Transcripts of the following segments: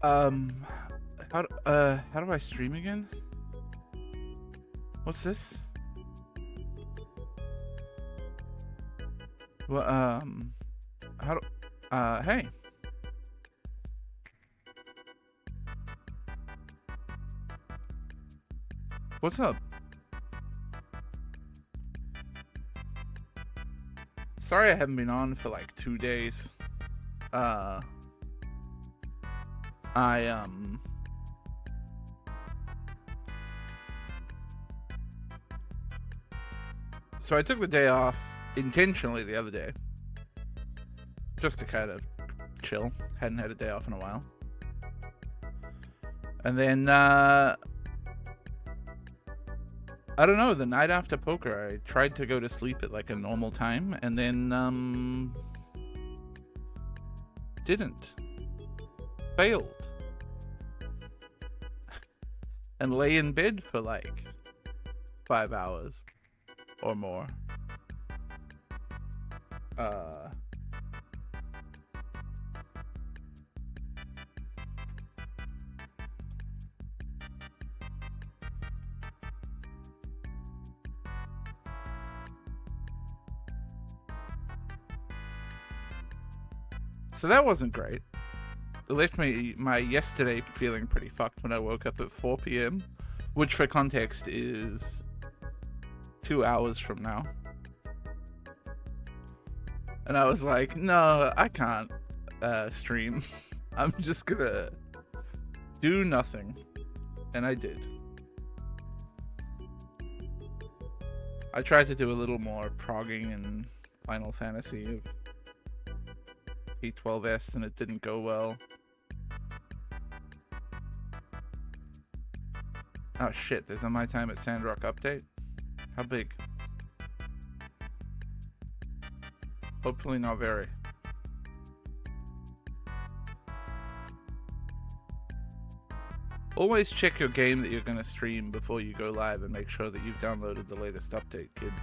Um, how do I stream again? What's this? Well, how do, hey, what's up? Sorry I haven't been on for like 2 days. Uh, I, so I took the day off intentionally the other day. Just to kind of chill. Hadn't had a day off in a while. And then, I don't know, the night after poker, I tried to go to sleep at like a normal time, and then, didn't. Failed. And lay in bed for like 5 hours or more. So that wasn't great. It left my yesterday feeling pretty fucked when I woke up at 4 p.m., which for context is 2 hours from now. And I was like, no, I can't stream. I'm just gonna do nothing. And I did. I tried to do a little more progging in Final Fantasy P12S and it didn't go well. Oh shit, there's a My Time at Sandrock update? How big? Hopefully not very. Always check your game that you're going to stream before you go live and make sure that you've downloaded the latest update, kids.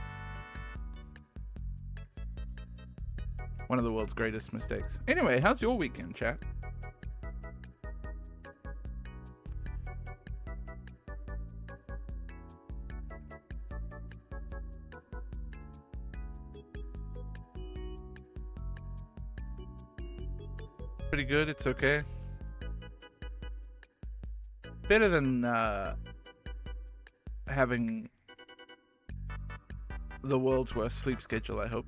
One of the world's greatest mistakes. Anyway, how's your weekend, chat? Pretty good, it's okay. Better than having the world's worst sleep schedule, I hope.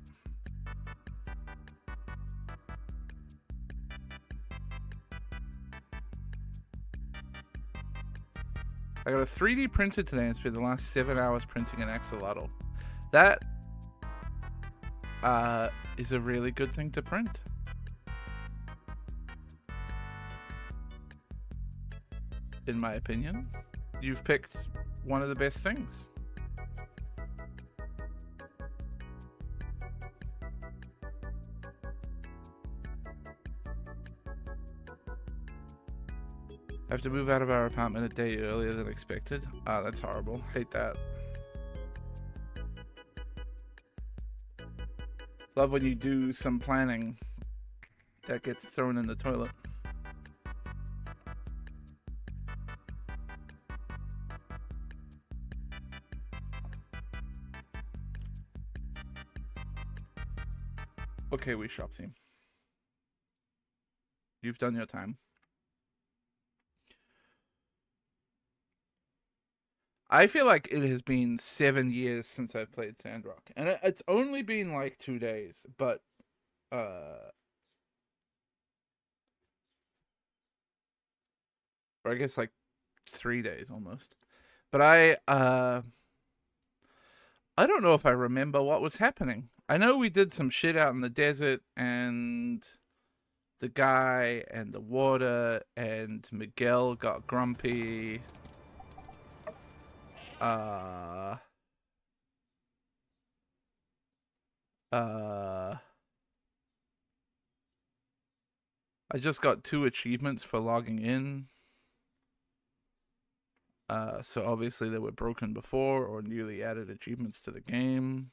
I got a 3D printer today and spent the last 7 hours printing an axolotl. That is a really good thing to print. In my opinion, you've picked one of the best things. I have to move out of our apartment a day earlier than expected. Ah, that's horrible. Hate that. Love when you do some planning that gets thrown in the toilet. Okay, we shop team. You've done your time. I feel like it has been 7 years since I've played Sandrock, and it's only been like 2 days, but or I guess like 3 days almost. But I don't know if I remember what was happening. I know we did some shit out in the desert, and the guy and the water and Miguel got grumpy. I just got 2 achievements for logging in. So obviously they were broken before or newly added achievements to the game.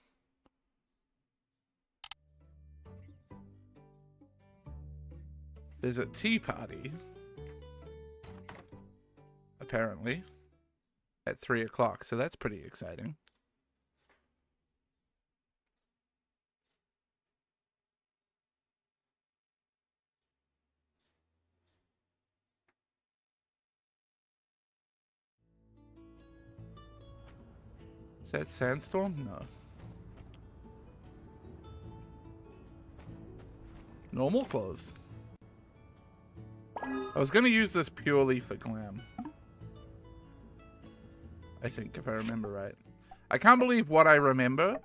There's a tea party. apparently, at 3 o'clock, so that's pretty exciting. Is that Sandstorm? No. Normal clothes. I was gonna use this purely for glam. I think, if I remember right. I can't believe what I remember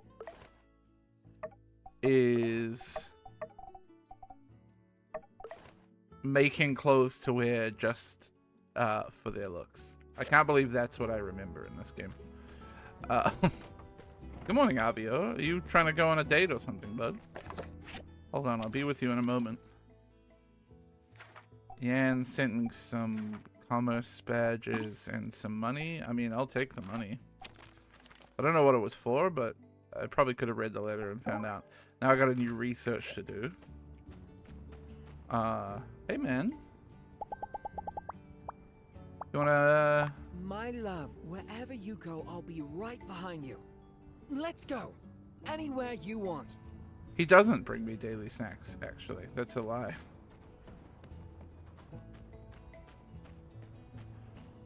is making clothes to wear just for their looks. I can't believe that's what I remember in this game. Good morning, Avio. Are you trying to go on a date or something, bud? Hold on, I'll be with you in a moment. Yan sent me some commerce badges and some money. I mean, I'll take the money. I don't know what it was for, but I probably could have read the letter and found out. Now I got a new research to do. Hey man. You wanna... My love, wherever you go, I'll be right behind you. Let's go. Anywhere you want. He doesn't bring me daily snacks, actually. That's a lie.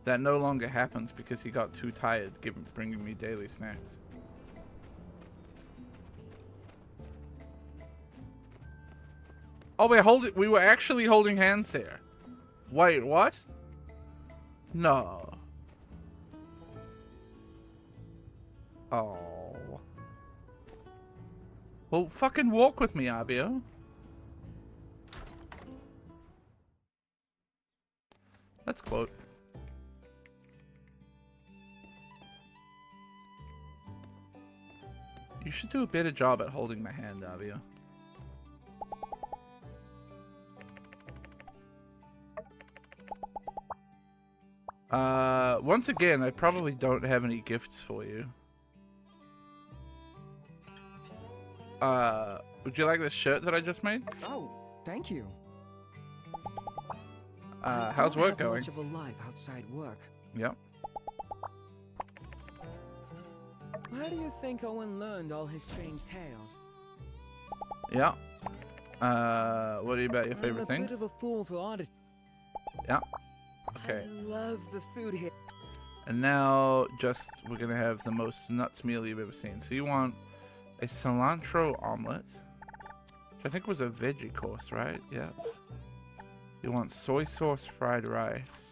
That no longer happens because he got too tired bringing me daily snacks. Oh, we were actually holding hands there. Wait, what? No. Oh. Well, fucking walk with me, Abio. Let's quote. You should do a better job at holding my hand, Avio. Once again, I probably don't have any gifts for you. Would you like this shirt that I just made? Oh, thank you. How's work going? Much of a life outside work. Yep. Where do you think Owen learned all his strange tales? Yeah. What about your favorite things? I'm a bit of a fool for artists. Yeah. Okay. I love the food here. And now, we're gonna have the most nuts meal you've ever seen. So you want a cilantro omelet, which I think was a veggie course, right? Yeah. You want soy sauce fried rice.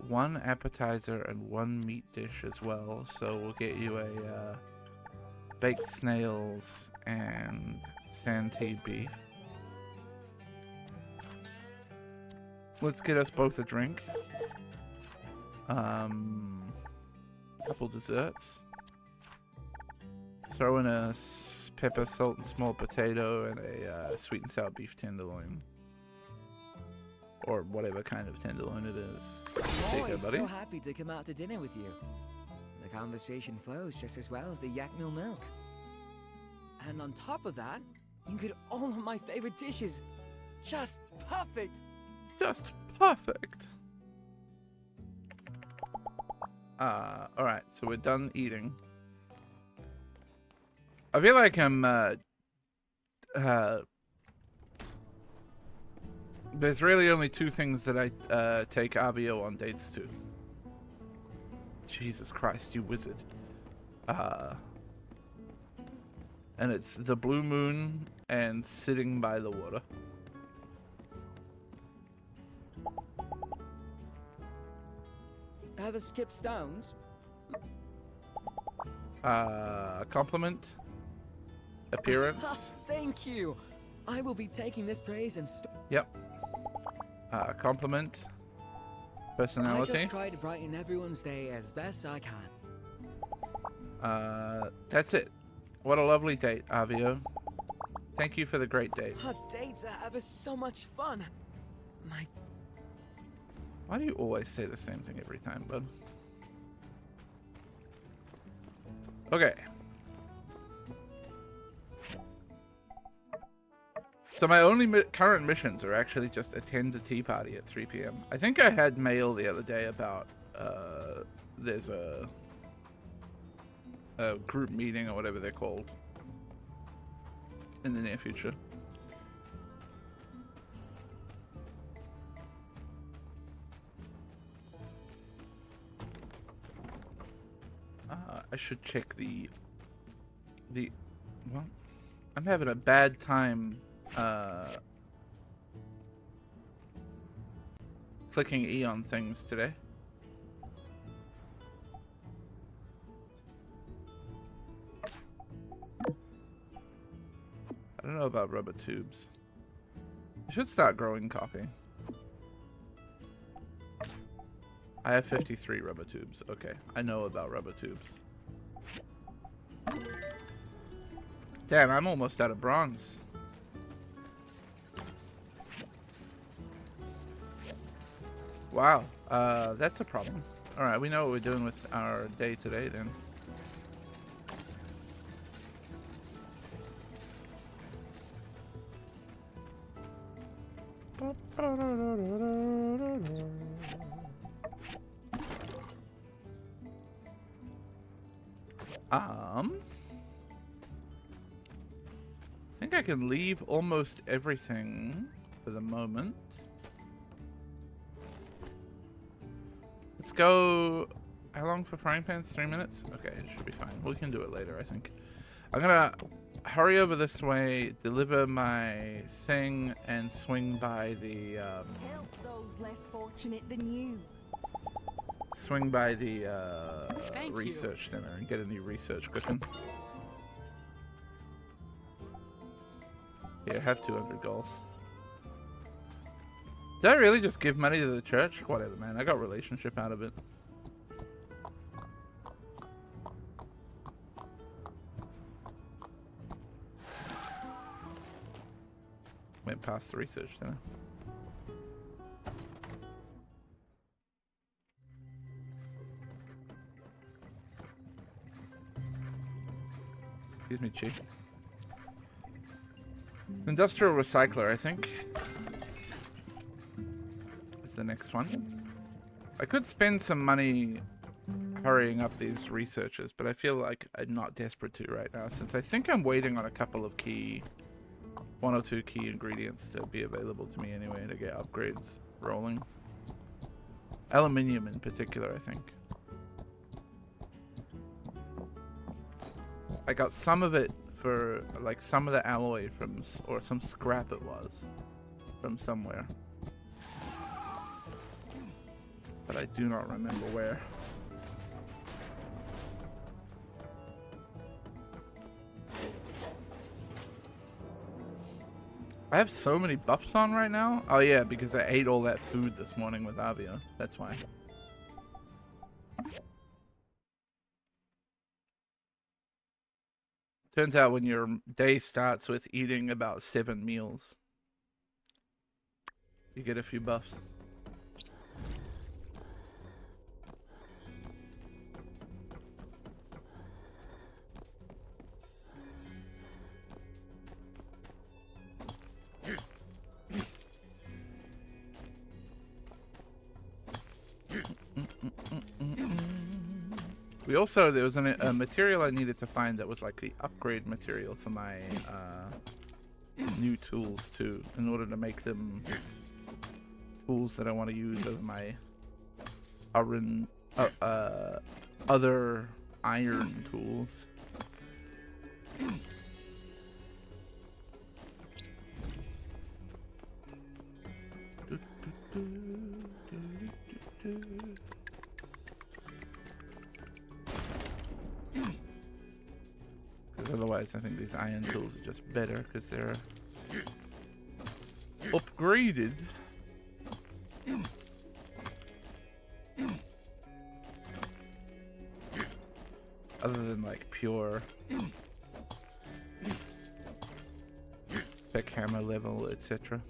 One appetizer and one meat dish as well. So we'll get you a baked snails and santee beef. Let's get us both a drink. Couple desserts. Throw in a pepper, salt, and small potato and a sweet and sour beef tenderloin. Or whatever kind of tenderloin it is. There you go, buddy. So happy to come out to dinner with you. The conversation flows just as well as the yak milk. And on top of that, you get all of my favorite dishes. Just perfect. Just perfect. Alright, so we're done eating. I feel like I'm, there's really only two things that I, take Avio on dates to. Jesus Christ, you wizard. And it's the blue moon and sitting by the water. Ever skip stones? Compliment. Appearance. Thank you. I will be taking this praise and... Yep. Compliment. Personality. I just try to brighten everyone's day as best I can. That's it. What a lovely date, Avio. Thank you for the great date. Our dates are ever so much fun. Why do you always say the same thing every time, bud? Okay. So my only current missions are actually just attend a tea party at 3 p.m. I think I had mail the other day about there's a group meeting or whatever they're called in the near future. I should check the well, I'm having a bad time clicking E on things today. I don't know about rubber tubes. I should start growing coffee. I have 53 rubber tubes. Okay, I know about rubber tubes. Damn, I'm almost out of bronze. Wow, that's a problem. Alright, we know what we're doing with our day today then. I think I can leave almost everything for the moment. Let's go. How long for frying pans? 3 minutes? Okay, it should be fine. We can do it later, I think. I'm gonna hurry over this way, deliver my thing, and swing by the Help those less fortunate than you. swing by the research center and get a new research cushion. Yeah, have 200 goals. Did I really just give money to the church? Whatever, man. I got relationship out of it. Went past the research center. Excuse me, Chief. Industrial recycler, I think, is the next one. I could spend some money hurrying up these researches, but I feel like I'm not desperate to right now, since I think I'm waiting on a couple of one or two key ingredients to be available to me anyway to get upgrades rolling. Aluminium in particular, I think. I got some of it for, like, some of the alloy from, or some scrap it was, from somewhere. But I do not remember where. I have so many buffs on right now. Oh yeah, because I ate all that food this morning with Avia. That's why. Turns out when your day starts with eating about 7 meals, you get a few buffs. We also, there was a material I needed to find that was like the upgrade material for my new tools too, in order to make them tools that I want to use as my other iron tools. Because otherwise I think these iron tools are just better because they're upgraded. Other than like pure pick hammer level, etc.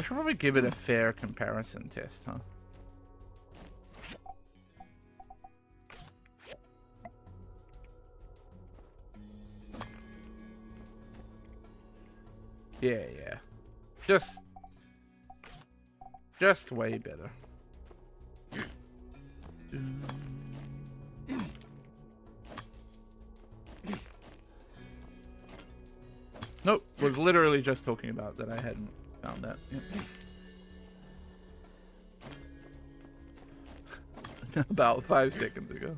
should probably give it a fair comparison test, huh? Yeah, yeah. Just way better. Nope, was literally just talking about that I hadn't found that. Yep. About 5 seconds ago.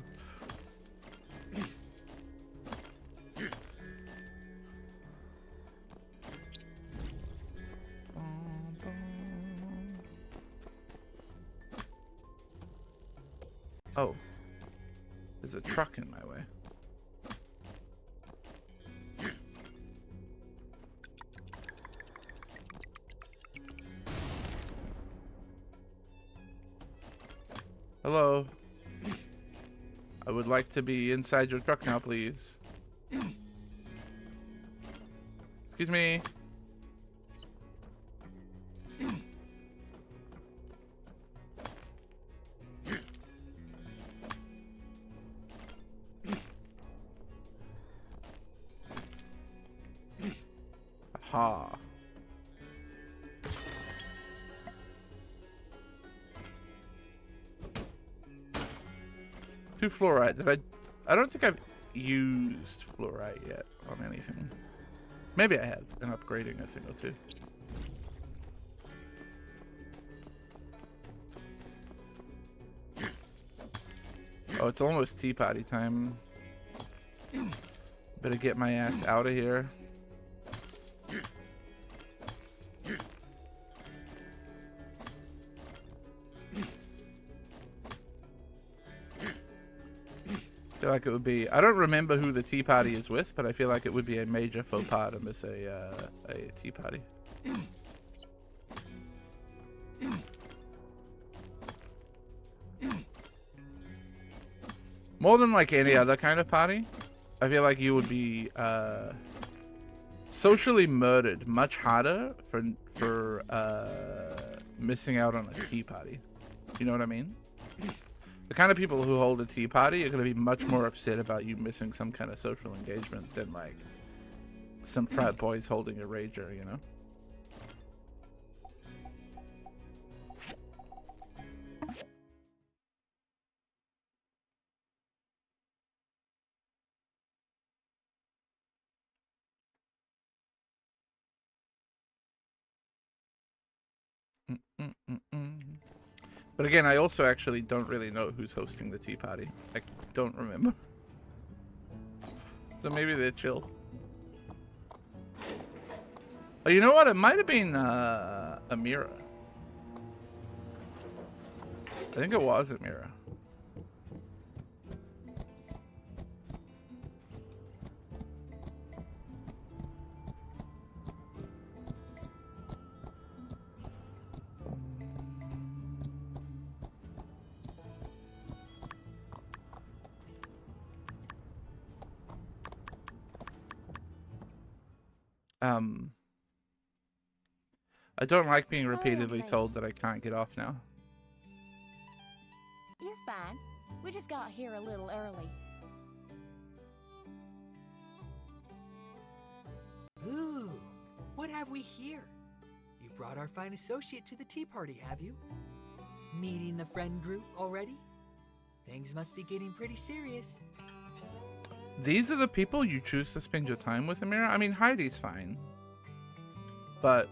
Oh, there's a truck in my way. Hello. I would like to be inside your truck now, please. Excuse me. Aha. Two fluorite. I don't think I've used fluorite yet on anything. Maybe I have in upgrading a thing or two. Oh, it's almost tea party time. Better get my ass out of here. I feel like it would be. I don't remember who the tea party is with, but I feel like it would be a major faux pas to miss a tea party. More than like any other kind of party, I feel like you would be socially murdered much harder for missing out on a tea party. You know what I mean? The kind of people who hold a tea party are going to be much more upset about you missing some kind of social engagement than like some frat boys holding a rager, you know? But again, I also actually don't really know who's hosting the tea party. I don't remember. So maybe they're chill. Oh, you know what? It might have been Amira. I think it was Amira. I don't like being Sorry I'm repeatedly late. told that I can't get off now. You're fine. We just got here a little early. Ooh, what have we here? You brought our fine associate to the tea party, have you? Meeting the friend group already? Things must be getting pretty serious. These are the people you choose to spend your time with, Amira? I mean, Heidi's fine. But,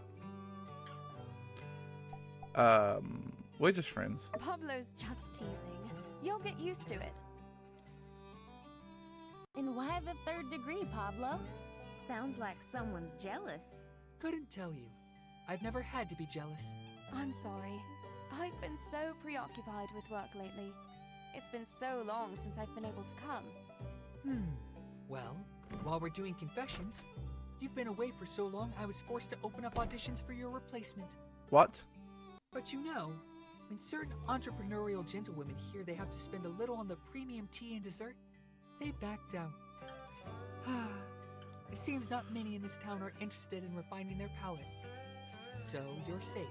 we're just friends. Pablo's just teasing. You'll get used to it. And why the third degree, Pablo? Sounds like someone's jealous. Couldn't tell you. I've never had to be jealous. I'm sorry. I've been so preoccupied with work lately. It's been so long since I've been able to come. Well, while we're doing confessions, you've been away for so long I was forced to open up auditions for your replacement. What? But you know, when certain entrepreneurial gentlewomen hear they have to spend a little on the premium tea and dessert, they backed out. It seems not many in this town are interested in refining their palate. so you're safe.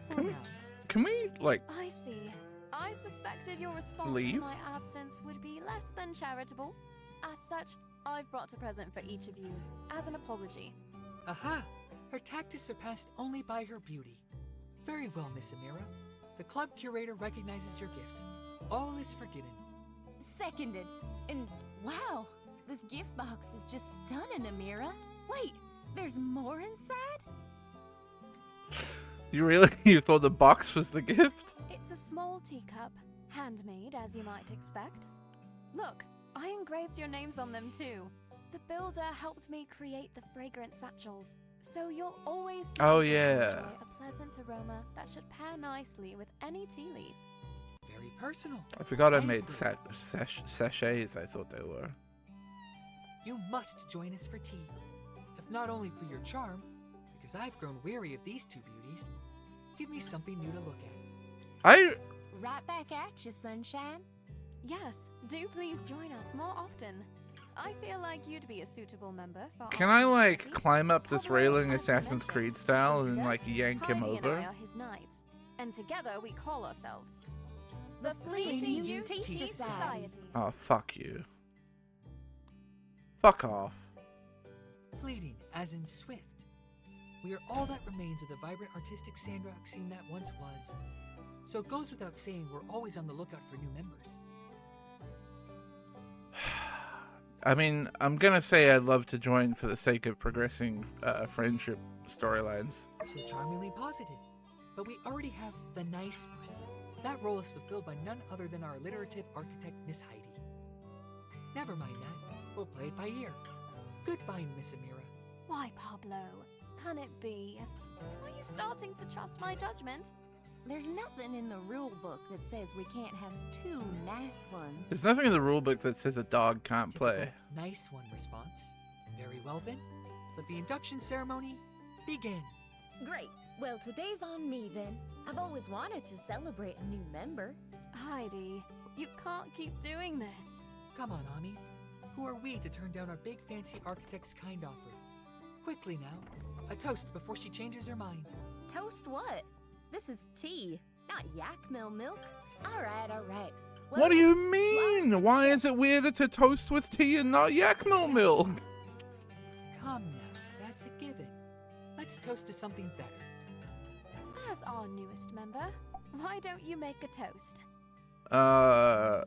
For Can we- now. Can we, like, I see. I suspected your response to leave? my absence would be less than charitable. As such, I've brought a present for each of you, as an apology. Aha! Her tact is surpassed only by her beauty. Very well, Miss Amira. The club curator recognizes your gifts. All is forgiven. Seconded. And wow, this gift box is just stunning, Amira. Wait, there's more inside? you thought the box was the gift? It's a small teacup, handmade as you might expect. Look, I engraved your names on them too. The builder helped me create the fragrant satchels, so you'll always be Oh, able to yeah. enjoy a pleasant aroma that should pair nicely with any tea leaf. Very personal. I forgot I And made clear. sachets, I thought they were. You must join us for tea. If not only for your charm, because I've grown weary of these two beauties. Give me something new to look at. Right back at you, sunshine. Yes, do please join us more often. I feel like you'd be a suitable member for Can our I, team like, party. climb up this Pablo, railing as Assassin's mentioned, Creed is the style and, leader. like, yank him Heidi and over? I are his knights, and together we call ourselves The Fleeting Youth Tea Tea Society. Oh, fuck you. Fuck off. Fleeting, as in swift. We are all that remains of the vibrant artistic Sandrock scene that once was. So it goes without saying we're always on the lookout for new members. I mean, I'm gonna say I'd love to join for the sake of progressing friendship storylines. So charmingly positive. But we already have the nice one. That role is fulfilled by none other than our alliterative architect, Miss Heidi. Never mind that. We'll play it by ear. Good find, Miss Amira. Why, Pablo? Can it be? Are you starting to trust my judgment? There's nothing in the rule book that says we can't have two nice ones. There's nothing in the rulebook that says a dog can't Typical play. nice one response. Very well then. Let the induction ceremony begin. Great. Well, today's on me then. I've always wanted to celebrate a new member. Heidi, you can't keep doing this. Come on, Ami. Who are we to turn down our big fancy architect's kind offer? Quickly now. A toast before she changes her mind. Toast what? This is tea, not yak mill milk. All right. What do you to our mean? Why is it success. weirder to toast with tea and not yakmel Success. milk? Come now, that's a given. Let's toast to something better. As our newest member, why don't you make a toast? To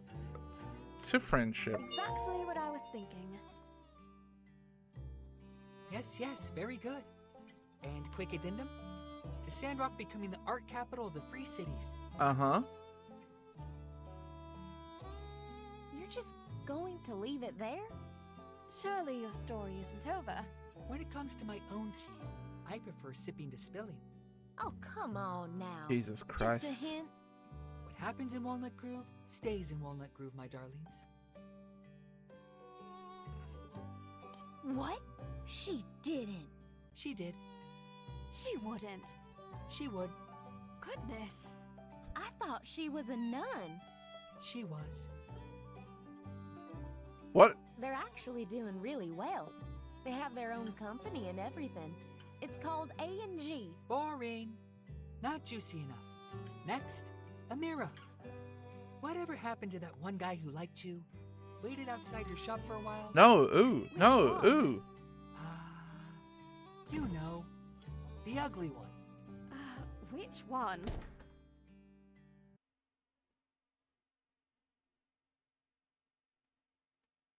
friendship. Exactly what I was thinking. Yes, very good. And quick addendum? To Sandrock becoming the art capital of the Free Cities. Uh-huh. You're just going to leave it there? Surely your story isn't over. When it comes to my own tea, I prefer sipping to spilling. Oh, come on now. Jesus Christ. Just a hint. What happens in Walnut Groove stays in Walnut Groove, my darlings. What? She didn't. She did. She wouldn't. She would. Goodness. I thought she was a nun. She was. What? They're actually doing really well. They have their own company and everything. It's called A&G. Boring. Not juicy enough. Next, Amira. Whatever happened to that one guy who liked you? Waited outside your shop for a while? No, ooh, Which no, one? ooh. You know. The ugly one. Which one?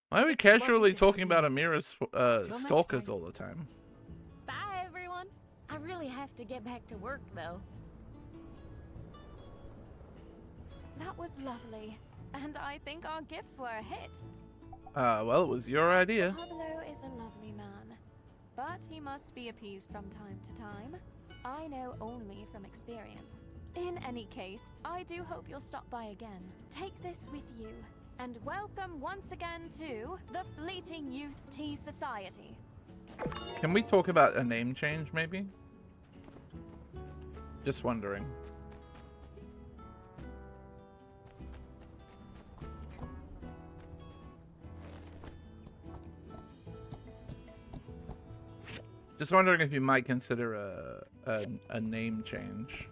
Why are we It's lovely casually to have talking you about with us. Amira's Till next stalkers time. all the time? Bye, everyone. I really have to get back to work, though. That was lovely. And I think our gifts were a hit. Well, it was your idea. Pablo is a lovely man, but he must be appeased from time to time. I know only from experience. In any case, I do hope you'll stop by again. Take this with you, and welcome once again to the Fleeting Youth Tea Society. Can we talk about a name change, maybe? Just wondering. Just wondering if you might consider a name change.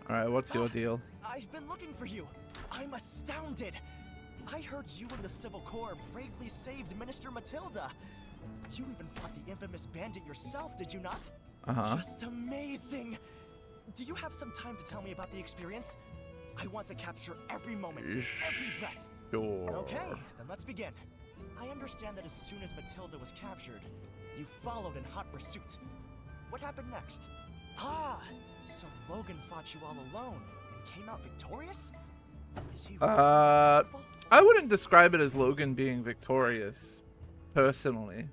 Alright, what's your deal? I've been looking for you. I'm astounded. I heard you and the Civil Corps bravely saved Minister Matilda. You even fought the infamous bandit yourself, did you not? Uh-huh. Just amazing. Do you have some time to tell me about the experience? I want to capture every moment, every breath. Sure. Okay, then let's begin. I understand that as soon as Matilda was captured, you followed in hot pursuit. What happened next? Ah, so Logan fought you all alone and came out victorious? Is he really powerful? I wouldn't describe it as Logan being victorious, personally.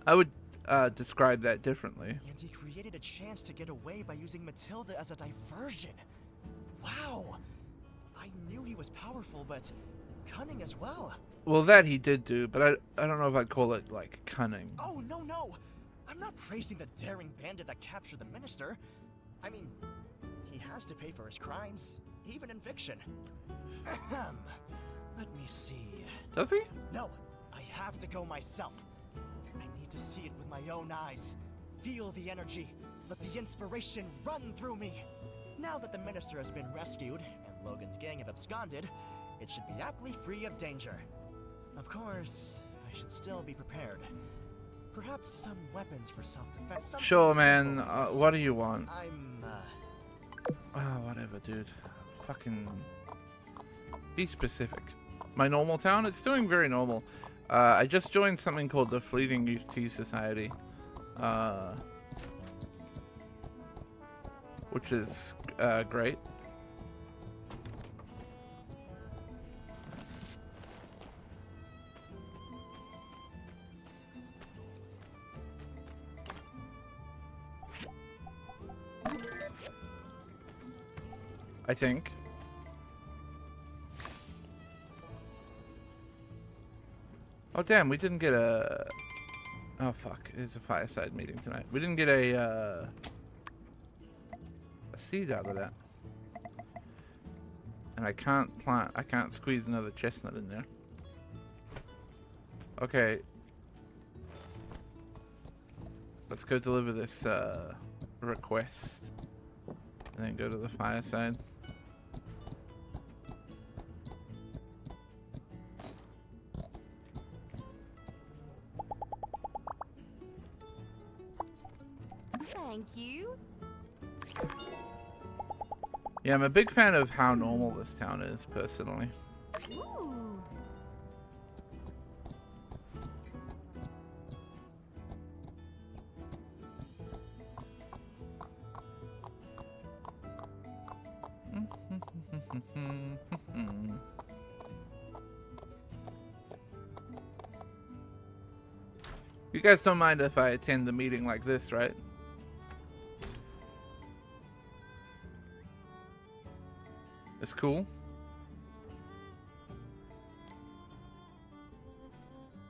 I would describe that differently. And he created a chance to get away by using Matilda as a diversion. Wow! I knew he was powerful, but cunning as well. Well, that he did do, but I don't know if I'd call it, like, cunning. Oh, no! I'm not praising the daring bandit that captured the minister. I mean, he has to pay for his crimes, even in fiction. Ahem. Let me see. Does he? No, I have to go myself. I need to see it with my own eyes. Feel the energy. Let the inspiration run through me. Now that the minister has been rescued and Logan's gang have absconded, it should be aptly free of danger. Of course, I should still be prepared. Perhaps some weapons for self-defense. Something Sure, man. simple, I guess. What do you want? I'm, Whatever, dude. Fucking... Be specific. My normal town? It's doing very normal. I just joined something called the Fleeting Youth Tea Society. Which is, great. I think. Oh damn, we didn't get a... Oh fuck, it's a fireside meeting tonight. We didn't get a seed out of that. And I can't squeeze another chestnut in there. Okay. Let's go deliver this request. And then go to the fireside. Thank you. Yeah, I'm a big fan of how normal this town is, personally. Ooh. You guys don't mind if I attend the meeting like this, right? It's cool.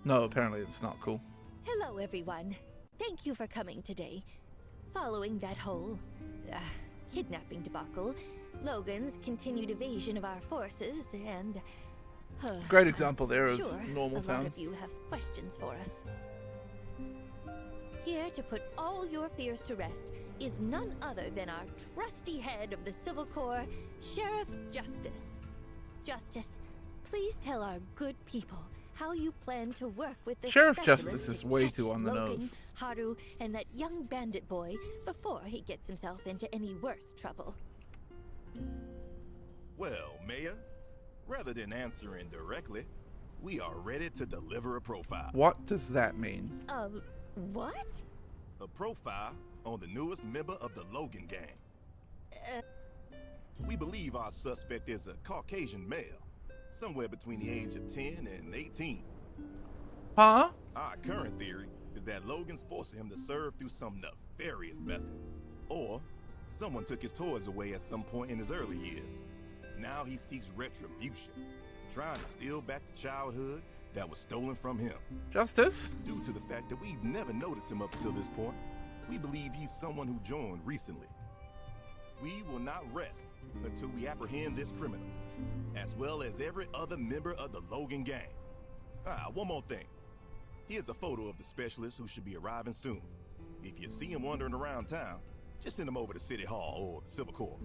No, apparently it's not cool. Hello, everyone. Thank you for coming today. Following that whole kidnapping debacle, Logan's continued evasion of our forces, and Great example there of sure, normal a lot town. of you have questions for us. Here to put all your fears to rest is none other than our trusty head of the Civil Corps, Sheriff Justice. Justice, please tell our good people how you plan to work with the Sheriff specialist Justice is to way catch too on the Logan, nose. Haru, and that young bandit boy before he gets himself into any worse trouble. Well, Mayor, rather than answering directly, we are ready to deliver a profile. What does that mean? What? A profile on the newest member of the Logan gang. We believe our suspect is a Caucasian male, somewhere between the age of 10 and 18. Huh? Our current theory is that Logan's forcing him to serve through some nefarious method. Or someone took his toys away at some point in his early years. Now he seeks retribution, trying to steal back the childhood that was stolen from him. Justice? Due to the fact that we've never noticed him up until this point, we believe he's someone who joined recently. we will not rest until we apprehend this criminal, as well as every other member of the Logan gang. One more thing. Here's a photo of the specialist who should be arriving soon. If you see him wandering around town, just send him over to City Hall or the Civil Corps.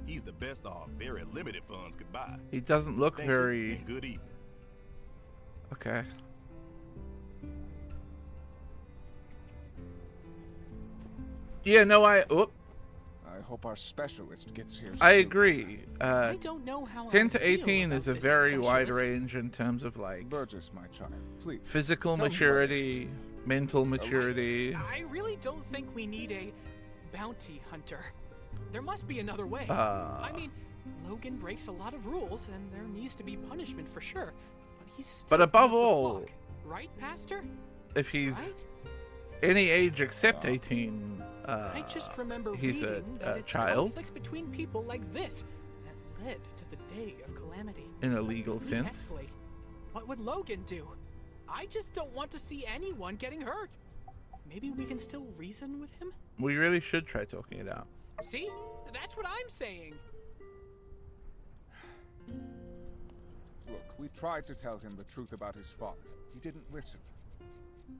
He's the best our very limited funds could buy. He doesn't look Thank you, very... and good evening. Okay. Yeah, no, I hope our specialist gets here I soon. agree. I don't know how 10 I to feel 18 about is a this very wide specialist. range in terms of like Burgess, my child, please. physical tell me what maturity, mental maturity. I really don't think we need a bounty hunter. There must be another way. I mean, Logan breaks a lot of rules, and there needs to be punishment for sure. But he's still But above one of the all, flock. Right, Pastor? if he's Right? any age except 18, I just remember he's a reading that it's child conflicts between people like this that led to the day of calamity. in a legal If we sense. escalate, what would Logan do? I just don't want to see anyone getting hurt. Maybe we can still reason with him? We really should try talking it out. See? That's what I'm saying. Look, we tried to tell him the truth about his father. He didn't listen.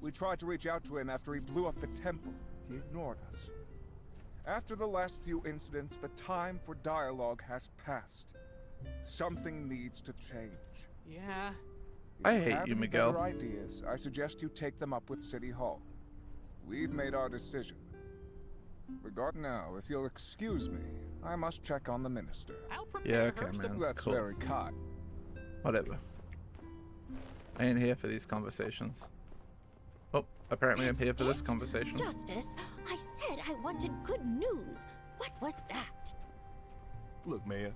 We tried to reach out to him after he blew up the temple. He ignored us. After the last few incidents, the time for dialogue has passed. Something needs to change. Yeah. If I you hate have you, any Miguel. better ideas, I suggest you take them up with City Hall. We've made our decision. Regard now, if you'll excuse me, I must check on the minister. I'll Yeah, prepare okay, her man. some. That's Cool. very kind. Whatever. I ain't here for these conversations. Oh, apparently I'm here for this conversation. Justice, I said I wanted good news. What was that? Look, Mayor,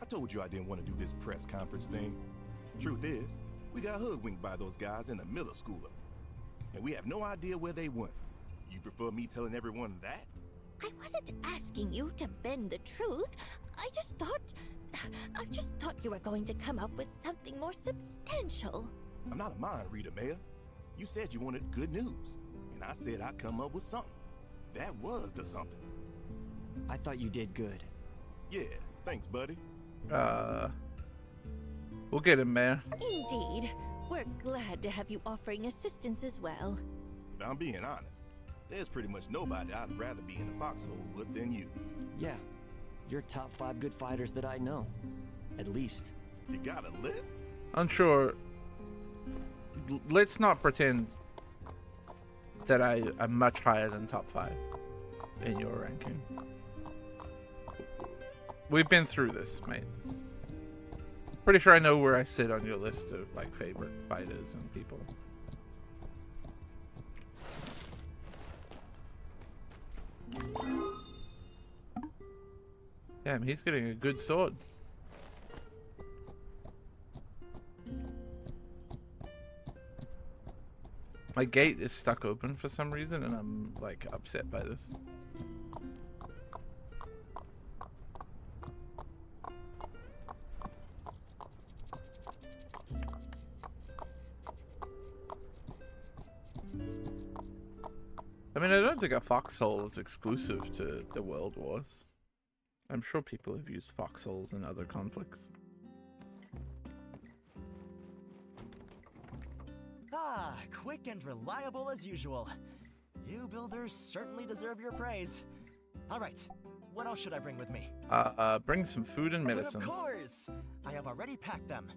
I told you I didn't want to do this press conference thing. Truth is, we got hoodwinked by those guys in the Miller Schooler. And we have no idea where they went. You prefer me telling everyone that? I wasn't asking you to bend the truth. I just thought you were going to come up with something more substantial. I'm not a mind reader, Mayor. You said you wanted good news, and I said I'd come up with something. That was the something. I thought you did good. Yeah, thanks, buddy. We'll get him, Mayor. Indeed. We're glad to have you offering assistance as well. If I'm being honest, there's pretty much nobody I'd rather be in the foxhole with than you. Yeah, you're top 5 good fighters that I know. At least. You got a list? Unsure. Let's not pretend that I am much higher than top 5 in your ranking. We've been through this, mate. Pretty sure I know where I sit on your list of like favorite fighters and people. Damn, he's getting a good sword. My gate is stuck open for some reason and I'm like upset by this. I mean, I don't think a foxhole is exclusive to the World Wars. I'm sure people have used foxholes in other conflicts. Ah, quick and reliable as usual. You builders certainly deserve your praise. All right, what else should I bring with me? Bring some food and medicine. But of course! I have already packed them.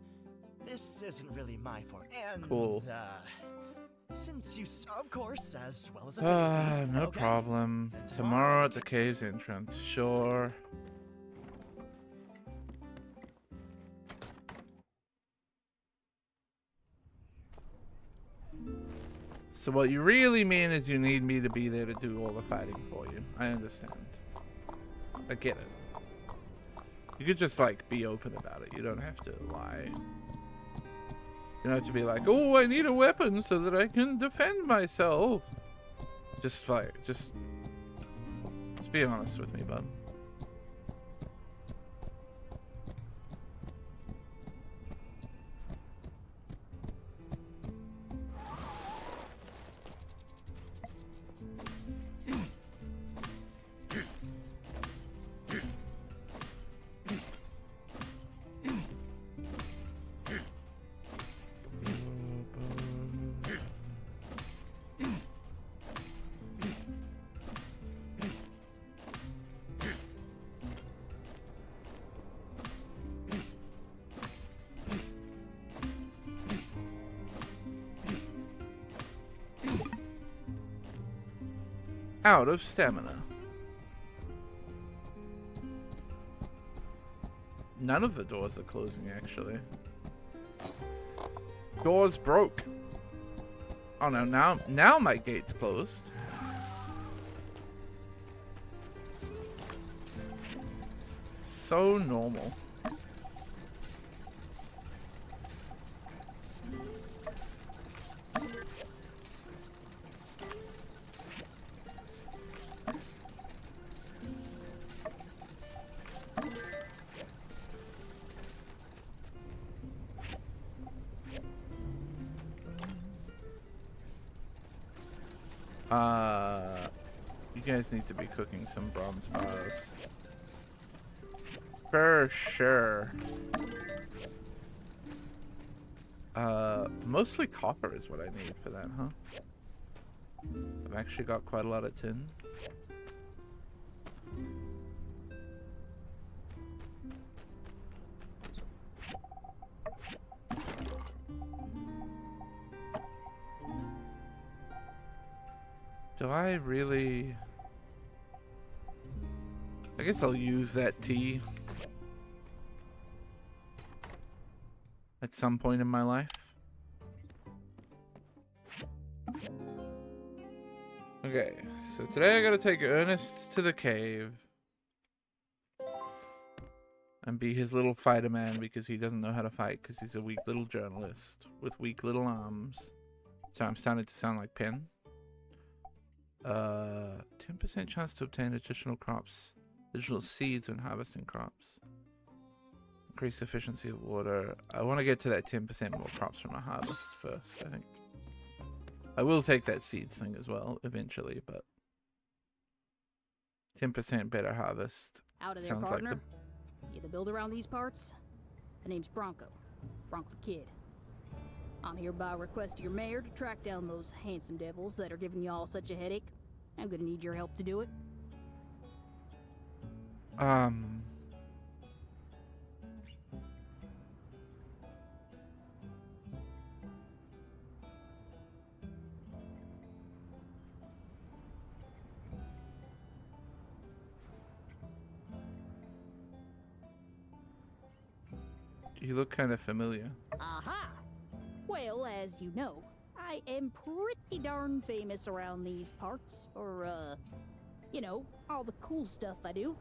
This isn't really my forte. And, Cool. since you, of course, as well as a No okay. problem. Then Tomorrow at the cave's entrance. Sure. So what you really mean is you need me to be there to do all the fighting for you. I understand. I get it. You could just like be open about it. You don't have to lie. You don't have to be like, oh, I need a weapon so that I can defend myself. Just be honest with me, bud. out of stamina. None of the doors are closing, actually. Doors broke. Oh no, now my gate's closed. So normal. You guys need to be cooking some bronze bars. For sure. Mostly copper is what I need for that, huh? I've actually got quite a lot of tin. Do I really... I guess I'll use that tea at some point in my life. Okay, so today I gotta take Ernest to the cave and be his little fighter man because he doesn't know how to fight because he's a weak little journalist with weak little arms. So I'm starting to sound like Penn. 10% chance to obtain additional crops, additional seeds when harvesting crops. Increase efficiency of water. I want to get to that 10% more crops from a harvest first, I think. I will take that seeds thing as well eventually, but 10% better harvest. Out of there, Sounds partner. like You the builder around these parts? The name's Bronco. Bronco the Kid. I'm hereby request your mayor to track down those handsome devils that are giving y'all such a headache. I'm gonna need your help to do it. You look kind of familiar. Aha! Well, as you know, I am pretty darn famous around these parts for, you know, all the cool stuff I do.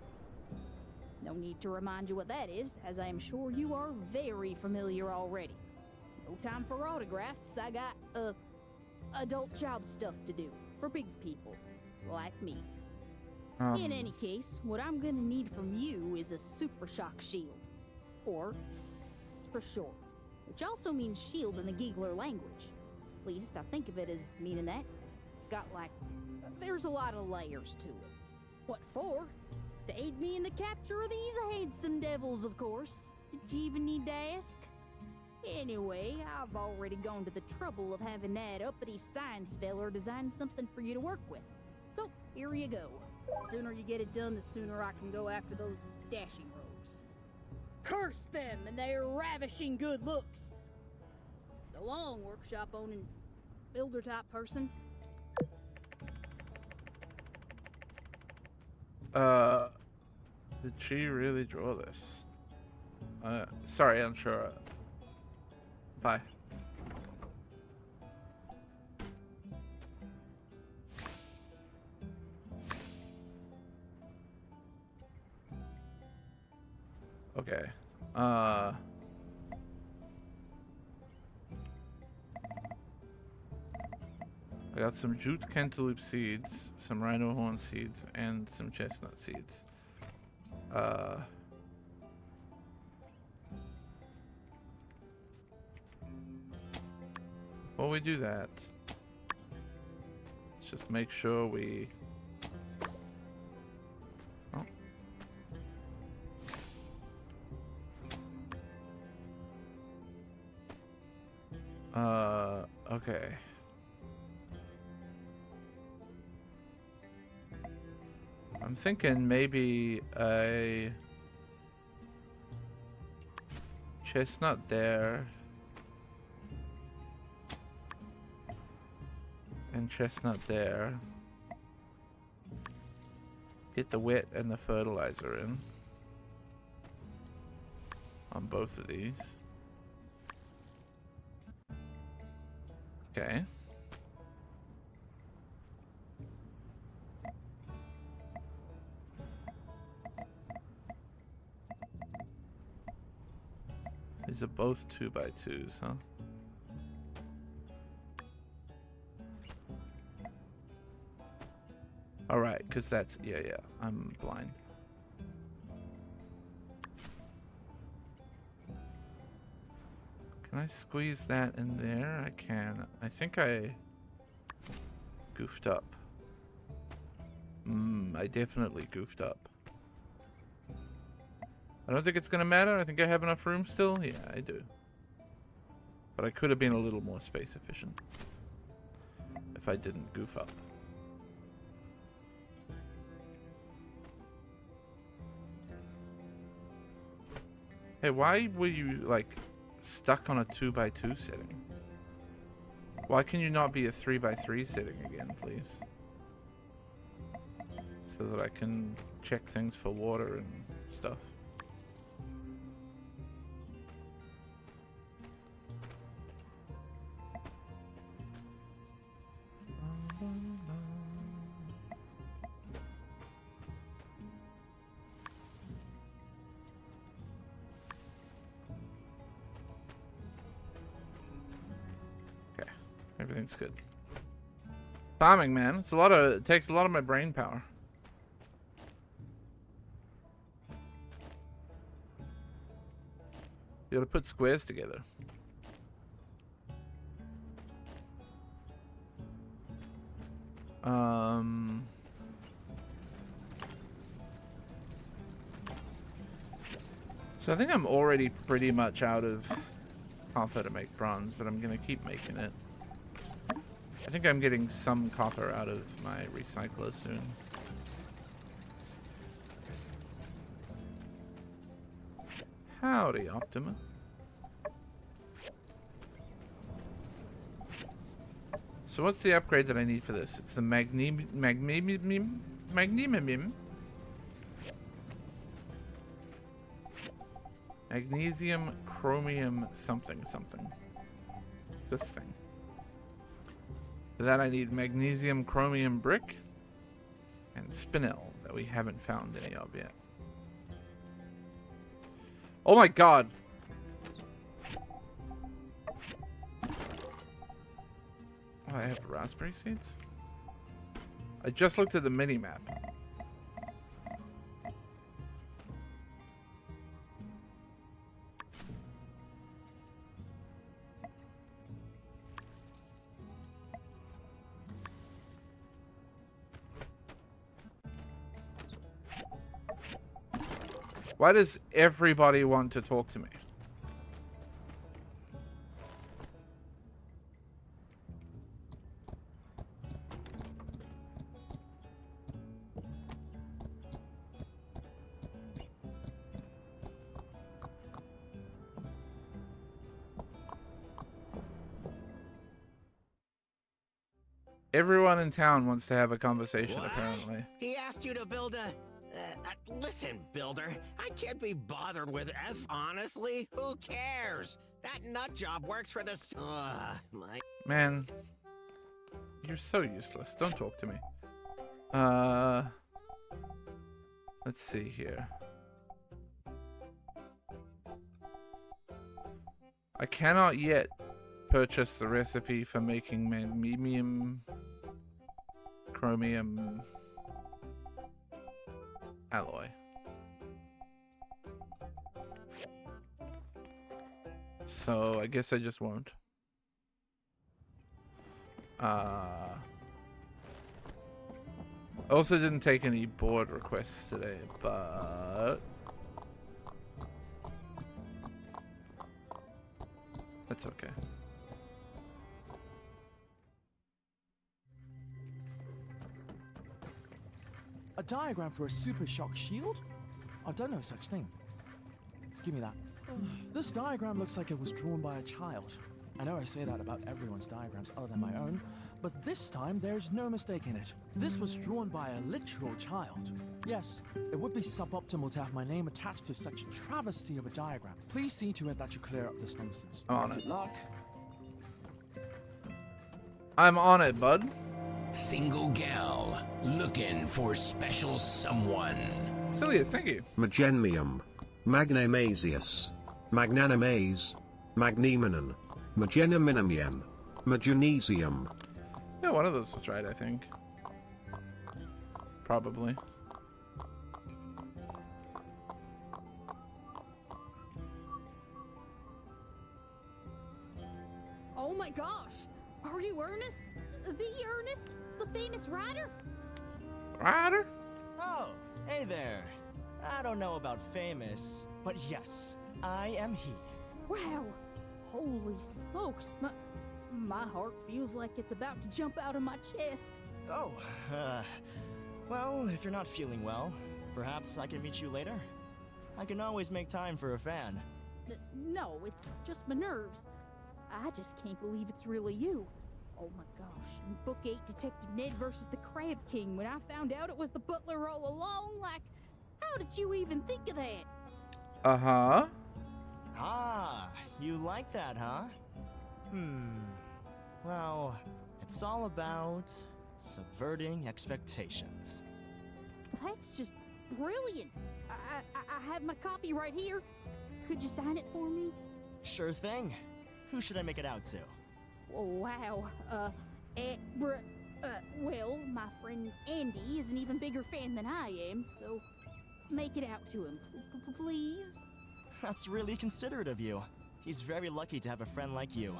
No need to remind you what that is, as I am sure you are very familiar already. No time for autographs, I got, adult job stuff to do for big people like me. In any case, what I'm gonna need from you is a super shock shield, or S for short, which also means shield in the Giggler language. At least I think of it as meaning that. It's got like, there's a lot of layers to it. What for? To aid me in the capture of these handsome devils, of course. Did you even need to ask? Anyway, I've already gone to the trouble of having that uppity science feller design something for you to work with. So, here you go. The sooner you get it done, the sooner I can go after those dashing rogues. Curse them and their ravishing good looks! So long, workshop owning builder type person. Did she really draw this? Sorry, I'm sure. Bye. Okay. I got some jute cantaloupe seeds, some rhino horn seeds, and some chestnut seeds. Before we do that, let's just make sure we... Okay. I'm thinking maybe a chestnut there and chestnut there. get the wet and the fertilizer in on both of these. Okay. These are both 2x2s, huh? Alright, because that's... Yeah, I'm blind. Can I squeeze that in there? I can. I think I goofed up. I definitely goofed up. I don't think it's gonna matter. I think I have enough room still. Yeah, I do. But I could have been a little more space efficient if I didn't goof up. Hey, why were you, like, stuck on a 2x2 setting? Why can you not be a 3x3 setting again, please? So that I can check things for water and stuff. Everything's good. Farming, man. It's a lot of. It takes a lot of my brain power. You gotta put squares together. So I think I'm already pretty much out of copper to make bronze, but I'm gonna keep making it. I think I'm getting some copper out of my recycler soon. Howdy, Optima. So what's the upgrade that I need for this? It's the magnesium chromium something. This thing. For that I need magnesium chromium brick and spinel that we haven't found any of yet. Oh my god! Oh, I have raspberry seeds? I just looked at the mini-map. Why does everybody want to talk to me? Everyone in town wants to have a conversation, What? apparently. He asked you to build a... listen, builder. I can't be bothered with honestly. Who cares? That nut job works for the... Man, you're so useless. Don't talk to me. Let's see here. I cannot yet purchase the recipe for making magnesium chromium alloy. So I guess I just won't. I also didn't take any board requests today, but that's okay. A diagram for a super shock shield? I don't know such thing. Give me that. This diagram looks like it was drawn by a child. I know I say that about everyone's diagrams other than my own, But this time, there's no mistaking it. This was drawn by a literal child. Yes, it would be suboptimal to have my name attached to such a travesty of a diagram. Please see to it that you clear up this nonsense. On Good it. luck. I'm on it, bud. Single gal, looking for special someone. Silius, thank you. Magnemium. Magnamasius. Magnanimase. Magnemanon. Magneminimium. Magnesium. Yeah, one of those was right, I think. Probably. Oh my gosh! Are you Ernest? The Ernest? The famous writer? Ryder? Oh, hey there. I don't know about famous, but yes, I am he. Wow! Holy smokes! My heart feels like it's about to jump out of my chest. Oh, well, if you're not feeling well, perhaps I can meet you later? I can always make time for a fan. No, it's just my nerves. I just can't believe it's really you. Oh my gosh, in Book 8, Detective Ned versus the Crab King, when I found out it was the butler all along, like, how did you even think of that? Uh-huh. Ah, you like that, huh? Well, it's all about subverting expectations. That's just brilliant. I have my copy right here. Could you sign it for me? Sure thing. Who should I make it out to? Oh, wow. Well, my friend Andy is an even bigger fan than I am, so make it out to him, please. That's really considerate of you. He's very lucky to have a friend like you.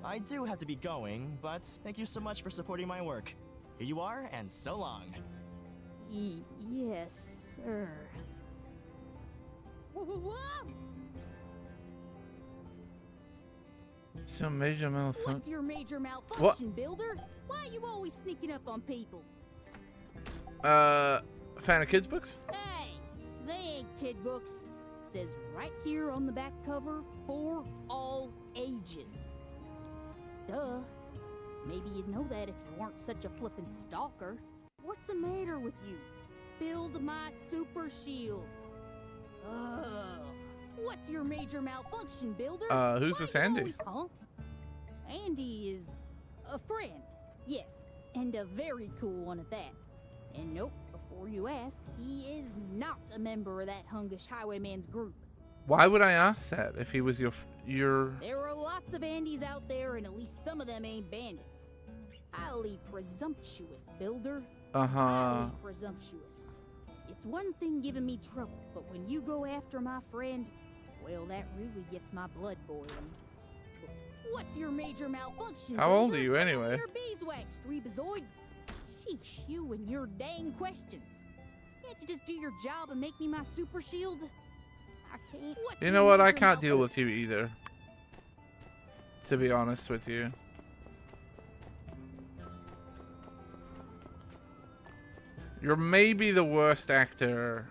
I do have to be going, but thank you so much for supporting my work. Here you are, and so long. Yes, sir. Whoa! Some major malfunction. What's your major malfunction, Builder? Why are you always sneaking up on people? Fan of kids books? Hey, they ain't kid books. It says right here on the back cover, for all ages. Duh. Maybe you'd know that if you weren't such a flippin' stalker. What's the matter with you? Build my super shield. Ugh. What's your major malfunction, Builder? Who's this Andy? Huh? Andy is a friend, yes, and a very cool one at that. And nope, before you ask, he is not a member of that Hungish Highwayman's group. Why would I ask that if he was your... There are lots of Andys out there, and at least some of them ain't bandits. Highly presumptuous, Builder. Highly presumptuous. It's one thing giving me trouble, but when you go after my friend, well, that really gets my blood boiling. What's your major malfunction, How old Builder? are you anyway? Your beeswax, Strebazoid. Sheesh, you and your dang questions. Can't you just do your job and make me my super shield? I can't. What's You your know what? I major can't deal malfunction? with you either. To be honest with you. You're maybe the worst actor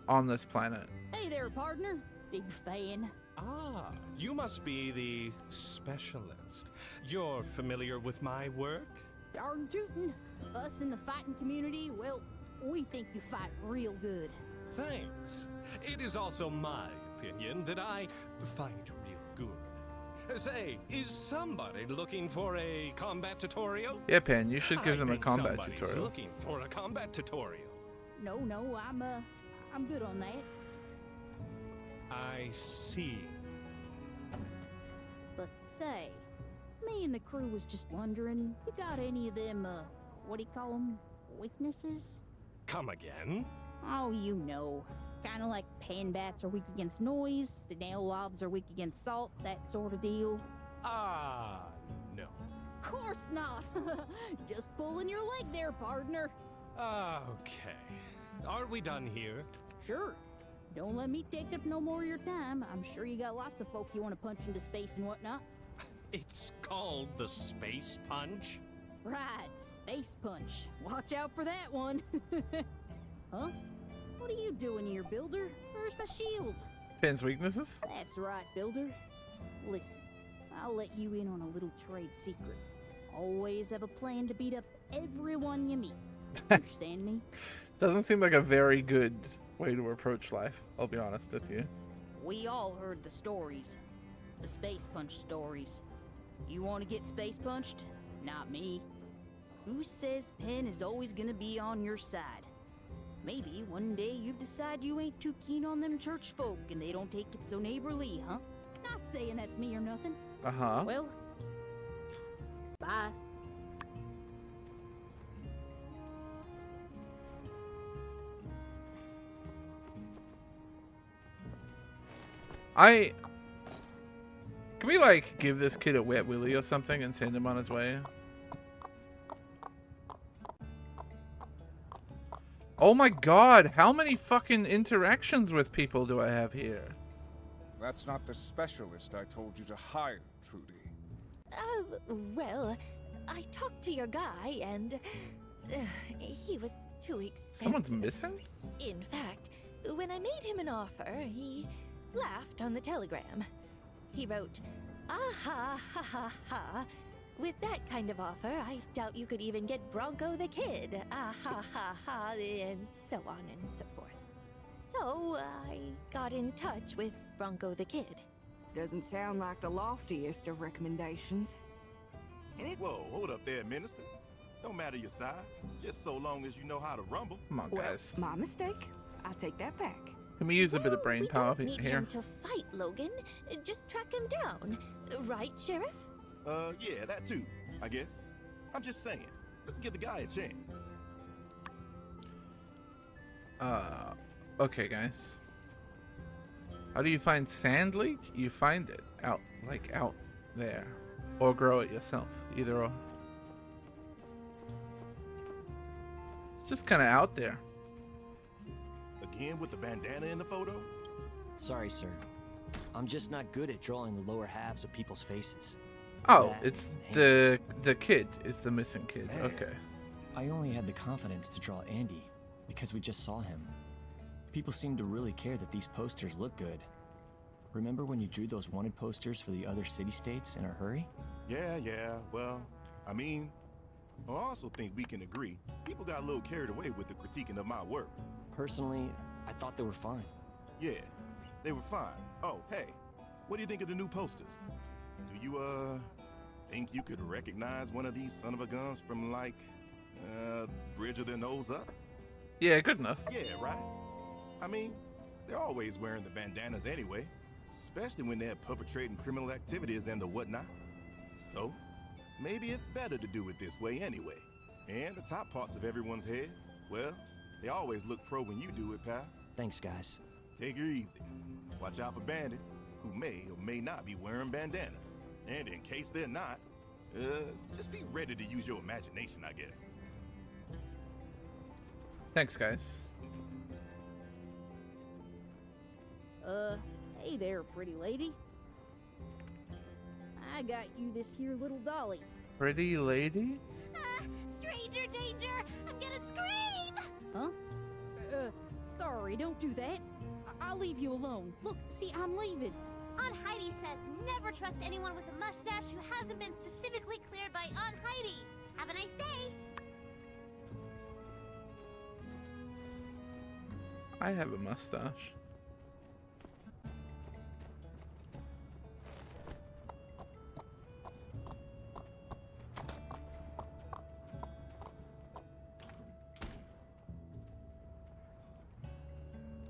on this planet. Hey there, partner. Big fan. Ah, you must be the specialist. You're familiar with my work? Darn tootin'. Us in the fighting community, well, we think you fight real good. Thanks. It is also my opinion that I fight real good. Say, is somebody looking for a combat tutorial? Yeah, Pan, you should give I them a think combat somebody's tutorial. looking for a combat tutorial. No, I'm good on that. I see. But say, me and the crew was just wondering, you got any of them, what do you call them? Weaknesses? Come again? Oh, you know. Kinda like pan bats are weak against noise, snail lobs are weak against salt, that sort of deal. Ah, no. Course not! Just pulling your leg there, partner. Okay. Are we done here? Sure. Don't let me take up no more of your time. I'm sure you got lots of folk you want to punch into space and whatnot. It's called the Space Punch? Right, space punch. Watch out for that one. Huh? What are you doing here, Builder? Where's my shield? Pan's weaknesses? That's right, Builder. Listen, I'll let you in on a little trade secret. Always have a plan to beat up everyone you meet. Understand me? Doesn't seem like a very good way to approach life, I'll be honest with you. We all heard the stories. The Space Punch stories. You want to get Space Punched? Not me. Who says Penn is always gonna be on your side? Maybe one day you decide you ain't too keen on them church folk and they don't take it so neighborly, huh? Not saying that's me or nothing. Uh-huh. Well, bye. Can we, like, give this kid a wet willy or something and send him on his way? Oh my god, how many fucking interactions with people do I have here? That's not the specialist I told you to hire, Trudy. Well, I talked to your guy and he was too expensive. Someone's missing? In fact, when I made him an offer, he laughed on the telegram. He wrote, "Ah ha ha ha ha. With that kind of offer, I doubt you could even get Bronco the Kid. Ah ha ha ha," and so on and so forth. So I got in touch with Bronco the Kid. Doesn't sound like the loftiest of recommendations. Whoa, hold up there, Minister. Don't matter your size, just so long as you know how to rumble. Come on, guys. My mistake. I take that back. Can we use a bit of brain power We need here? him to fight Logan. Just track him down. Right, Sheriff? Yeah, that too, I guess. I'm just saying, let's give the guy a chance. Okay, guys. How do you find sand leak? You find it out there. Or grow it yourself. Either or. It's just kind of out there. Again with the bandana in the photo? Sorry, sir. I'm just not good at drawing the lower halves of people's faces. Oh, That it's and the kid. Is the missing kid. Okay. I only had the confidence to draw Andy because we just saw him. People seem to really care that these posters look good. Remember when you drew those wanted posters for the other city-states in a hurry? Yeah, well, I mean, I also think we can agree, people got a little carried away with the critiquing of my work. Personally, I thought they were fine. Yeah, they were fine. Oh, hey, what do you think of the new posters? Do you, think you could recognize one of these son of a guns from, like, bridge of their nose up? Yeah, good enough. Yeah, right? I mean, they're always wearing the bandanas anyway, especially when they're perpetrating criminal activities and the whatnot. So, maybe it's better to do it this way anyway. And the top parts of everyone's heads, well, they always look pro when you do it, pal. Thanks, guys. Take her easy. Watch out for bandits who may or may not be wearing bandanas. And in case they're not, just be ready to use your imagination, I guess. Thanks, guys. Hey there, pretty lady. I got you this here little dolly. Pretty lady? Stranger danger! I'm gonna scream! Huh? Sorry, don't do that. I'll leave you alone. Look, see, I'm leaving. Aunt Heidi says never trust anyone with a mustache who hasn't been specifically cleared by Aunt Heidi. Have a nice day. I have a mustache.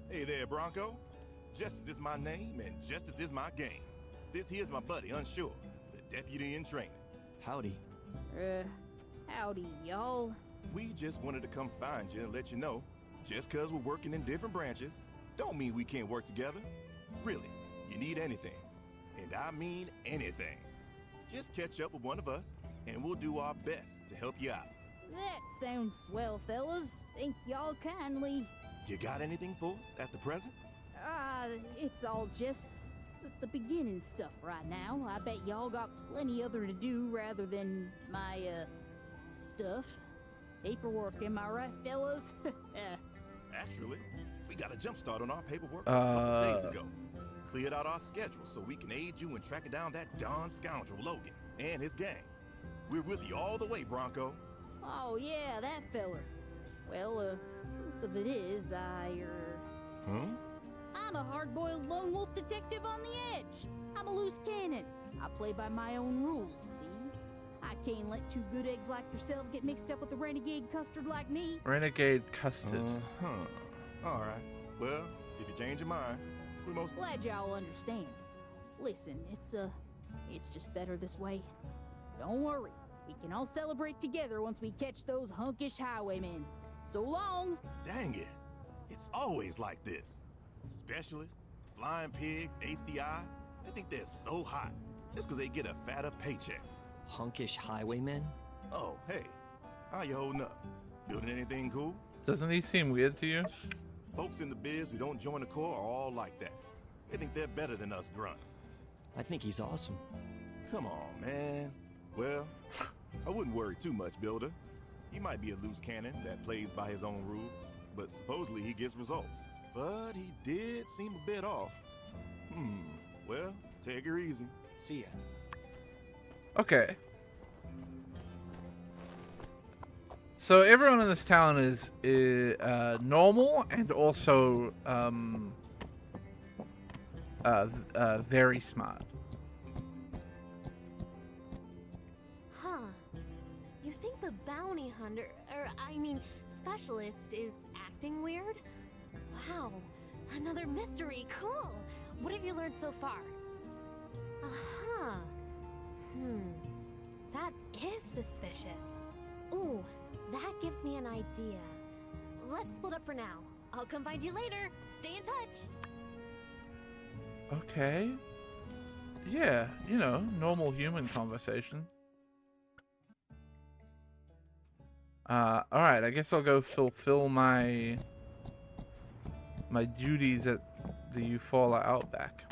Hey there, Bronco. Justice is my name, and justice is my game. This here's my buddy, Unsure, the deputy in training. Howdy. Howdy, y'all. We just wanted to come find you and let you know, just 'cause we're working in different branches, don't mean we can't work together. Really, you need anything, and I mean anything, just catch up with one of us, and we'll do our best to help you out. That sounds swell, fellas. Thank y'all kindly. You got anything for us at the present? It's all just the beginning stuff right now. I bet y'all got plenty other to do rather than my, stuff. Paperwork, am I right, fellas? Actually, we got a jump start on our paperwork a couple days ago. cleared out our schedule so we can aid you in tracking down that darn scoundrel Logan and his gang. We're with you all the way, Bronco. Oh, yeah, that feller. Well, truth of it is, I'm a hard-boiled lone wolf detective on the edge. I'm a loose cannon. I play by my own rules, see? I can't let two good eggs like yourself get mixed up with a renegade custard like me. Renegade custard. All right. Well, if you change your mind, we most... Glad y'all understand. Listen, it's just better this way. Don't worry. We can all celebrate together once we catch those hunkish highwaymen. So long! Dang it. It's always like this. Specialists, flying pigs, ACI, they think they're so hot just because they get a fatter paycheck. Hunkish highwaymen? Oh, hey. How you holding up? Building anything cool? Doesn't he seem weird to you? Folks in the biz who don't join the Corps are all like that. They think they're better than us grunts. I think he's awesome. Come on, man. Well, I wouldn't worry too much, Builder. He might be a loose cannon that plays by his own rules, but supposedly he gets results. But he did seem a bit off. Well, take her easy. See ya. Okay. So everyone in this town is normal and also very smart. Huh. You think the bounty hunter, specialist is acting weird? Wow. Another mystery. Cool. What have you learned so far? Uh-huh. That is suspicious. Ooh, that gives me an idea. Let's split up for now. I'll come find you later. Stay in touch. Okay. Yeah, you know, normal human conversation. Alright, I guess I'll go fulfill my duties at the Eufaula Outback.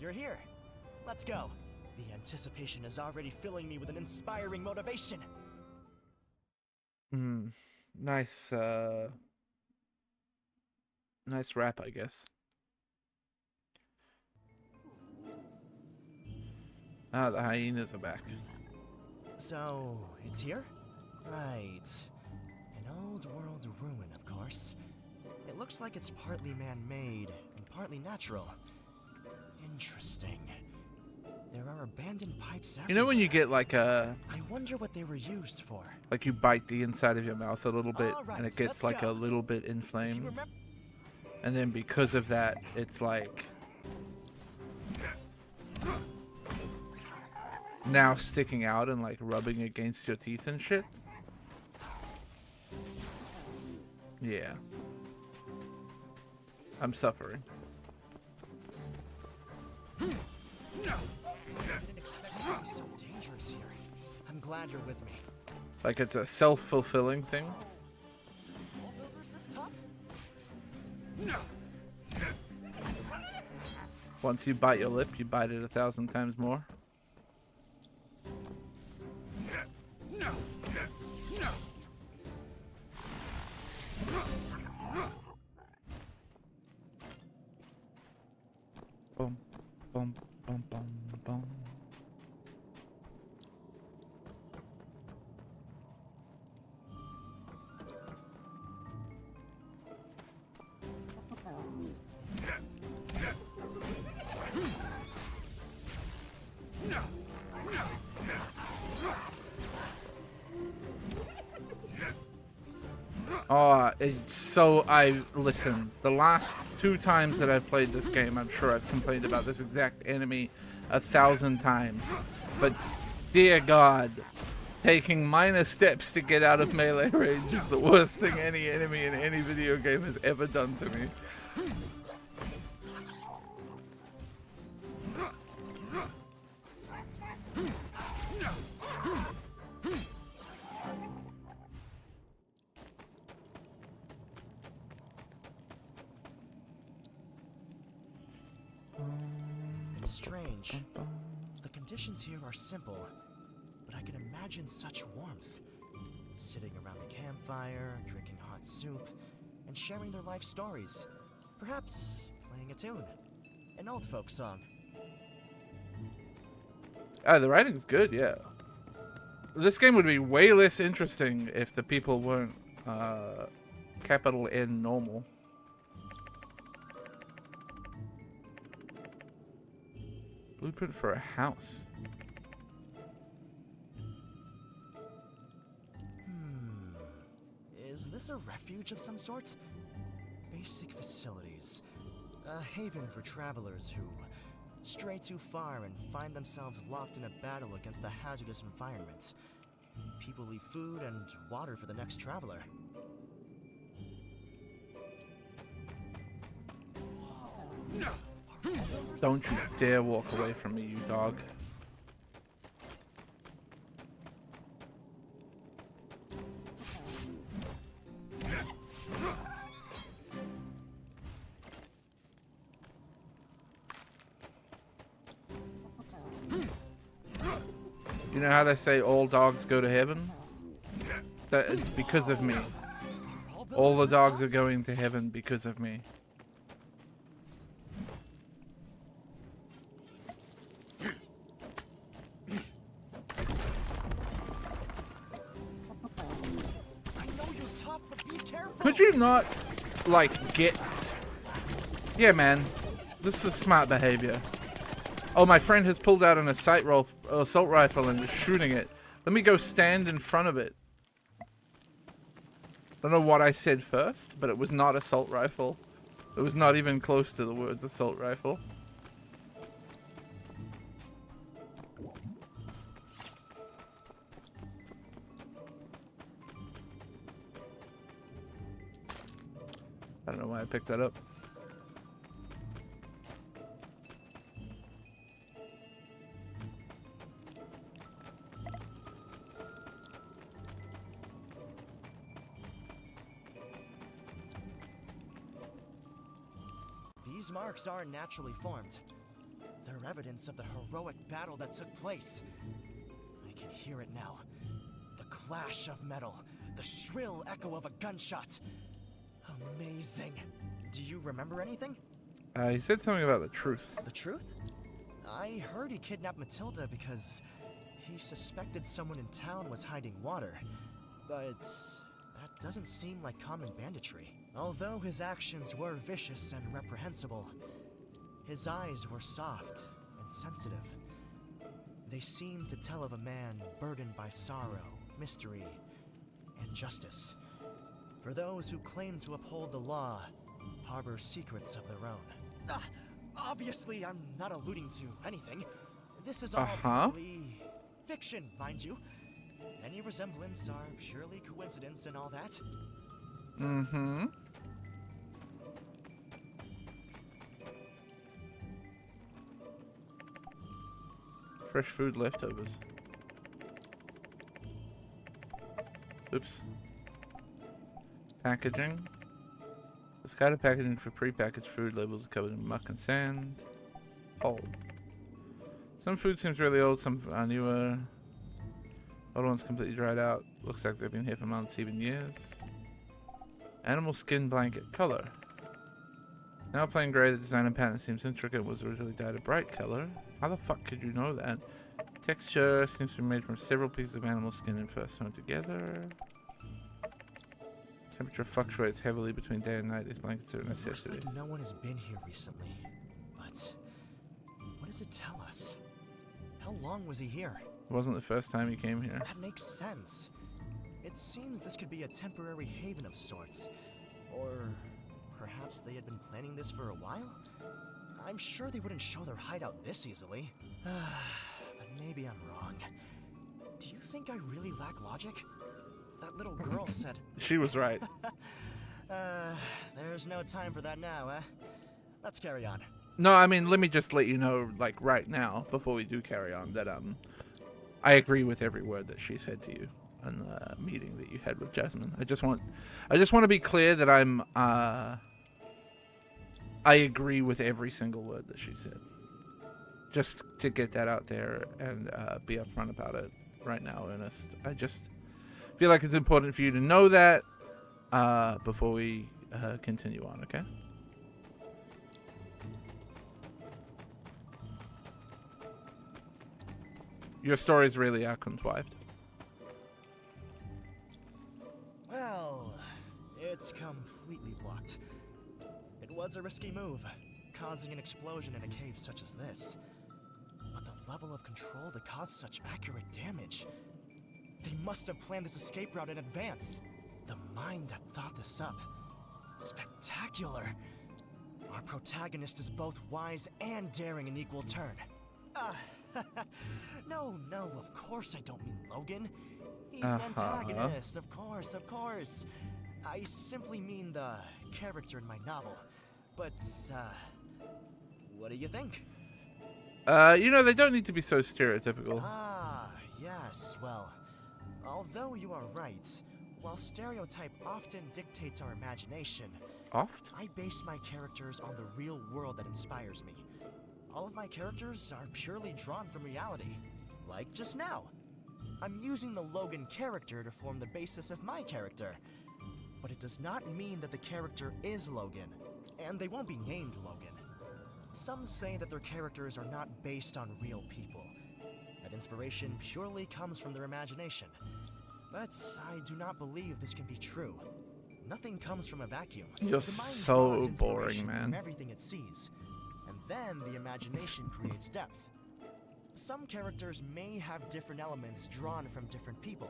You're here. Let's go. The anticipation is already filling me with an inspiring motivation. Nice, nice rap, I guess. Ah, the hyenas are back. So, it's here? Right. An old world ruin, of course. It looks like it's partly man-made and partly natural. Interesting. There are abandoned pipes everywhere. You know when you get like a... I wonder what they were used for. Like you bite the inside of your mouth a little bit Right, and it gets like go. a little bit inflamed. And then because of that, it's like... now sticking out and like rubbing against your teeth and shit. Yeah. I'm suffering. I didn't expect it to be so dangerous here. I'm glad you're with me. Like it's a self-fulfilling thing. All builders this tough? Once you bite your lip, you bite it 1,000 times more. Boom, boom, boom, boom, boom. Oh, it's so listen, the last 2 times that I've played this game, I'm sure I've complained about this exact enemy 1,000 times. But dear God, Taking minor steps to get out of melee range is the worst thing any enemy in any video game has ever done to me. It's strange. The conditions here are simple, but I can imagine such warmth. Sitting around the campfire, drinking hot soup, and sharing their life stories. Perhaps playing a tune. An old folk song. The writing's good, yeah. This game would be way less interesting if the people weren't capital N normal. Blueprint for a house. Is this a refuge of some sort? Basic facilities. A haven for travelers who stray too far and find themselves locked in a battle against the hazardous environment. People leave food and water for the next traveler. Don't you dare walk away from me, you dog. You know how they say all dogs go to heaven? That it's because of me. All the dogs are going to heaven because of me. Could you not, like, get... Yeah, man. This is smart behavior. Oh, my friend has pulled out an assault rifle and is shooting it. Let me go stand in front of it. I don't know what I said first, but it was not assault rifle. It was not even close to the words assault rifle. I don't know why I picked that up. These marks aren't naturally formed. They're evidence of the heroic battle that took place. I can hear it now. The clash of metal, the shrill echo of a gunshot. Amazing. Do you remember anything? He said something about the truth. The truth? I heard he kidnapped Matilda because he suspected someone in town was hiding water. But that doesn't seem like common banditry. Although his actions were vicious and reprehensible, his eyes were soft and sensitive. They seemed to tell of a man burdened by sorrow, mystery, and justice. For those who claim to uphold the law, harbor secrets of their own. Obviously, I'm not alluding to anything. This is all purely fiction, mind you. Any resemblance are purely coincidence and all that. Mm-hmm. Fresh food leftovers. Oops. Packaging. Discarded packaging for pre-packaged food. Labels covered in muck and sand. Old. Some food seems really old, some are newer. Other ones completely dried out. Looks like they've been here for months, even years. Animal skin blanket. Color. Now plain gray, the design and pattern seems intricate. It was originally dyed a bright color. How the fuck could you know that? Texture seems to be made from several pieces of animal skin and fur sewn together. Temperature fluctuates heavily between day and night. These blankets are a necessity. Looks like no one has been here recently. But what does it tell us? How long was he here? It wasn't the first time he came here. That makes sense. It seems this could be a temporary haven of sorts. Or perhaps they had been planning this for a while? I'm sure they wouldn't show their hideout this easily. But maybe I'm wrong. Do you think think I really lack logic? That little girl said... She was right. There's no time for that now, eh? Let's carry on. No, I mean, let me just let you know, like, right now, before we do carry on, that, I agree with every word that she said to you in the meeting that you had with Jasmine. I just want to be clear that I agree with every single word that she said. Just to get that out there and be upfront about it right now, Ernest. I just feel like it's important for you to know that before we continue on, okay? Your stories really are contrived. Well, it's completely blocked. It was a risky move, causing an explosion in a cave such as this. But the level of control to cause such accurate damage... They must have planned this escape route in advance. The mind that thought this up. Spectacular. Our protagonist is both wise and daring in equal turn. No, of course I don't mean Logan. He's an antagonist, of course. I simply mean the character in my novel. But, what do you think? You know, they don't need to be so stereotypical. Yes, well, although you are right, while stereotype often dictates our imagination, I base my characters on the real world that inspires me. All of my characters are purely drawn from reality, like just now. I'm using the Logan character to form the basis of my character, but it does not mean that the character is Logan, and they won't be named Logan. Some say that their characters are not based on real people, that inspiration purely comes from their imagination. But I do not believe this can be true. Nothing comes from a vacuum. You're so boring, man. From everything it sees, and then the imagination creates depth. Some characters may have different elements drawn from different people,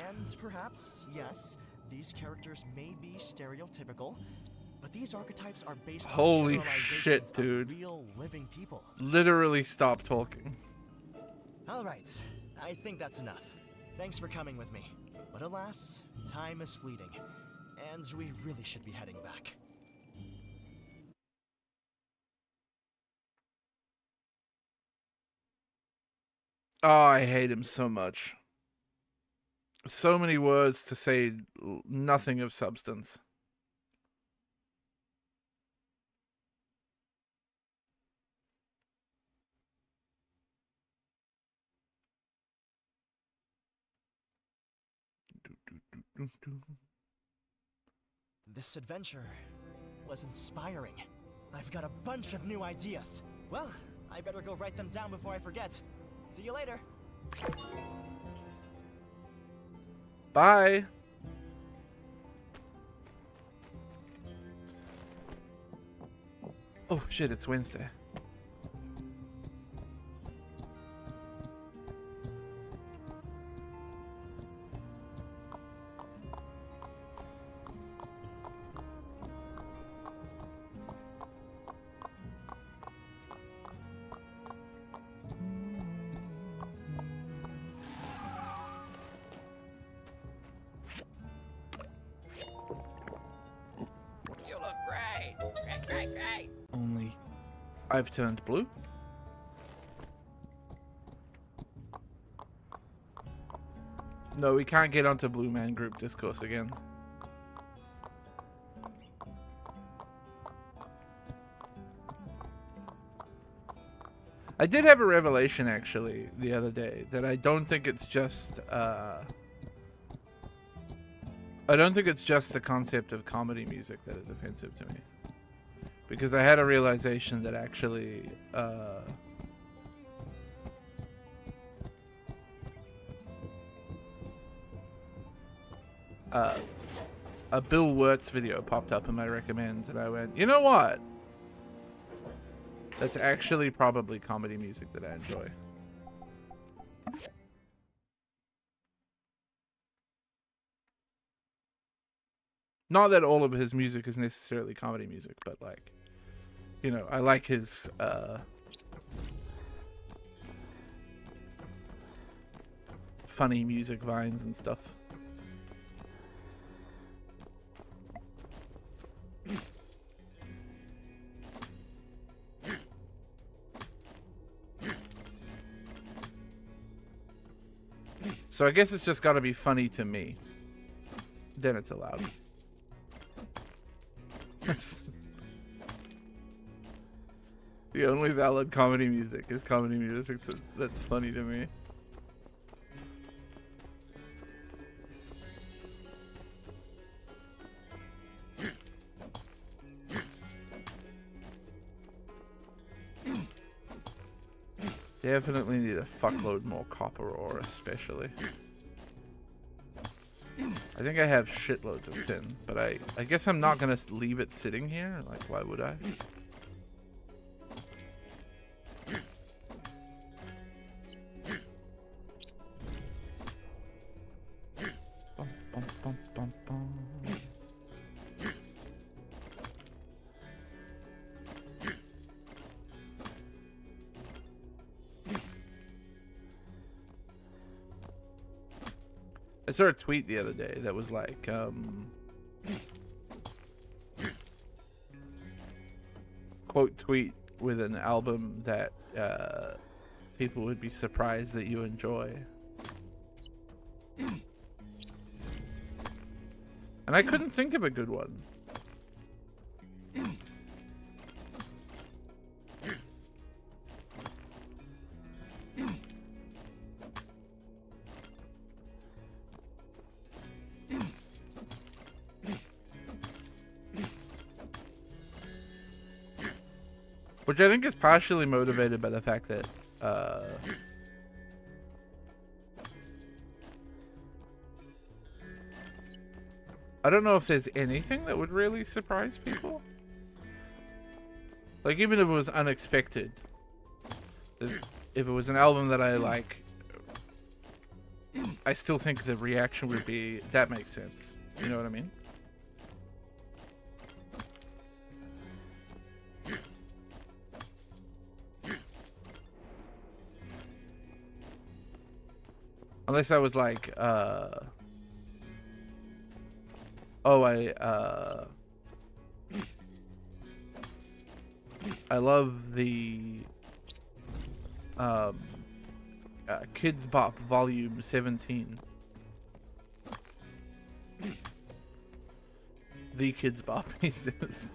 and perhaps, yes, these characters may be stereotypical, but these archetypes are based on Holy shit, dude. Real living people. Literally stop talking. All right, I think that's enough. Thanks for coming with me. But alas, time is fleeting, and we really should be heading back. Oh, I hate him so much. So many words to say nothing of substance. This adventure was inspiring. I've got a bunch of new ideas. Well, I better go write them down before I forget. See you later. Bye. Oh shit, it's Wednesday. You look great. Great. Only I've turned blue. No, we can't get onto Blue Man Group discourse again. I did have a revelation actually the other day that I don't think it's just the concept of comedy music that is offensive to me. Because I had a realization that actually a Bill Wirtz video popped up in my recommends and I went, you know what? That's actually probably comedy music that I enjoy. Not that all of his music is necessarily comedy music, but like, you know, I like his funny music vines and stuff. So I guess it's just got to be funny to me. Then it's allowed. The only valid comedy music is comedy music that's funny to me. Definitely need a fuckload more copper ore, especially. I think I have shitloads of tin, but I guess I'm not gonna leave it sitting here. Like, why would I? Bum, bum, bum, bum. I saw a tweet the other day that was like, quote tweet with an album that people would be surprised that you enjoy. And I couldn't think of a good one. Which I think is partially motivated by the fact that I don't know if there's anything that would really surprise people. Like, even if it was unexpected. If it was an album that I like, I still think the reaction would be, that makes sense. You know what I mean? Unless I was like, oh, I love the Kids Bop Volume 17. The Kids Bop, he says.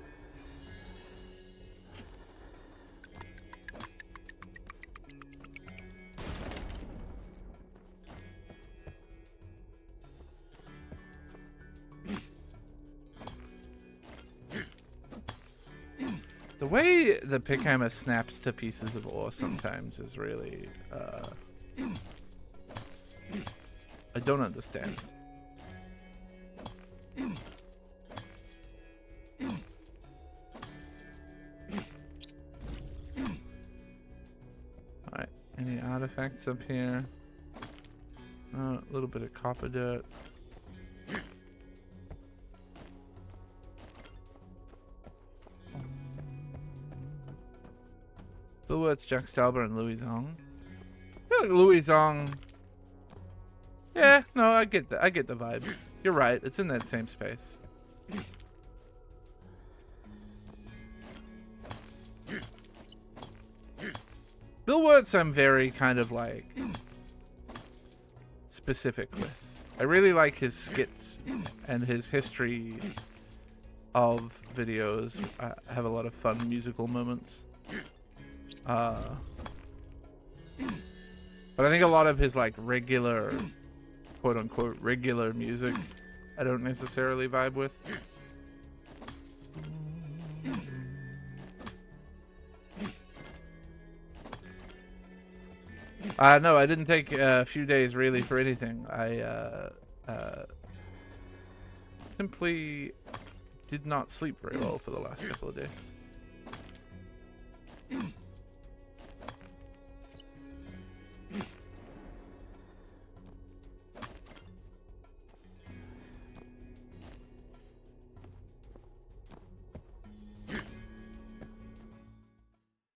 The way the pickhammer snaps to pieces of ore sometimes is really, I don't understand. Alright, any artifacts up here? A little bit of copper dirt. Bill Wirtz, Jack Stauber, and Louis Zong. I feel like Louis Zong. Yeah, no, I get the vibes. You're right. It's in that same space. Bill Wirtz, I'm very kind of like specific with. I really like his skits and his history of videos. I have a lot of fun musical moments. But I think a lot of his like regular, quote unquote, regular music, I don't necessarily vibe with. No, I didn't take a few days really for anything. I simply did not sleep very well for the last couple of days.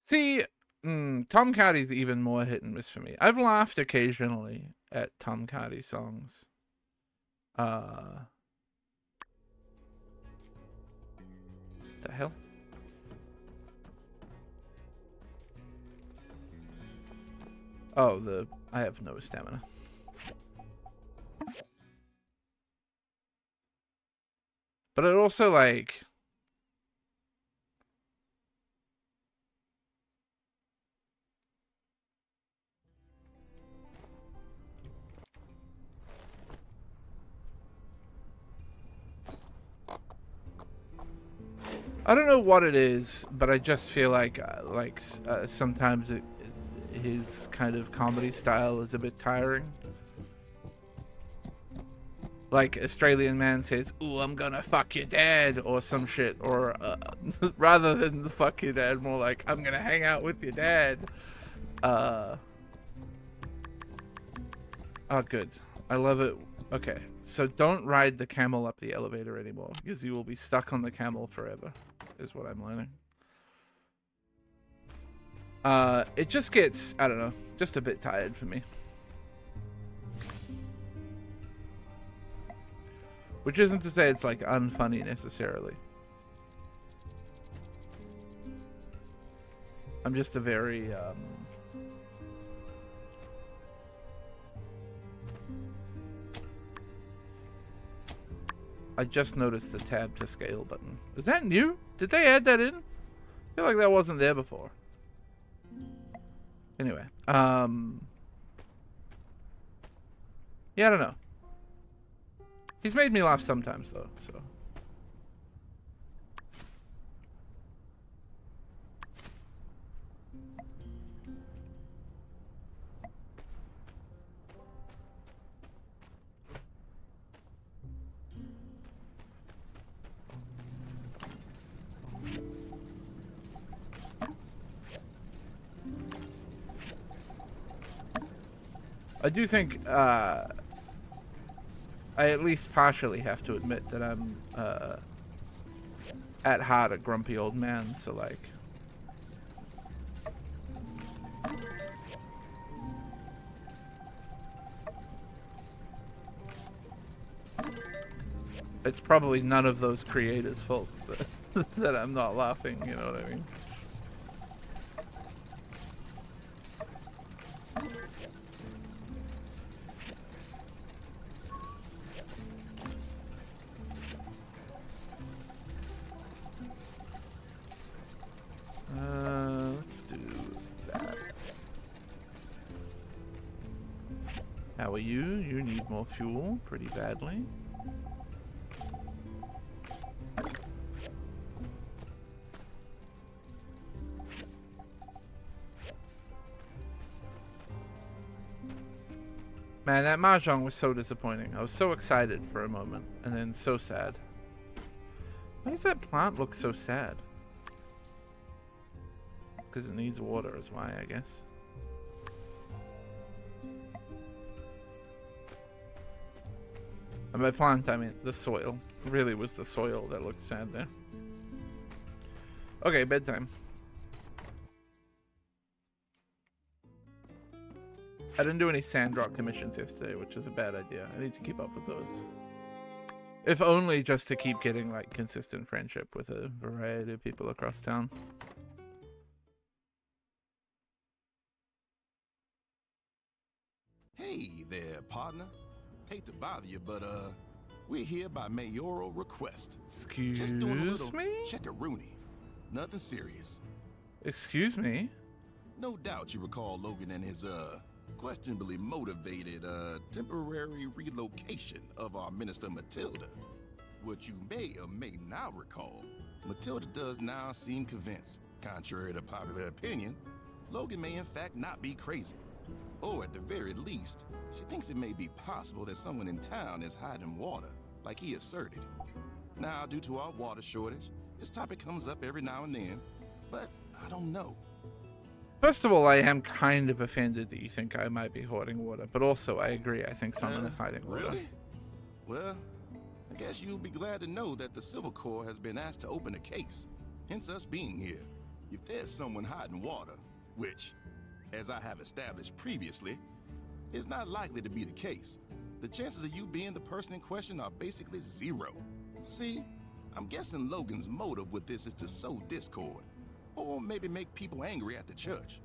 See, Tom Cardy's even more hit and miss for me. I've laughed occasionally at Tom Cardy songs. The hell? Oh, I have no stamina. But it also, like... I don't know what it is, but I just feel like sometimes his kind of comedy style is a bit tiring. Like Australian man says, "Ooh, I'm gonna fuck your dad," or some shit, or rather than the fuck your dad, more like, "I'm gonna hang out with your dad." Oh, good. I love it. Okay, so don't ride the camel up the elevator anymore, because you will be stuck on the camel forever, is what I'm learning. It just gets, I don't know, just a bit tired for me. Which isn't to say it's, like, unfunny necessarily. I'm just a very, I just noticed the tab to scale button. Is that new? Did they add that in? I feel like that wasn't there before. Anyway, yeah, I don't know. He's made me laugh sometimes, though, so. I do think, I at least partially have to admit that I'm, at heart a grumpy old man, so like... It's probably none of those creators' fault that I'm not laughing, you know what I mean? Let's do that. How are you? You need more fuel pretty badly. Man, that mahjong was so disappointing. I was so excited for a moment, and then so sad. Why does that plant look so sad? Because it needs water is why, I guess. And by plant, I mean the soil. It really was the soil that looked sad there. Okay, bedtime. I didn't do any Sandrock commissions yesterday, which is a bad idea. I need to keep up with those. If only just to keep getting, like, consistent friendship with a variety of people across town. Hey there, partner. Hate to bother you, but, we're here by mayoral request. Excuse Just doing a little me? check-a-rooney. Nothing serious. Excuse me? No doubt you recall Logan and his, questionably motivated, temporary relocation of our Minister Matilda. What you may or may not recall, Matilda does now seem convinced, contrary to popular opinion, Logan may in fact not be crazy. Or at the very least, she thinks it may be possible that someone in town is hiding water, like he asserted. Now, due to our water shortage, this topic comes up every now and then, but I don't know. First of all, I am kind of offended that you think I might be hoarding water, but also I agree, I think someone is hiding water. Really? Well, I guess you'll be glad to know that the Civil Corps has been asked to open a case, hence us being here. If there's someone hiding water, which as I have established previously, is not likely to be the case. The chances of you being the person in question are basically zero. See, I'm guessing Logan's motive with this is to sow discord, or maybe make people angry at the church.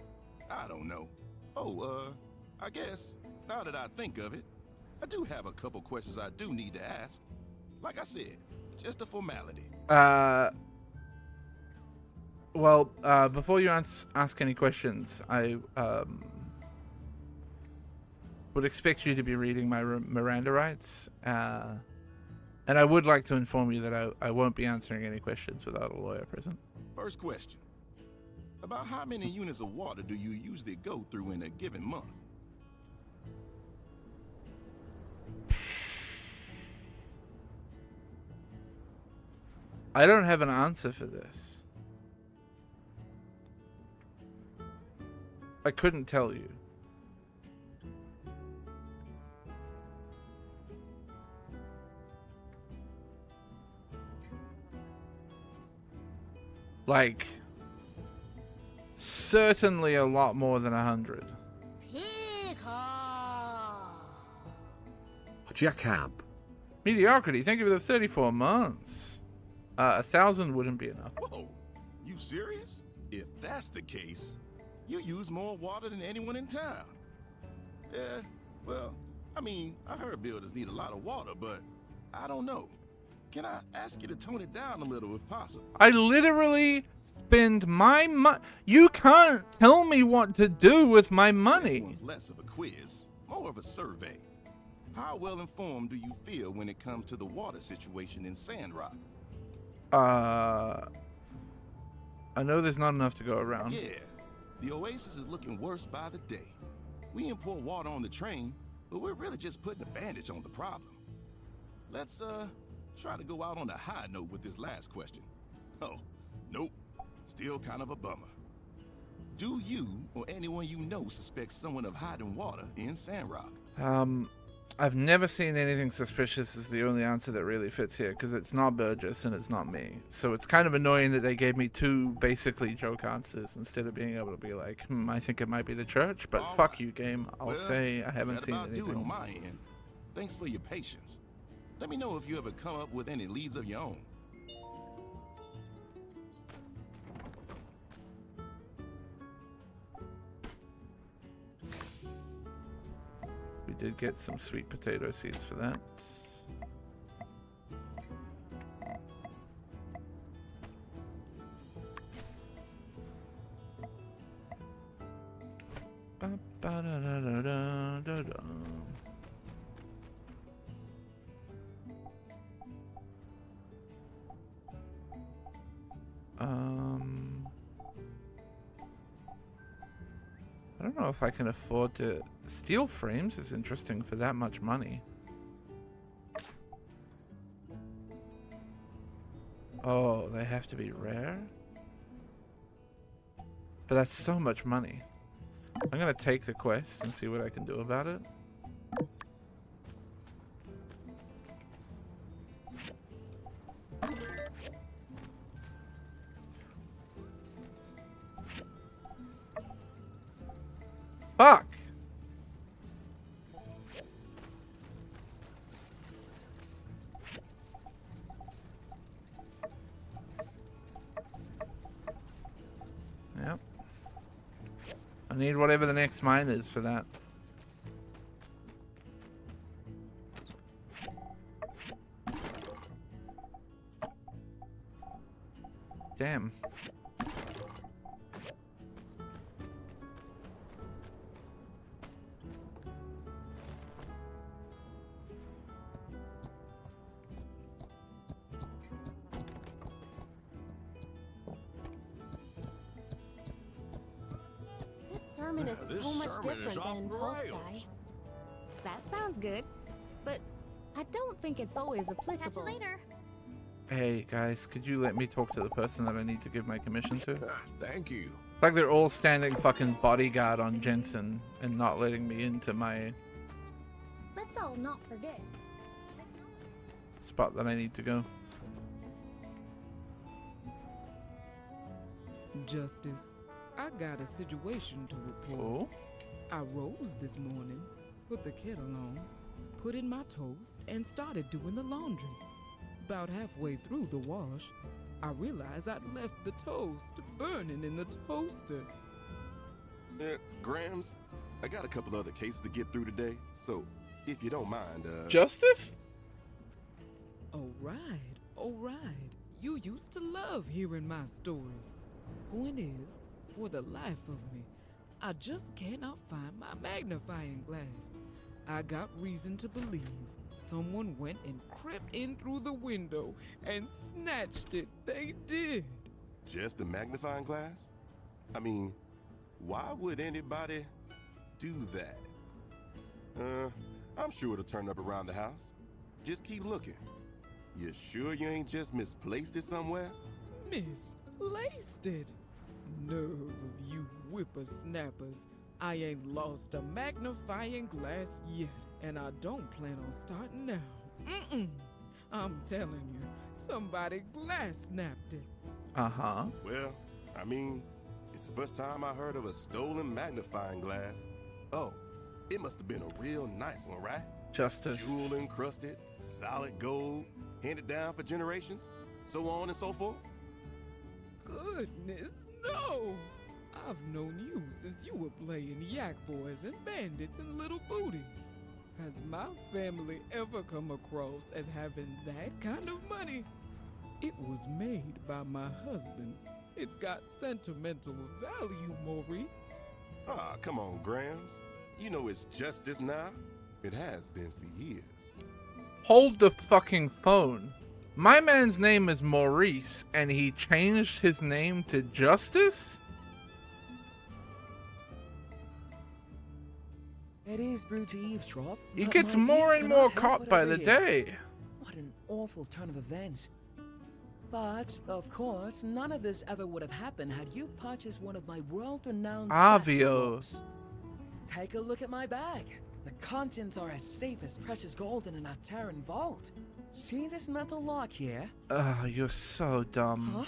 I don't know. Oh, I guess, now that I think of it, I do have a couple questions I do need to ask. Like I said, just a formality. Well, before you ask any questions, I would expect you to be reading my Miranda rights. And I would like to inform you that I won't be answering any questions without a lawyer present. First question. About how many units of water do you usually go through in a given month? I don't have an answer for this. I couldn't tell you. Like, certainly a lot more than 100. Jacob. Mediocrity, thank you for the 34 months. 1,000 wouldn't be enough. Whoa, you serious? If that's the case, you use more water than anyone in town. Yeah, well, I mean, I heard builders need a lot of water, but I don't know. Can I ask you to tone it down a little if possible? I literally spend my money. You can't tell me what to do with my money. This one's less of a quiz, more of a survey. How well informed do you feel when it comes to the water situation in Sandrock? I know there's not enough to go around. Yeah, the Oasis is looking worse by the day. We import water on the train, but we're really just putting a bandage on the problem. Let's, try to go out on a high note with this last question. Oh, nope. Still kind of a bummer. Do you or anyone you know suspect someone of hiding water in Sandrock? I've never seen anything suspicious is the only answer that really fits here, because it's not Burgess and it's not me. So it's kind of annoying that they gave me two basically joke answers instead of being able to be like, I think it might be the church, but all fuck right. you, game. I'll Well, say I haven't that seen about do it anything. on my end. Thanks for your patience. Let me know if you ever come up with any leads of your own. We did get some sweet potato seeds for that. Ba-ba-da-da-da-da-da. I don't know if I can afford to... Steel frames is interesting for that much money. Oh, they have to be rare? But that's so much money. I'm gonna take the quest and see what I can do about it. Fuck! Yep. I need whatever the next mine is for that. Damn. This sermon is This so much sermon is different off than in the Tall rails. Sky. That sounds good, but I don't think it's always Catch applicable. you later. Hey guys, could you let me talk to the person that I need to give my commission to? Thank you. Like they're all standing fucking bodyguard on Jensen and not letting me into my Let's all not forget. spot that I need to go. Justice, I got a situation to report. I rose this morning, put the kettle on, put in my toast, and started doing the laundry. About halfway through the wash, I realized I'd left the toast burning in the toaster. Grams, I got a couple other cases to get through today, so if you don't mind, Justice? All right. You used to love hearing my stories. Point is, for the life of me, I just cannot find my magnifying glass. I got reason to believe someone went and crept in through the window and snatched it. They did. Just a magnifying glass? I mean, why would anybody do that? I'm sure it'll turn up around the house. Just keep looking. You sure you ain't just misplaced it somewhere? Misplaced it? Nerve of you whippersnappers. I ain't lost a magnifying glass yet, and I don't plan on starting now. I'm telling you, somebody glass snapped it. Uh-huh. Well, I mean, it's the first time I heard of a stolen magnifying glass. Oh, it must have been a real nice one, right? Justice. Jewel encrusted, solid gold, handed down for generations, so on and so forth. Goodness, no! I've known you since you were playing yak boys and bandits and little booties. Has my family ever come across as having that kind of money? It was made by my husband. It's got sentimental value, Maurice. Ah, come on, Grams. You know it's justice now. It has been for years. Hold the fucking phone. My man's name is Maurice, and he changed his name to Justice? It is rude to eavesdrop. He but gets my more ears and more cannot help caught but by the overhear. day. What an awful turn of events. But, of course, none of this ever would have happened had you purchased one of my world-renowned Avio. Sandrocks. Take a look at my bag. The contents are as safe as precious gold in an Ataran vault. See this metal lock here? Oh, you're so dumb. Huh?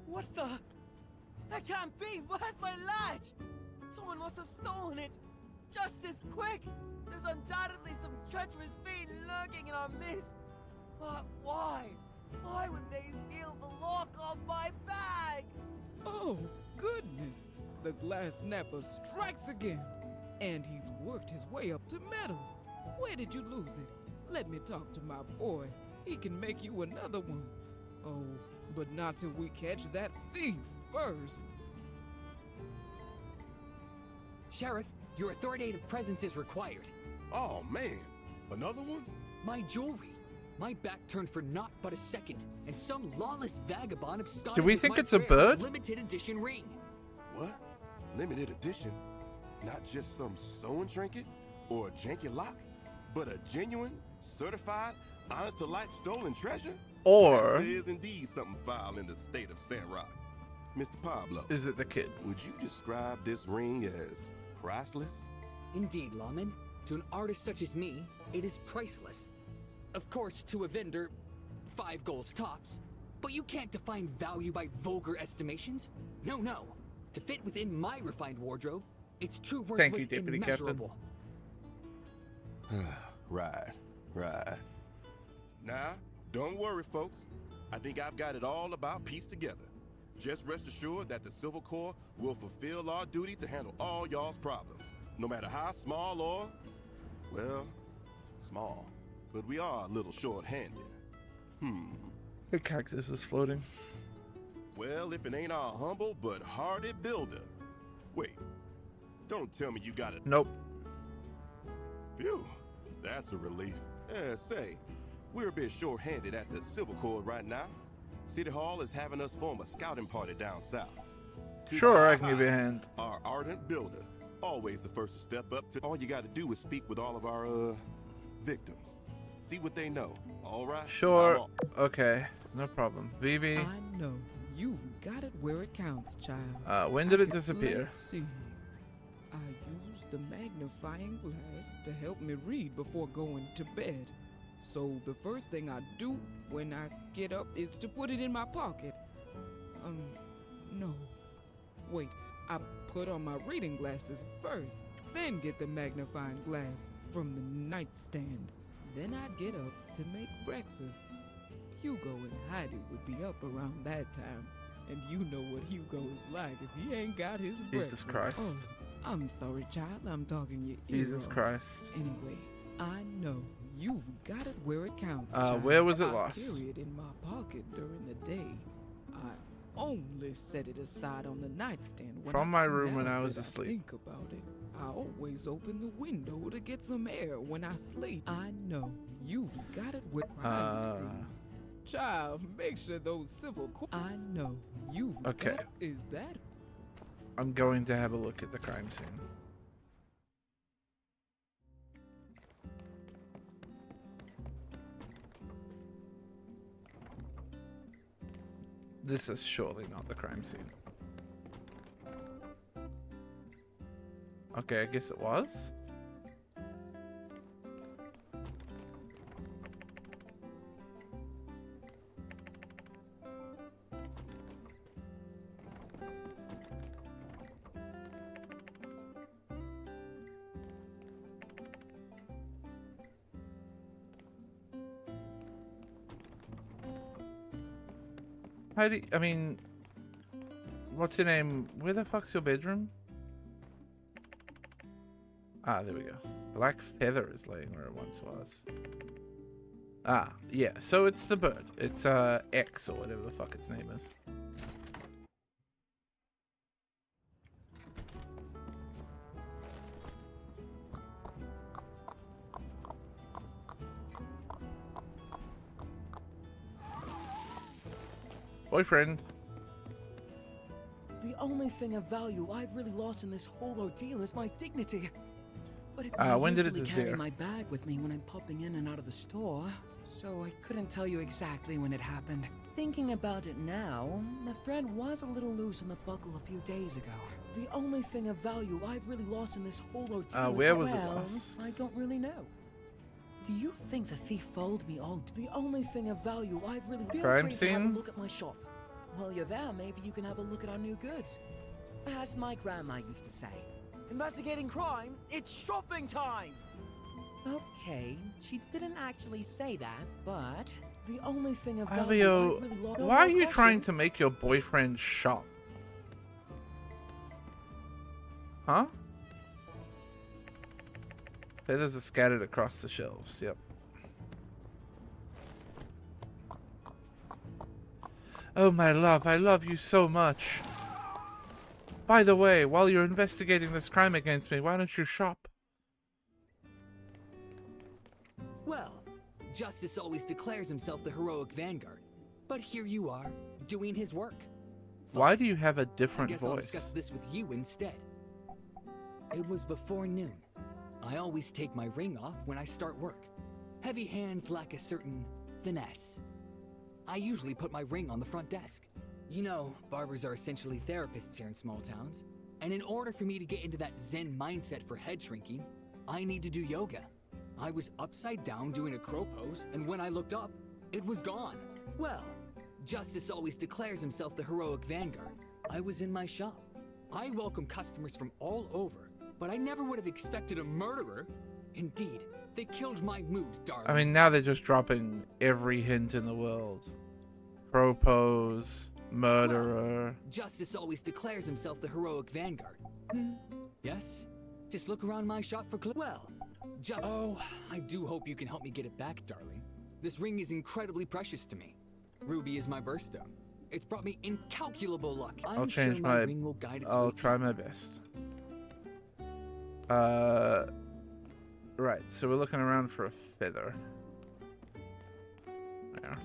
What the? That can't be! Where's my latch? Someone must have stolen it! Justice, quick! There's undoubtedly some treacherous fiend lurking in our midst! But why? Why would they steal the lock off my bag? Oh, goodness! The glass snapper strikes again! And he's worked his way up to metal. Where did you lose it? Let me talk to my boy. He can make you another one. Oh, but not till we catch that thief first. Sheriff, your authoritative presence is required. Oh, man. Another one? My jewelry. My back turned for naught but a second, and some lawless vagabond absconded Do we with think my it's a rare bird? limited edition ring. What? Limited edition? Not just some sewing trinket or a janky lock, but a genuine, certified, honest-to-light stolen treasure? Or Perhaps there is indeed something foul in the state of Sandrock. Mr. Pablo. Is it the kid? Would you describe this ring as priceless? Indeed, lawman. To an artist such as me, it is priceless. Of course, to a vendor, 5 golds tops. But you can't define value by vulgar estimations. No. To fit within my refined wardrobe, its true worth Thank was you, Deputy immeasurable. Right. Now, don't worry, folks. I think I've got it all about pieced together. Just rest assured that the Civil Corps will fulfill our duty to handle all y'all's problems, no matter how small or, well, small. But we are a little short-handed. The cactus is floating. Well, if it ain't our humble but hearted builder. Wait, don't tell me you got it. Nope. Phew, that's a relief. Say, we're a bit short-handed at the Civil Corps right now. City Hall is having us form a scouting party down south. Sure, I can give you a hand. Our ardent builder, always the first to step up to. All you got to do is speak with all of our victims. See what they know. All right. Sure. Okay. No problem. Vivi. I know. You've got it where it counts, child. When did it disappear? Let's see. I used the magnifying glass to help me read before going to bed. So the first thing I do when I get up is to put it in my pocket. No. Wait, I put on my reading glasses first, then get the magnifying glass from the nightstand. Then I'd get up to make breakfast. Hugo and Heidi would be up around that time, and you know what Hugo is like if he ain't got his breakfast. Jesus Christ. Oh, I'm sorry, child. I'm talking your ear Jesus off. Christ. Anyway, I know you've got it where it counts. Where was it I lost? carry it in my pocket during the day. I only set it aside on the nightstand when From I my come room when out I was that asleep. Think about it. I always open the window to get some air when I sleep. I know you've got it where privacy. Child, make sure those civil. I know you've. Okay. Got, is that? I'm going to have a look at the crime scene. This is surely not the crime scene. Okay, I guess it was. I mean, what's your name? Where the fuck's your bedroom? Ah, there we go. Black feather is laying where it once was. Ah, yeah, so it's the bird. It's X or whatever the fuck its name is. Boyfriend. The only thing of value I've really lost in this whole ordeal is my dignity. But when did it usually carry disappear? my bag with me when I'm popping in and out of the store, so I couldn't tell you exactly when it happened. Thinking about it now, the thread was a little loose in the buckle a few days ago. The only thing of value I've really lost in this whole ordeal is where was it well, lost? I don't really know. Do you think the thief followed me all? The only thing of value I've really feel Crime free to have a scene? look at my shop. While you're there, maybe you can have a look at our new goods. As my grandma used to say. Investigating crime, it's shopping time! Okay, she didn't actually say that, but the only thing of value Avio, I've really lost. why are you trying to make your boyfriend shop? Huh? Feathers are scattered across the shelves, yep. Oh my love, I love you so much. By the way, while you're investigating this crime against me, why don't you shop? Well, Justice always declares himself the heroic vanguard. But here you are, doing his work. Why do you have a I different guess I'll voice? discuss this with you instead. It was before noon. I always take my ring off when I start work. Heavy hands lack a certain finesse. I usually put my ring on the front desk. You know, barbers are essentially therapists here in small towns. And in order for me to get into that Zen mindset for head shrinking, I need to do yoga. I was upside down doing a crow pose, and when I looked up, it was gone. Well, Justice always declares himself the heroic vanguard. I was in my shop. I welcome customers from all over, but I never would have expected a murderer. Indeed, they killed my mood, darling. I mean, now they're just dropping every hint in the world. Propose, murderer. Justice always declares himself the heroic vanguard. Yes? Just look around my shop for clues. Well, oh, I do hope you can help me get it back, darling. This ring is incredibly precious to me. Ruby is my birthstone. It's brought me incalculable luck. I'll I'm change sure my. ring will guide its I'll way try my best. Right. So we're looking around for a feather. There.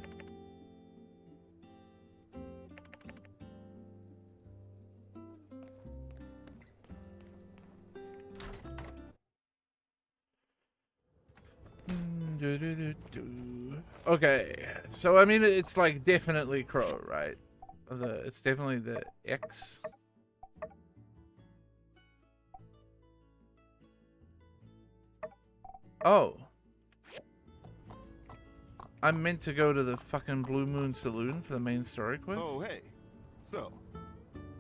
Okay, so I mean it's like definitely crow, right? It's definitely the X. Oh, I'm meant to go to the fucking Blue Moon Saloon for the main story quest. Oh hey, so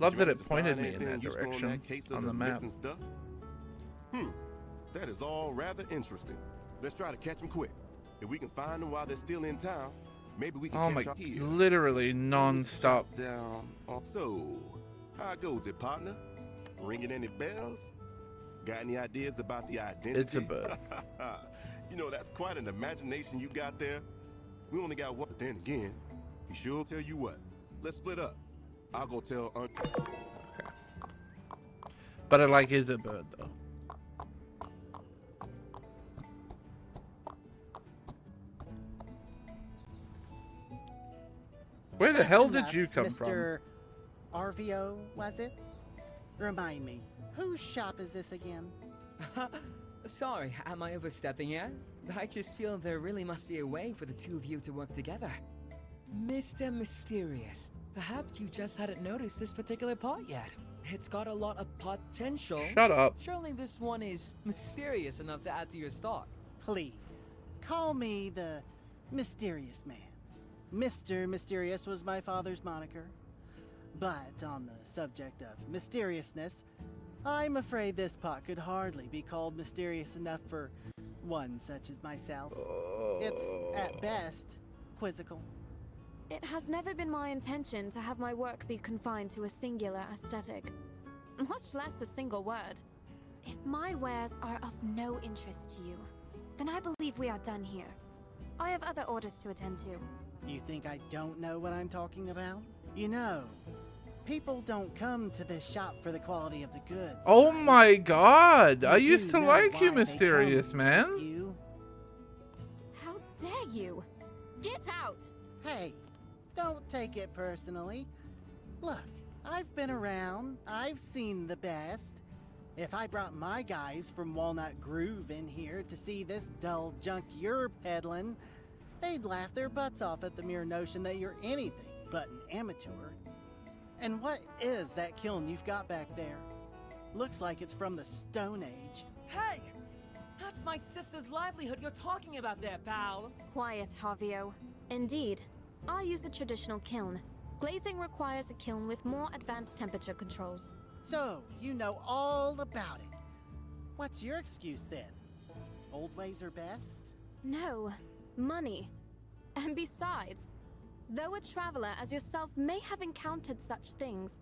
Love Did you that manage it to pointed find me in anything that useful direction that case of on the map. missing stuff? That is all rather interesting. Let's try to catch them quick. If we can find them while they're still in town, maybe we can Oh catch my, up here. literally non-stop. Down. So, how goes it, partner? Ringing any bells? Got any ideas about the identity? It's a bird. You know, that's quite an imagination you got there. We only got one, but then again, he sure tell you what. Let's split up. I'll go tell But it like is a bird though. Where the hell did you come from? Mr. Arvio, was it? Remind me, whose shop is this again? Sorry, am I overstepping yet? I just feel there really must be a way for the two of you to work together. Mr. Mysterious, perhaps you just hadn't noticed this particular pot yet. It's got a lot of potential. Shut up. Surely this one is mysterious enough to add to your stock. Please, call me the Mysterious Man. Mr. Mysterious was my father's moniker. But on the subject of mysteriousness, I'm afraid this pot could hardly be called mysterious enough for one such as myself. It's, at best, quizzical. It has never been my intention to have my work be confined to a singular aesthetic, much less a single word. If my wares are of no interest to you, then I believe we are done here. I have other orders to attend to. You think I don't know what I'm talking about? You know, people don't come to this shop for the quality of the goods. Oh my god! I You used do to know like why you, they Mysterious come, Man. don't you? How dare you? Get out! Hey, don't take it personally. Look, I've been around. I've seen the best. If I brought my guys from Walnut Groove in here to see this dull junk you're peddling, they'd laugh their butts off at the mere notion that you're anything but an amateur. And what is that kiln you've got back there? Looks like it's from the Stone Age. Hey! That's my sister's livelihood you're talking about there, pal! Quiet, Javio. Indeed, I use a traditional kiln. Glazing requires a kiln with more advanced temperature controls. So, you know all about it. What's your excuse then? Old ways are best? No, money. And besides, though a traveler as yourself may have encountered such things,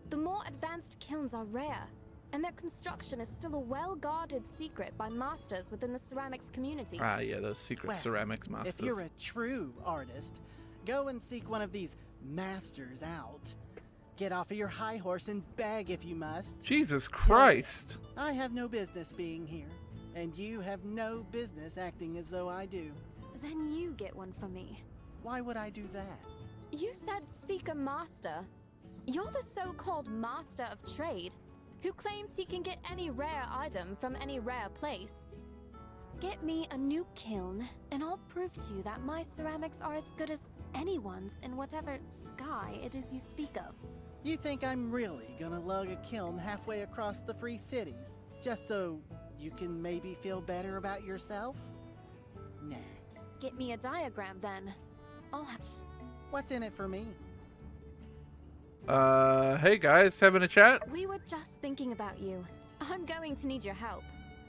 the more advanced kilns are rare, and their construction is still a well-guarded secret by masters within the ceramics community. Ah, yeah, those secret Well, ceramics masters. If you're a true artist, go and seek one of these masters out. Get off of your high horse and beg if you must. Jesus Christ. I have no business being here, and you have no business acting as though I do. Then you get one for me. Why would I do that? You said seek a master. You're the so-called master of trade, who claims he can get any rare item from any rare place. Get me a new kiln, and I'll prove to you that my ceramics are as good as anyone's in whatever sky it is you speak of. You think I'm really gonna lug a kiln halfway across the Free Cities, just so you can maybe feel better about yourself? Nah. Get me a diagram then. I'll have... What's in it for me? Hey guys, having a chat? We were just thinking about you. I'm going to need your help.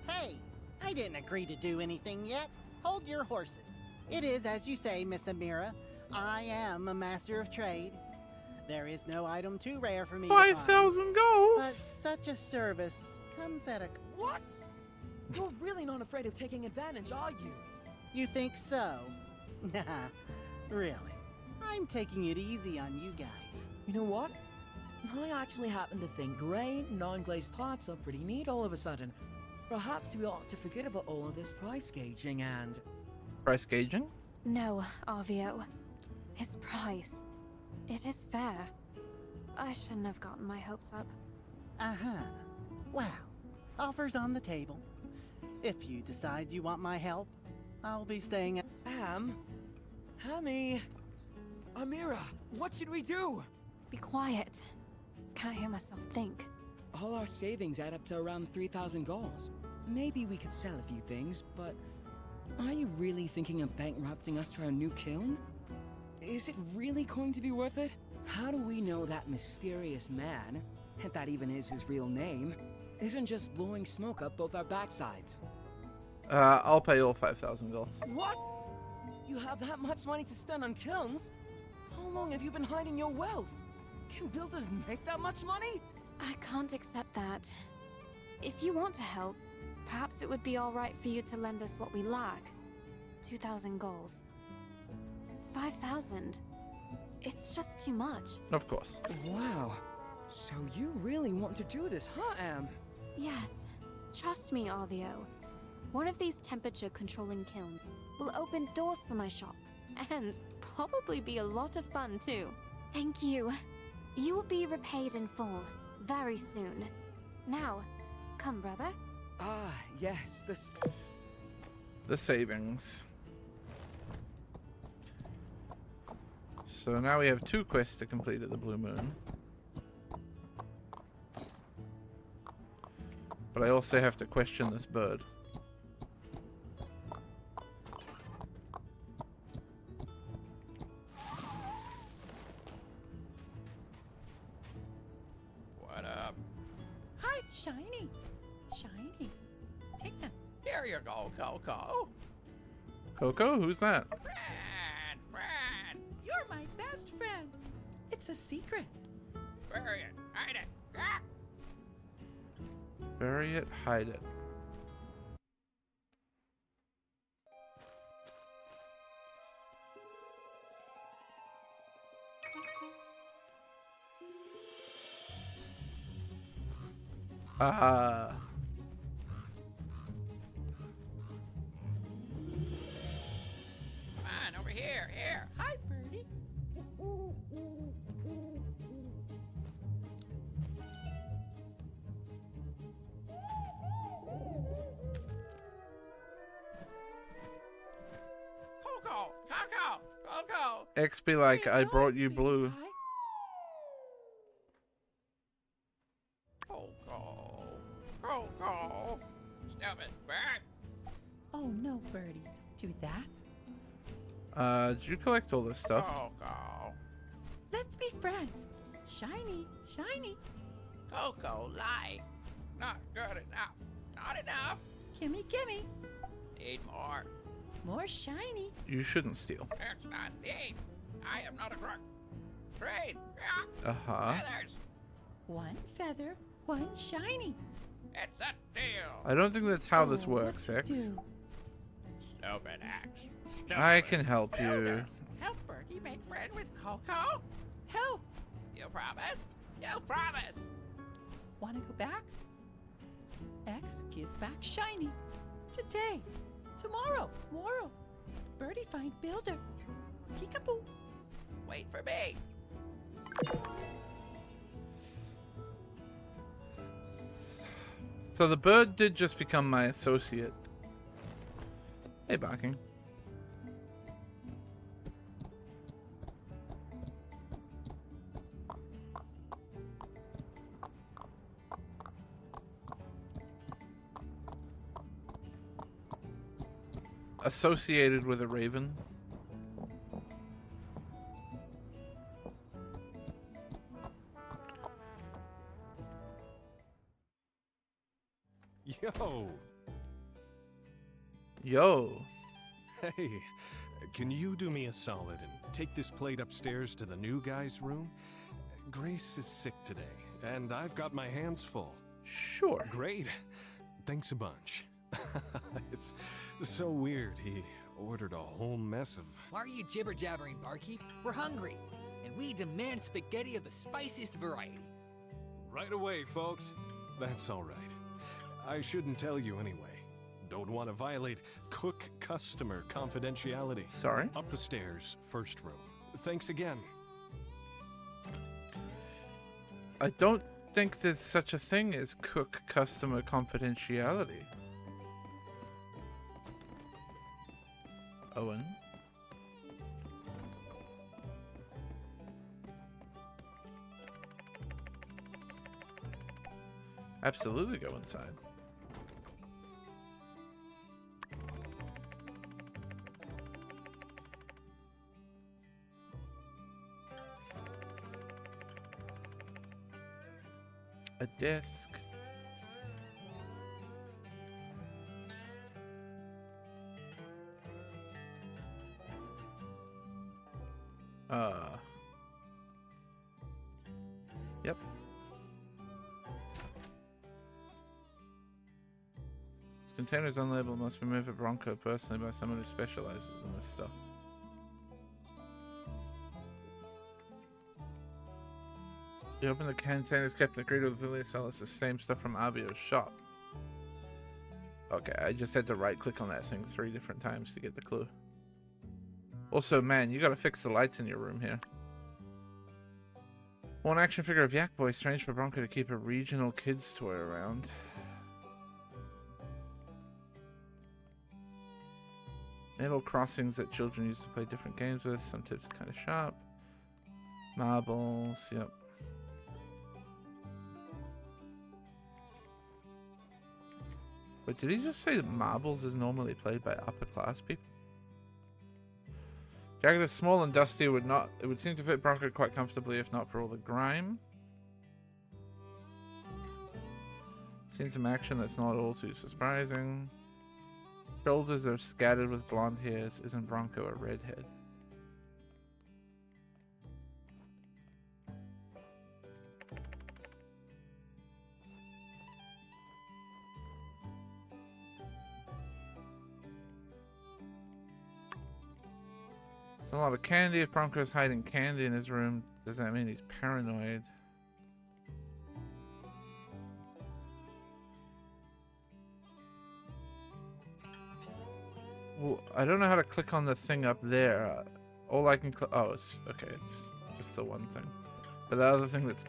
Hey, I didn't agree to do anything yet. Hold your horses. It is as you say, Miss Amira. I am a master of trade. There is no item too rare for me to find. 5,000 gold. But such a service comes at a... What? You're really not afraid of taking advantage, are you? You think so? Nah, really. I'm taking it easy on you guys. You know what? I actually happen to think gray, non-glazed pots are pretty neat all of a sudden. Perhaps we ought to forget about all of this price gauging and... Price gauging? No, Arvio. His price. It is fair. I shouldn't have gotten my hopes up. Uh-huh. Well, offers on the table. If you decide you want my help, I'll be staying at... Hammy! Amira, what should we do? Be quiet. Can't hear myself think. All our savings add up to around 3,000 goals. Maybe we could sell a few things, but... Are you really thinking of bankrupting us to our new kiln? Is it really going to be worth it? How do we know that mysterious man, if that even is his real name, isn't just blowing smoke up both our backsides? I'll pay all 5,000 gold. What? You have that much money to spend on kilns? How long have you been hiding your wealth? Can builders make that much money? I can't accept that. If you want to help, perhaps it would be alright for you to lend us what we lack. 2,000 goals. 5,000. It's just too much. Of course. Wow. So you really want to do this, huh, Am? Yes. Trust me, Arvio. One of these temperature-controlling kilns will open doors for my shop, and probably be a lot of fun, too. Thank you. You will be repaid in full, very soon. Now, come, brother. Ah, yes, the savings. So now we have 2 quests to complete at the Blue Moon. But I also have to question this bird. What up? Hi, Shiny. Shiny. Take that. Here you go, Coco. Coco? Who's that? Friend. You're my best friend. It's a secret. Bury it. Hide it. Ah! Bury it, hide it. Ah. Come on, over here. Here. Hi, Birdie. Coco. X be like, I brought you blue. Coco. Stupid bird. Oh, no, Birdie. Don't do that. Did you collect all this stuff? Coco. Let's be friends. Shiny. Shiny. Coco, lie. Not good enough. Not enough. Gimme, gimme. Need more. More shiny. You shouldn't steal. It's not thief. I am not a crook. Trade. Uh-huh. Feathers. One feather, one shiny. It's a deal. I don't think that's how this works, X. Stupid axe. Stupid. I can help you. Builder, help Bertie make friends with Coco. Help. You promise? You promise. Wanna go back? X, give back shiny. Today. Tomorrow. Birdie find builder. Peekaboo. Wait for me. So the bird did just become my associate. Hey, barking. Associated with a raven. Yo. Hey, can you do me a solid and take this plate upstairs to the new guy's room? Grace is sick today, and I've got my hands full. Sure. Great. Thanks a bunch. It's so weird. He ordered a whole mess of... Why are you jibber-jabbering, barkeep? We're hungry, and we demand spaghetti of the spiciest variety. Right away, folks. That's all right. I shouldn't tell you anyway. Don't want to violate cook-customer confidentiality. Sorry? Up the stairs, first room. Thanks again. I don't think there's such a thing as cook customer confidentiality. Owen? Absolutely go inside. A desk. Yep. This container is unlabeled, must be moved to Bronco personally by someone who specializes in this stuff. You open the containers kept agreed with the village sell us the same stuff from Avio's shop. Okay, I just had to right click on that thing 3 different times to get the clue. Also, man, you gotta fix the lights in your room here. One action figure of Yak Boy. Strange for Bronco to keep a regional kids toy around. Metal crossings that children use to play different games with. Some tips are kind of sharp. Marbles, yep. But did he just say that marbles is normally played by upper class people? Jacket is small and dusty. It would seem to fit Bronco quite comfortably if not for all the grime. Seen some action that's not all too surprising. Shoulders are scattered with blonde hairs. Isn't Bronco a redhead? It's a lot of candy. If Bronco's hiding candy in his room, does that mean he's paranoid? Well, I don't know how to click on the thing up there. All I can click... Oh, it's... Okay, it's just the one thing. But the other thing that's...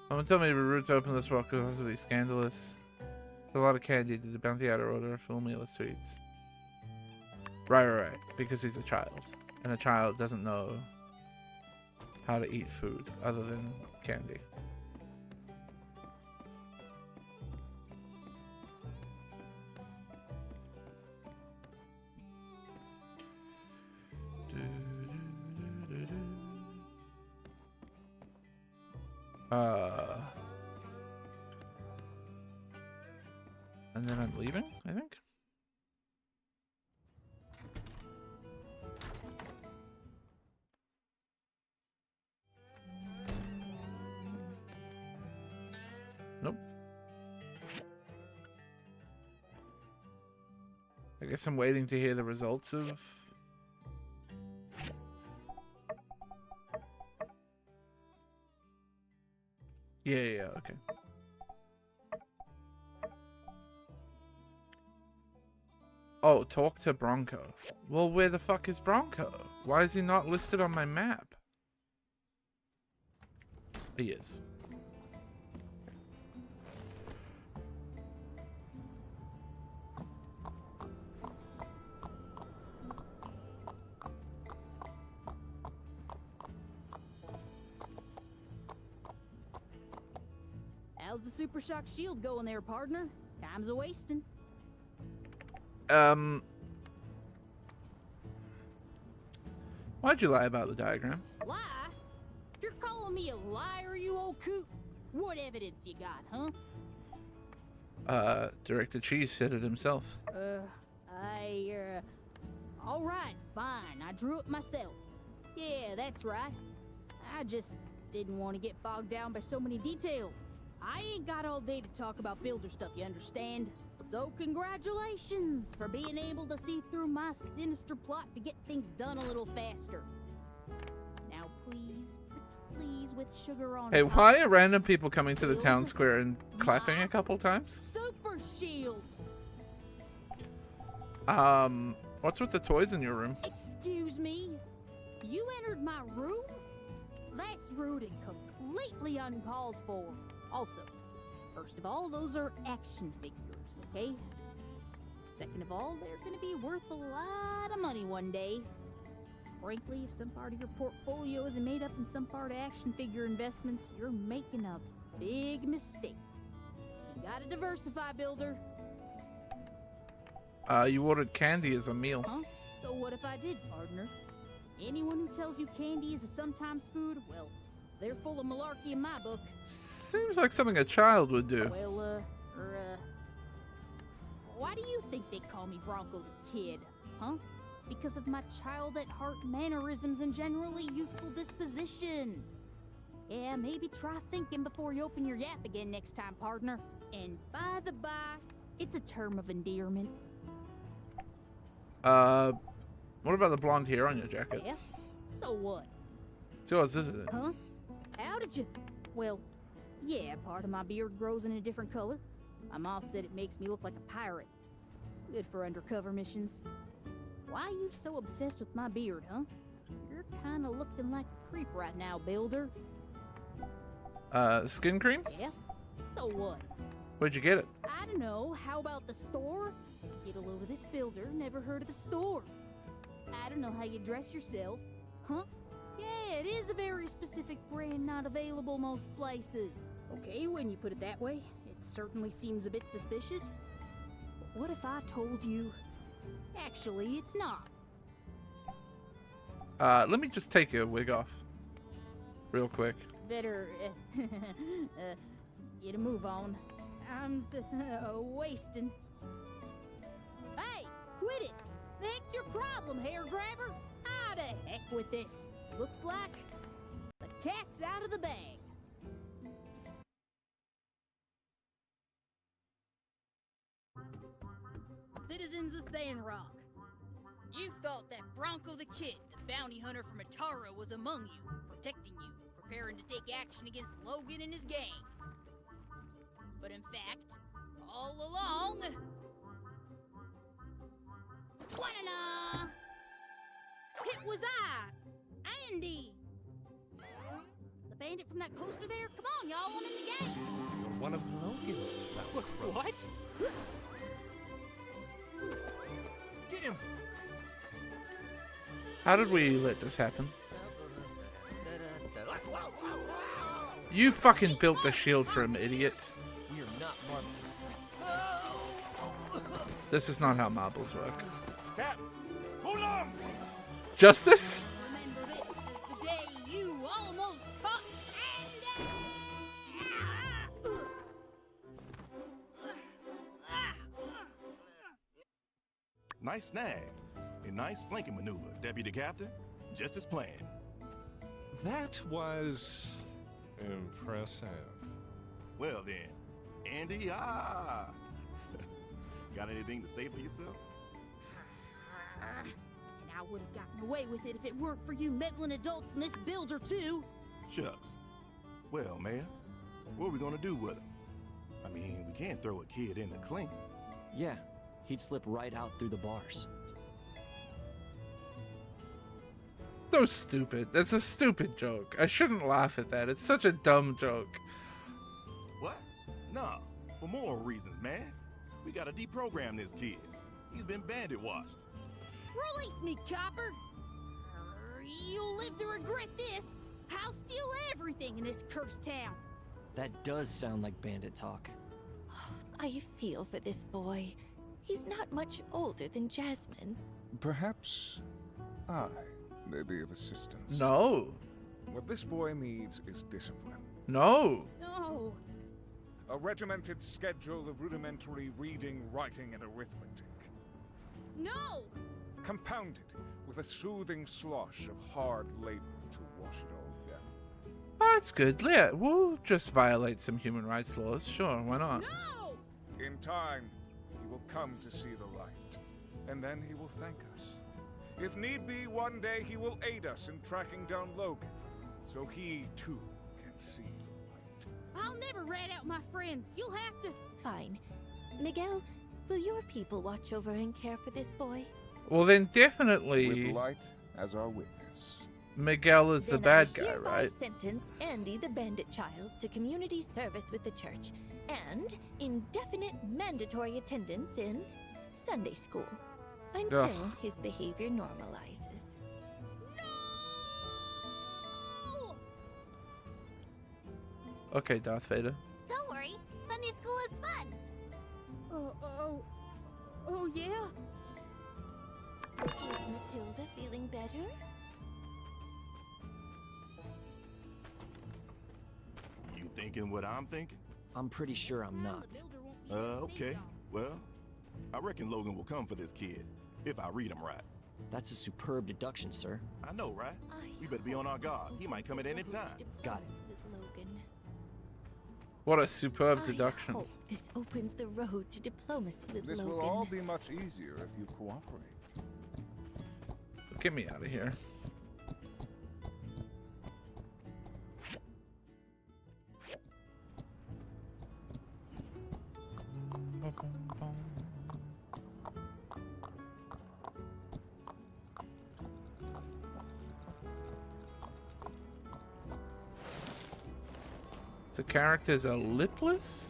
Someone tell me it'd be rude to open this box because it would be scandalous. There's a lot of candy. Did the bounty outer order a full meal of sweets? Right. Because he's a child. And a child doesn't know how to eat food other than candy. And then I'm leaving, I think. Nope. I guess I'm waiting to hear the results of... Yeah, okay. Oh, talk to Bronco. Well, where the fuck is Bronco? Why is he not listed on my map? He is. How's the Super Shock Shield going there, partner? Time's a-wasting. Why'd you lie about the diagram? Lie? You're calling me a liar, you old coot? What evidence you got, huh? Director Cheese said it himself. Alright, fine. I drew it myself. Yeah, that's right. I just didn't want to get bogged down by so many details. I ain't got all day to talk about builder stuff, you understand? So congratulations for being able to see through my sinister plot to get things done a little faster. Now please, please, with sugar on Hey, top, why are random people coming to the town square and clapping a couple times? Super Shield! What's with the toys in your room? Excuse me? You entered my room? That's rude and completely uncalled for. Also, first of all, those are action figures, okay? Second of all, they're gonna be worth a lot of money one day. Frankly, if some part of your portfolio isn't made up in some part of action figure investments, you're making a big mistake. You gotta diversify, builder. You ordered candy as a meal. Huh? So what if I did, partner? Anyone who tells you candy is a sometimes food, well, they're full of malarkey in my book. Seems like something a child would do. Well, why do you think they call me Bronco the Kid, huh? Because of my child-at-heart mannerisms and generally youthful disposition. Yeah, maybe try thinking before you open your yap again next time, partner. And by the by, it's a term of endearment. What about the blonde hair on your jacket? Yeah? So what? It's yours, isn't it? Huh? How did you... Well, yeah, part of my beard grows in a different color. My mom said it makes me look like a pirate. Good for undercover missions. Why are you so obsessed with my beard, huh? You're kinda looking like a creep right now, builder. Skin cream? Yeah? So what? Where'd you get it? I don't know, how about the store? Get a load of this builder, never heard of the store. I don't know how you dress yourself. Huh? Yeah, it is a very specific brand not available most places. Okay, when you put it that way, it certainly seems a bit suspicious. But what if I told you... Actually, it's not. Let me just take your wig off. Real quick. Better, get a move on. I'm wasting. Hey, quit it! The heck's your problem, hair grabber? How the heck with this? Looks like the cat's out of the bag. Citizens of Sandrock, you thought that Bronco the Kid, the bounty hunter from Atara, was among you, protecting you, preparing to take action against Logan and his gang. But in fact, all along... Wanna it was I, Andy! The bandit from that poster there? Come on, y'all, I'm in the game! You're one of Logan's. What? Get him! How did we let this happen? You fucking built the shield for him, idiot. We are not marbles. This is not how marbles work. Cap! Hold on! Justice? Remember this is the day you almost caught Andy! Nice snag. A nice flanking maneuver, Deputy Captain. Just as planned. That was impressive. Well then, Andy, got anything to say for yourself? And I would have gotten away with it if it weren't for you meddling adults in this builder too. Shucks. Well, Mayor, what are we gonna do with him? I mean, we can't throw a kid in the clink. Yeah, he'd slip right out through the bars. So stupid. That's a stupid joke. I shouldn't laugh at that. It's such a dumb joke. What? No, for moral reasons, man. We gotta deprogram this kid. He's been bandit washed. Release me, copper! You'll live to regret this. I'll steal everything in this cursed town. That does sound like bandit talk. I feel for this boy. He's not much older than Jasmine. Perhaps I may be of assistance. No. What this boy needs is discipline. No. No. A regimented schedule of rudimentary reading, writing, and arithmetic. No! Compounded with a soothing slosh of hard labor to wash it all down. Oh, that's good. Yeah, we'll just violate some human rights laws. Sure, why not? No! In time, he will come to see the light, and then he will thank us. If need be, one day he will aid us in tracking down Logan, so he too can see the light. I'll never rat out my friends. You'll have to... Fine. Miguel, will your people watch over and care for this boy? Well, then definitely With light as our witness. Miguel is the bad guy, hereby right? Sentence Andy the bandit child to community service with the church and indefinite mandatory attendance in Sunday school until his behavior normalizes. No! Okay, Darth Vader. Don't worry, Sunday school is fun. Oh, yeah? Isn't it Hilda feeling better? You thinking what I'm thinking? I'm pretty sure I'm not. Okay. Well, I reckon Logan will come for this kid, if I read him right. That's a superb deduction, sir. I know, right? We better be on our guard. He might come at any time. Got it. What a superb deduction. Hope this opens the road to diplomacy with This Logan. will all be much easier if you cooperate. Get me out of here. The characters are lipless?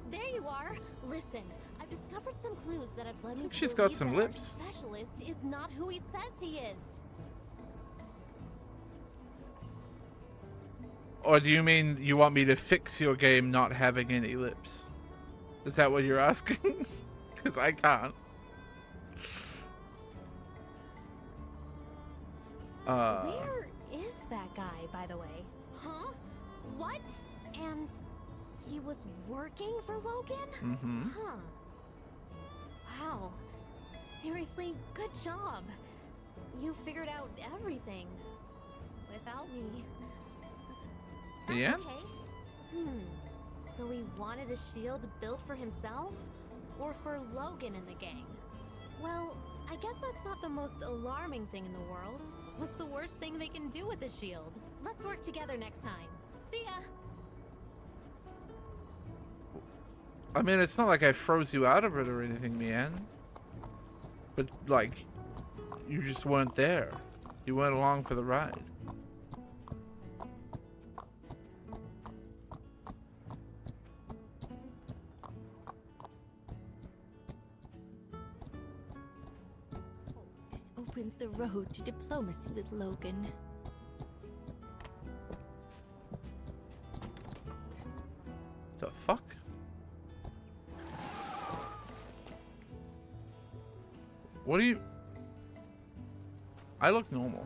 There you are. Listen, I've discovered some clues that have led me to She's got believe some that lips. our specialist is not who he says he is. Or do you mean you want me to fix your game not having any lips? Is that what you're asking? Because I can't. Where is that guy, by the way? Huh? What? And he was working for Logan? Mm-hmm. Huh. Wow. Seriously, good job. You figured out everything. Without me. That's Yeah? okay. So he wanted a shield built for himself? Or for Logan and the gang? Well, I guess that's not the most alarming thing in the world. What's the worst thing they can do with a shield? Let's work together next time. See ya! I mean, it's not like I froze you out of it or anything, Mian. But, like, you just weren't there. You weren't along for the ride. This opens the road to diplomacy with Logan. The fuck? What do you... I look normal.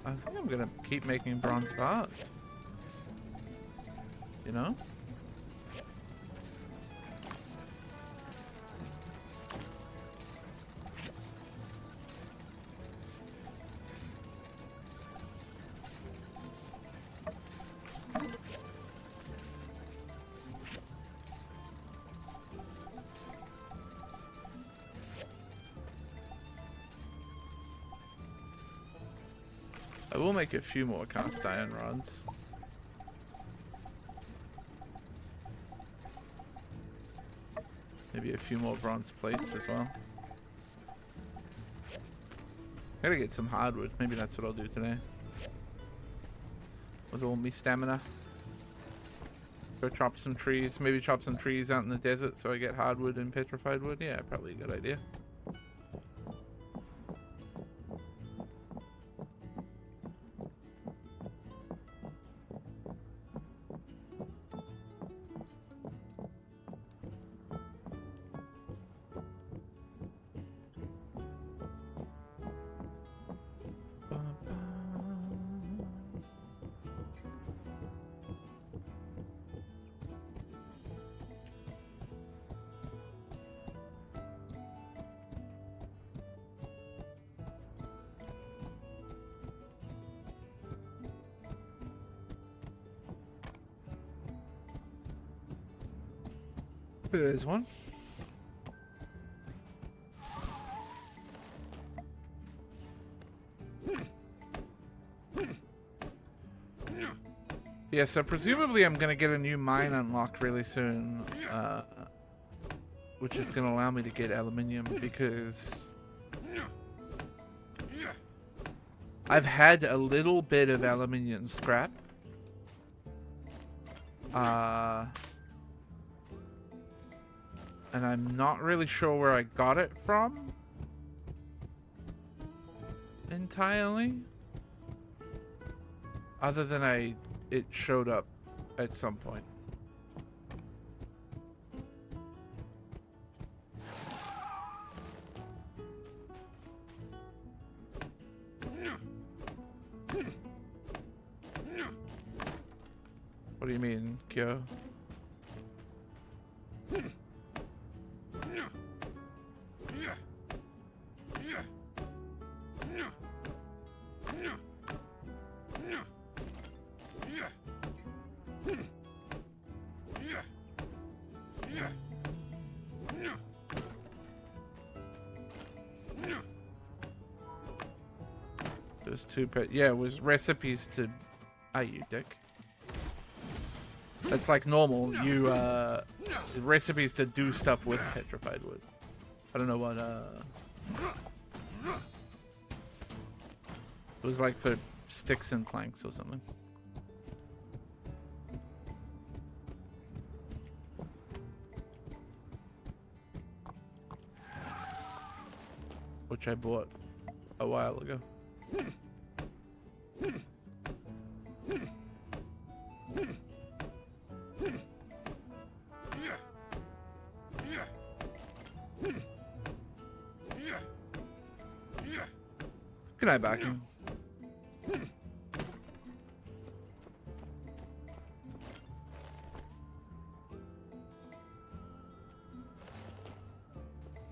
I think I'm gonna keep making bronze bars. You know? I will make a few more cast iron rods. Maybe a few more bronze plates as well. Gotta get some hardwood. Maybe that's what I'll do today. With all me stamina. Go chop some trees. Maybe chop some trees out in the desert so I get hardwood and petrified wood. Yeah, probably a good idea. There's one. Yeah, so presumably I'm gonna get a new mine unlocked really soon, which is gonna allow me to get aluminium because I've had a little bit of aluminium scrap. And I'm not really sure where I got it from, entirely. Other than it showed up at some point. What do you mean, Kyo? There's two yeah, it was recipes to... Ah, you dick. That's like normal. You, recipes to do stuff with petrified wood. I don't know what, it was like for sticks and planks or something. Which I bought a while ago. Good night, Backen.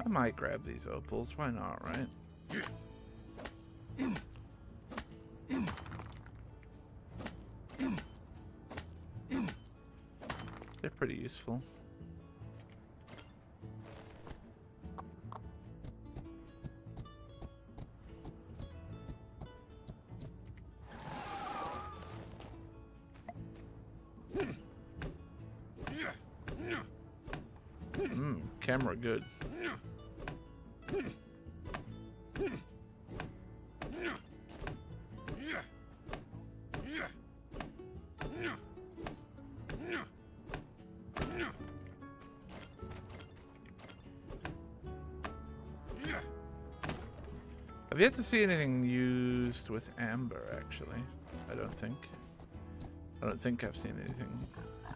I might grab these opals. Why not, right? They're pretty useful. Camera good. I've yet to see anything used with amber, actually. I don't think I've seen anything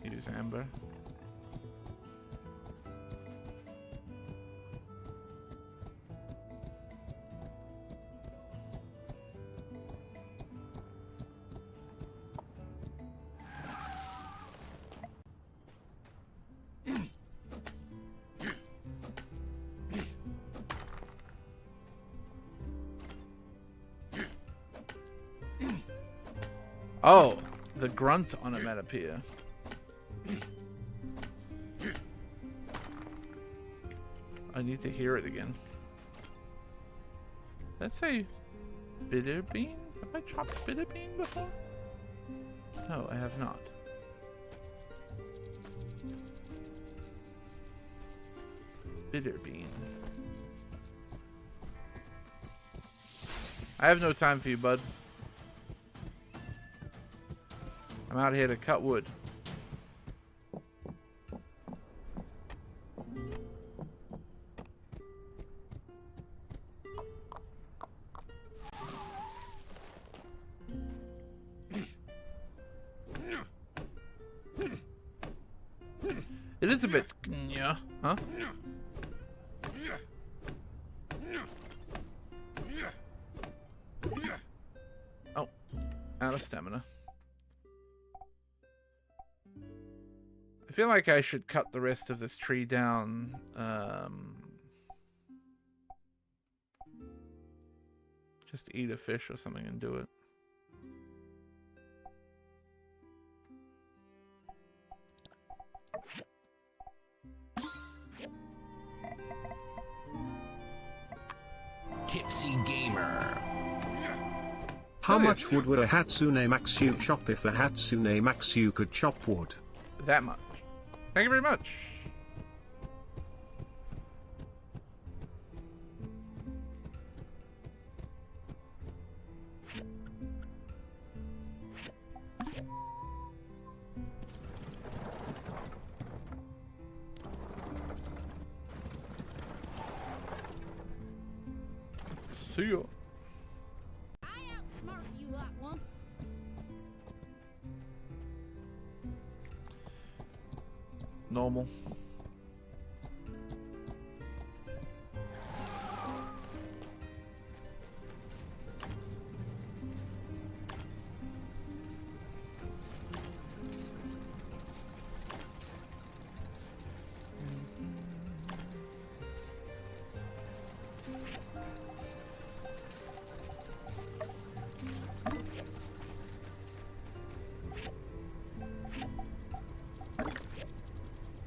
use amber. Oh, the grunt onomatopoeia. I need to hear it again. Let's say bitter bean? Have I chopped bitter bean before? No, I have not. Bitter bean. I have no time for you, bud. I'm out here to cut wood. It is a bit, yeah, huh? Oh, out of stamina. I feel like I should cut the rest of this tree down. Just eat a fish or something and do it. Tipsy Gamer. How much wood would a Hatsune Maxu chop if a Hatsune Maxu could chop wood? That much. Thank you very much. See ya. normal.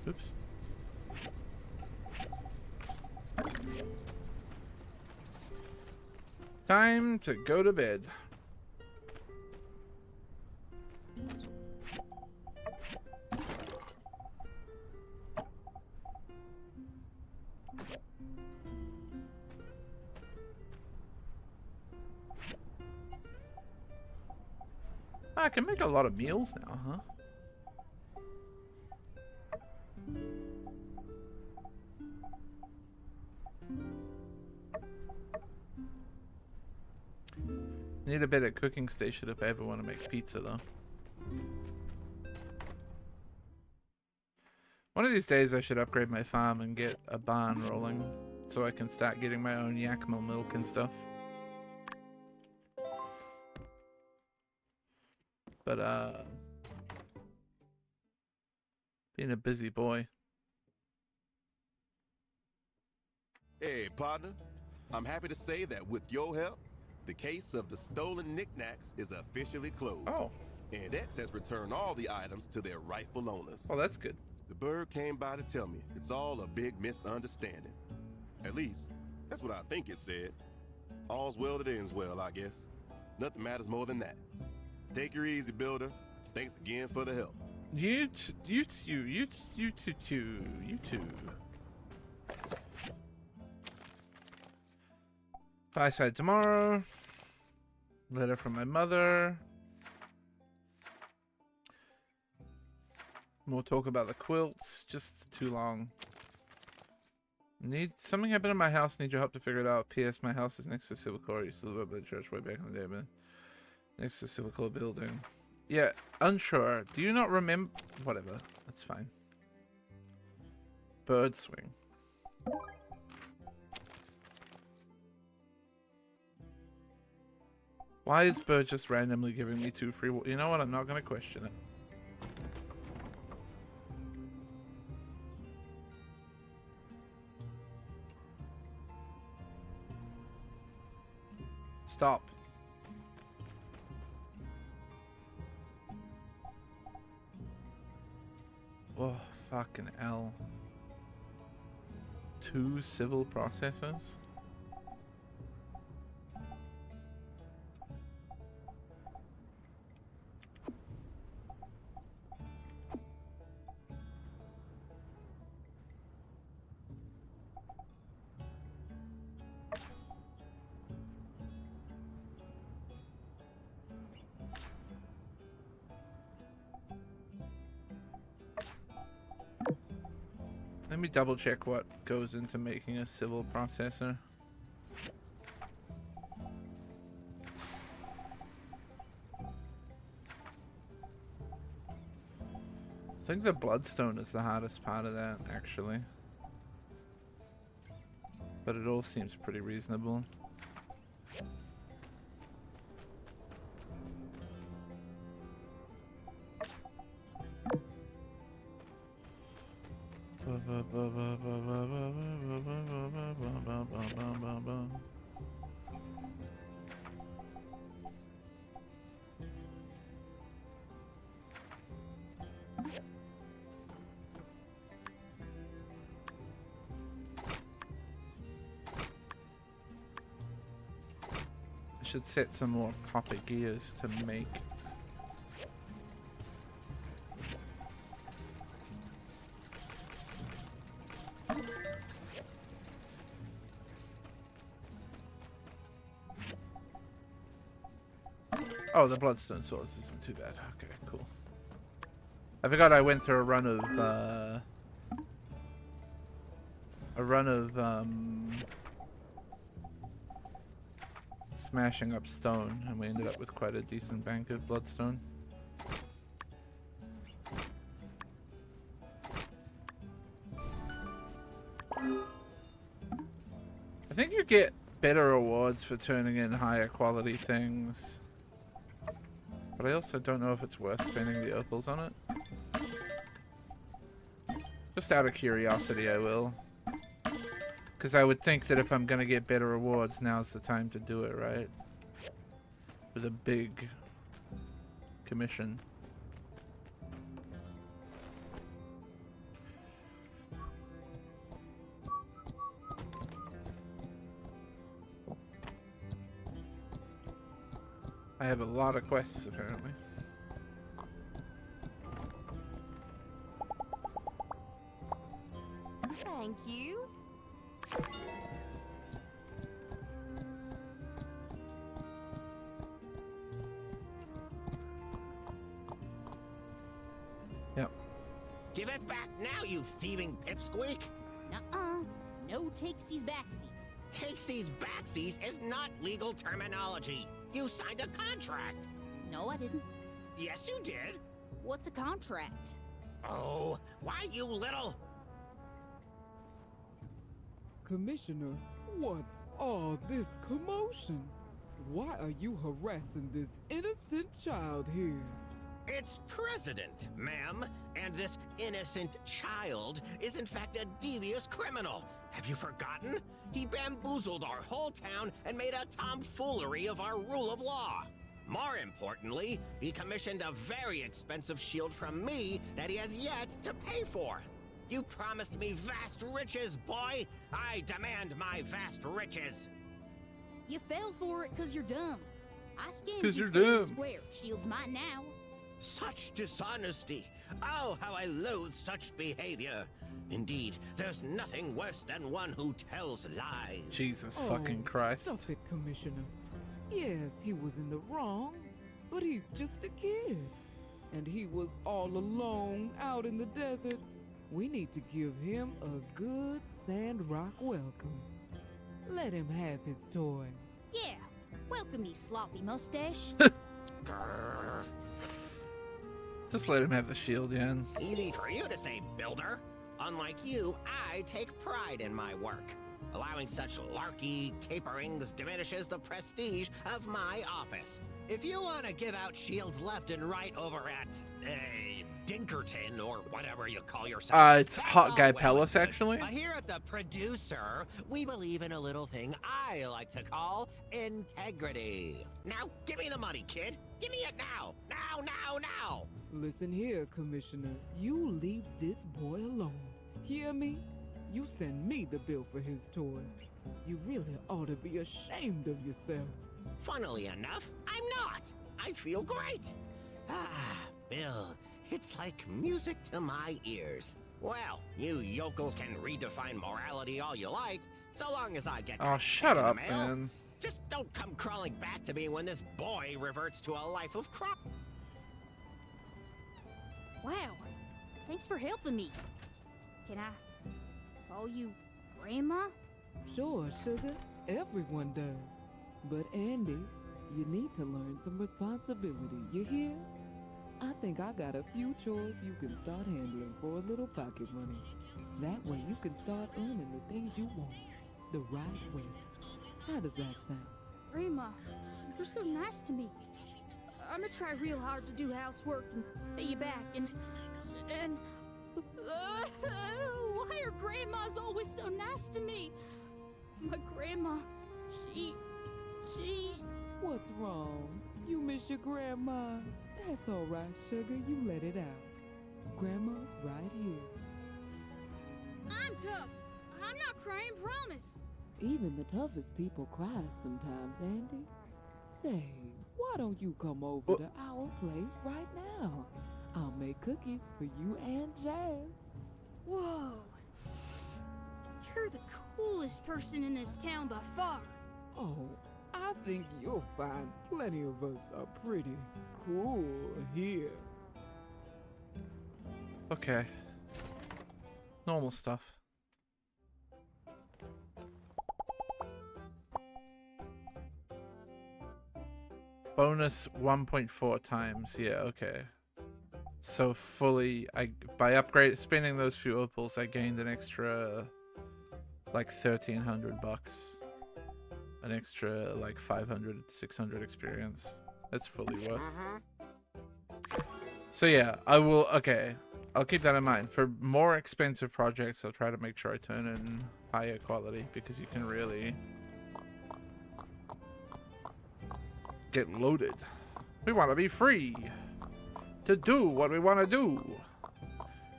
Oops. Time to go to bed. I can make a lot of meals now, huh? Need a better cooking station if I ever want to make pizza, though. One of these days I should upgrade my farm and get a barn rolling so I can start getting my own yak milk and stuff. But, being a busy boy. Hey, partner. I'm happy to say that with your help, the case of the stolen knickknacks is officially closed. Oh. And X has returned all the items to their rightful owners. Oh, that's good. The bird came by to tell me it's all a big misunderstanding. At least, that's what I think it said. All's well that ends well, I guess. Nothing matters more than that. Take her easy, builder. Thanks again for the help. You too. Fireside tomorrow. Letter from my mother. More talk about the quilts. Just too long. Need something happened in my house. Need your help to figure it out. P.S. My house is next to Civil Corps. I used to live up by the church way back in the day, but next to Civil Corps building. Yeah, unsure. Do you not remember? Whatever. That's fine. Bird swing. Why is Bird just randomly giving me 2 free? You know what? I'm not going to question it. Stop. Oh, fucking hell. 2 civil processors? Let me double check what goes into making a civil processor. I think the bloodstone is the hardest part of that, actually. But it all seems pretty reasonable. I should set some more copper gears to make. Oh, the bloodstone source isn't too bad. Okay, cool. I forgot I went through a run of smashing up stone, and we ended up with quite a decent bank of bloodstone. I think you get better rewards for turning in higher quality things. But I also don't know if it's worth spending the opals on it. Just out of curiosity, I will. Because I would think that if I'm going to get better rewards, now's the time to do it, right? With a big commission. I have a lot of quests, apparently. Thank you. Yep. Give it back now, you thieving pipsqueak! Nuh-uh. No takesies backsies. Takesies backsies is not legal terminology. You signed a contract. No, I didn't. Yes, you did. What's a contract? Oh, why you little... Commissioner, what's all this commotion? Why are you harassing this innocent child here? It's President, ma'am, and this innocent child is in fact a devious criminal. Have you forgotten? He bamboozled our whole town and made a tomfoolery of our rule of law. More importantly, he commissioned a very expensive shield from me that he has yet to pay for. You promised me vast riches, boy! I demand my vast riches! You fell for it because you're dumb. I scammed 'Cause you you're fair and dumb. square. Shield's mine now. Such dishonesty! Oh, how I loathe such behavior! Indeed, there's nothing worse than one who tells lies. Jesus fucking Christ. Stop it, Commissioner. Yes, he was in the wrong, but he's just a kid. And he was all alone out in the desert. We need to give him a good Sandrock welcome. Let him have his toy. Yeah. Welcome me, sloppy mustache. Just let him have the shield, Yan. Easy for you to say, builder. Unlike you, I take pride in my work. Allowing such larky caperings diminishes the prestige of my office. If you want to give out shields left and right over at, Dinkerton, or whatever you call yourself. It's Hot Guy Palace, actually. Here at the producer, we believe in a little thing I like to call integrity. Now, give me the money, kid. Give me it now. Now, now, now. Listen here, Commissioner. You leave this boy alone. Hear me? You send me the bill for his toy. You really ought to be ashamed of yourself. Funnily enough, I'm not. I feel great. Ah, Bill, it's like music to my ears. Well, you yokels can redefine morality all you like, so long as I get Oh, that shut check in the up, mail. man. Just don't come crawling back to me when this boy reverts to a life of crime. Wow. Thanks for helping me. Can I call you Grandma? Sure, sugar. Everyone does. But Andy, you need to learn some responsibility, you hear? I think I got a few chores you can start handling for a little pocket money. That way you can start earning the things you want the right way. How does that sound? Grandma, you're so nice to me. I'm gonna try real hard to do housework and pay you back and why are grandmas always so nice to me? My grandma, she... What's wrong? You miss your grandma? That's all right, sugar. You let it out. Grandma's right here. I'm tough. I'm not crying, promise. Even the toughest people cry sometimes, Andy. Say, why don't you come over to our place right now? I'll make cookies for you and Jazz. Whoa. You're the coolest person in this town by far. Oh, I think you'll find plenty of us are pretty cool here. Okay. Normal stuff. Bonus 1.4 times. Yeah, okay. So fully, by spending those few opals, I gained an extra like 1,300 bucks. an extra like 500, 600 experience. That's fully worth. So yeah, I will. Okay, I'll keep that in mind. For more expensive projects, I'll try to make sure I turn in higher quality because you can really get loaded. We want to be free to do what we want to do,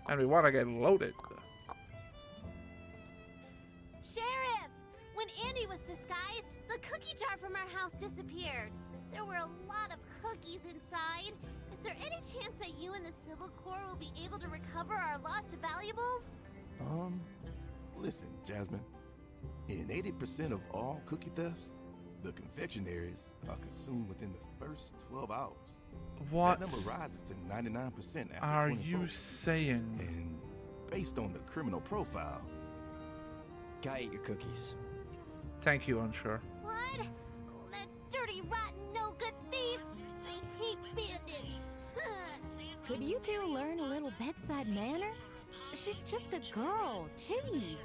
and we want to get loaded. Sheriff! When Andy was disguised, the cookie jar from our house disappeared. There were a lot of cookies inside. Is there any chance that you and the Civil Corps will be able to recover our lost valuables? Listen, Jasmine. In 80% of all cookie thefts, the confectionaries are consumed within the first 12 hours. What That number rises to 99% after are 24. you saying? And based on the criminal profile... Guy ate your cookies. Thank you, Unsure. What? Oh, that dirty, rotten, no-good thief! I hate bandits! Could you two learn a little bedside manner? She's just a girl. Jeez.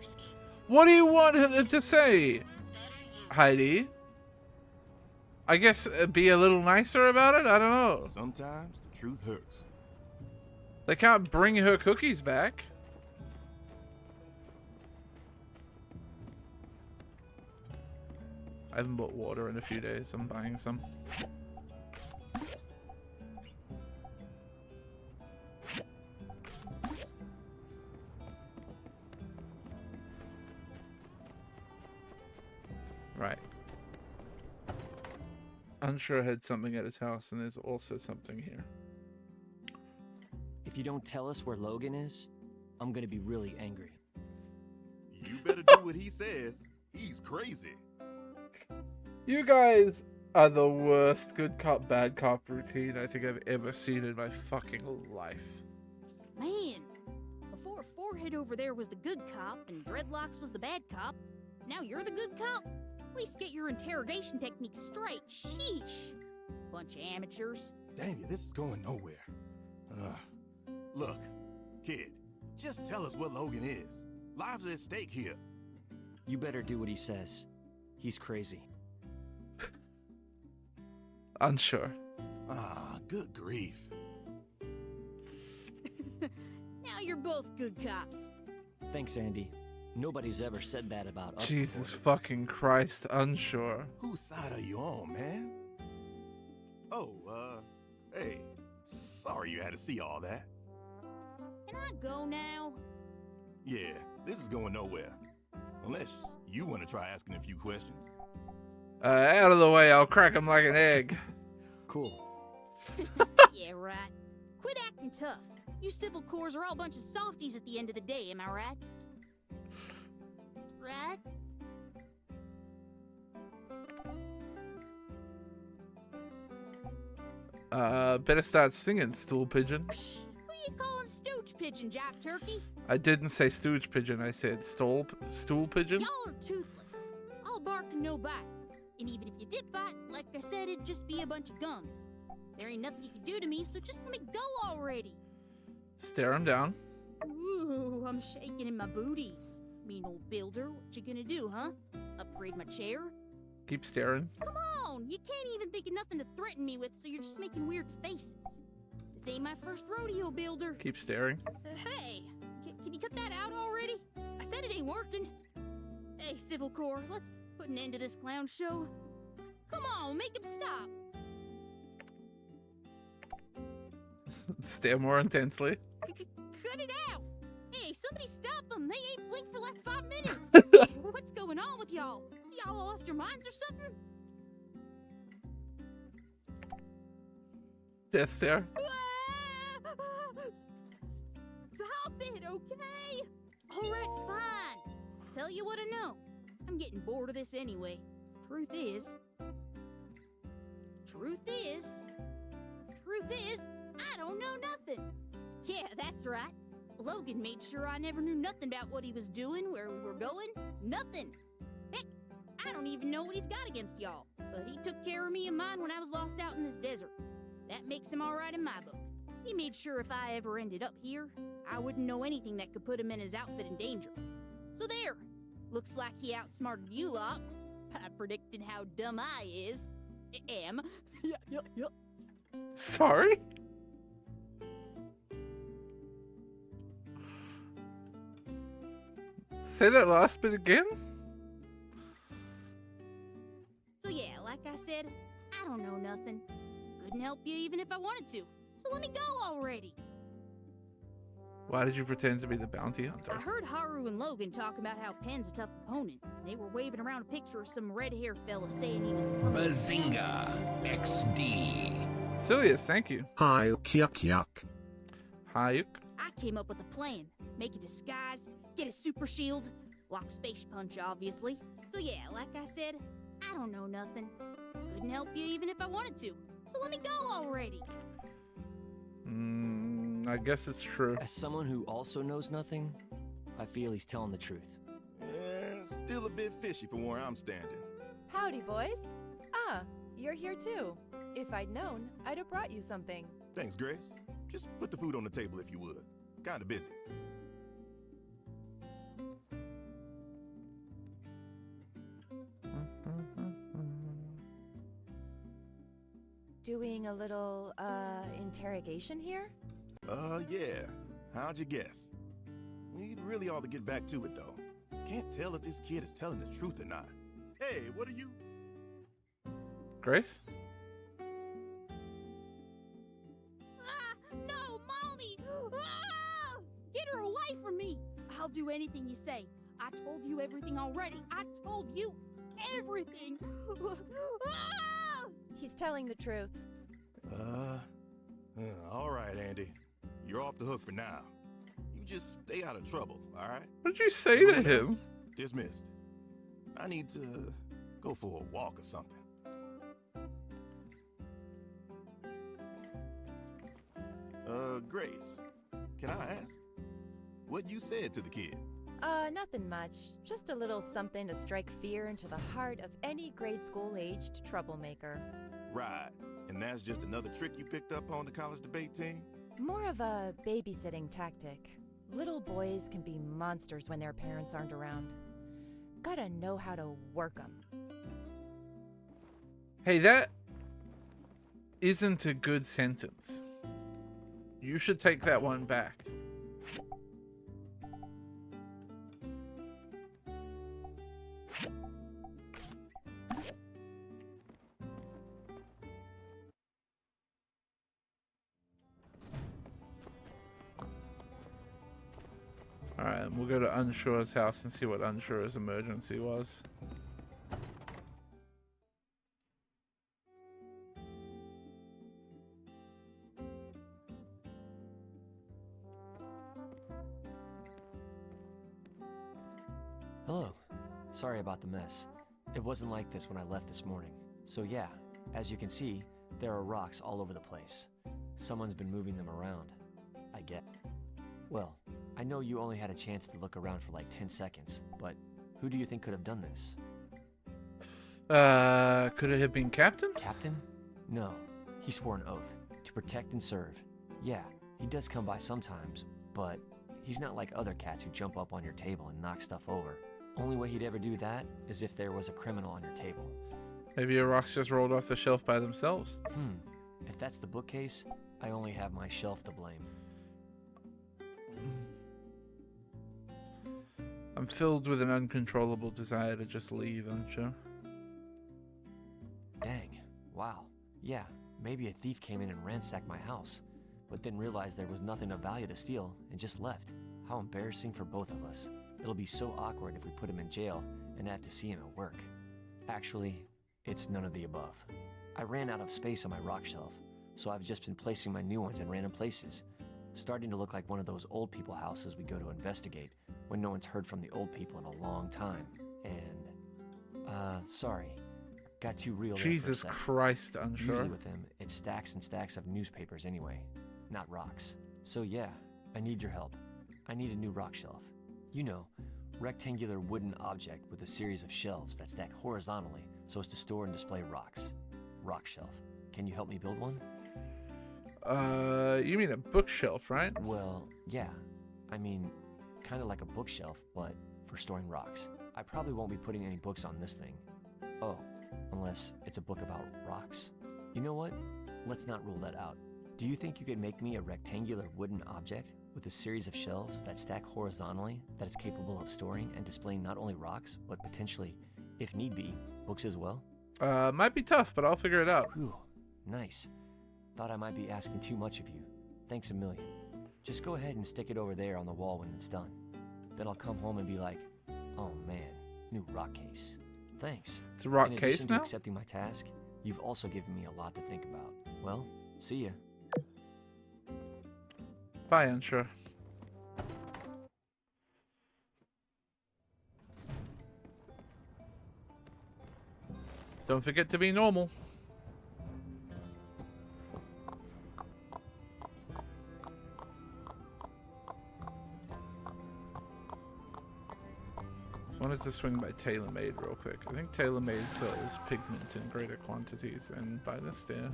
What do you want him to say, Heidi? I guess be a little nicer about it? I don't know. Sometimes the truth hurts. They can't bring her cookies back. I haven't bought water in a few days. I'm buying some. Right. Unsure had something at his house, and there's also something here. If you don't tell us where Logan is, I'm gonna be really angry. You better do what he says. He's crazy. You guys are the worst good cop, bad cop routine I think I've ever seen in my fucking life. Man, before Forehead over there was the good cop and Dreadlocks was the bad cop, now you're the good cop? At least get your interrogation techniques straight. Sheesh. Bunch of amateurs. Dang it, this is going nowhere. Look, kid, just tell us what Logan is. Lives are at stake here. You better do what he says. He's crazy. Unsure. Good grief. Now you're both good cops. Thanks, Andy. Nobody's ever said that about us Jesus before. fucking Christ, Unsure. Whose side are you on, man? Oh, hey, sorry you had to see all that. Can I go now? Yeah, this is going nowhere. Unless you want to try asking a few questions. Out of the way, I'll crack him like an egg. Cool. Yeah, right. Quit acting tough. You Civil Corps are all a bunch of softies at the end of the day, am I right? Right? Better start singing, stool pigeon. Who you calling stooge pigeon, Jack Turkey? I didn't say stooge pigeon, I said stool pigeon. Y'all are toothless. I'll bark and no bite. And even if you did bite, like I said, it'd just be a bunch of gums. There ain't nothing you can do to me, so just let me go already. Stare him down. Ooh, I'm shaking in my booties. Mean old builder, what you gonna do, huh? Upgrade my chair? Keep staring. Come on, you can't even think of nothing to threaten me with, so you're just making weird faces. This ain't my first rodeo, builder. Keep staring. Hey, can you cut that out already? I said it ain't working. Hey, Civil Corps, let's put an end to this clown show. Come on, make him stop. Stare more intensely. Cut it out! Hey, somebody stop them! They ain't blinked for like 5 minutes! What's going on with y'all? Y'all lost your minds or something? Death stare. Stop it, okay? Alright, fine. Tell you what I know. I'm getting bored of this anyway. Truth is, I don't know nothing. Yeah, that's right. Logan made sure I never knew nothing about what he was doing, where we were going, nothing. Heck, I don't even know what he's got against y'all, but he took care of me and mine when I was lost out in this desert. That makes him all right in my book. He made sure if I ever ended up here, I wouldn't know anything that could put him and his outfit in danger. So there. Looks like he outsmarted you lot. by predicting how dumb I am. Sorry? Say that last bit again? So yeah, like I said, I don't know nothing. Couldn't help you even if I wanted to. So let me go already. Why did you pretend to be the bounty hunter? I heard Haru and Logan talk about how Pen's a tough opponent. They were waving around a picture of some red-haired fella saying he was coming. Bazinga XD. Silius, thank you. Hyuk yuck yuck. Hyuk. I came up with a plan. Make a disguise, get a super shield, lock Space Punch, obviously. So yeah, like I said, I don't know nothing. Couldn't help you even if I wanted to. So let me go already. I guess it's true. As someone who also knows nothing, I feel he's telling the truth. Still a bit fishy from where I'm standing. Howdy, boys. Ah, you're here too. If I'd known, I'd have brought you something. Thanks, Grace. Just put the food on the table if you would. Kinda busy. Doing a little, interrogation here? Yeah. How'd you guess? We really ought to get back to it, though. Can't tell if this kid is telling the truth or not. Hey, what are you? Grace? No, Mommy! Ah! Get her away from me! I'll do anything you say. I told you everything already. I told you everything! Ah! He's telling the truth. All right, Andy. You're off the hook for now. You just stay out of trouble, all right? What did you say to him? Dismissed. I need to go for a walk or something. Grace, can I ask what you said to the kid? Nothing much. Just a little something to strike fear into the heart of any grade school-aged troublemaker. Right. And that's just another trick you picked up on the college debate team? More of a babysitting tactic. Little boys can be monsters when their parents aren't around. Gotta know how to work them. Hey, that isn't a good sentence. You should take that one back. Alright, we'll go to Unshore's house and see what Unshore's emergency was. Hello. Sorry about the mess. It wasn't like this when I left this morning. So yeah, as you can see, there are rocks all over the place. Someone's been moving them around, I get. Well, I know you only had a chance to look around for like 10 seconds, but who do you think could have done this? Could it have been Captain? Captain? No. He swore an oath to protect and serve. Yeah, he does come by sometimes, but he's not like other cats who jump up on your table and knock stuff over. Only way he'd ever do that is if there was a criminal on your table. Maybe a rock's just rolled off the shelf by themselves. If that's the bookcase, I only have my shelf to blame. I'm filled with an uncontrollable desire to just leave, Unsure. Dang. Wow. Yeah, maybe a thief came in and ransacked my house, but then realized there was nothing of value to steal and just left. How embarrassing for both of us. It'll be so awkward if we put him in jail and have to see him at work. Actually, it's none of the above. I ran out of space on my rock shelf, so I've just been placing my new ones in random places, starting to look like one of those old people houses we go to investigate when no one's heard from the old people in a long time. And, sorry. Got too real there for a Jesus sec. Christ, Unsure. Usually with him, it's stacks and stacks of newspapers anyway, not rocks. So yeah, I need your help. I need a new rock shelf. You know, rectangular wooden object with a series of shelves that stack horizontally so as to store and display rocks. Rock shelf. Can you help me build one? You mean a bookshelf, right? Well, yeah. I mean, kind of like a bookshelf, but for storing rocks. I probably won't be putting any books on this thing. Oh, unless it's a book about rocks. You know what? Let's not rule that out. Do you think you could make me a rectangular wooden object with a series of shelves that stack horizontally that is capable of storing and displaying not only rocks, but potentially, if need be, books as well? Might be tough, but I'll figure it out. Whew, nice. Thought I might be asking too much of you. Thanks a million. Just go ahead and stick it over there on the wall when it's done. Then I'll come home and be like, oh man, new rock case. Thanks. It's a rock In case addition to now? accepting my task, you've also given me a lot to think about. Well, see ya. Bye, Unsure. Don't forget to be normal. Wanted to swing by TaylorMade real quick. I think TaylorMade sells pigment in greater quantities than by the stair.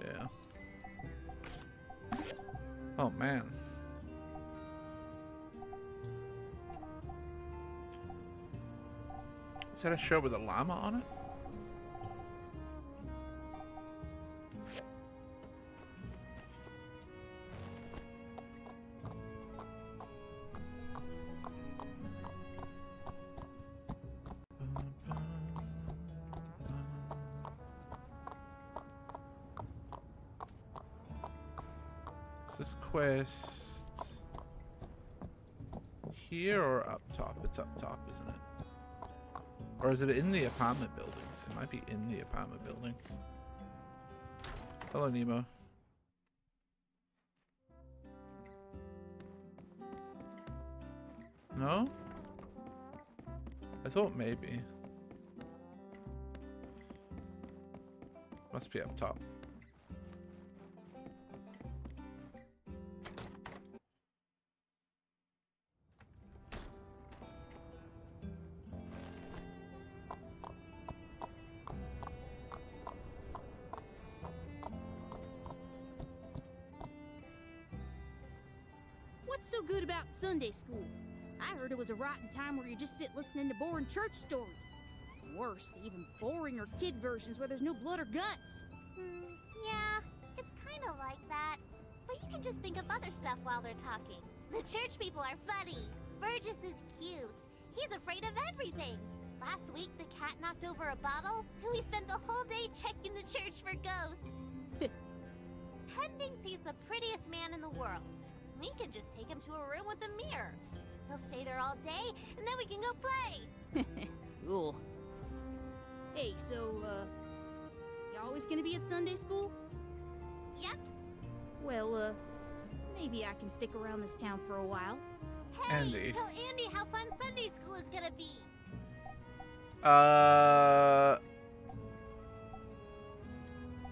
Yeah. Oh man. Is that a show with a llama on it? Is this quest here or up top? It's up top, isn't it? Or is it in the apartment buildings? It might be in the apartment buildings. Hello, Nemo. No? I thought maybe. Must be up top. What's so good about Sunday school? I heard it was a rotten time where you just sit listening to boring church stories. Worse, the even boringer kid versions where there's no blood or guts. Yeah, it's kind of like that. But you can just think of other stuff while they're talking. The church people are funny. Burgess is cute. He's afraid of everything. Last week, the cat knocked over a bottle, and we spent the whole day checking the church for ghosts. Penn thinks he's the prettiest man in the world. We can just take him to a room with a mirror. He'll stay there all day, and then we can go play. Cool. Hey, so, you always gonna be at Sunday school? Yep. Well, maybe I can stick around this town for a while. Hey, Andy. tell Andy how fun Sunday school is gonna be.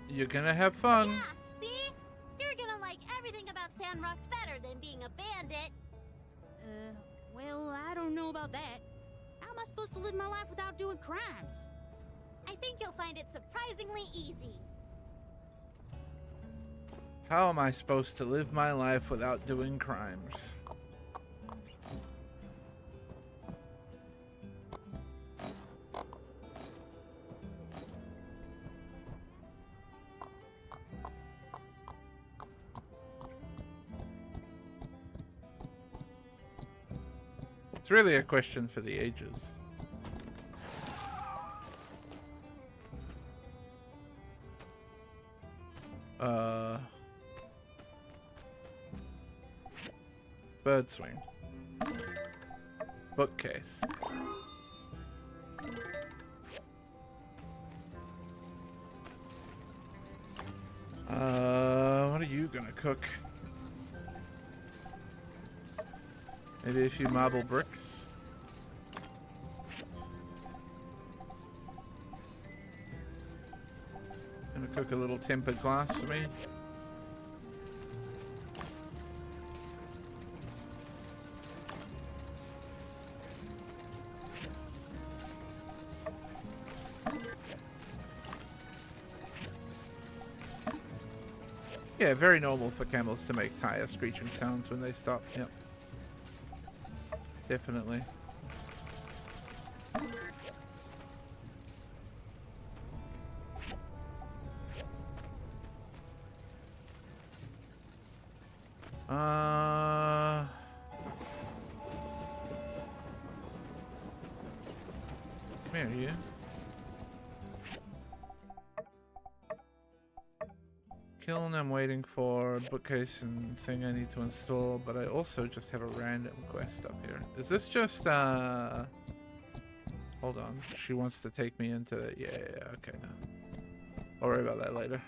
You're gonna have fun. Yeah, see? You're gonna like everything about Sandrock better than being a bandit. Well, I don't know about that. How am I supposed to live my life without doing crimes? I think you'll find it surprisingly easy. How am I supposed to live my life without doing crimes? It's really a question for the ages. Bird swing. Bookcase. What are you gonna cook? Maybe a few marble bricks. Gonna cook a little tempered glass for me. Yeah, very normal for camels to make tire screeching sounds when they stop. Yep. Definitely. Come here, you. Kiln I'm waiting for, bookcase and thing I need to install, but I also just have a random quest up here. Is this just, hold on. She wants to take me into the, yeah, okay, no. I'll worry about that later.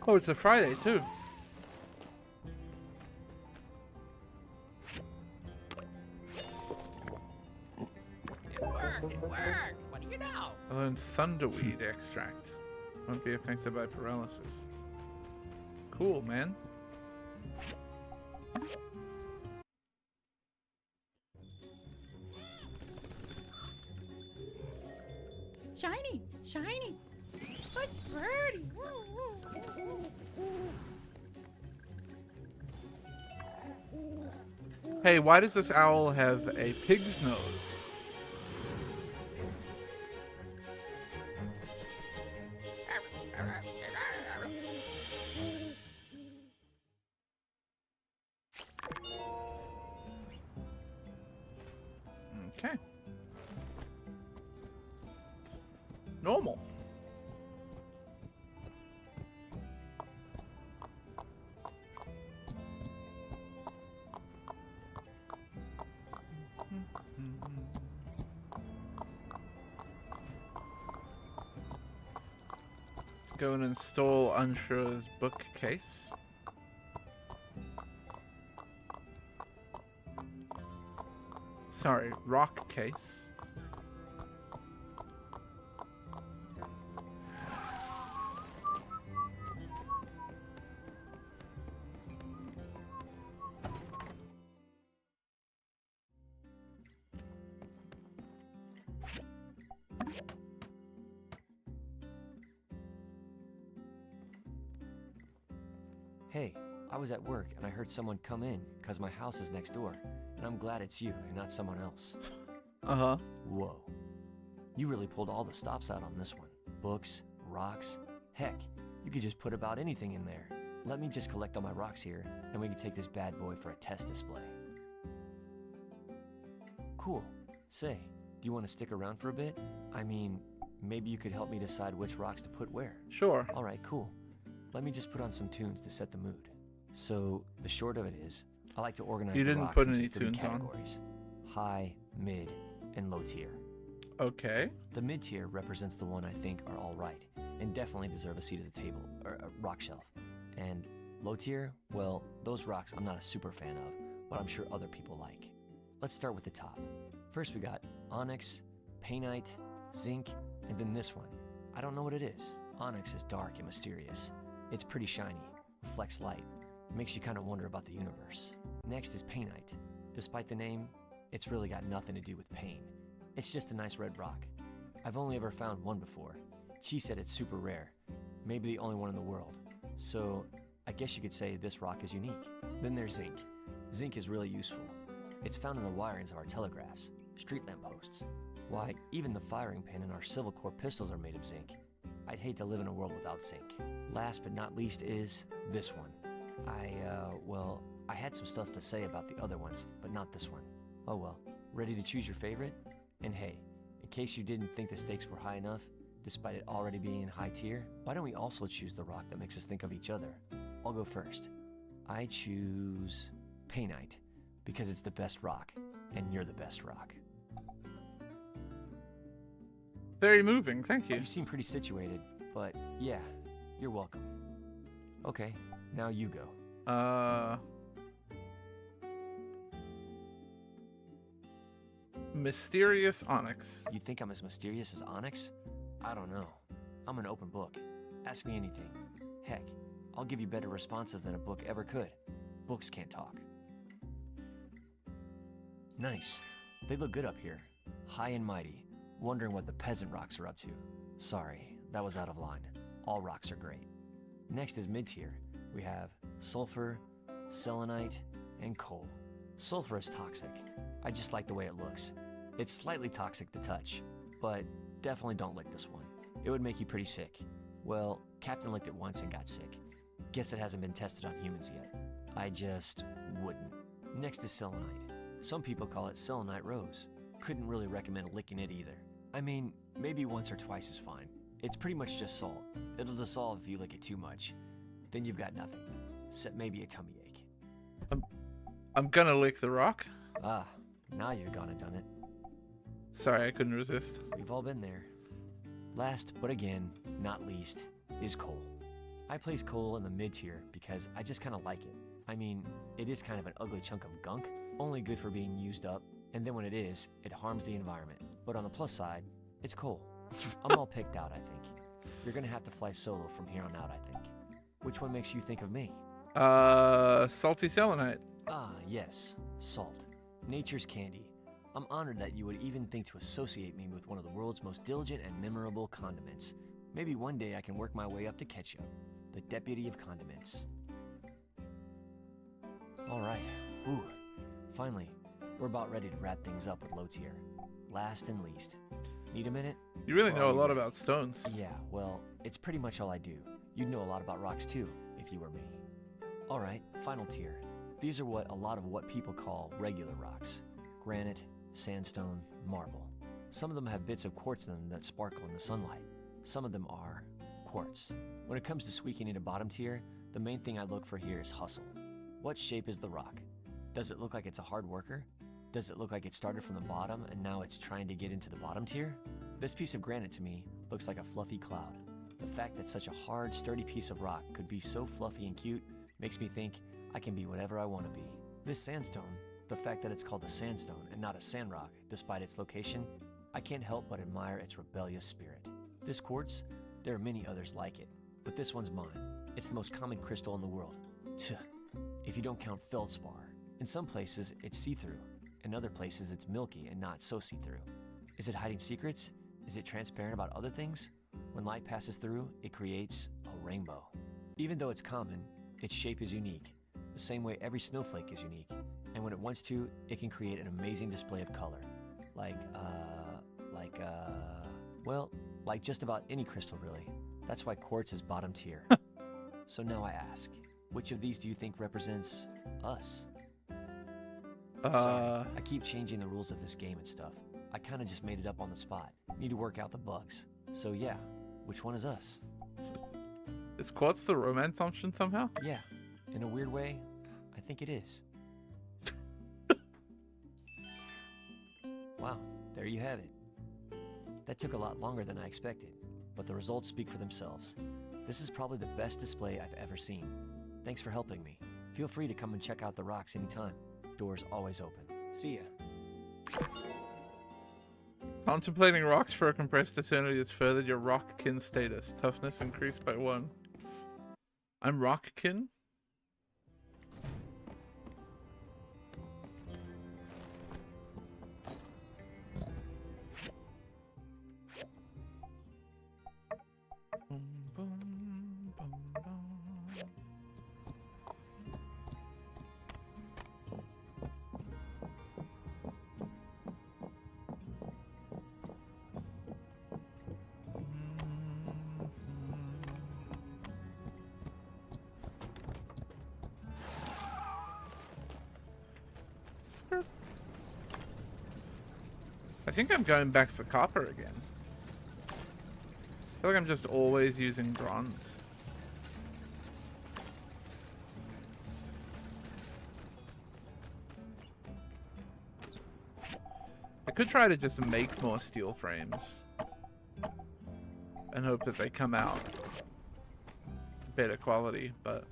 Oh, it's a Friday too. It worked! It worked! What do you know? I learned thunderweed extract. Won't be affected by paralysis. Cool, man. Shiny! Shiny! Good birdie! Hey, why does this owl have a pig's nose? Okay. Normal. Let's go and install Unshure's bookcase. Sorry, rock case. Hey, I was at work and I heard someone come in because my house is next door. And I'm glad it's you and not someone else. Uh-huh. Whoa. You really pulled all the stops out on this one. Books, rocks. Heck, you could just put about anything in there. Let me just collect all my rocks here, and we can take this bad boy for a test display. Cool. Say, do you want to stick around for a bit? I mean, maybe you could help me decide which rocks to put where. Sure. Alright, cool. Let me just put on some tunes to set the mood. So, the short of it is, I like to organize the rocks into 3 categories. High, mid, and low tier. Okay. The mid tier represents the one I think are alright, and definitely deserve a seat at the table, or a rock shelf. And low tier, well, those rocks I'm not a super fan of, but I'm sure other people like. Let's start with the top. First we got onyx, painite, zinc, and then this one. I don't know what it is. Onyx is dark and mysterious. It's pretty shiny, reflects light, makes you kind of wonder about the universe. Next is painite. Despite the name, it's really got nothing to do with pain. It's just a nice red rock. I've only ever found one before. Chi said it's super rare, maybe the only one in the world. So I guess you could say this rock is unique. Then there's zinc. Zinc is really useful. It's found in the wirings of our telegraphs, street lamp posts. Why, even the firing pin in our Civil Corps pistols are made of zinc. I'd hate to live in a world without zinc. Last but not least is this one. Well, I had some stuff to say about the other ones, but not this one. Oh well. Ready to choose your favorite? And hey, in case you didn't think the stakes were high enough, despite it already being in high tier, why don't we also choose the rock that makes us think of each other? I'll go first. I choose painite, because it's the best rock, and you're the best rock. Very moving, thank you. You seem pretty situated, but yeah, you're welcome. Okay, now you go. Mysterious onyx. You think I'm as mysterious as onyx? I don't know. I'm an open book. Ask me anything. Heck, I'll give you better responses than a book ever could. Books can't talk. Nice. They look good up here. High and mighty. Wondering what the peasant rocks are up to. Sorry, that was out of line. All rocks are great. Next is mid-tier. We have sulfur, selenite, and coal. Sulfur is toxic. I just like the way it looks. It's slightly toxic to touch, but definitely don't lick this one. It would make you pretty sick. Well, Captain licked it once and got sick. Guess it hasn't been tested on humans yet. I just wouldn't. Next is selenite. Some people call it selenite rose. Couldn't really recommend licking it either. I mean, maybe once or twice is fine. It's pretty much just salt. It'll dissolve if you lick it too much. Then you've got nothing, except maybe a tummy ache. I'm gonna lick the rock. Ah, now you've gone and done it. Sorry, I couldn't resist. We've all been there. Last, but again, not least, is coal. I place coal in the mid-tier because I just kind of like it. I mean, it is kind of an ugly chunk of gunk, only good for being used up, and then when it is, it harms the environment. But on the plus side, it's coal. I'm all picked out, I think. You're gonna have to fly solo from here on out, I think. Which one makes you think of me? Salty selenite. Ah, yes, salt. Nature's candy. I'm honored that you would even think to associate me with one of the world's most diligent and memorable condiments. Maybe one day I can work my way up to ketchup, the deputy of condiments. Alright, ooh, finally, we're about ready to wrap things up with low tier. Last and least. Need a minute? You really know a lot about stones. Yeah, well, it's pretty much all I do. You'd know a lot about rocks too, if you were me. Alright, final tier. These are a lot of what people call regular rocks. Granite, sandstone, marble. Some of them have bits of quartz in them that sparkle in the sunlight. Some of them are quartz. When it comes to squeaking into bottom tier, the main thing I look for here is hustle. What shape is the rock? Does it look like it's a hard worker? Does it look like it started from the bottom and now it's trying to get into the bottom tier? This piece of granite to me looks like a fluffy cloud. The fact that such a hard, sturdy piece of rock could be so fluffy and cute makes me think I can be whatever I want to be. This sandstone, the fact that it's called a sandstone and not a sandrock, despite its location, I can't help but admire its rebellious spirit. This quartz, there are many others like it, but this one's mine. It's the most common crystal in the world. Tuh, if you don't count feldspar. In some places, it's see-through. In other places, it's milky and not so see-through. Is it hiding secrets? Is it transparent about other things? When light passes through, it creates a rainbow. Even though it's common, its shape is unique, the same way every snowflake is unique. And when it wants to, it can create an amazing display of color. Well, like just about any crystal really. That's why quartz is bottom tier. So now I ask, which of these do you think represents us? Sorry, I keep changing the rules of this game and stuff. I kind of just made it up on the spot. Need to work out the bugs. So yeah, which one is us? Is quartz the romance option somehow? Yeah, in a weird way, I think it is. Wow, there you have it. That took a lot longer than I expected, but the results speak for themselves. This is probably the best display I've ever seen. Thanks for helping me. Feel free to come and check out the rocks anytime. Doors always open. See ya. Contemplating rocks for a compressed eternity has furthered your rockkin status. Toughness increased by 1. I'm rockkin? I think I'm going back for copper again. I feel like I'm just always using bronze. I could try to just make more steel frames and hope that they come out better quality, but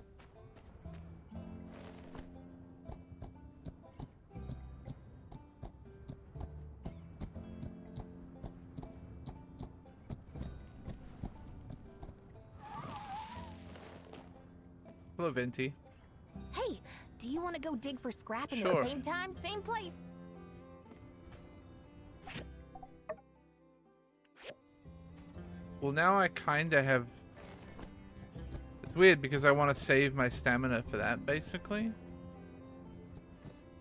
Hello, Venti. Hey, do you want to go dig for scrapping Sure. at the same time, same place? Well, now I kind of have... It's weird because I want to save my stamina for that, basically.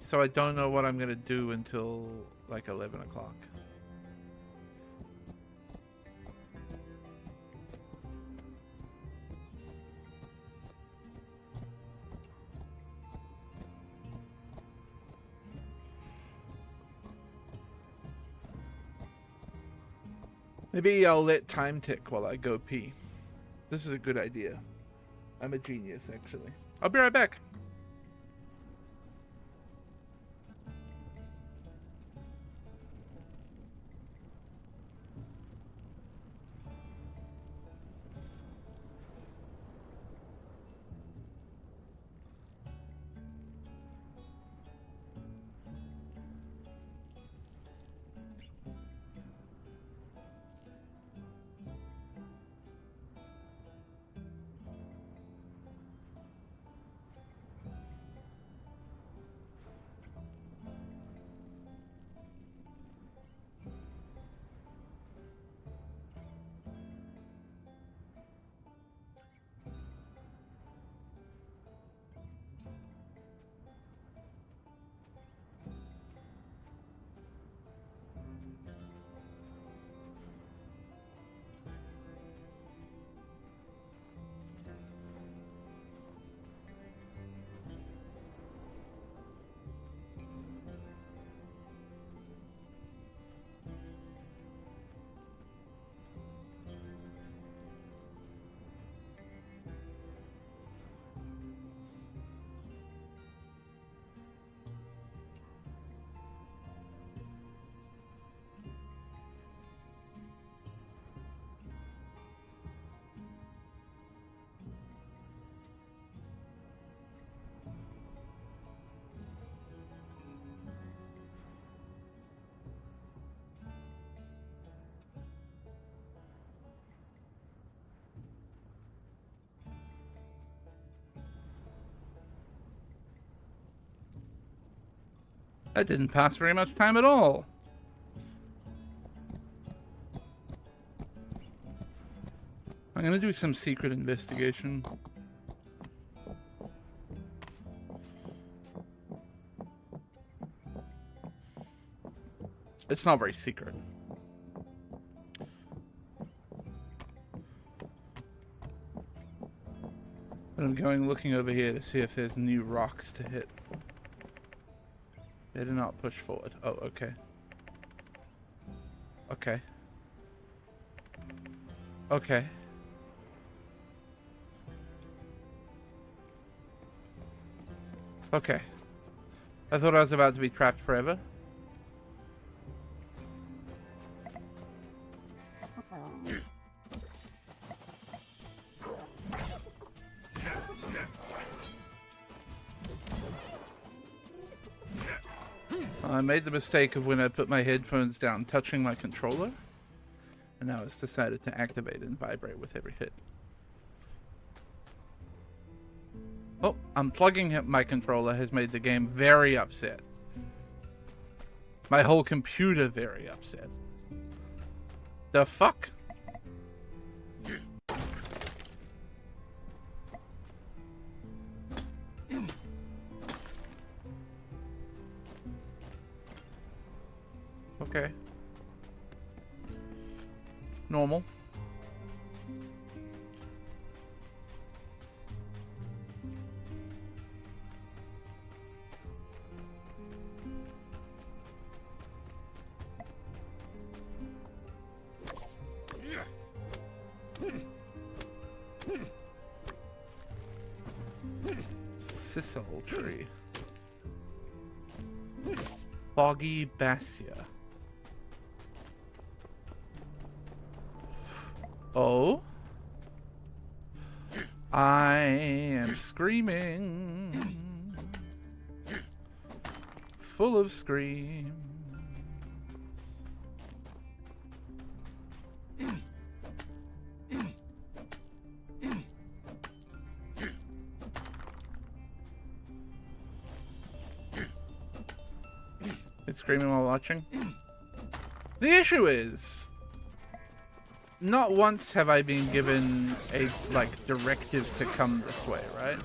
So I don't know what I'm going to do until, like, 11 o'clock. Maybe I'll let time tick while I go pee. This is a good idea. I'm a genius, actually. I'll be right back. That didn't pass very much time at all. I'm gonna do some secret investigation. It's not very secret. But I'm going looking over here to see if there's new rocks to hit. Better not push forward. Oh, okay. Okay. Okay. Okay. I thought I was about to be trapped forever. I made the mistake of when I put my headphones down touching my controller, and now it's decided to activate and vibrate with every hit. Oh, unplugging my controller has made the game very upset. My whole computer very upset. The fuck? Okay. Normal. Sisal tree. Foggy Bassia. Oh? I am screaming. Full of screams. It's screaming while watching. The issue is, not once have I been given a, like, directive to come this way, right?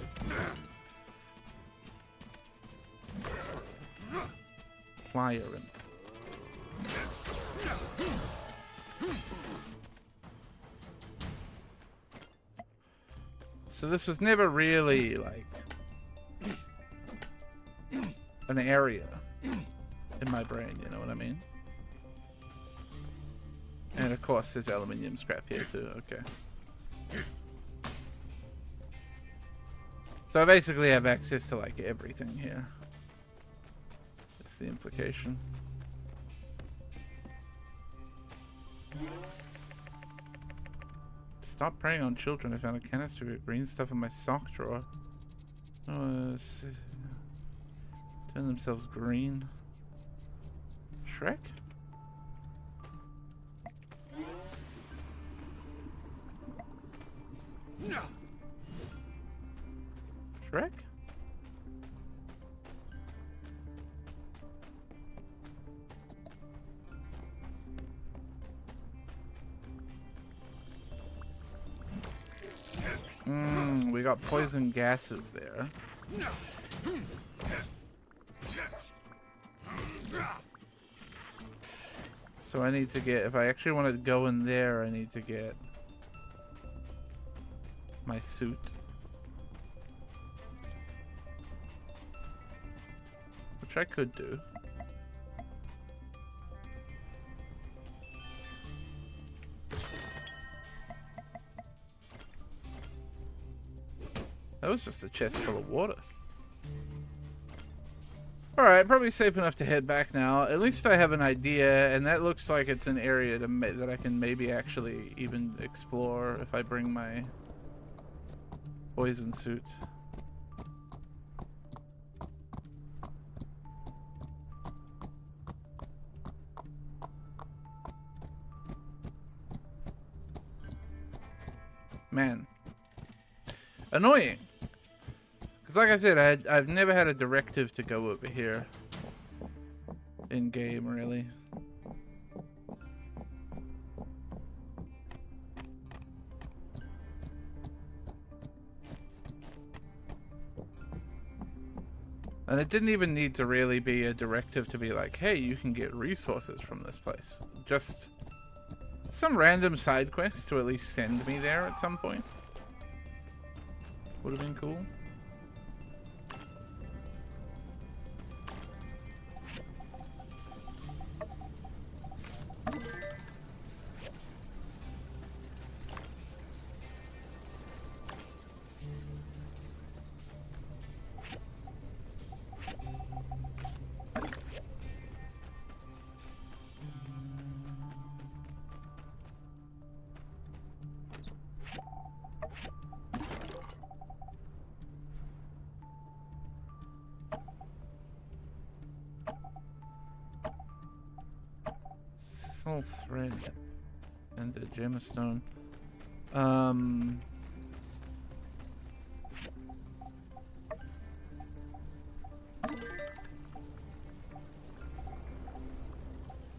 Plier him. So this was never really, like, an area in my brain, you know what I mean? And of course there's aluminium scrap here too, okay. So I basically have access to like everything here. That's the implication. Stop preying on children. I found a canister of green stuff in my sock drawer. Oh, turn themselves green. Shrek? Shrek? We got poison gases there. So I need to get, if I actually want to go in there, I need to get my suit. Which I could do. That was just a chest full of water. Alright, probably safe enough to head back now. At least I have an idea, and that looks like it's an area that I can maybe actually even explore if I bring my poison suit. Man. Annoying. Because like I said, I've never had a directive to go over here. In game, really. And it didn't even need to really be a directive to be like, hey, you can get resources from this place. Just some random side quest to at least send me there at some point. Would have been cool. Thread and a gemstone. I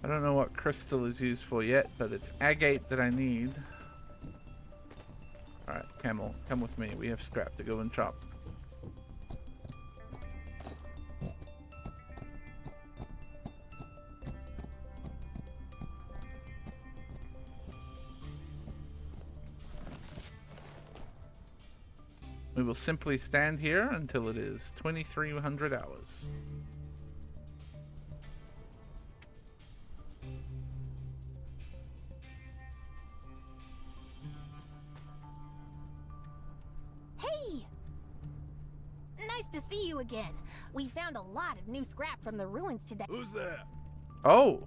don't know what crystal is used for yet, but it's agate that I need. Alright, Camel, come with me. We have scrap to go and chop. We will simply stand here until it is 2300 hours. Hey! Nice to see you again. We found a lot of new scrap from the ruins today. Who's there? Oh!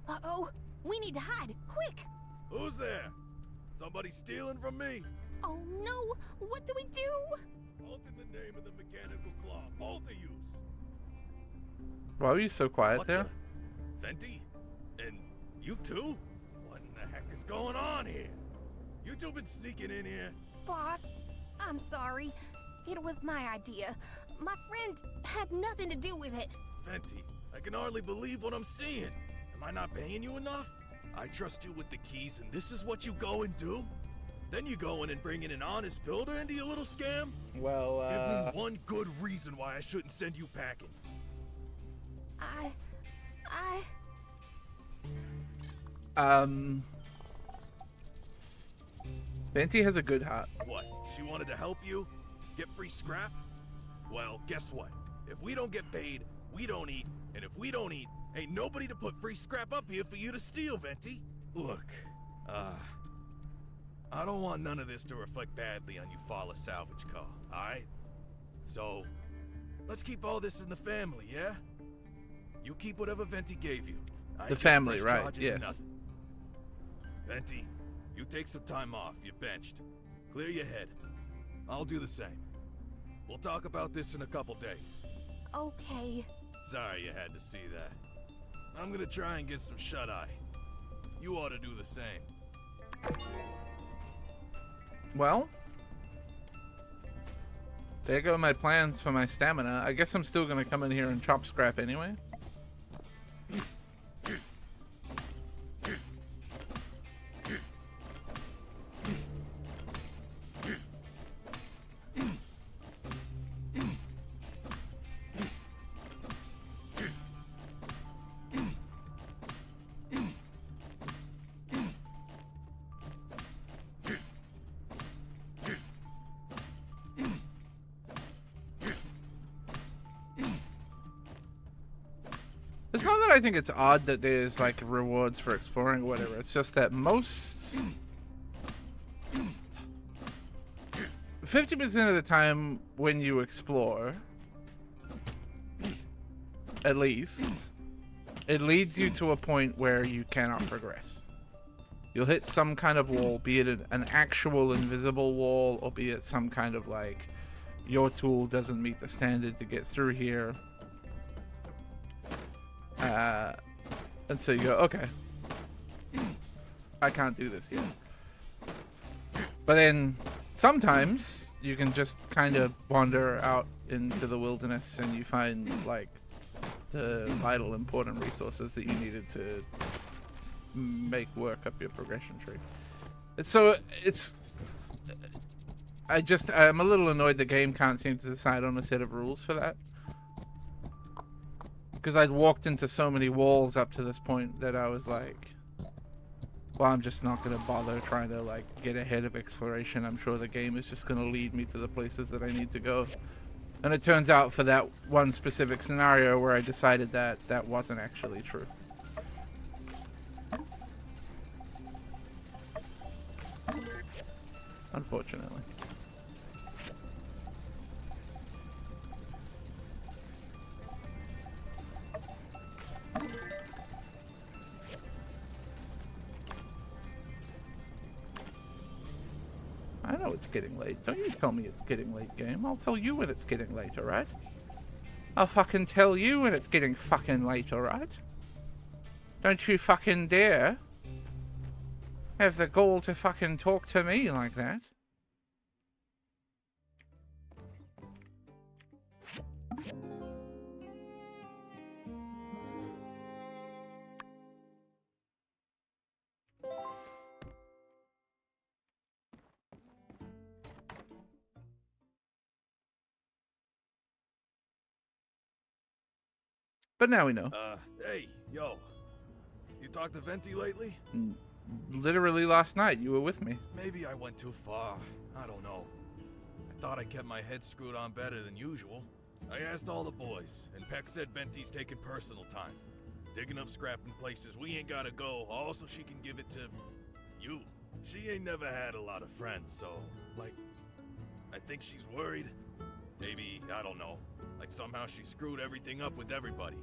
Uh-oh! We need to hide! Quick! Who's there? Somebody stealing from me? Oh no! What do we do? Both in the name of the mechanical claw, both of yous. Why are you so quiet there? Venti? And you too? What in the heck is going on here? You two been sneaking in here? Boss, I'm sorry. It was my idea. My friend had nothing to do with it. Venti, I can hardly believe what I'm seeing. Am I not paying you enough? I trust you with the keys, and this is what you go and do? Then you go in and bring in an honest builder into your little scam? Well, Give me one good reason why I shouldn't send you packing. Venti has a good heart. What? She wanted to help you? Get free scrap? Well, guess what? If we don't get paid, we don't eat, and if we don't eat, ain't nobody to put free scrap up here for you to steal, Venti. Look, I don't want none of this to reflect badly on you Fala salvage car, alright? So, let's keep all this in the family, yeah? You keep whatever Venti gave you. The family, right, yes. Venti, you take some time off, you're benched. Clear your head. I'll do the same. We'll talk about this in a couple days. Okay. Sorry you had to see that. I'm gonna try and get some shut-eye. You ought to do the same. Well, there go my plans for my stamina. I guess I'm still gonna come in here and chop scrap anyway. It's not that I think it's odd that there's like rewards for exploring or whatever. It's just that most 50% of the time when you explore, at least, it leads you to a point where you cannot progress. You'll hit some kind of wall, be it an actual invisible wall, or be it some kind of like, your tool doesn't meet the standard to get through here. And so you go, okay, I can't do this yet. But then sometimes you can just kind of wander out into the wilderness and you find like the vital important resources that you needed to make work up your progression tree. So it's, I'm a little annoyed the game can't seem to decide on a set of rules for that. Because I'd walked into so many walls up to this point that I was like, well, I'm just not going to bother trying to like get ahead of exploration. I'm sure the game is just going to lead me to the places that I need to go. And it turns out for that one specific scenario where I decided that that wasn't actually true. Unfortunately. I know it's getting late. Don't you tell me it's getting late, game. I'll tell you when it's getting late, alright? I'll fucking tell you when it's getting fucking late, alright? Don't you fucking dare have the gall to fucking talk to me like that. But now we know. Hey, yo. You talked to Venti lately? Literally last night, you were with me. Maybe I went too far. I don't know. I thought I kept my head screwed on better than usual. I asked all the boys, and Peck said Venti's taking personal time. Digging up scrap in places we ain't gotta go, all so she can give it to you. She ain't never had a lot of friends, so, like, I think she's worried. Maybe, I don't know. Like somehow she screwed everything up with everybody.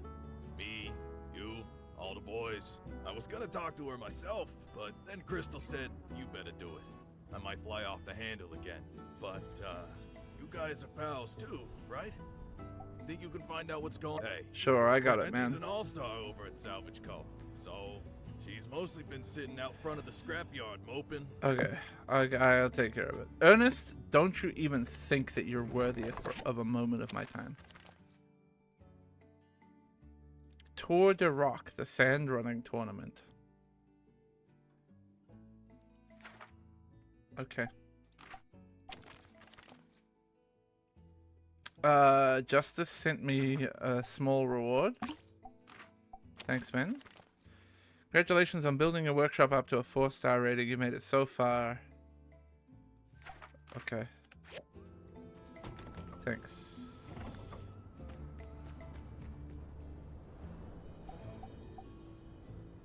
Me, you, all the boys. I was gonna talk to her myself, but then Crystal said, you better do it. I might fly off the handle again. But, you guys are pals too, right? Think you can find out what's going on? Hey. Sure, I got it, man. She's an all-star over at Salvage Co. So, she's mostly been sitting out front of the scrapyard moping. Okay, I'll take care of it. Ernest, don't you even think that you're worthy of a moment of my time. Tour de Rock, the sand running tournament. Okay. Justice sent me a small reward. Thanks, man. Congratulations on building your workshop up to a 4-star rating. You made it so far. Okay. Thanks.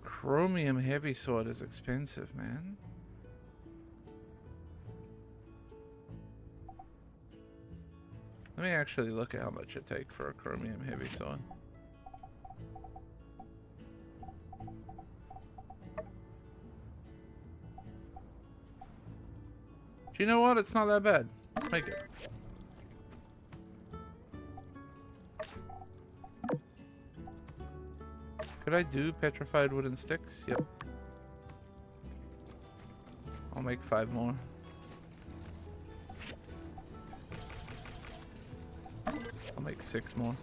Chromium heavy sword is expensive, man. Let me actually look at how much it takes for a chromium heavy sword. Do you know what? It's not that bad. Make it. Could I do petrified wooden sticks? Yep. I'll make 5 more. I'll make 6 more.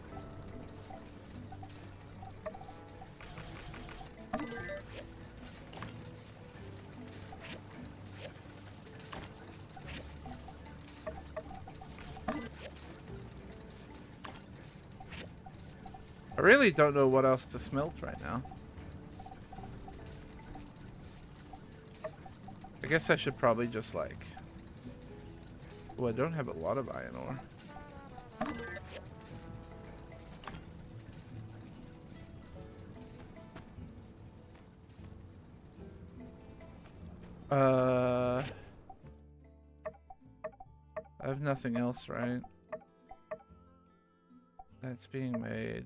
I really don't know what else to smelt right now. I guess I should probably just like... Oh, I don't have a lot of iron ore. I have nothing else, right? That's being made.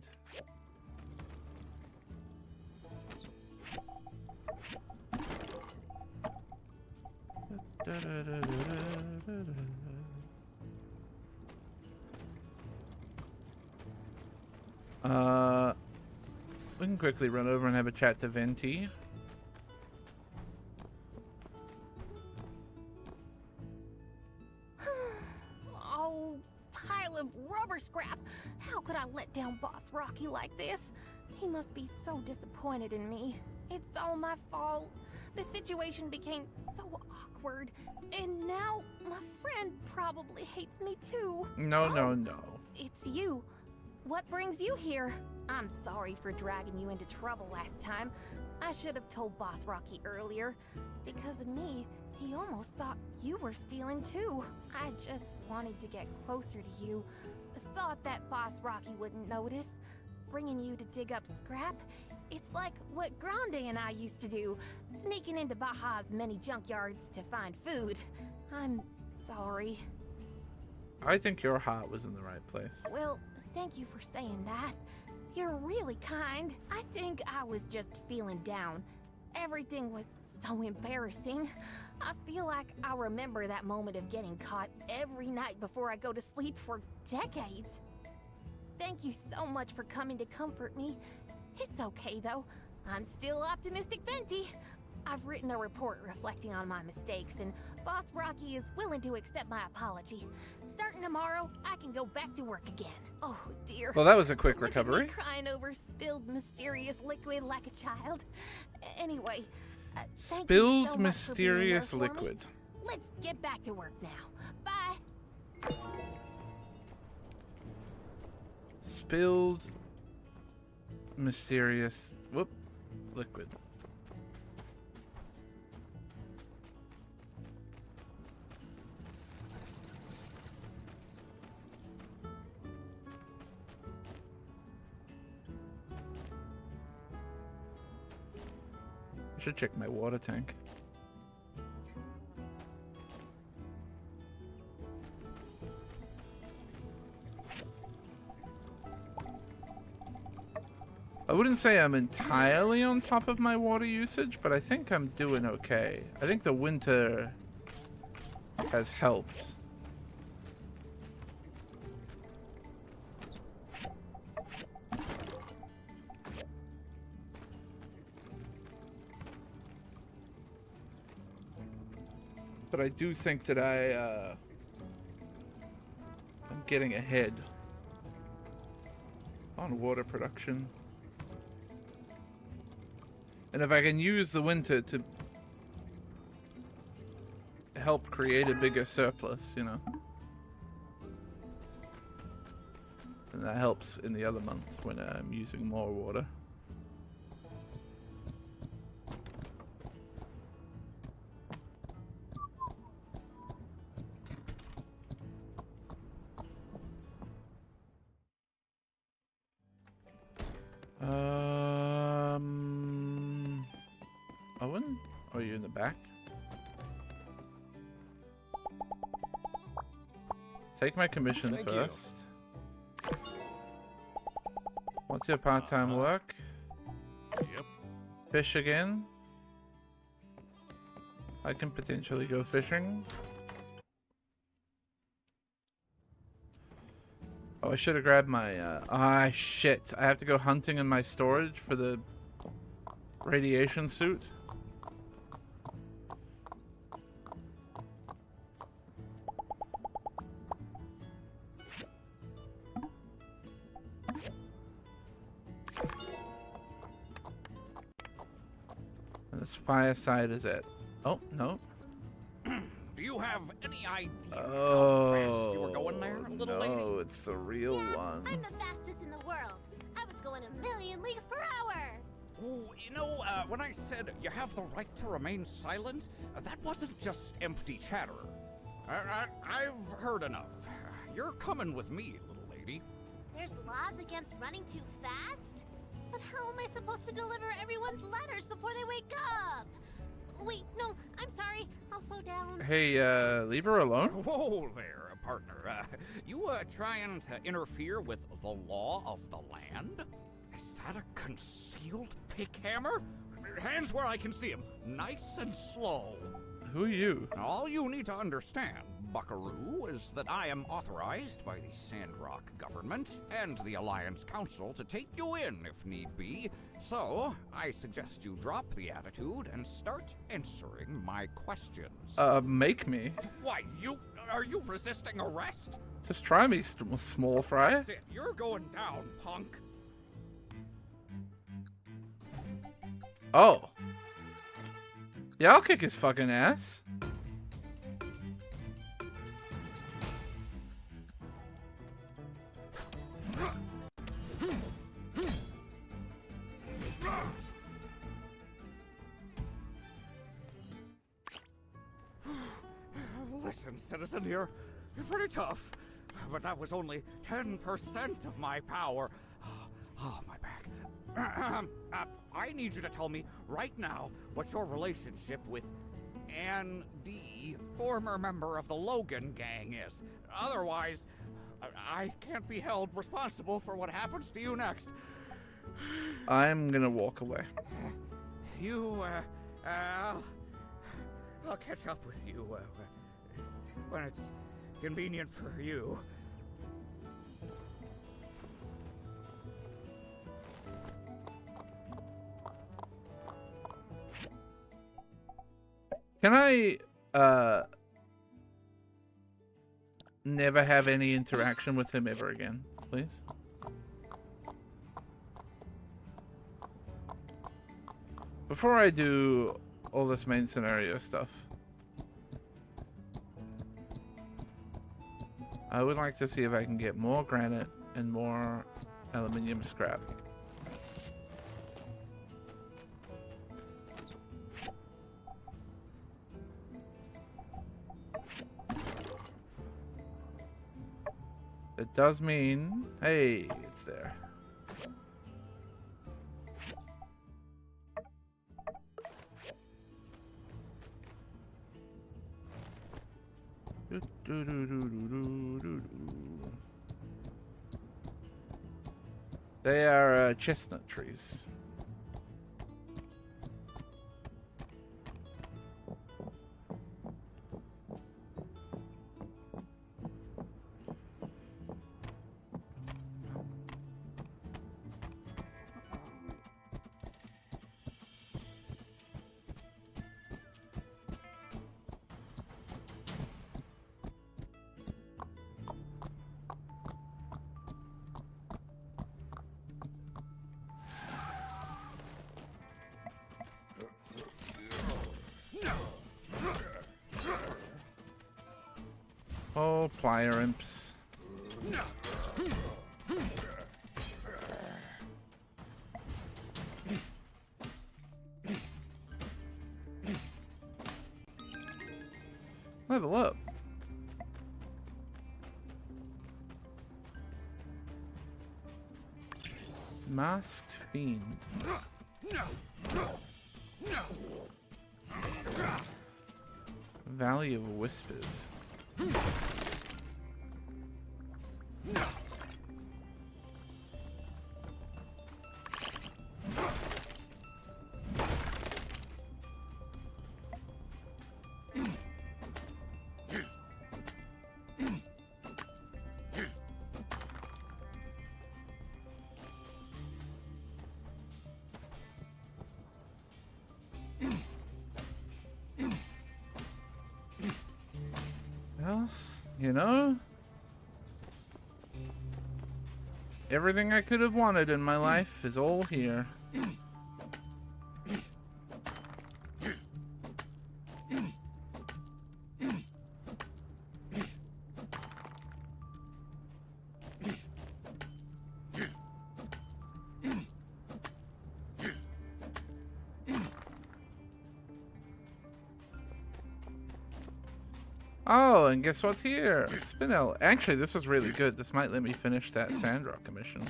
We can quickly run over and have a chat to Venti. Oh, pile of rubber scrap. How could I let down Boss Rocky like this? He must be so disappointed in me. It's all my fault. The situation became so awkward, and now my friend probably hates me too. No, no, no. It's you. What brings you here? I'm sorry for dragging you into trouble last time. I should have told Boss Rocky earlier. Because of me, he almost thought you were stealing too. I just wanted to get closer to you. Thought that Boss Rocky wouldn't notice. Bringing you to dig up scrap, it's like what Grande and I used to do, sneaking into Baja's many junkyards to find food. I'm sorry. I think your heart was in the right place. Well, thank you for saying that. You're really kind. I think I was just feeling down. Everything was so embarrassing. I feel like I'll remember that moment of getting caught every night before I go to sleep for decades. Thank you so much for coming to comfort me. It's okay though. I'm still optimistic Venti. I've written a report reflecting on my mistakes, and Boss Rocky is willing to accept my apology. Starting tomorrow, I can go back to work again. Oh dear. Well, that was a quick Look recovery. At me crying over spilled mysterious liquid like a child. Anyway, thank you Spilled so much for being there mysterious for me. liquid. Let's get back to work now. Bye. Spilled mysterious liquid. I should check my water tank. I wouldn't say I'm entirely on top of my water usage, but I think I'm doing okay. I think the winter has helped. But I do think that I'm getting ahead on water production. And if I can use the winter to help create a bigger surplus, you know, and that helps in the other months when I'm using more water. Owen? Are you in the back? Take my commission Thank first. What's your part-time work? Yep. Fish again? I can potentially go fishing. Oh, I should have grabbed my, shit. I have to go hunting in my storage for the radiation suit. And this fireside is it. Oh, no. Do you have any idea Oh, how fast you were going there, little lady? no, it's the real one. I'm the fastest in the world. I was going 1,000,000 leagues per hour. Oh, you know, when I said you have the right to remain silent, that wasn't just empty chatter. I've heard enough. You're coming with me, little lady. There's laws against running too fast? But how am I supposed to deliver everyone's letters before they wake up? Wait, no, I'm sorry. I'll slow down. Hey, leave her alone. Whoa there, partner. You trying to interfere with the law of the land? Is that a concealed pick hammer? Hands where I can see them. Nice and slow. Who are you? All you need to understand, Buckaroo, is that I am authorized by the Sandrock government and the Alliance Council to take you in if need be. So, I suggest you drop the attitude and start answering my questions. Make me. Why, are you resisting arrest? Just try me, small fry. That's it. You're going down, punk. Oh. Yeah, I'll kick his fucking ass. Listen, citizen, you're pretty tough, but that was only 10% of my power. Oh, my back. I need you to tell me right now what your relationship with Ann D, former member of the Logan gang, is. Otherwise, I can't be held responsible for what happens to you next. I'm gonna walk away. I'll catch up with you when it's convenient for you. Can I, never have any interaction with him ever again, please? Before I do all this main scenario stuff, I would like to see if I can get more granite and more aluminium scrap. It does mean, hey, it's there. They are chestnut trees. Oh, plier imps. Level up. Masked Fiend. Valley of Whispers. Well, you know, everything I could have wanted in my life is all here. Oh, and guess what's here? Spinel. Actually, this is really good. This might let me finish that Sandrock mission.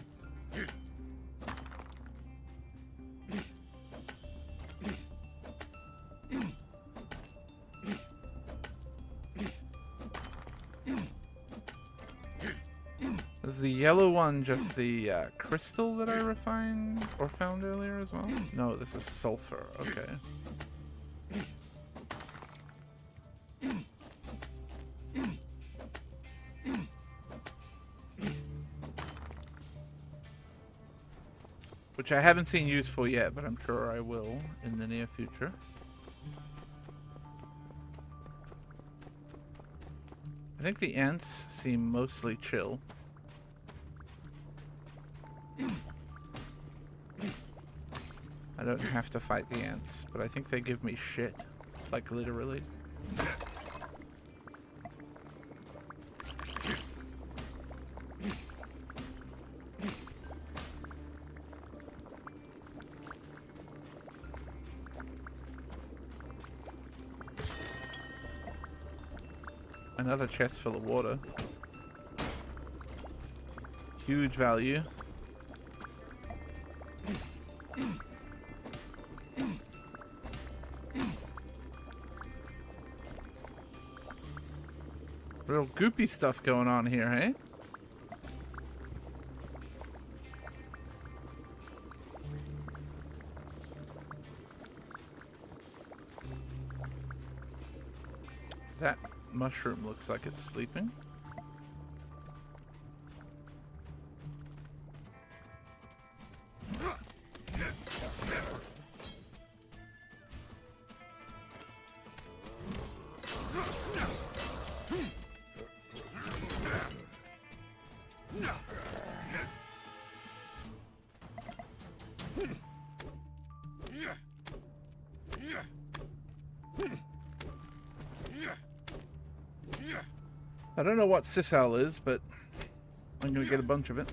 Is the yellow one just the crystal that I refined or found earlier as well? No, this is sulfur. Okay. Which I haven't seen useful yet, but I'm sure I will in the near future. I think the ants seem mostly chill. I don't have to fight the ants, but I think they give me shit. Like, literally. Another chest full of water. Huge value. Real goopy stuff going on here, hey? That mushroom looks like it's sleeping. I don't know what sisal is, but I'm gonna get a bunch of it.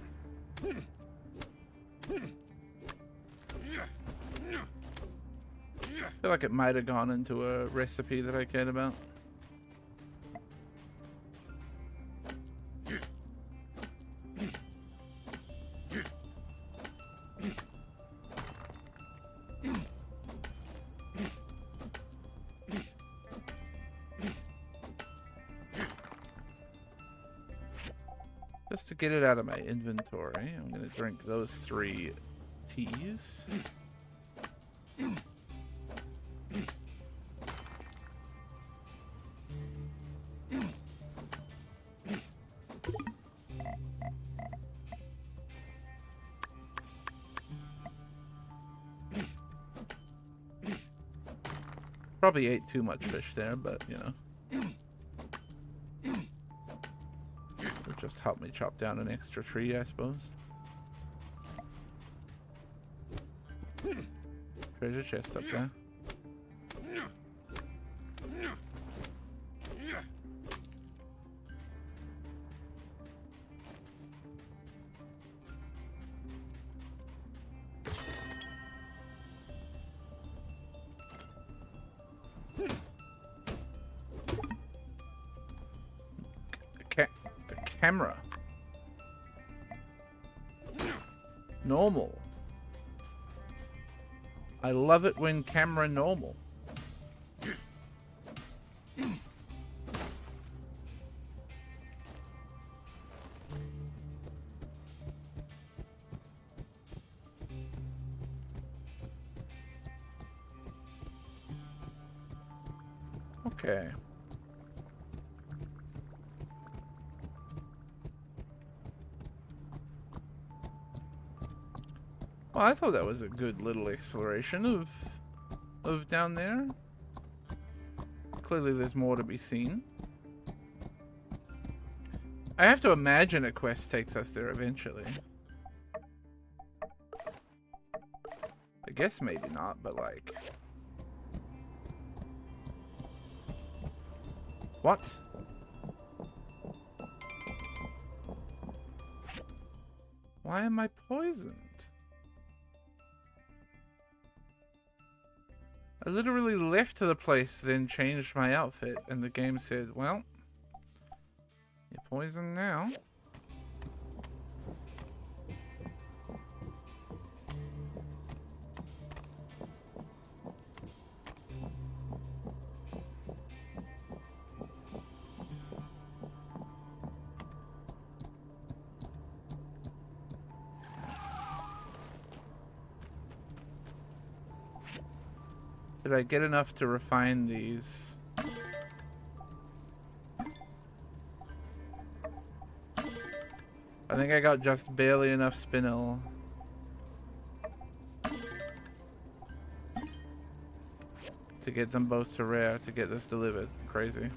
I feel like it might have gone into a recipe that I cared about. Just to get it out of my inventory, I'm going to drink those 3 teas. Probably ate too much fish there, but you know. Just help me chop down an extra tree, I suppose. Treasure chest up there. Camera. Normal. I love it when camera normal. Okay. Well, I thought that was a good little exploration of down there. Clearly there's more to be seen. I have to imagine a quest takes us there eventually. I guess maybe not, but like... What? Why am I poisoned? I literally left the place, then changed my outfit, and the game said, well, you're poisoned now. Did I get enough to refine these? I think I got just barely enough spinel. To get them both to rare to get this delivered. Crazy.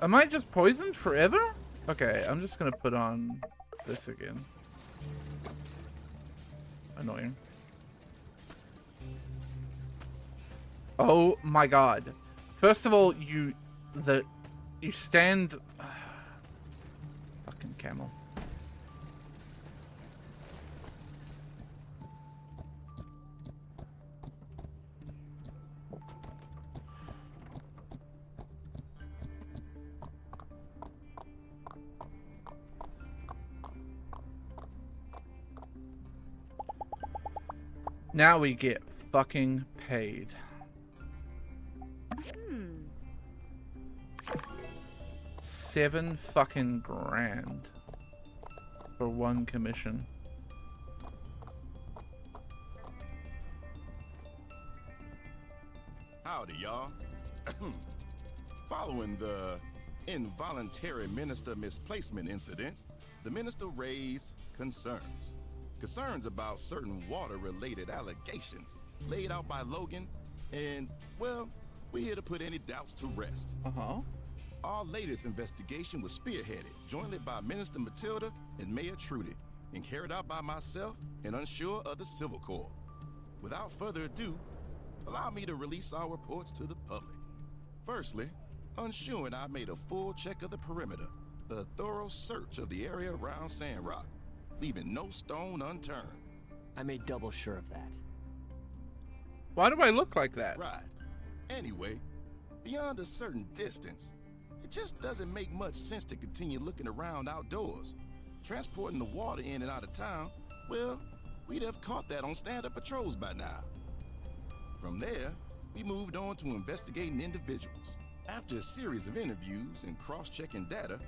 Am I just poisoned forever? Okay, I'm just gonna put on this again. Annoying. Oh my god. First of all, you stand... Fucking camel. Now we get fucking paid. 7 fucking grand for one commission. Howdy, y'all. Following the involuntary minister misplacement incident, the minister raised concerns. Concerns about certain water-related allegations laid out by Logan, and, well, we're here to put any doubts to rest. Our latest investigation was spearheaded jointly by Minister Matilda and Mayor Trudy, and carried out by myself and Unsure of the Civil Corps. Without further ado, allow me to release our reports to the public. Firstly, Unsure and I made a full check of the perimeter, a thorough search of the area around Sandrock, leaving no stone unturned. I made double sure of that. Why do I look like that? Right. Anyway, beyond a certain distance, it just doesn't make much sense to continue looking around outdoors. Transporting the water in and out of town, well, we'd have caught that on stand-up patrols by now. From there, we moved on to investigating individuals. After a series of interviews and cross-checking data,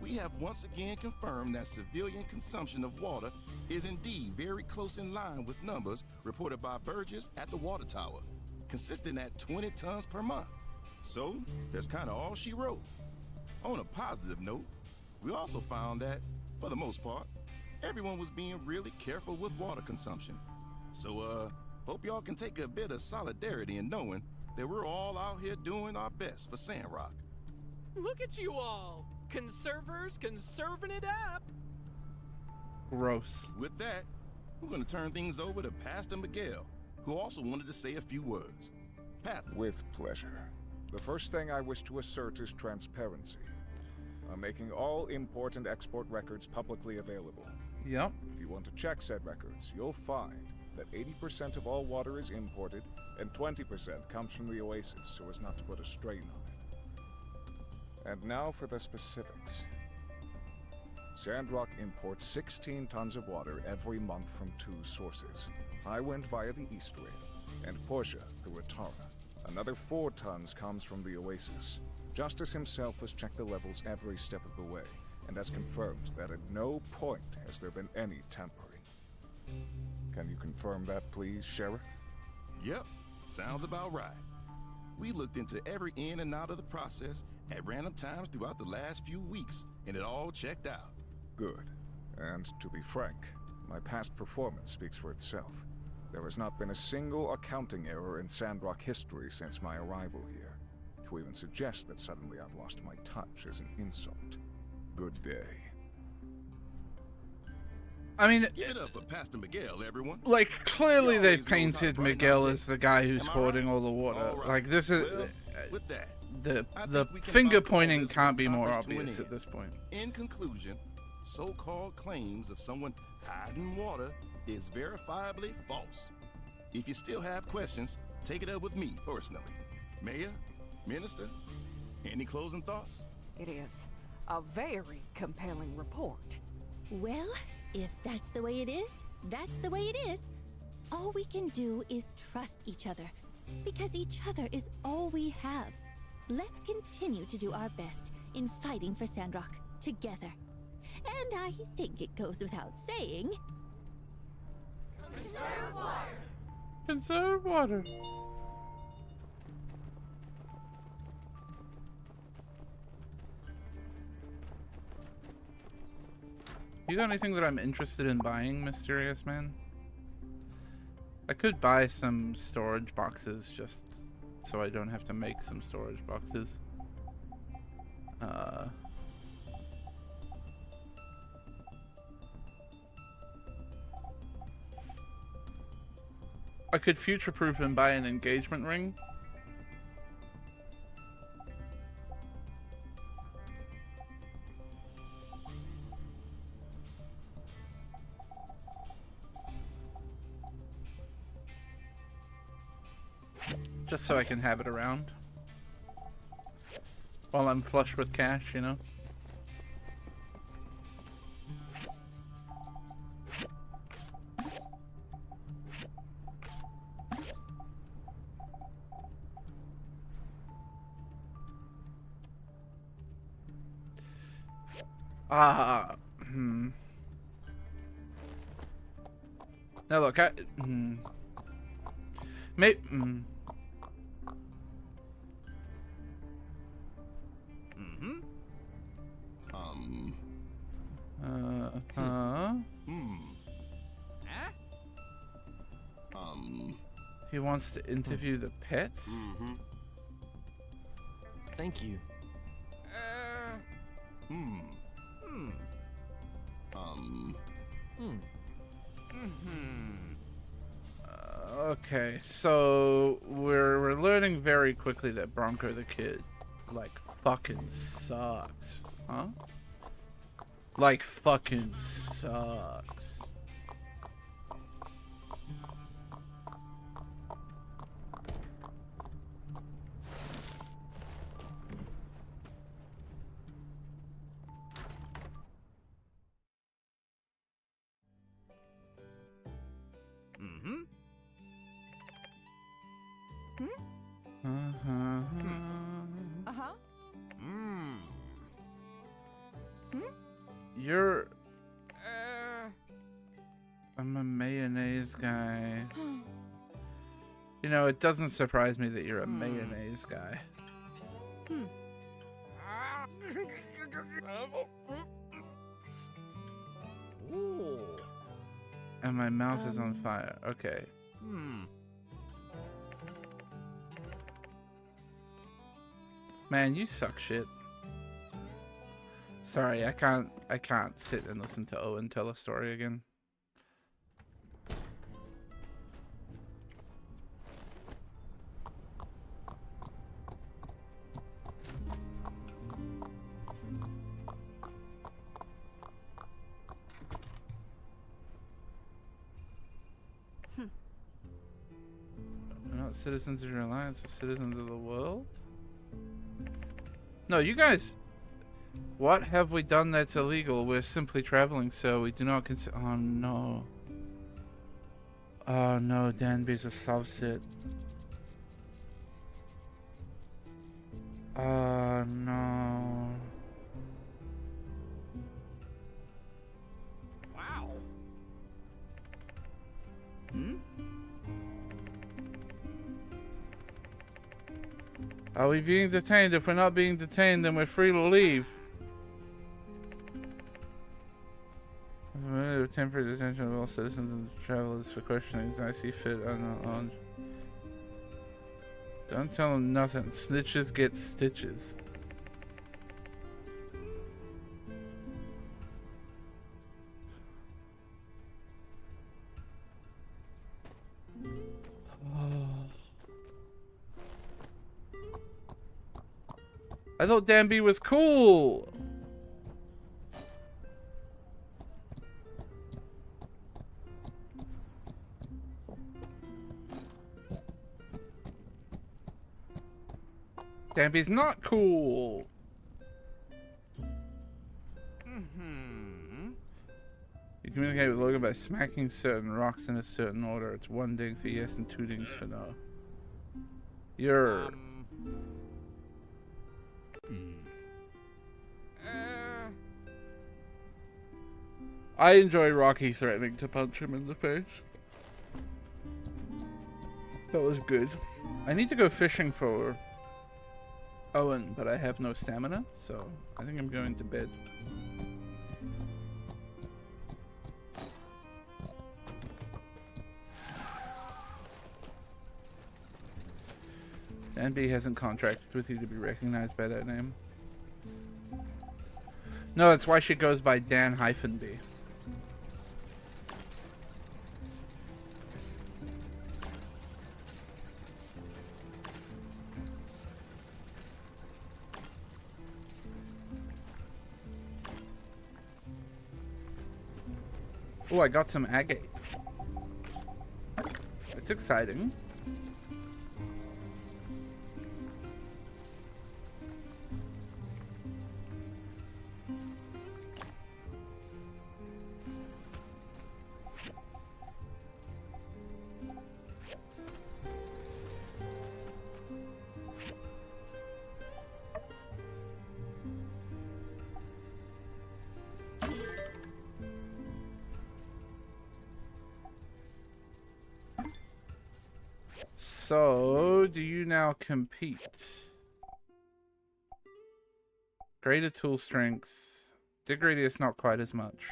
we have once again confirmed that civilian consumption of water is indeed very close in line with numbers reported by Burgess at the water tower, consisting at 20 tons per month. So, that's kind of all she wrote. On a positive note, we also found that, for the most part, everyone was being really careful with water consumption. So, hope y'all can take a bit of solidarity in knowing that we're all out here doing our best for Sandrock. Look at you all! Conservers conserving it up! Gross. With that, we're going to turn things over to Pastor Miguel, who also wanted to say a few words. path. With pleasure. The first thing I wish to assert is transparency. I'm making all import and export records publicly available. Yep. If you want to check said records, you'll find that 80% of all water is imported and 20% comes from the oasis so as not to put a strain on it. And now for the specifics. Sandrock imports 16 tons of water every month from 2 sources. Highwind via the East Rim, and Portia through Atara. Another 4 tons comes from the oasis. Justice himself has checked the levels every step of the way, and has confirmed that at no point has there been any tampering. Can you confirm that, please, Sheriff? Yep, sounds about right. We looked into every in and out of the process at random times throughout the last few weeks, and it all checked out. Good. And to be frank, my past performance speaks for itself. There has not been a single accounting error in Sandrock history since my arrival here. To even suggest that suddenly I've lost my touch is an insult. Good day. I mean, Get up for Pastor Miguel, everyone. like, clearly He they've always knows how to painted brighten Miguel our as the guy who's Am I hoarding right? all the water. All right. Like, this is Well, with that, the I the think we can finger about call pointing this can't be one more conference to an obvious end. at this point. In conclusion, so-called claims of someone hiding water is verifiably false. If you still have questions, take it up with me personally. Mayor, Minister, any closing thoughts? It is a very compelling report. Well, if that's the way it is, that's the way it is. All we can do is trust each other, because each other is all we have. Let's continue to do our best in fighting for Sandrock together. And I think it goes without saying... Conserve water! Conserve water! You got anything that I'm interested in buying, Mysterious Man? I could buy some storage boxes just so I don't have to make some storage boxes. I could future-proof and buy an engagement ring. Just so I can have it around. While I'm flush with cash, you know? Now look, maybe, He wants to interview the pets? Thank you. Okay, so we're learning very quickly that Bronco the Kid, like, fucking sucks, huh? Like, fucking sucks. You're... I'm a mayonnaise guy. You know, it doesn't surprise me that you're a mayonnaise guy. And my mouth is on fire. Okay. Man, you suck shit. Sorry, I can't sit and listen to Owen tell a story again. not citizens of your alliance or citizens of the world? No, you guys. What have we done that's illegal? We're simply traveling, so we do not consider. Oh no. Oh no, Danby's a subset. Oh no. Wow. Hmm? Are we being detained? If we're not being detained, then we're free to leave. Temporary detention of all citizens and travelers for questioning as I see fit on the lounge. Don't tell them nothing. Snitches get stitches. I thought Danby was cool. Danby's not cool. You communicate with Logan by smacking certain rocks in a certain order. It's 1 ding for yes and 2 dings for no. You're... I enjoy Rocky threatening to punch him in the face. That was good. I need to go fishing for Owen, but I have no stamina, so I think I'm going to bed. Danby hasn't contracted with you to be recognized by that name. No, that's why she goes by Dan-B. Oh, I got some agate. It's exciting. So, do you now compete? Greater tool strength. Dig radius not quite as much.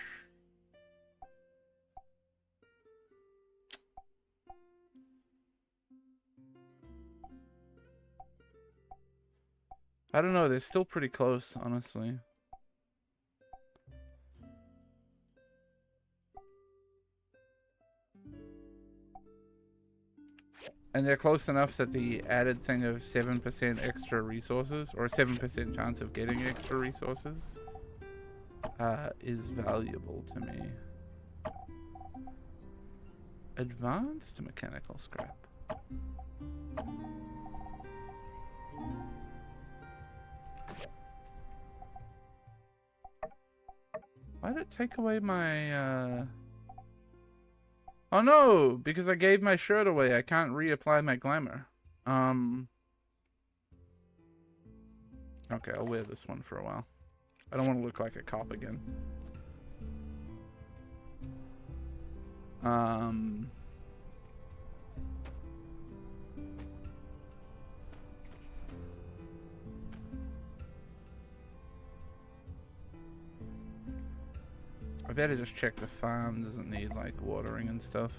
I don't know, they're still pretty close, honestly. And they're close enough that the added thing of 7% extra resources, or 7% chance of getting extra resources, is valuable to me. Advanced mechanical scrap. Why did it take away my, Oh no, because I gave my shirt away. I can't reapply my glamour. Okay, I'll wear this one for a while. I don't want to look like a cop again. I better just check the farm doesn't need like watering and stuff.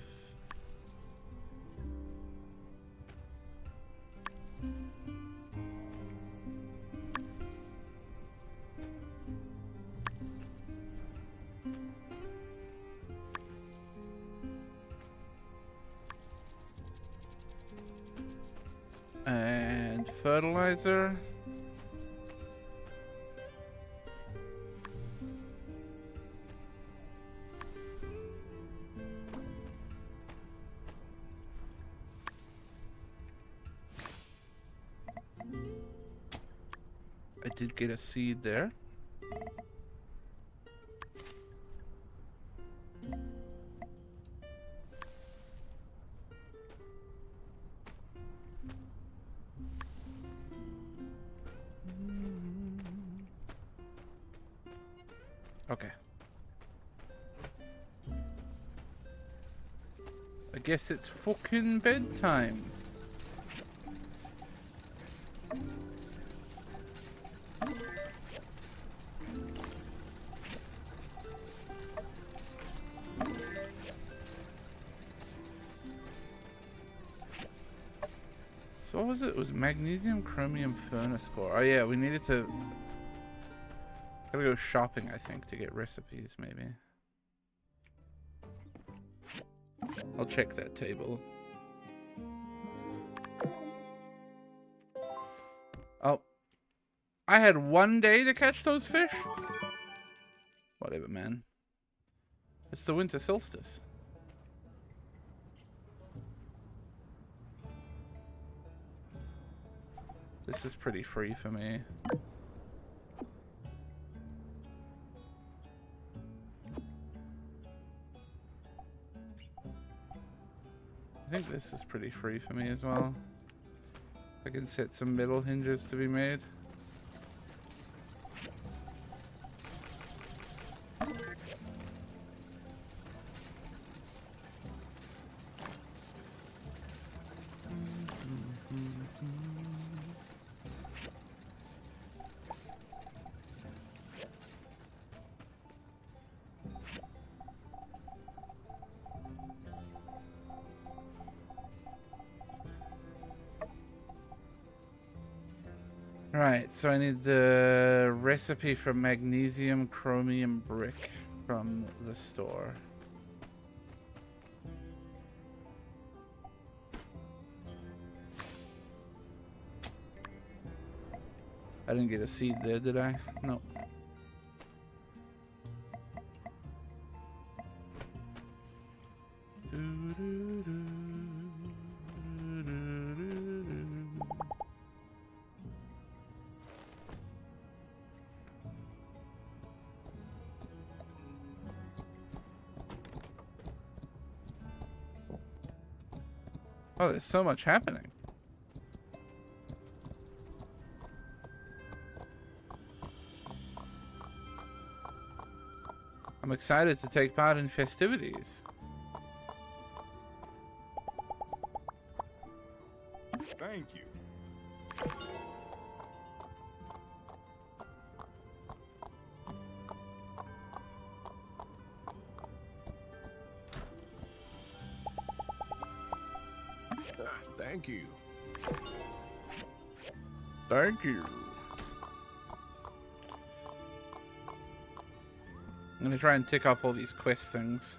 And fertilizer. did get a seed there. Okay. I guess it's fucking bedtime. So what was it? It was magnesium, chromium, furnace core. Oh yeah, we needed to... Gotta go shopping, I think, to get recipes, maybe. I'll check that table. Oh. I had 1 day to catch those fish? Whatever, man. It's the winter solstice. This is pretty free for me. I think this is pretty free for me as well. I can set some metal hinges to be made. Right, so I need the recipe for magnesium chromium brick from the store. I didn't get a seed there, did I? No. Oh, there's so much happening. I'm excited to take part in festivities. Thank you. Thank you. Thank you. I'm gonna try and tick off all these quest things.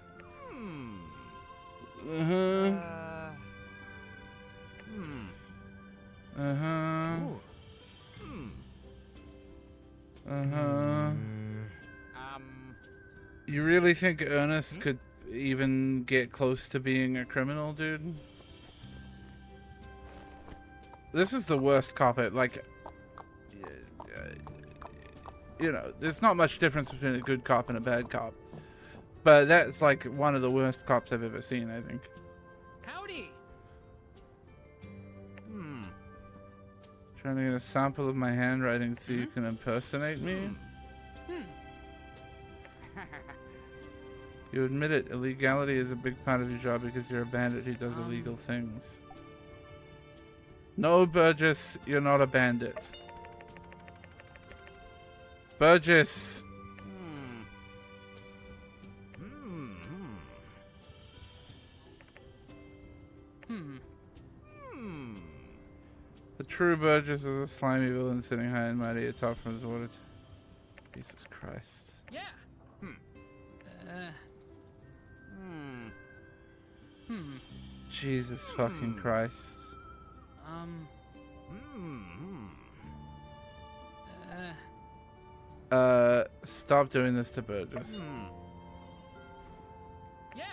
Uh-huh. Uh-huh. Uh-huh. You really think Ernest could even get close to being a criminal, dude? This is the worst cop out. Like, you know, there's not much difference between a good cop and a bad cop. But that's like one of the worst cops I've ever seen, I think. Howdy. Trying to get a sample of my handwriting so you can impersonate me? You admit it, illegality is a big part of your job because you're a bandit who does illegal things. No, Burgess, you're not a bandit. Burgess! The true Burgess is a slimy villain sitting high and mighty atop from his water. Jesus Christ. Yeah. Jesus fucking Christ. Stop doing this to Burgess. Yeah.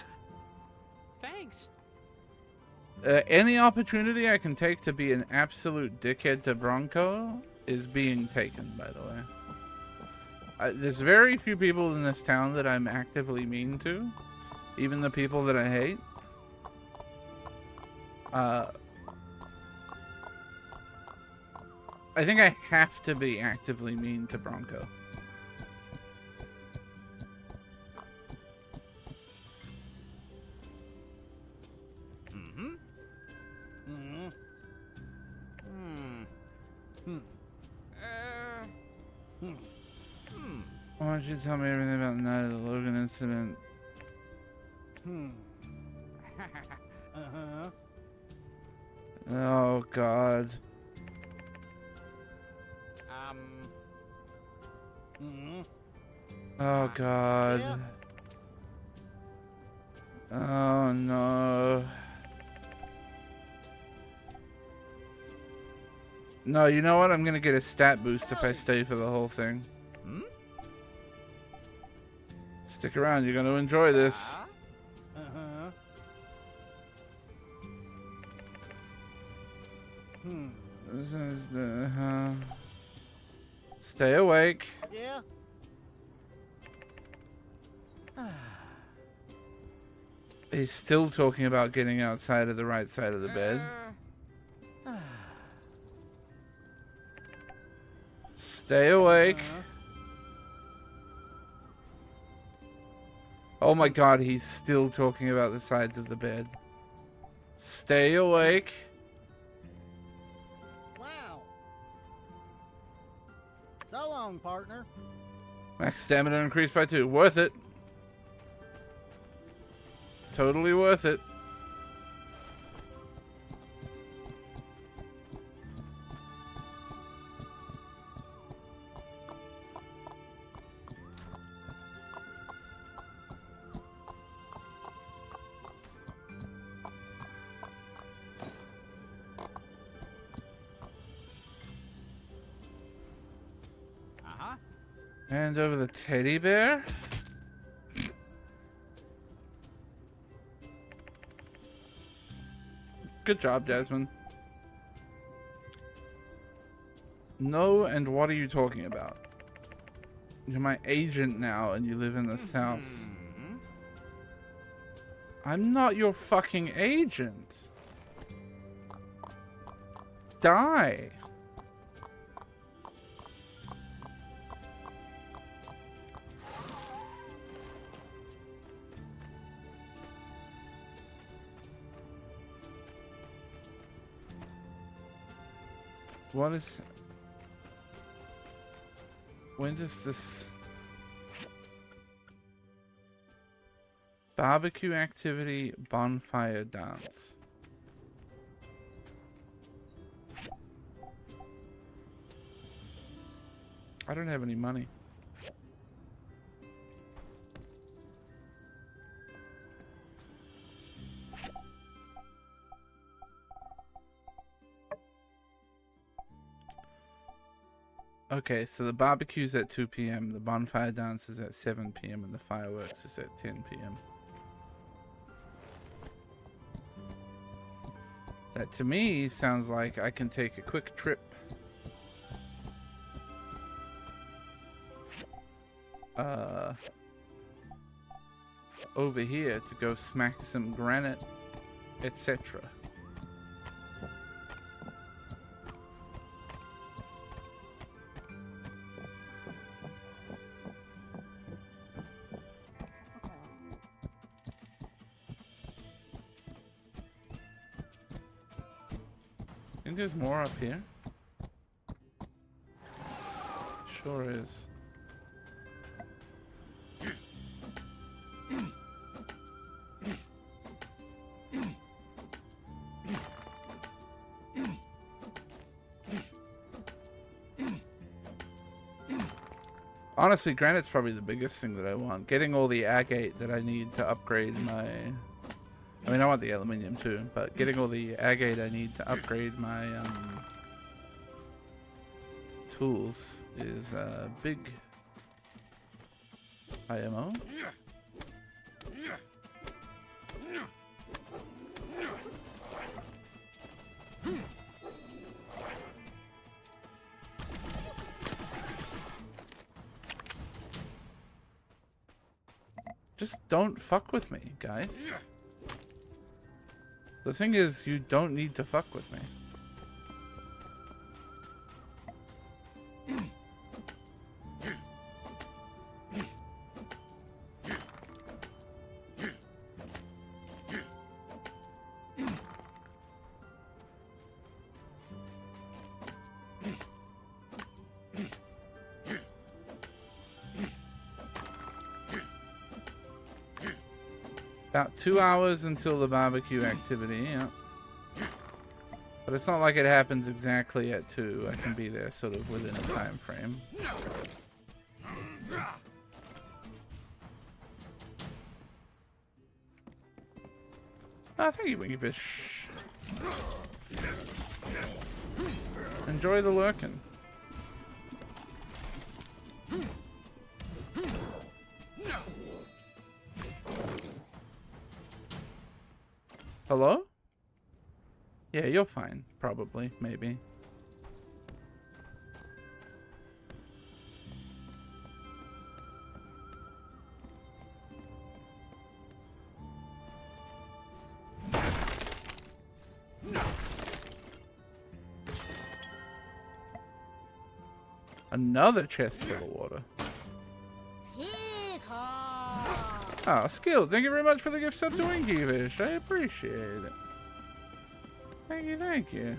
Thanks. Any opportunity I can take to be an absolute dickhead to Bronco, is being taken, by the way. There's very few people in this town that I'm actively mean to. Even the people that I hate. I think I have to be actively mean to Bronco. Why don't you tell me everything about the night of the Logan incident? Uh-huh. Oh, God. Oh, God. Yeah. Oh, no. No, you know what? I'm gonna get a stat boost if I stay for the whole thing. Stick around, you're gonna enjoy this. Uh-huh. This is stay awake. Yeah. He's still talking about getting outside of the right side of the bed. Stay awake. Oh my God, he's still talking about the sides of the bed. Stay awake. Wow. So long, partner. Max stamina increased by 2. Worth it. Totally worth it. Hand over the teddy bear. Good job, Jasmine. No, and what are you talking about? You're my agent now, and you live in the South. I'm not your fucking agent. Die. What is... When does this... Barbecue activity, bonfire dance. I don't have any money. Okay, so the barbecue's at 2 p.m., the bonfire dance is at 7 p.m., and the fireworks is at 10 p.m. That to me sounds like I can take a quick trip over here to go smack some granite, etc. I think there's more up here. Sure is. Honestly, granite's probably the biggest thing that I want. Getting all the agate that I need to upgrade my... I mean, I want the aluminium too, but getting all the agate I need to upgrade my tools is a big IMO. Just don't fuck with me, guys. The thing is, you don't need to fuck with me. About 2 hours until the barbecue activity, yeah. But it's not like it happens exactly at 2. I can be there sort of within a time frame. Oh, thank you, Winky Fish. Enjoy the lurking. Hello? Yeah, you're fine. Probably. Maybe. Another chest full of water. Ah, Skill, thank you very much for the gift sub to Winky Fish. I appreciate it. Thank you, thank you.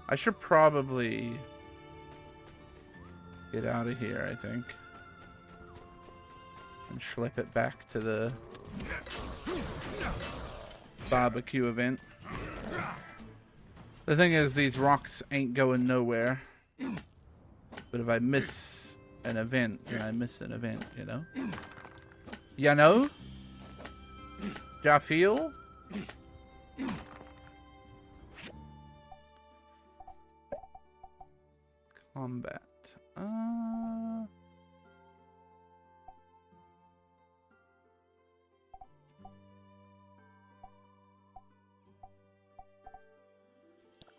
I should probably get out of here, I think. And schlep it back to the barbecue event. The thing is, these rocks ain't going nowhere. But if I miss an event, then I miss an event, you know? You know? Ja feel? Combat.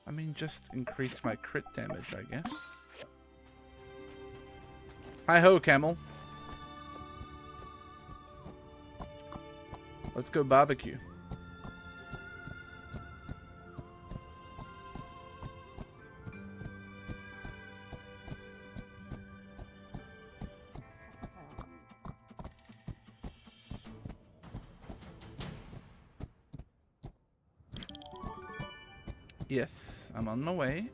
I mean, just increase my crit damage, I guess. Hi-ho, camel. Let's go barbecue. Yes, I'm on my way.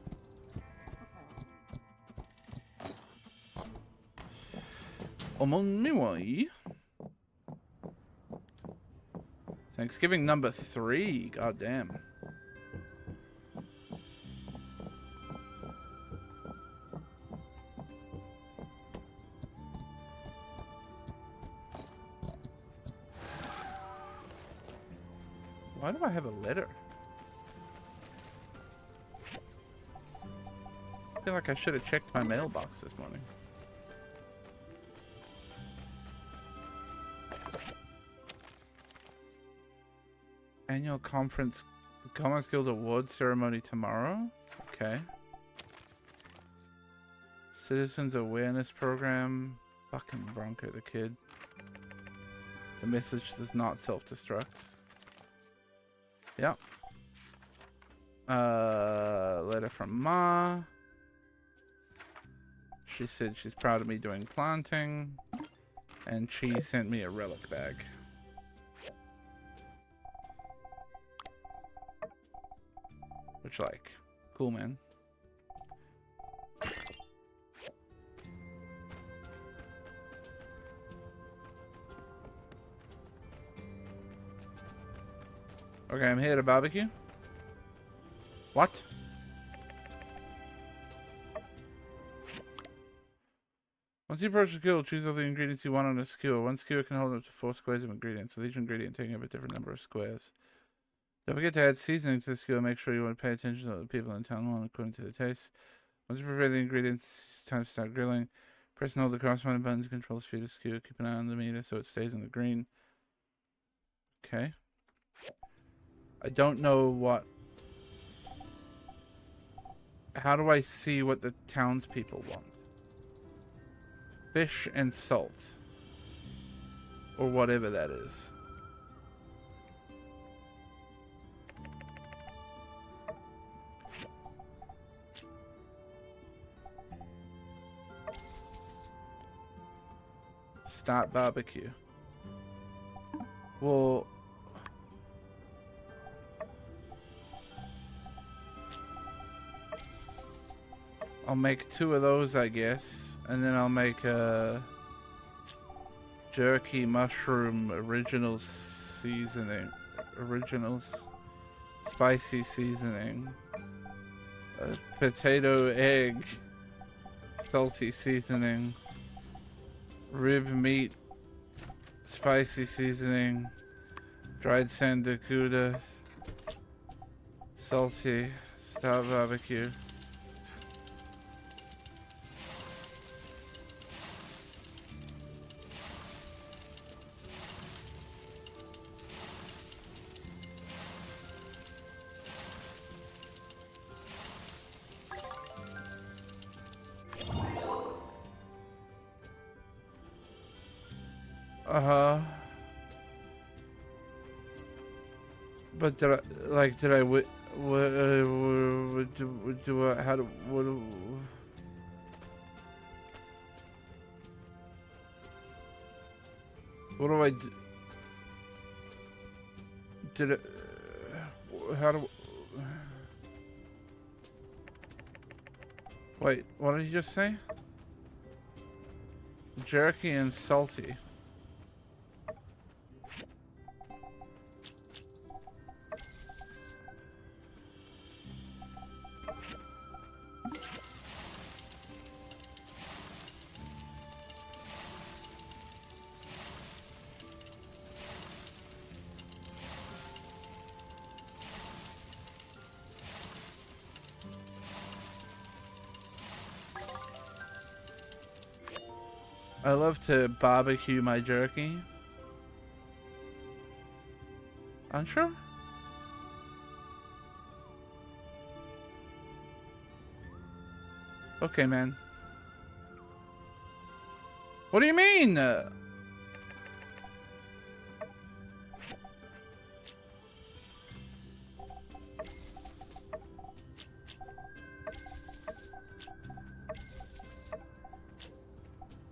I'm on my way. Thanksgiving number 3. God damn. Why do I have a letter? I feel like I should have checked my mailbox this morning. Annual conference, Commerce Guild Awards ceremony tomorrow. Okay. Citizens Awareness Program. Fucking Bronco the Kid. The message does not self-destruct. Yep. Letter from Ma. She said she's proud of me doing planting. And she sent me a relic bag. Which, like, cool, man. Okay, I'm here to barbecue. What? Once you approach the skill, choose all the ingredients you want on a skewer. One skewer can hold up to 4 squares of ingredients, with each ingredient taking up a different number of squares. Don't forget to add seasoning to the skewer. Make sure you want to pay attention to what the people in town want according to the taste. Once you prepare the ingredients, it's time to start grilling. Press and hold the cross-mounted button to control the speed of the skewer. Keep an eye on the meter so it stays in the green. Okay. I don't know what... How do I see what the townspeople want? Fish and salt. Or whatever that is. Start barbecue. Well, I'll make 2 of those, I guess, and then I'll make a jerky mushroom original seasoning, spicy seasoning, a potato egg salty seasoning, rib meat spicy seasoning, dried sandakuda salty, start barbecue. But did I what do I, how do, what do I do? Did it, how do, wait, what did you just say? Jerky and salty. I love to barbecue my jerky. Unsure? Okay, man. What do you mean?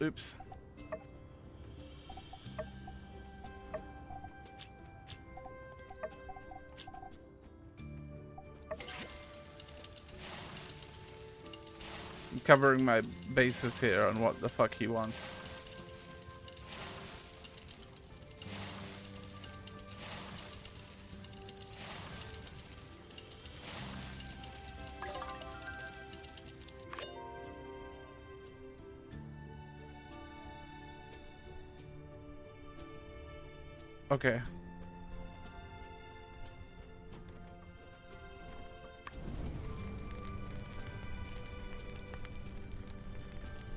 Oops. I'm covering my bases here on what the fuck he wants. Okay.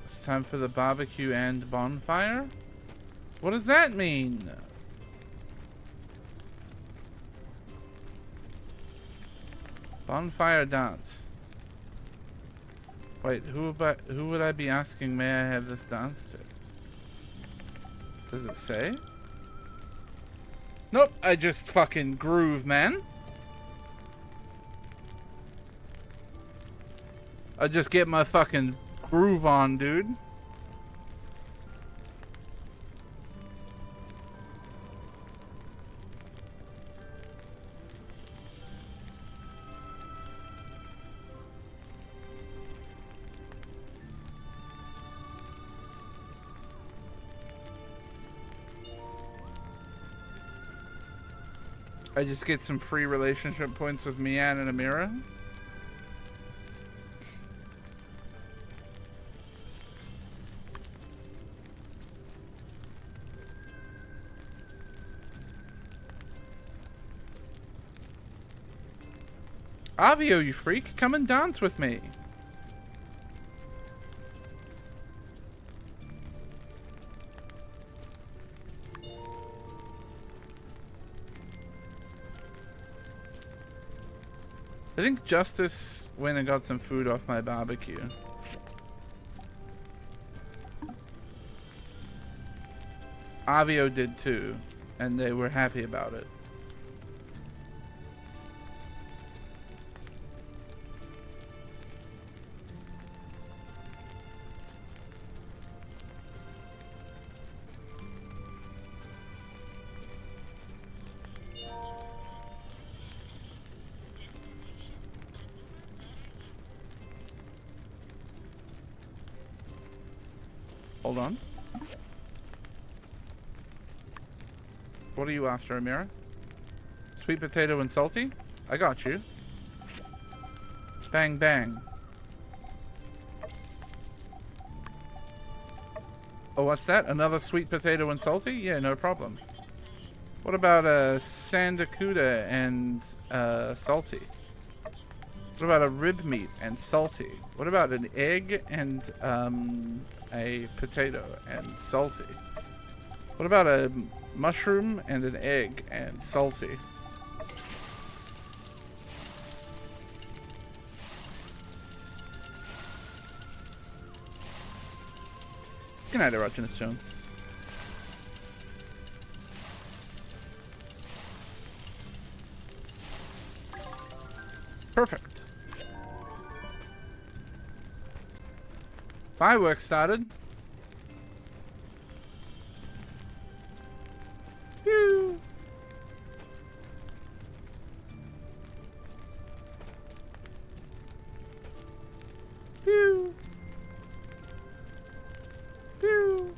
It's time for the barbecue and bonfire? What does that mean? Bonfire dance. Wait, who would I be asking may I have this dance to? Does it say? Nope, I just fucking groove, man. I just get my fucking groove on, dude. I just get some free relationship points with Mian and Amira. Avio, you freak, come and dance with me. I think Justice went and got some food off my barbecue. Avio did too, and they were happy about it. Hold on. What are you after, Amira? Sweet potato and salty? I got you. Bang, bang. Oh, what's that? Another sweet potato and salty? Yeah, no problem. What about a sandacuda and salty? What about a rib meat and salty? What about an egg and a potato and salty? What about a mushroom and an egg and salty? Good night, Erogenous Jones. Perfect. Fireworks started. Pew. Pew. Pew.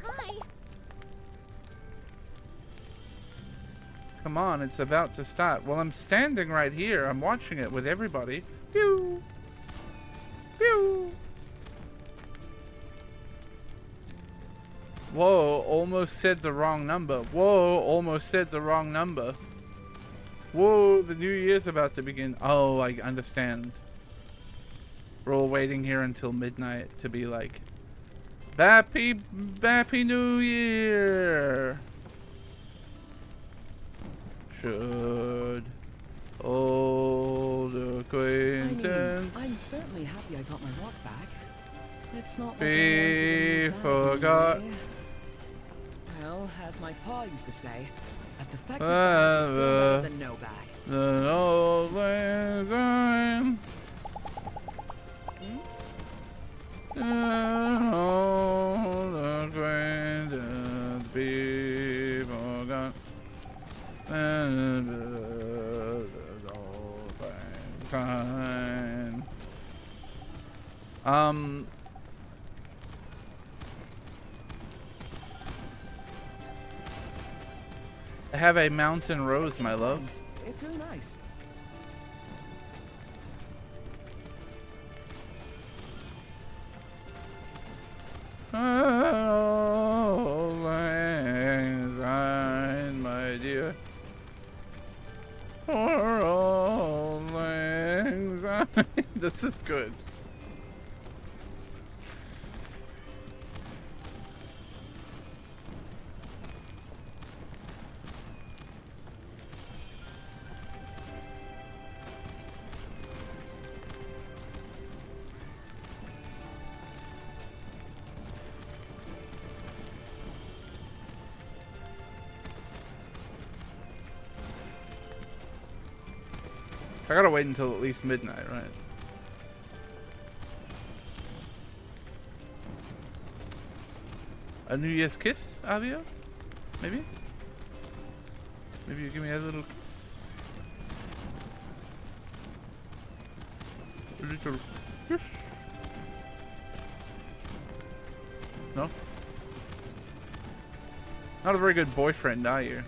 Hi. Come on, it's about to start. Well, I'm standing right here. I'm watching it with everybody. Pew. Pew. Whoa, almost said the wrong number. Whoa, almost said the wrong number. Whoa, the new year's about to begin. Oh, I understand. We're all waiting here until midnight to be like, Happy New Year! Should old acquaintance I'm certainly happy I got my walk back. It's not like be forgot? Well, as my pa used to say, that's effective back is still better than no back. The old lang syne. An old acquaintance be forgot. And the old lang syne. Have a mountain rose, my love. It's really nice. Old lang syne, my dear. For old lang syne. This is good. I gotta wait until at least midnight, right? A New Year's kiss, Avio? Maybe? Maybe you give me a little kiss? A little kiss? No? Not a very good boyfriend, are you?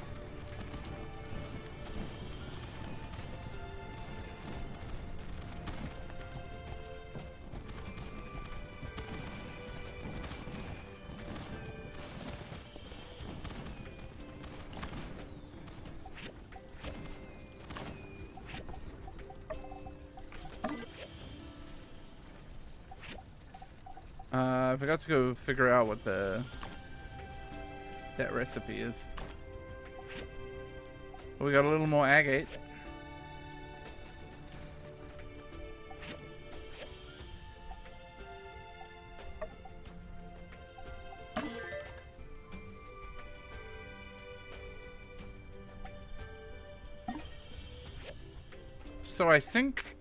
I forgot to go figure out what that recipe is. We got a little more agate. So I think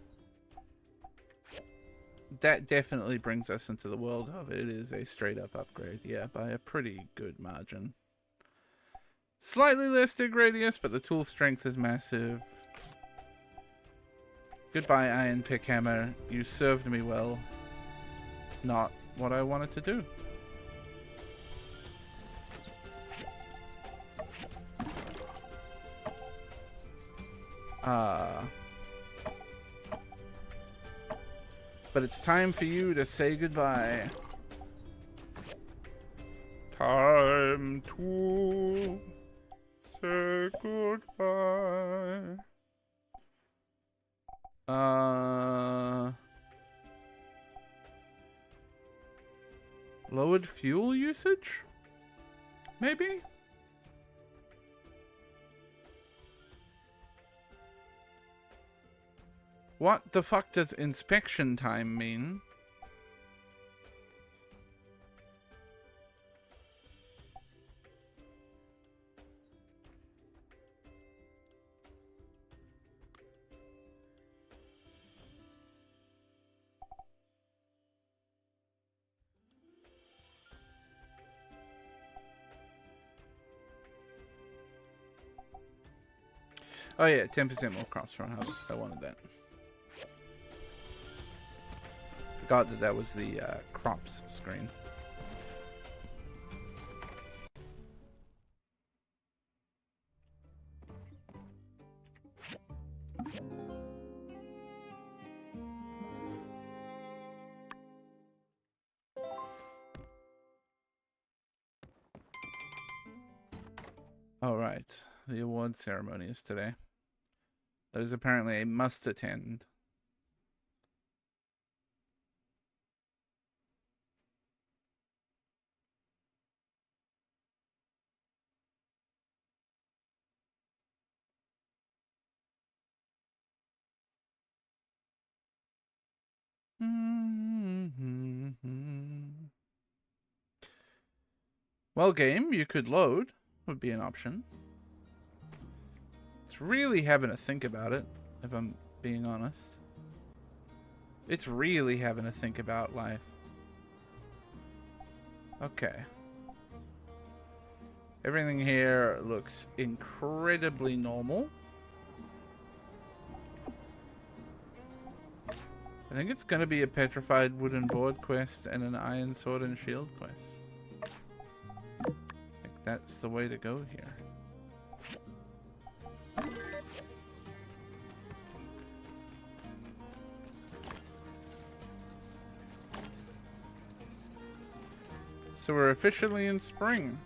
that definitely brings us into the world of it is a straight up upgrade. Yeah, by a pretty good margin. Slightly less dig radius, but the tool strength is massive. Goodbye, Iron Pick Hammer. You served me well. Not what I wanted to do. But it's time for you to say goodbye. Time to say goodbye. Lowered fuel usage? Maybe? What the fuck does inspection time mean? Oh yeah, 10% more crops from harvest. I wanted that. Forgot that that was the crops screen. All right, the award ceremony is today. That is apparently a must attend. Well, game, you could load, would be an option. It's really having to think about it, if I'm being honest. It's really having to think about life. Okay. Everything here looks incredibly normal. I think it's going to be a petrified wooden board quest and an iron sword and shield quest. I think that's the way to go here. So we're officially in spring.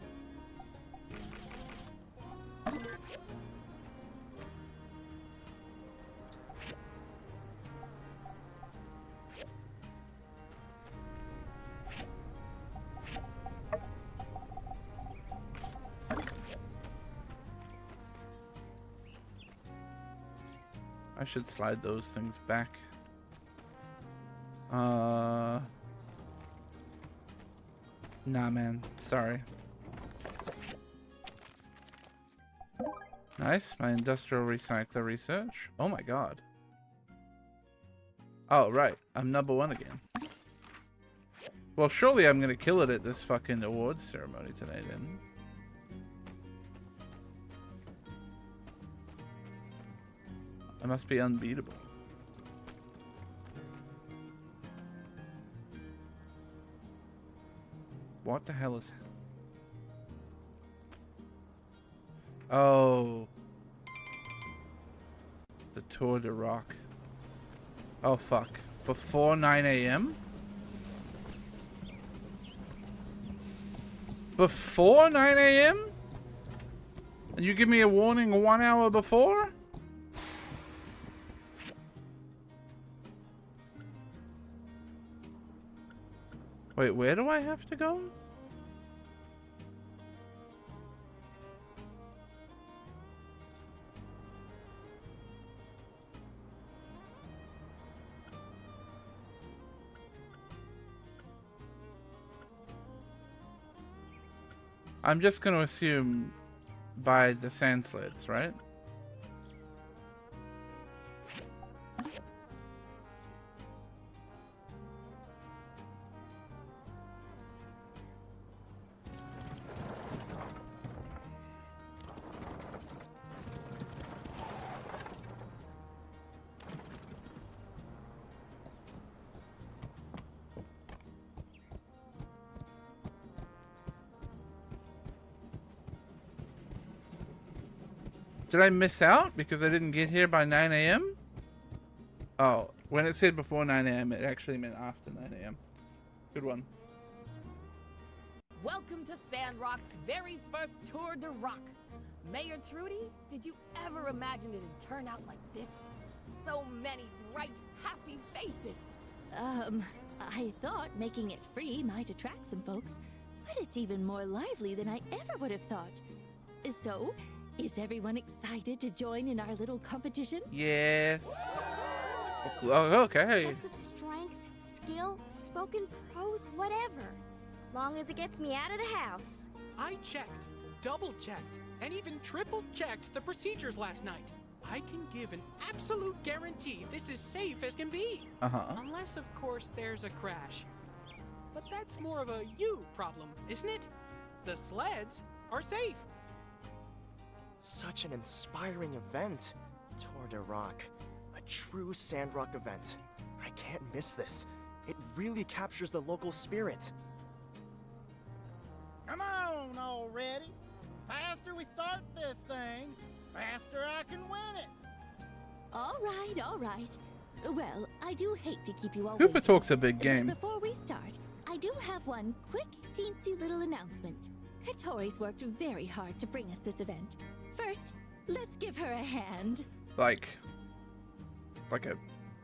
I should slide those things back. Nah, man. Sorry. Nice. My industrial recycler research. Oh my god. Oh, right. I'm #1 again. Well, surely I'm gonna kill it at this fucking awards ceremony today, then. I must be unbeatable. What the hell is... Oh. The Tour de Rock. Oh, fuck. Before 9 a.m.? Before 9 a.m.? And you give me a warning 1 hour before? Wait, where do I have to go? I'm just going to assume by the sand sleds, right? Did I miss out because I didn't get here by 9 a.m.? Oh, when it said before 9 a.m., it actually meant after 9 a.m. Good one. Welcome to Sandrock's very first Tour de Rock. Mayor Trudy, did you ever imagine it'd turn out like this? So many bright, happy faces. I thought making it free might attract some folks, but it's even more lively than I ever would have thought. So, is everyone excited to join in our little competition? Yes. Oh, okay. Test of strength, skill, spoken prose, whatever. Long as it gets me out of the house. I checked, double-checked, and even triple-checked the procedures last night. I can give an absolute guarantee this is safe as can be. Unless, of course, there's a crash. But that's more of a you problem, isn't it? The sleds are safe. Such an inspiring event. Tour de Rock. A true Sandrock event. I can't miss this. It really captures the local spirit. Come on already. Faster we start this thing, faster I can win it. All right. Well, I do hate to keep you all Cooper waiting, talks a big but game. before we start, I do have one quick, teensy little announcement. Katori's worked very hard to bring us this event. First, let's give her a hand. Like a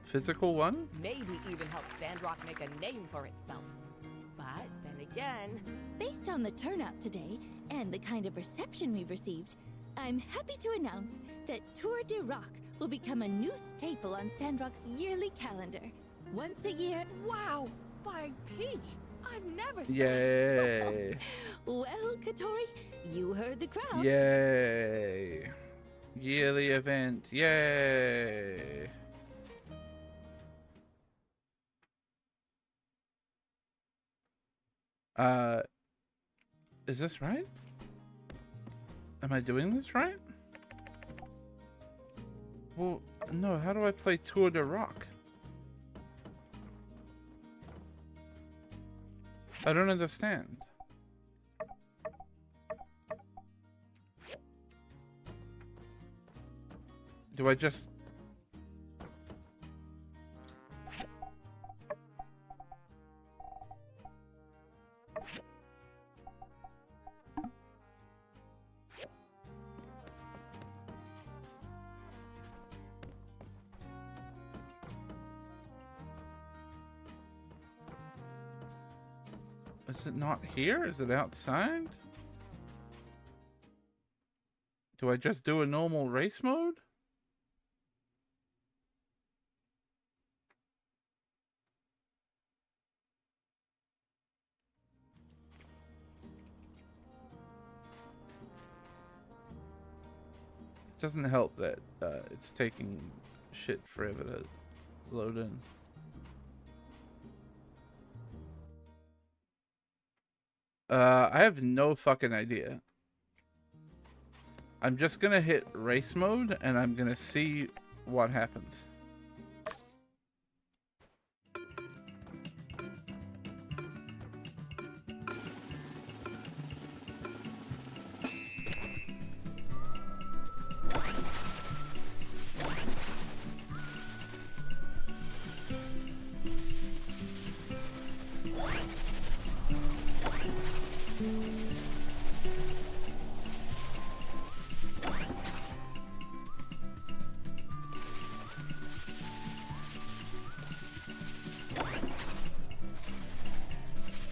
physical one? Maybe even help Sandrock make a name for itself. But then again... Based on the turnout today, and the kind of reception we've received, I'm happy to announce that Tour de Rock will become a new staple on Sandrock's yearly calendar. Once a year... Wow! By Peach! I've never... Yay! Well, Katori, you heard the crowd. Yay! Yearly event. Yay! Is this right? Am I doing this right? Well, no, how do I play Tour de Rock? I don't understand. Do I just... Is it not here? Is it outside? Do I just do a normal race mode? It doesn't help that it's taking shit forever to load in. I have no fucking idea. I'm just gonna hit race mode and I'm gonna see what happens.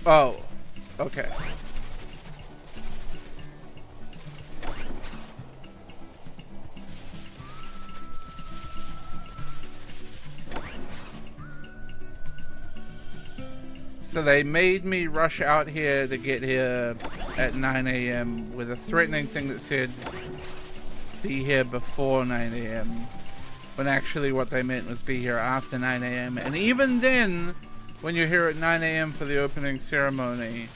Oh, okay. So they made me rush out here to get here at 9 a.m. with a threatening thing that said be here before 9 a.m. when actually what they meant was be here after 9 a.m. And even then, when you're here at 9 a.m. for the opening ceremony,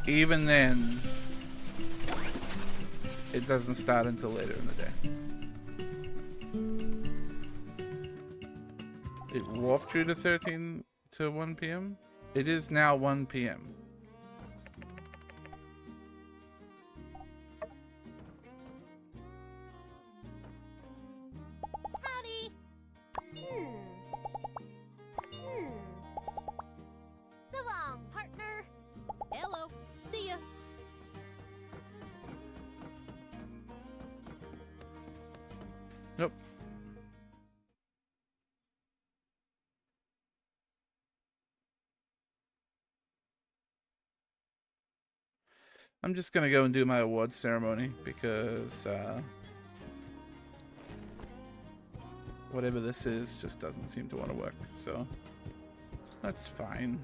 even then, it doesn't start until later in the day. It walked you to 13 to 1 p.m. It is now 1 p.m. Howdy. So long, partner. Hello. See ya. Nope. I'm just gonna go and do my awards ceremony because whatever this is just doesn't seem to want to work, so that's fine.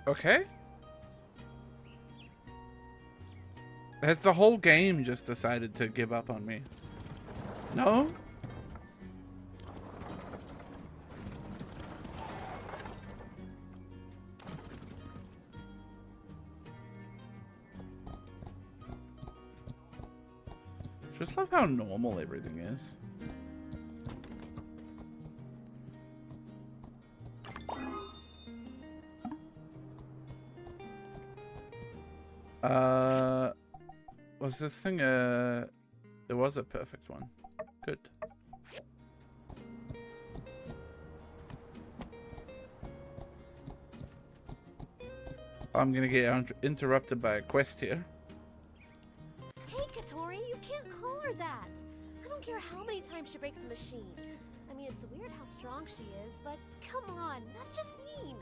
Okay. Has the whole game just decided to give up on me? No? Just love how normal everything is. Was this thing it was a perfect one. Good. I'm gonna get interrupted by a quest here. Hey, Katori, you can't call her that. I don't care how many times she breaks the machine. I mean, it's weird how strong she is, but come on, that's just mean.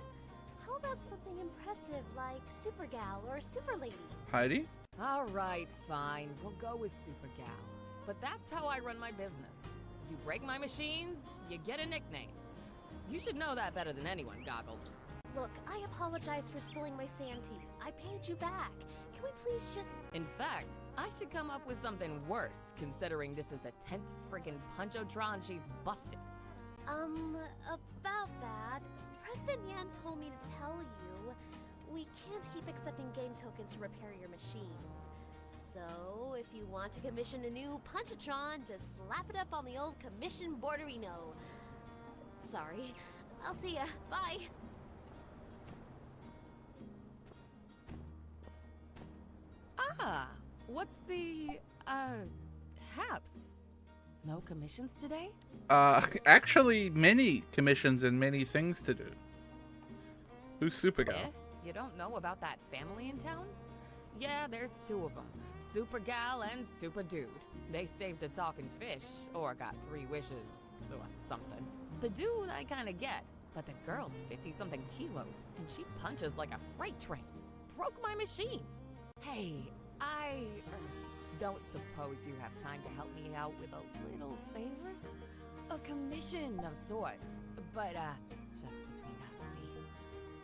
How about something impressive like Super Gal or Super Lady? Heidi? All right, fine. We'll go with Super Gal. But that's how I run my business. You break my machines, you get a nickname. You should know that better than anyone, Goggles. Look, I apologize for spilling my sand tea. I paid you back. Can we please just... In fact, I should come up with something worse, considering this is the 10th friggin' Punchotron she's busted. About that, President Yan told me to tell you, we can't keep accepting game tokens to repair your machines. So, if you want to commission a new Punchotron, just slap it up on the old commission borderino. Sorry. I'll see ya. Bye. Ah, what's the, haps? No commissions today? Actually many commissions and many things to do. Who's Super Gal? You don't know about that family in town? Yeah, there's two of them. Super Gal and Super Dude. They saved a talking fish, or got 3 wishes, or something. The dude I kinda get, but the girl's 50-something kilos, and she punches like a freight train. Broke my machine. Hey, I don't suppose you have time to help me out with a little favor? A commission of sorts, but just between us, see?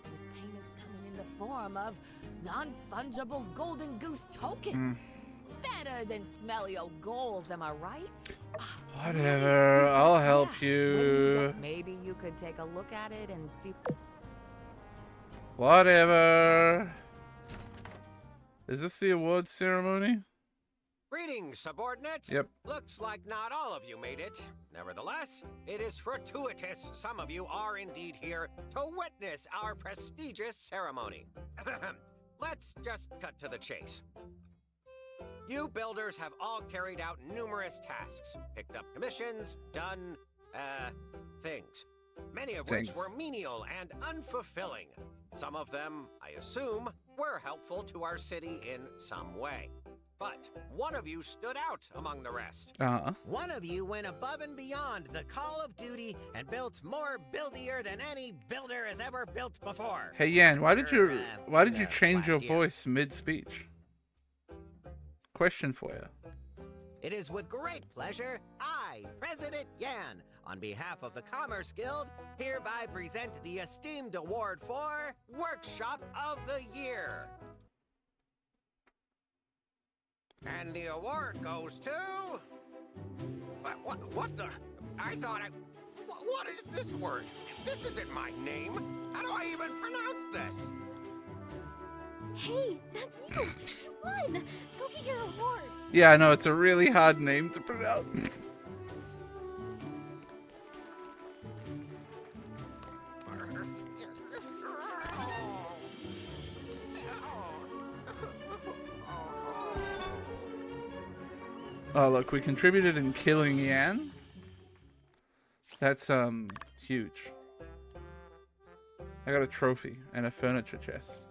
With payments coming in the form of non-fungible golden goose tokens. Better than smelly old goals, am I right? Whatever, I'll help you. Maybe you could take a look at it and see. Whatever. Is this the awards ceremony? Greetings, subordinates. Yep. Looks like not all of you made it. Nevertheless, it is fortuitous some of you are indeed here to witness our prestigious ceremony. Let's just cut to the chase. You builders have all carried out numerous tasks, picked up commissions, done, things. Many of which were menial and unfulfilling. Some of them, I assume, were helpful to our city in some way. But one of you stood out among the rest. One of you went above and beyond the call of duty and built more buildier than any builder has ever built before. Hey Yan, why did you change your voice mid-speech? Question for you. It is with great pleasure, I, President Yan, on behalf of the Commerce Guild, hereby present the esteemed award for Workshop of the Year. And the award goes to... What the... I thought I... What is this word? This isn't my name. How do I even pronounce this? Hey, that's you! You won! Go get your award! Yeah, I know, it's a really hard name to pronounce. Oh, look, we contributed in killing Yan. That's, huge. I got a trophy and a furniture chest.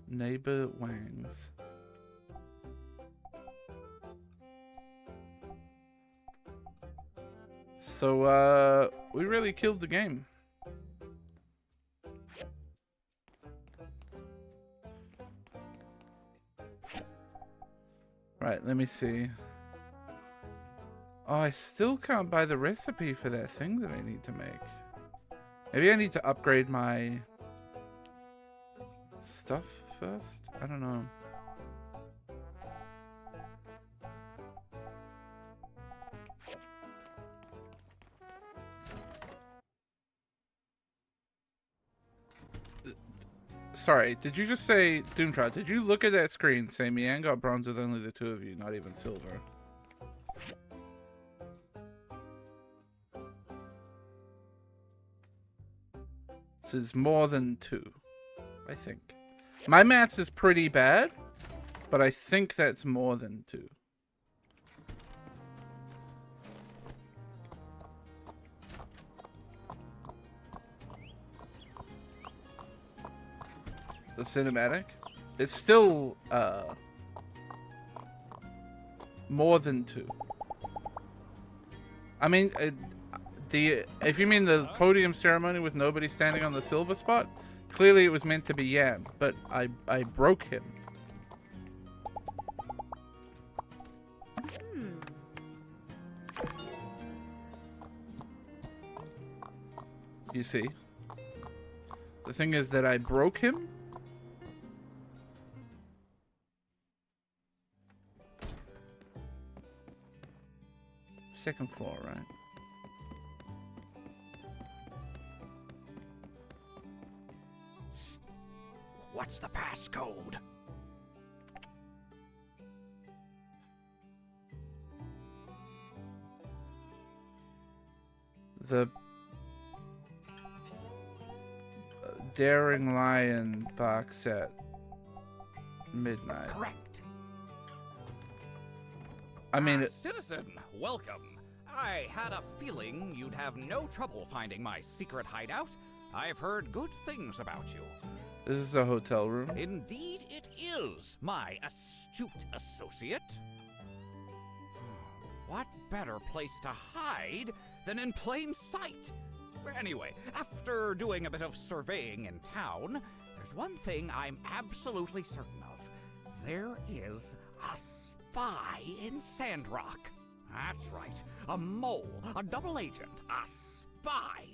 Neighbor Wangs. So, we really killed the game. Right, let me see. Oh, I still can't buy the recipe for that thing that I need to make. Maybe I need to upgrade my stuff first? I don't know. Sorry, did you just say, Doomtrot, did you look at that screen, say Mian got bronze with only the 2 of you, not even silver? This is more than 2, I think. My maths is pretty bad, but I think that's more than 2. The cinematic? It's still, more than 2. I mean, if you mean the podium ceremony with nobody standing on the silver spot, clearly it was meant to be Yan, but I broke him. You see? The thing is that I broke him. Second floor, right? What's the passcode? The Daring Lion box set. Midnight. Correct. I mean, citizen, welcome. I had a feeling you'd have no trouble finding my secret hideout. I've heard good things about you. This is a hotel room. Indeed it is, my astute associate. What better place to hide than in plain sight? Anyway, after doing a bit of surveying in town, there's one thing I'm absolutely certain of. There is a spy in Sandrock. That's right, a mole, a double agent, a spy.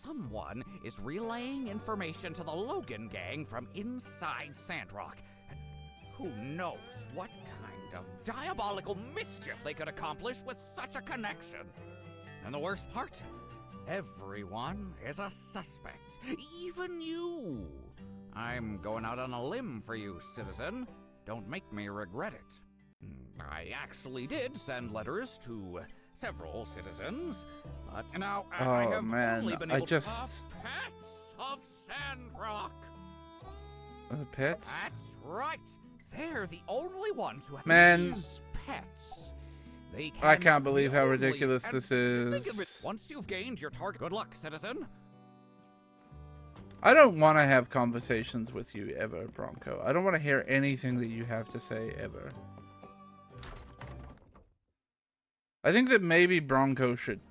Someone is relaying information to the Logan gang from inside Sandrock. And who knows what kind of diabolical mischief they could accomplish with such a connection. And the worst part? Everyone is a suspect, even you. I'm going out on a limb for you, citizen. Don't make me regret it. I actually did send letters to several citizens, but now I have only been able to pets of Sandrock. Pets? That's right. They're the only ones who have these pets. I can't believe how ridiculous this is. Think of it. Once you've gained your target, good luck, citizen. I don't want to have conversations with you ever, Bronco. I don't want to hear anything that you have to say ever. I think that maybe Bronco should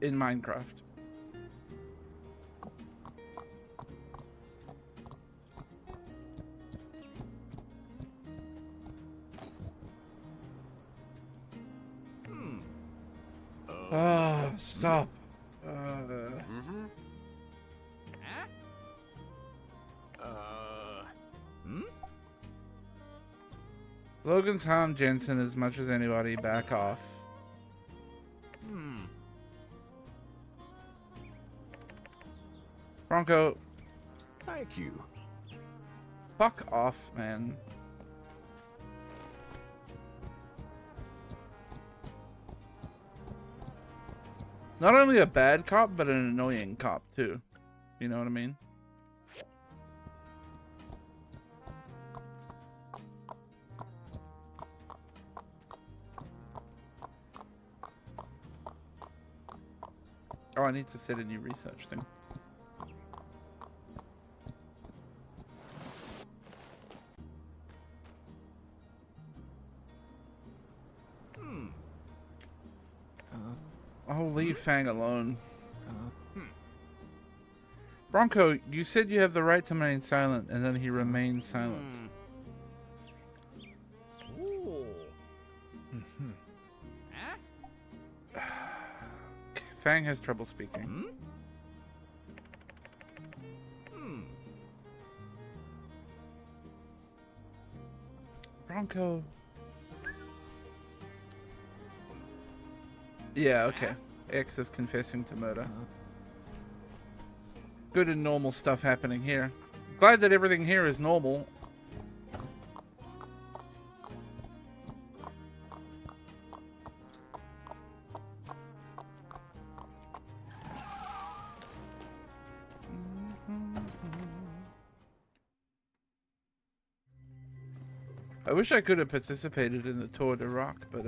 in Minecraft. Stop. Mm-hmm. Logan's harmed Jensen as much as anybody. Back off. Bronco. Thank you. Fuck off, man. Not only a bad cop, but an annoying cop, too. You know what I mean? Oh, I need to set a new research thing. I'll leave Fang alone. Bronco, you said you have the right to remain silent, and then he remained silent. Fang has trouble speaking. Bronco. Yeah, okay. X is confessing to murder. Good and normal stuff happening here. Glad that everything here is normal. I wish I could have participated in the Tour de Rock, but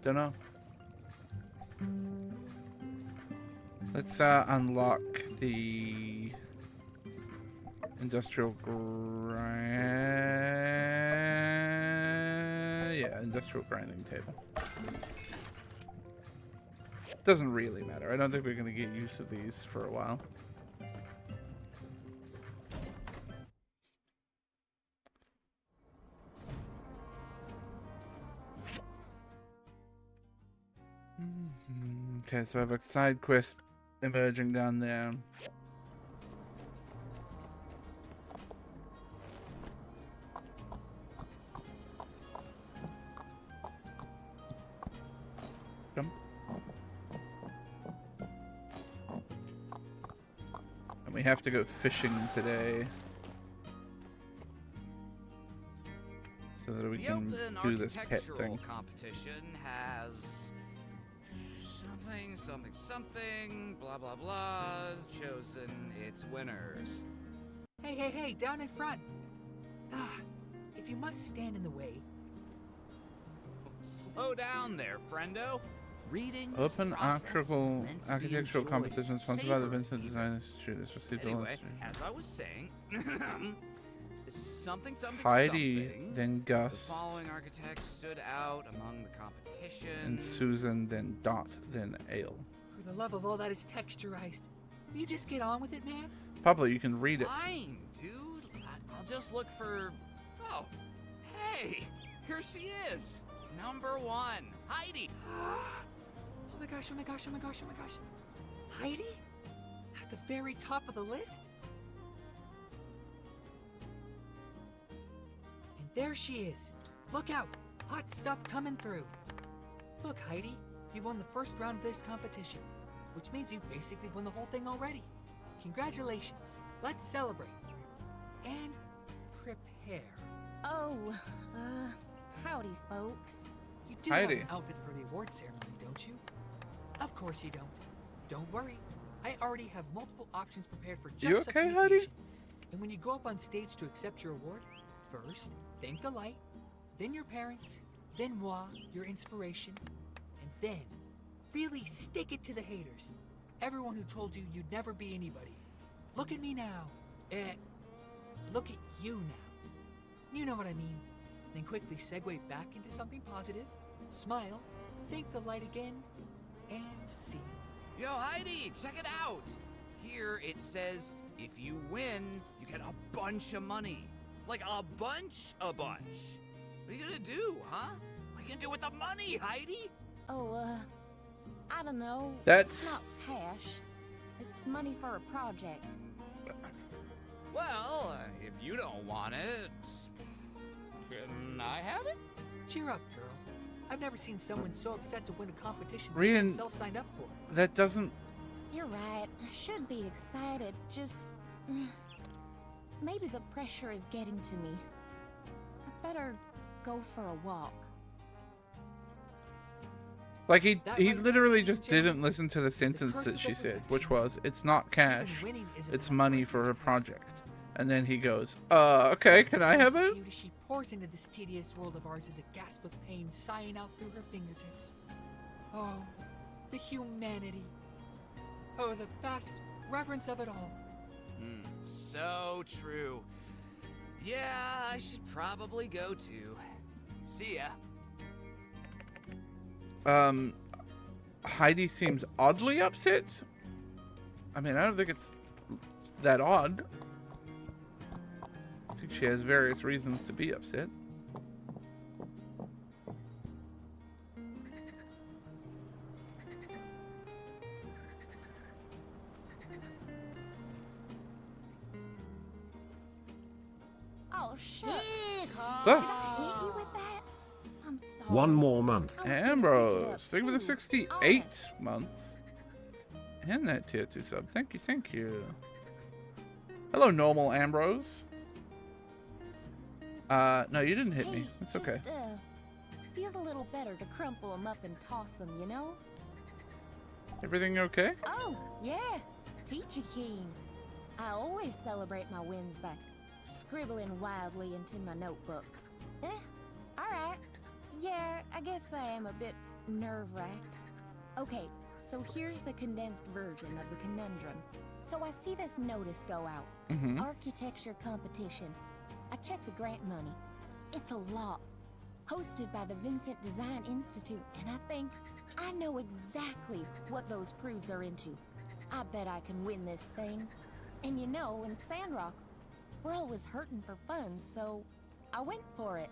don't know. Let's unlock the industrial industrial grinding table. Doesn't really matter. I don't think we're going to get used to these for a while. Okay, so I have a side quest emerging down there. Come. And we have to go fishing today. So that we can do this pet thing. Competition has something, blah blah blah, chosen its winners. Hey, down in front. If you must stand in the way. Slow down there, friendo. Reading Open architectural competition sponsored by the Vincent Design Institute. It's received anyway, as I was saying, something, Heidi, then Gus. The following architects stood out among the competition. And Susan, then Dot, then Ale. For the love of all that is texturized, will you just get on with it, man? Pablo, you can read it. Fine, dude. I'll just look for... Oh, hey, here she is. Number 1, Heidi. Oh my gosh. Heidi? At the very top of the list? And there she is. Look out. Hot stuff coming through. Look, Heidi. You've won the first round of this competition, which means you've basically won the whole thing already. Congratulations. Let's celebrate. And prepare. Oh, howdy, folks. You do have an outfit for the award ceremony, don't you? Of course you don't. Don't worry. I already have multiple options prepared for just such an occasion. And when you go up on stage to accept your award, first, thank the light, then your parents, then moi, your inspiration, and then really stick it to the haters. Everyone who told you you'd never be anybody. Look at me now. Look at you now. You know what I mean. Then quickly segue back into something positive, smile, thank the light again, and see. Yo, Heidi, check it out. Here it says, if you win, you get a bunch of money. Like a bunch. What are you gonna do, huh? What are you gonna do with the money, Heidi? Oh, I don't know. That's... It's not cash. It's money for a project. Well, if you don't want it, can I have it? Cheer up, girl. I've never seen someone so upset to win a competition they Rian, themselves signed up for. That doesn't... You're right. I should be excited. Just... maybe the pressure is getting to me. I better go for a walk. Like, he literally just didn't listen to the sentence that she said, which was, it's not cash, it's money for a project. And then he goes, okay, can I have it? She pours into this tedious world of ours as a gasp of pain sighing out through her fingertips. Oh, the humanity. Oh, the vast reverence of it all. So true. Yeah, I should probably go too. See ya. Heidi seems oddly upset. I mean, I don't think it's that odd. I think she has various reasons to be upset. Oh, shit. Ah. Did I hit you with that? I'm sorry. 1 more month. Ambrose, thank you for the 68 months. And that tier 2 sub. Thank you, thank you. Hello, normal Ambrose. No, you didn't hit me. It's okay. Feels a little better to crumple them up and toss them, you know? Everything okay? Oh, yeah. Peachy keen. I always celebrate my wins by scribbling wildly into my notebook. Alright. Yeah, I guess I am a bit nerve-wracked. Okay, so here's the condensed version of the conundrum. So I see this notice go out. Architecture competition. I check the grant money. It's a lot. Hosted by the Vincent Design Institute, and I think I know exactly what those prudes are into. I bet I can win this thing. And you know, in Sandrock, we're always hurting for funds, so I went for it.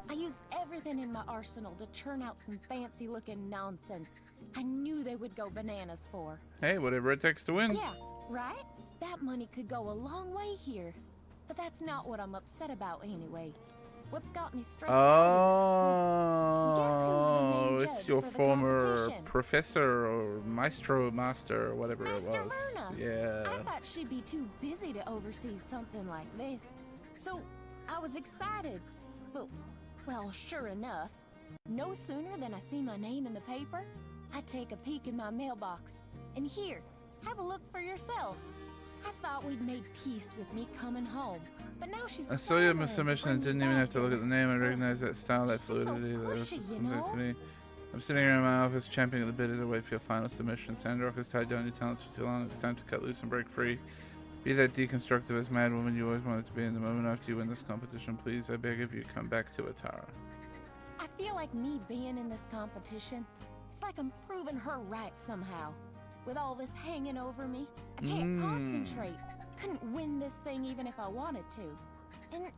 I used everything in my arsenal to churn out some fancy-looking nonsense I knew they would go bananas for. Hey, whatever it takes to win. Yeah, right? That money could go a long way here. But that's not what I'm upset about anyway. What's got me stressed out is, guess who's the main judge it's your for the former competition? professor or master or whatever Master it was. Verna. Yeah. I thought she'd be too busy to oversee something like this. So, I was excited. But, well, sure enough, no sooner than I see my name in the paper, I take a peek in my mailbox. And here, have a look for yourself. I thought we'd made peace with me coming home, but now she's. I saw you in my submission and didn't even have to look at the name. I recognize that style, that fluidity, that complexity. I'm sitting here in my office, champing at the bit as I wait for your final submission. Sandrock has tied down your talents for too long. It's time to cut loose and break free. Be that deconstructive as mad woman you always wanted to be in the moment after you win this competition. Please, I beg of you, come back to Atara. I feel like me being in this competition, it's like I'm proving her right somehow. With all this hanging over me, I can't concentrate. Couldn't win this thing even if I wanted to. And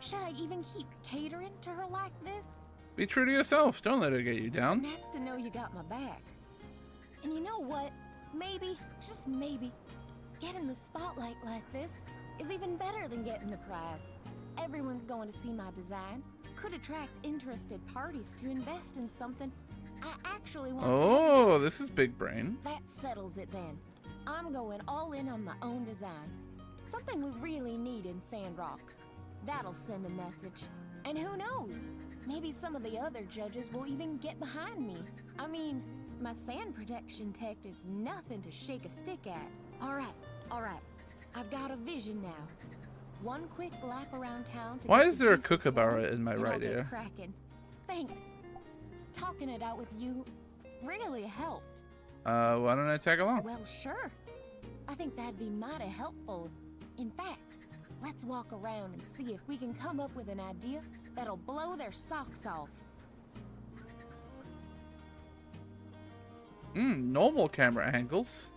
should I even keep catering to her like this? Be true to yourself. Don't let her get you down. Nice to know you got my back. And you know what? Maybe, just maybe, getting the spotlight like this is even better than getting the prize. Everyone's going to see my design. Could attract interested parties to invest in something I actually want to Oh, this is big brain. That settles it then. I'm going all in on my own design. Something we really need in Sandrock. That'll send a message. And who knows? Maybe some of the other judges will even get behind me. I mean, my sand protection tech is nothing to shake a stick at. All right. I've got a vision now. One quick lap around town to Why get is the there a juices kookaburra flowing, in my and I'll right get ear? cracking. Thanks. Talking it out with you really helped. Why don't I tag along? Well, sure. I think that'd be mighty helpful. In fact, let's walk around and see if we can come up with an idea that'll blow their socks off. Normal camera angles.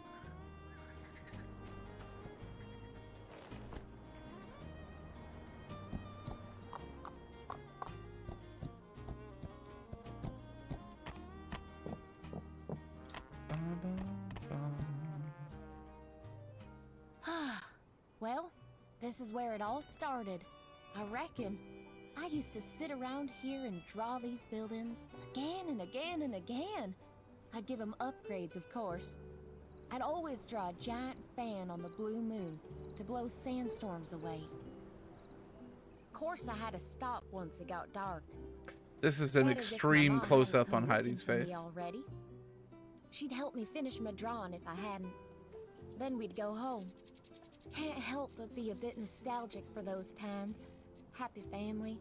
this is where it all started. I reckon. I used to sit around here and draw these buildings again and again and again. I'd give them upgrades, of course. I'd always draw a giant fan on the blue moon to blow sandstorms away. Of course, I had to stop once it got dark. This is an extreme close-up on Heidi's face. Already. She'd help me finish my drawing if I hadn't. Then we'd go home. Can't help but be a bit nostalgic for those times. Happy family,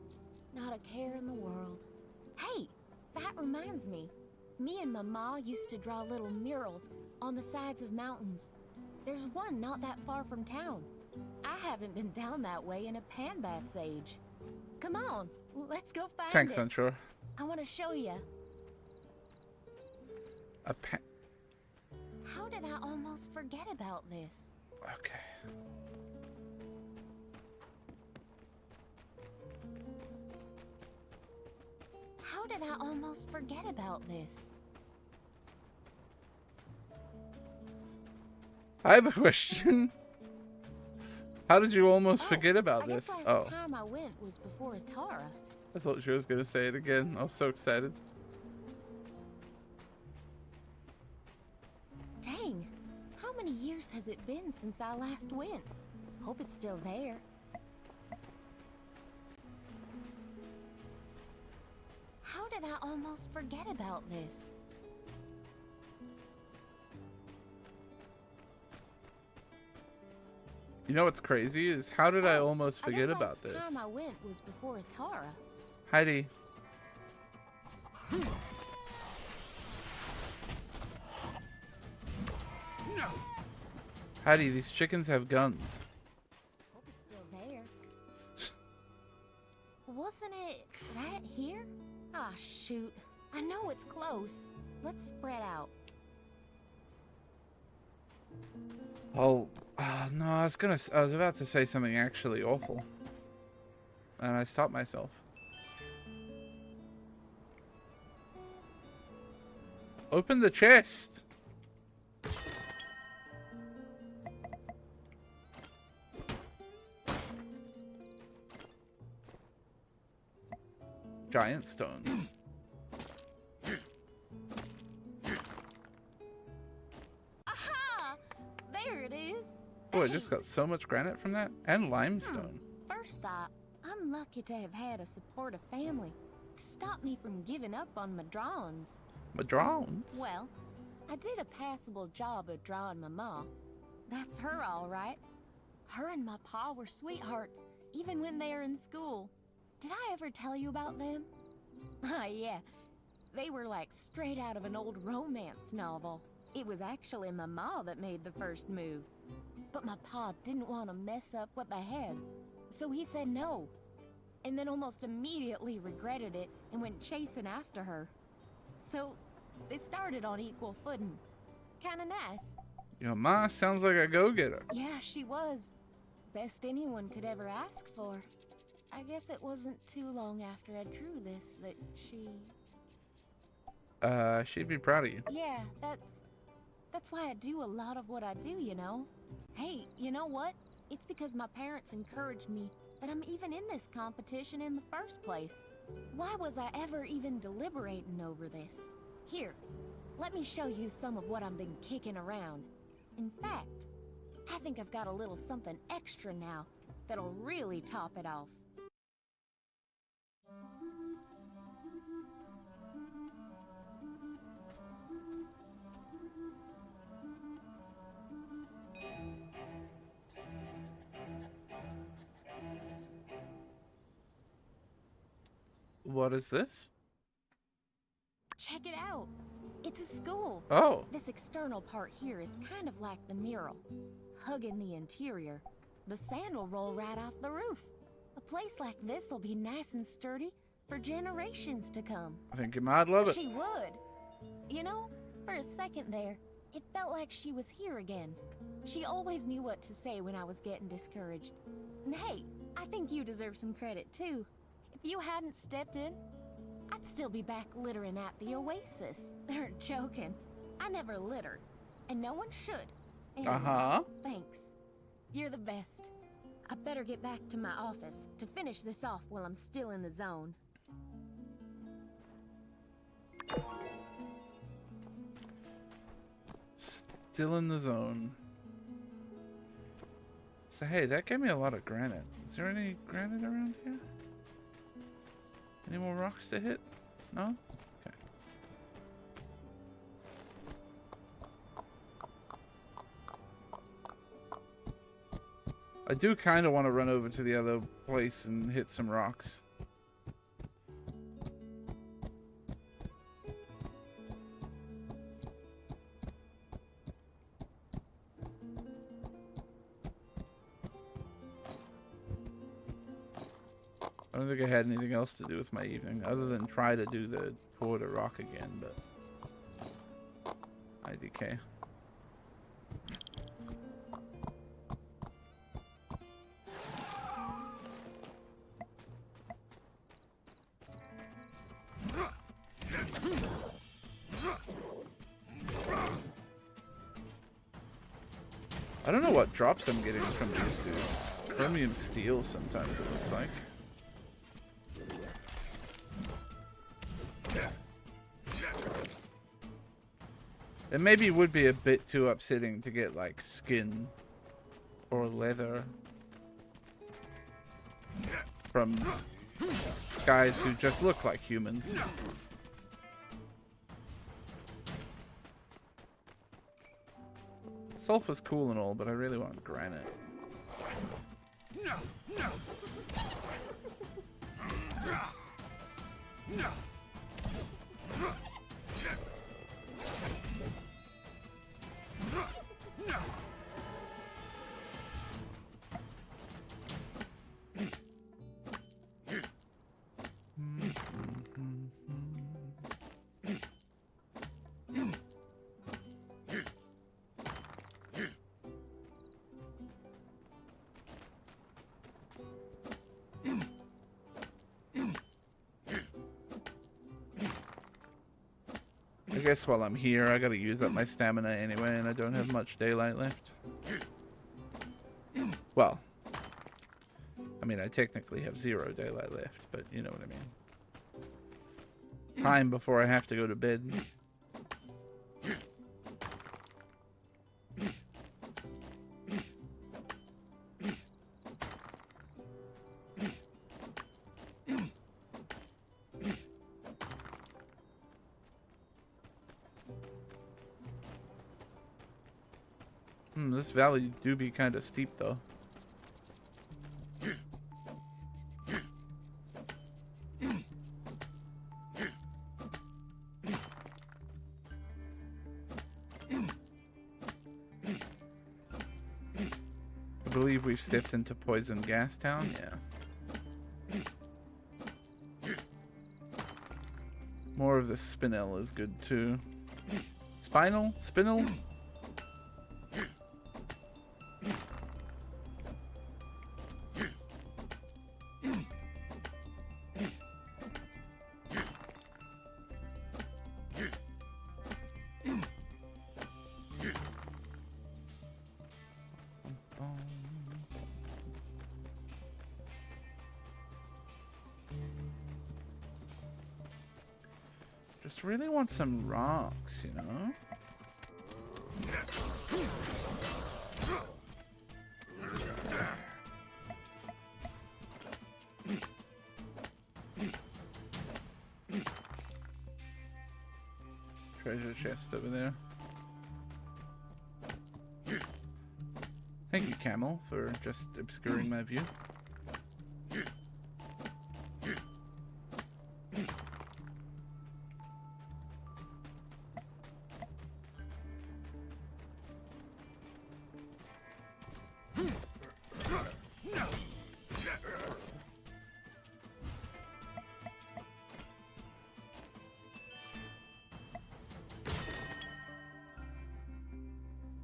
not a care in the world. Hey, that reminds me. Me and my ma used to draw little murals on the sides of mountains. There's one not that far from town. I haven't been down that way in a Panbat's age. Come on, let's go find it. Thanks, Sandrock. I want to show you. How did I almost forget about this? Okay. How did I almost forget about this? I have a question. How did you almost forget about this? Last time I went was before Atara. I thought she was gonna say it again. I was so excited. Dang, how many years has it been since I last went? Hope it's still there. How did I almost forget about this? You know what's crazy is how did I almost forget about this? Last time I went was before Atara. Heidi. No. Heidi, these chickens have guns. Hope it's still there. Wasn't it right here? Ah, shoot. I know it's close. Let's spread out. Oh, no, I was about to say something actually awful. And I stopped myself. Open the chest. Giant stones. Aha! There it is. Oh, I just got so much granite from that. And limestone. First thought, I'm lucky to have had a supportive family to stop me from giving up on my drawings. My drawings? Well, I did a passable job of drawing my mom. That's her, all right. Her and my pa were sweethearts, even when they were in school. Did I ever tell you about them? Ah, yeah. They were like straight out of an old romance novel. It was actually my ma that made the first move. But my pa didn't want to mess up what they had, so he said no. And then almost immediately regretted it and went chasing after her. So they started on equal footing. Kinda nice. Your ma sounds like a go-getter. Yeah, she was. Best anyone could ever ask for. I guess it wasn't too long after I drew this that she... She'd be proud of you. Yeah, that's why I do a lot of what I do, you know? Hey, you know what? It's because my parents encouraged me that I'm even in this competition in the first place. Why was I ever even deliberating over this? Here, let me show you some of what I've been kicking around. In fact, I think I've got a little something extra now that'll really top it off. What is this? Check it out. It's a school. Oh. This external part here is kind of like the mural, hugging the interior. The sand will roll right off the roof. A place like this will be nice and sturdy for generations to come. I think you might love it. She would. You know, for a second there, it felt like she was here again. She always knew what to say when I was getting discouraged. And hey, I think you deserve some credit too. If you hadn't stepped in, I'd still be back littering at the Oasis. They're joking. I never litter, and no one should. And Uh-huh. Thanks. You're the best. I better get back to my office to finish this off while I'm still in the zone. Still in the zone. So hey, that gave me a lot of granite. Is there any granite around here? Any more rocks to hit? No? Okay. I do kind of want to run over to the other place and hit some rocks. I don't think I had anything else to do with my evening other than try to do the pour to rock again, but IDK. I don't know what drops I'm getting from these dudes. Chromium steel sometimes it looks like. It maybe would be a bit too upsetting to get like skin or leather from guys who just look like humans. Sulfur's cool and all, but I really want granite. I guess while I'm here, I gotta use up my stamina anyway, and I don't have much daylight left. Well, I mean, I technically have 0 daylight left, but you know what I mean. Time before I have to go to bed. This valley do be kind of steep though. I believe we've stepped into Poison Gas Town, yeah. More of the spinel is good too. Spinel? Spinel? Just really want some rocks, you know? Treasure chest over there. Thank you, Camel, for just obscuring my view.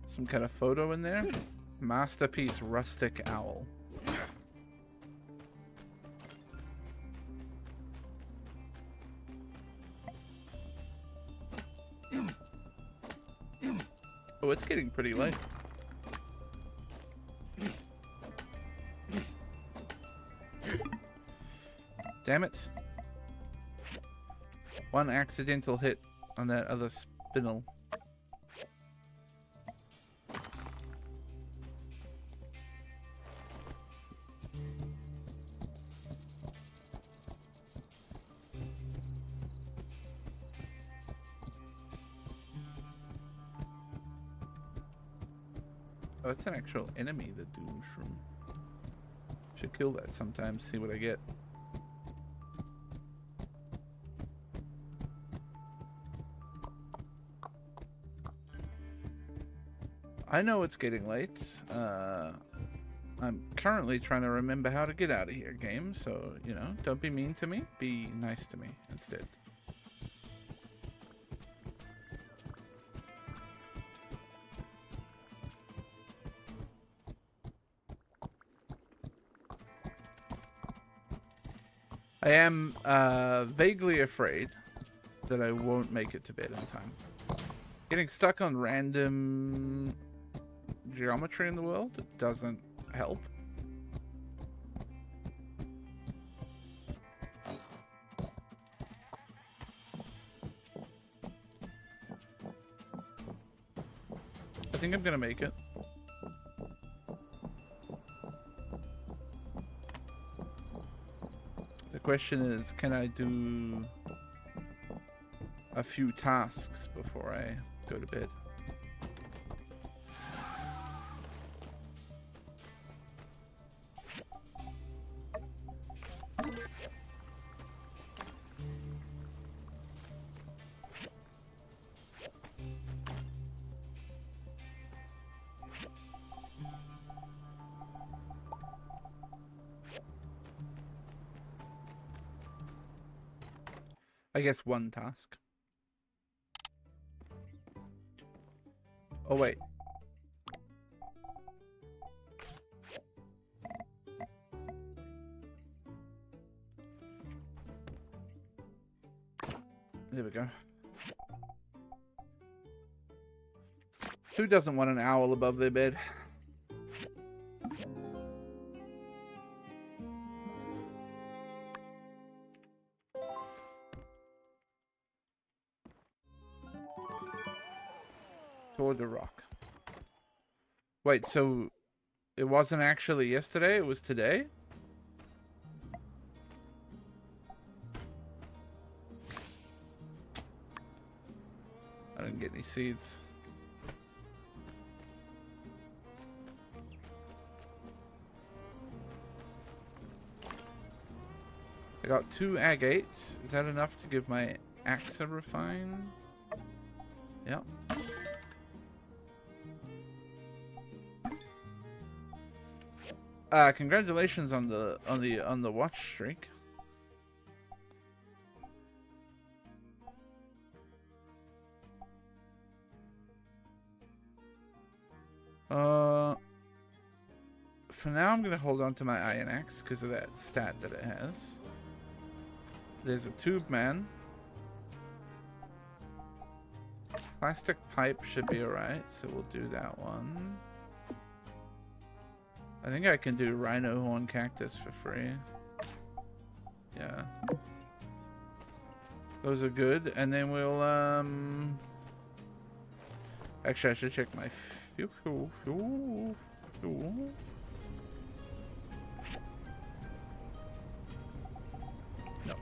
Some kind of photo in there. Masterpiece rustic owl. Oh, it's getting pretty late. Damn it. One accidental hit on that other spinel. Oh, it's an actual enemy, the Doom Shroom. Should kill that sometimes, see what I get. I know it's getting late. I'm currently trying to remember how to get out of here, game. So, you know, don't be mean to me. Be nice to me instead. I am vaguely afraid that I won't make it to bed in time. Getting stuck on random geometry in the world doesn't help. I think I'm gonna make it. The question is, can I do a few tasks before I go to bed? I guess one task. Oh, wait. There we go. Who doesn't want an owl above their bed? Toward the rock. Wait, so it wasn't actually yesterday, it was today? I didn't get any seeds. I got 2 agates. Is that enough to give my axe a refine? Yep. Congratulations on the watch streak. For now I'm gonna hold on to my iron axe because of that stat that it has. There's a tube man. Plastic pipe should be alright, so we'll do that one. I think I can do rhino horn cactus for free. Yeah. Those are good. And then we'll, actually, I should check my fuel. No.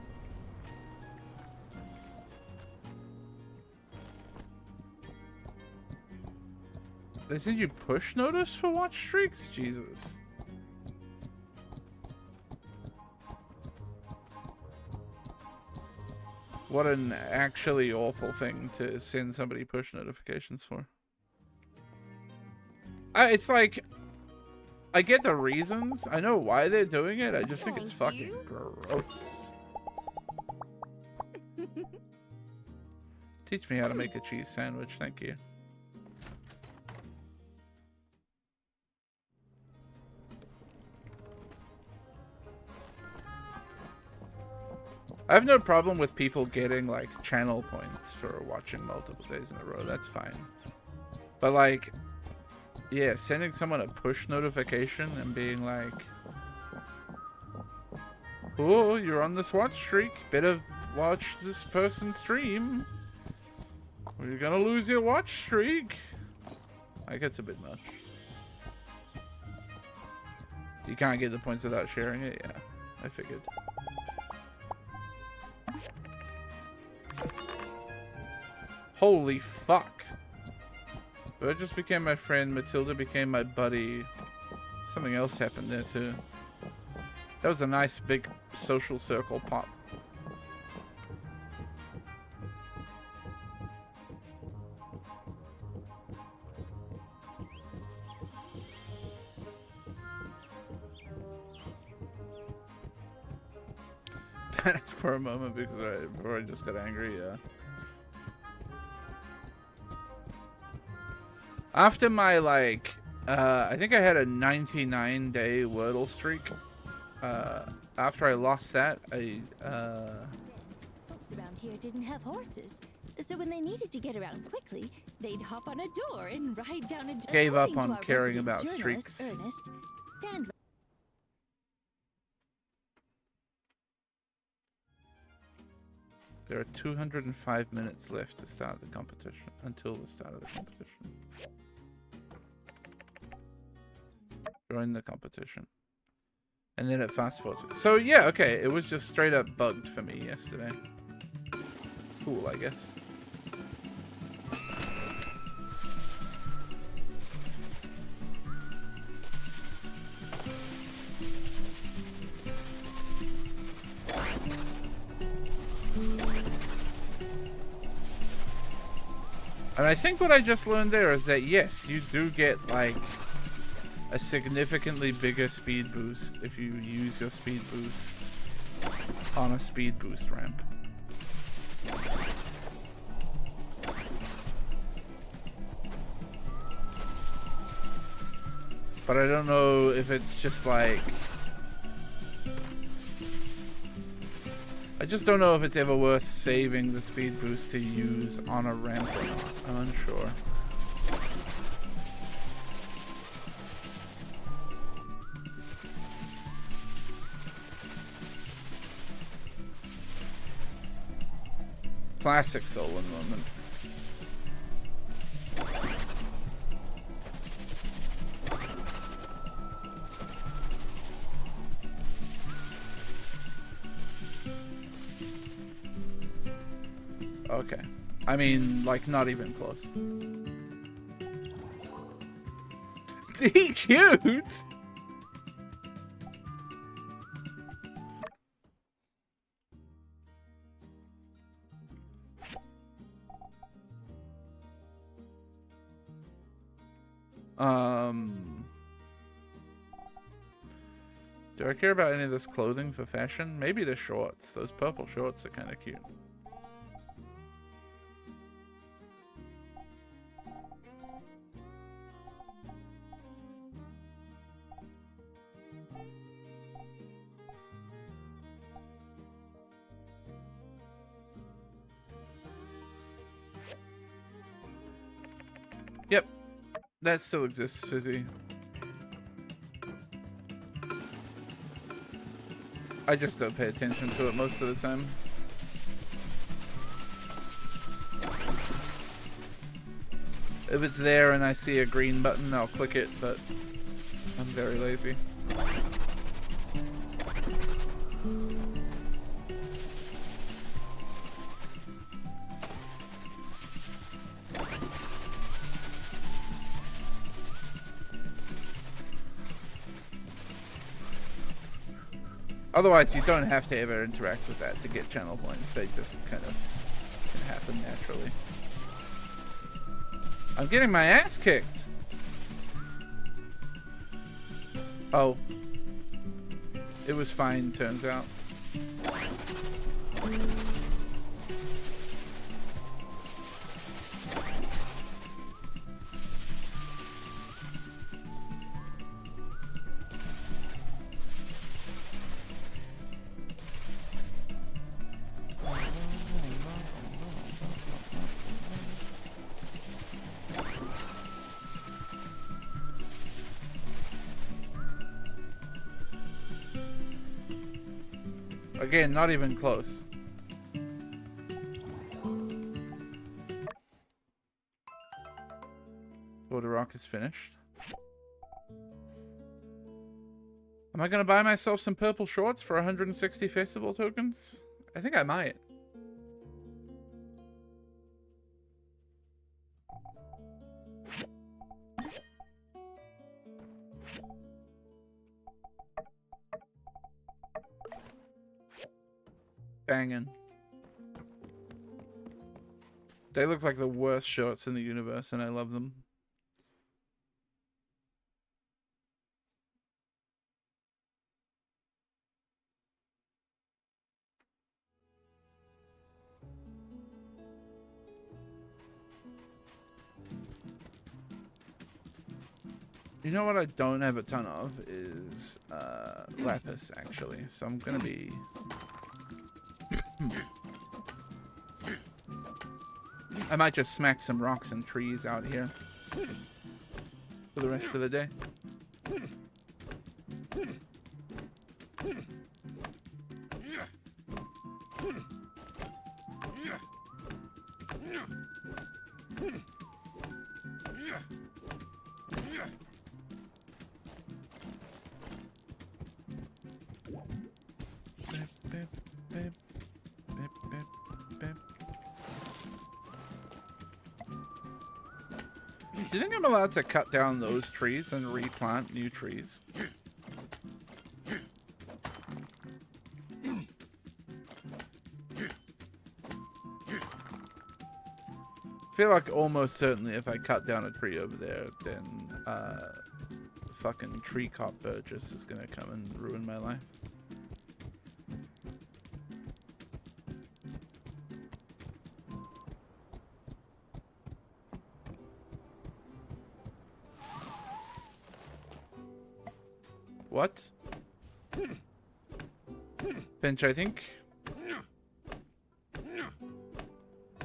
They send you push notice for watch streaks? Jesus. What an actually awful thing to send somebody push notifications for. It's like, I get the reasons. I know why they're doing it. I just think it's fucking gross. Teach me how to make a cheese sandwich. Thank you. I have no problem with people getting like channel points for watching multiple days in a row. That's fine. But like, yeah, sending someone a push notification and being like, Oh, you're on this watch streak. Better watch this person stream, or you're gonna lose your watch streak. Like, it's a bit much. You can't get the points without sharing it? Yeah, I figured. Holy fuck. Bird just became my friend. Matilda became my buddy. Something else happened there too. That was a nice big social circle pop. Panicked for a moment before I just got angry, yeah. After my, like, I think I had a 99-day Wordle streak. After I lost that, Folks around here didn't have horses, so when they needed to get around quickly, they'd hop on a door and ride down a... Gave up According to on our caring resident about journalist, streaks. Ernest, Sandrock... There are 205 minutes left to start the competition, until the start of the competition. Join the competition. And then it fast forwards. So yeah, okay, it was just straight up bugged for me yesterday. Cool, I guess. And I think what I just learned there is that yes, you do get like a significantly bigger speed boost if you use your speed boost on a speed boost ramp. But I don't know if it's just like... I just don't know if it's ever worth saving the speed boost to use on a ramp or not. I'm unsure. Classic Solon moment. Okay. I mean, like, not even close. DQ'd? Do I care about any of this clothing for fashion? Maybe the shorts. Those purple shorts are kind of cute. Yep, that still exists, Fizzy. I just don't pay attention to it most of the time. If it's there and I see a green button, I'll click it, but I'm very lazy. Otherwise, you don't have to ever interact with that to get channel points. They just kind of can happen naturally. I'm getting my ass kicked. Oh. It was fine, turns out. Again, not even close. Border Rock is finished. Am I gonna buy myself some purple shorts for 160 festival tokens? I think I might. Banging. They look like the worst shorts in the universe, and I love them. You know what I don't have a ton of is lapis, actually. So I'm gonna be... I might just smack some rocks and trees out here for the rest of the day. Do you think I'm allowed to cut down those trees and replant new trees? I feel like almost certainly if I cut down a tree over there, then fucking tree cop Burgess is gonna come and ruin my life. What? Finch, I think...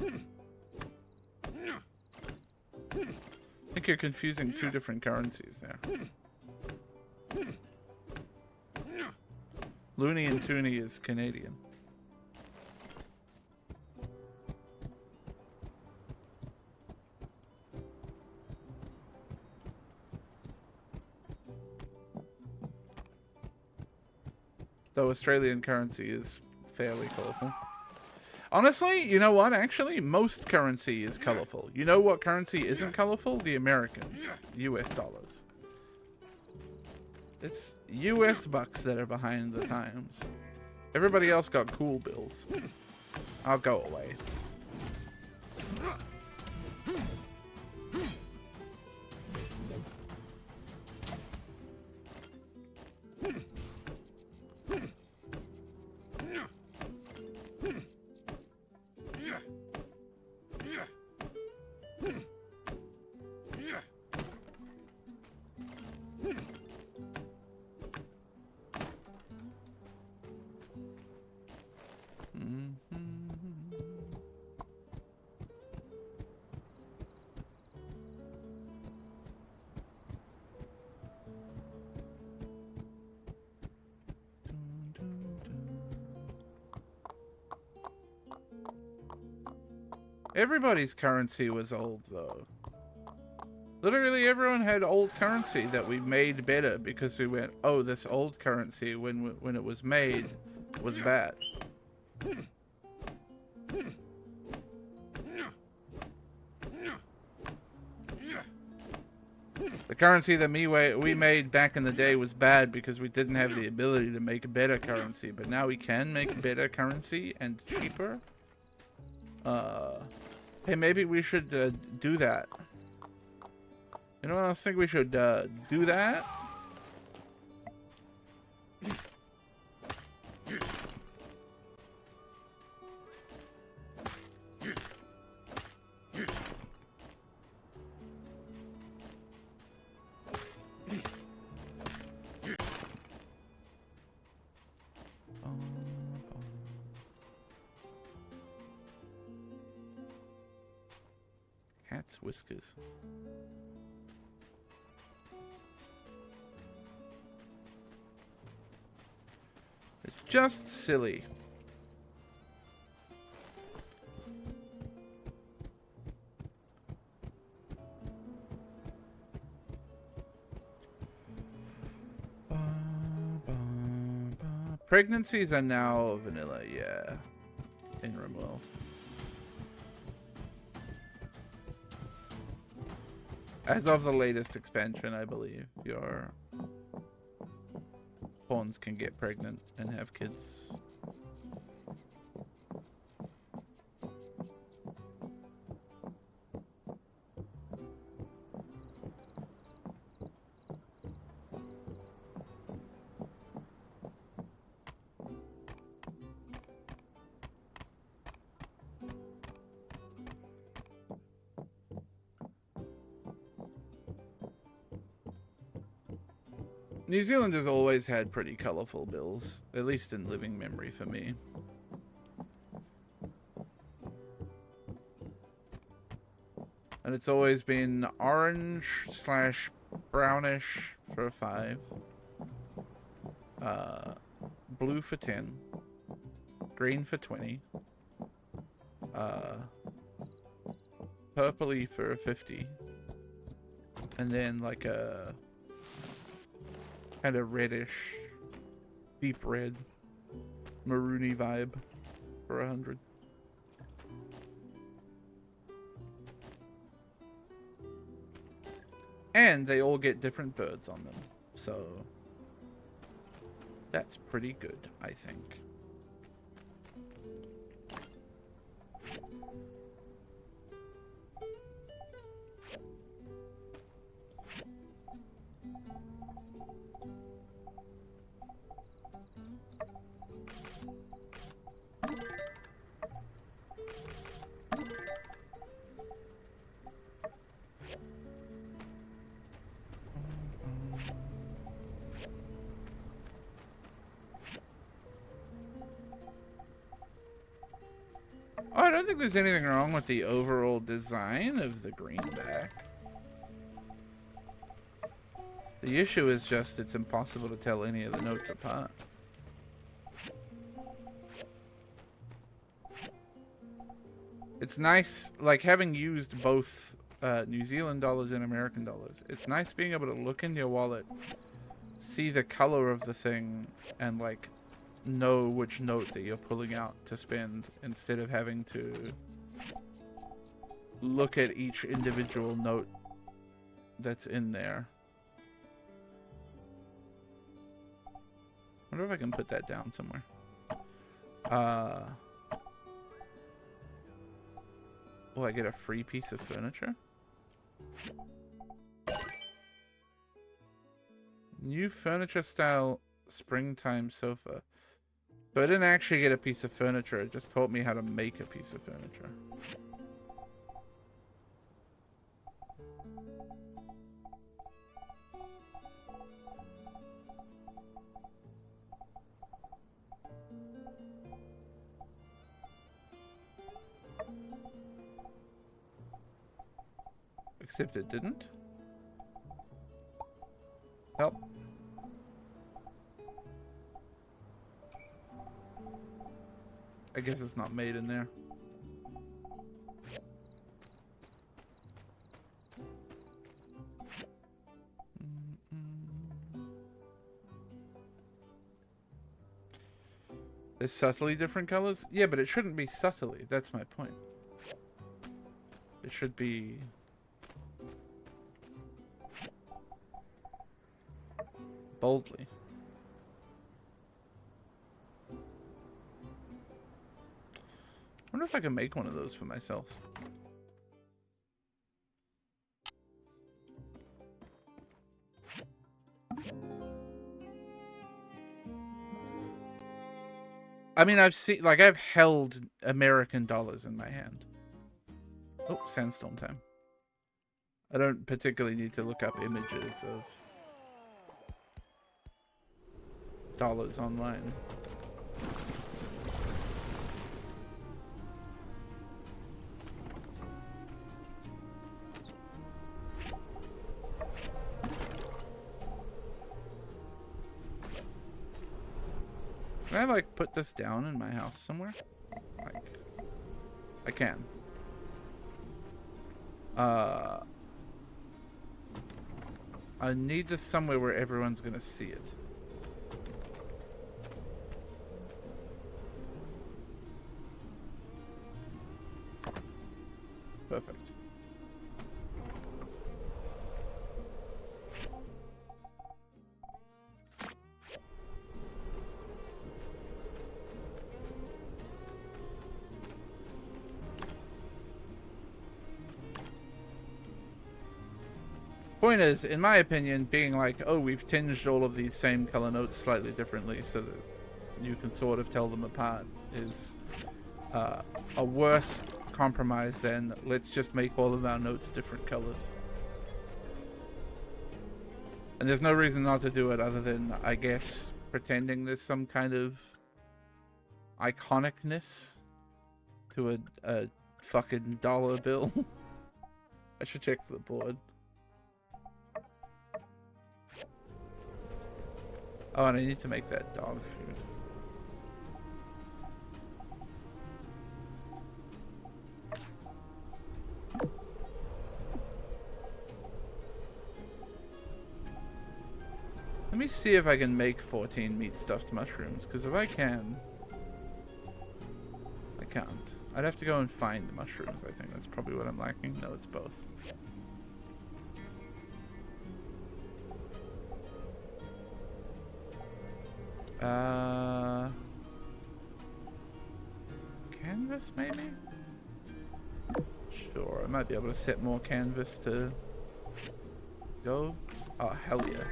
I think you're confusing two different currencies there. Looney and Toonie is Canadian. Though Australian currency is fairly colourful. Honestly, you know what? Actually, most currency is colourful. You know what currency isn't colourful? The Americans. US dollars. It's US bucks that are behind the times. Everybody else got cool bills. I'll go away. Everybody's currency was old, though. Literally everyone had old currency that we made better because we went, oh, this old currency when it was made was bad. The currency that we made back in the day was bad because we didn't have the ability to make a better currency, but now we can make better currency and cheaper. Hey, maybe we should do that. You know what else I think we should do that? Cat's whiskers. It's just silly. Pregnancies are now vanilla, yeah. In RimWorld. As of the latest expansion, I believe, your pawns can get pregnant and have kids. New Zealand has always had pretty colorful bills, at least in living memory for me. And it's always been orange / brownish for 5. Blue for 10. Green for 20. Purpley for 50. And then like a kind of reddish, deep red, maroony vibe for 100. And they all get different birds on them, so that's pretty good, I think. Oh, I don't think there's anything wrong with the overall design of the greenback. The issue is just it's impossible to tell any of the notes apart. It's nice, like having used both New Zealand dollars and American dollars. It's nice being able to look in your wallet, see the color of the thing, and like know which note that you're pulling out to spend instead of having to look at each individual note that's in there. I wonder if I can put that down somewhere. Will I get a free piece of furniture? New furniture style springtime sofa. So I didn't actually get a piece of furniture, it just taught me how to make a piece of furniture. Except it didn't. Help. I guess it's not made in there. There's subtly different colors? Yeah, but it shouldn't be subtly. That's my point. It should be boldly. I wonder if I can make one of those for myself. I mean, I've held American dollars in my hand. Oh, sandstorm time. I don't particularly need to look up images of dollars online. Can I like put this down in my house somewhere? Like, I can. I need this somewhere where everyone's gonna see it. Perfect. Point is, in my opinion, being like, oh, we've tinged all of these same color notes slightly differently so that you can sort of tell them apart is a worse compromise than let's just make all of our notes different colors. And there's no reason not to do it other than, I guess, pretending there's some kind of iconicness to a fucking dollar bill. I should check the board. Oh, and I need to make that dog food. Let me see if I can make 14 meat stuffed mushrooms, because if I can... I can't. I'd have to go and find the mushrooms, I think. That's probably what I'm lacking. No, it's both. Canvas, maybe? Sure, I might be able to set more canvas to go. Oh, hell yeah.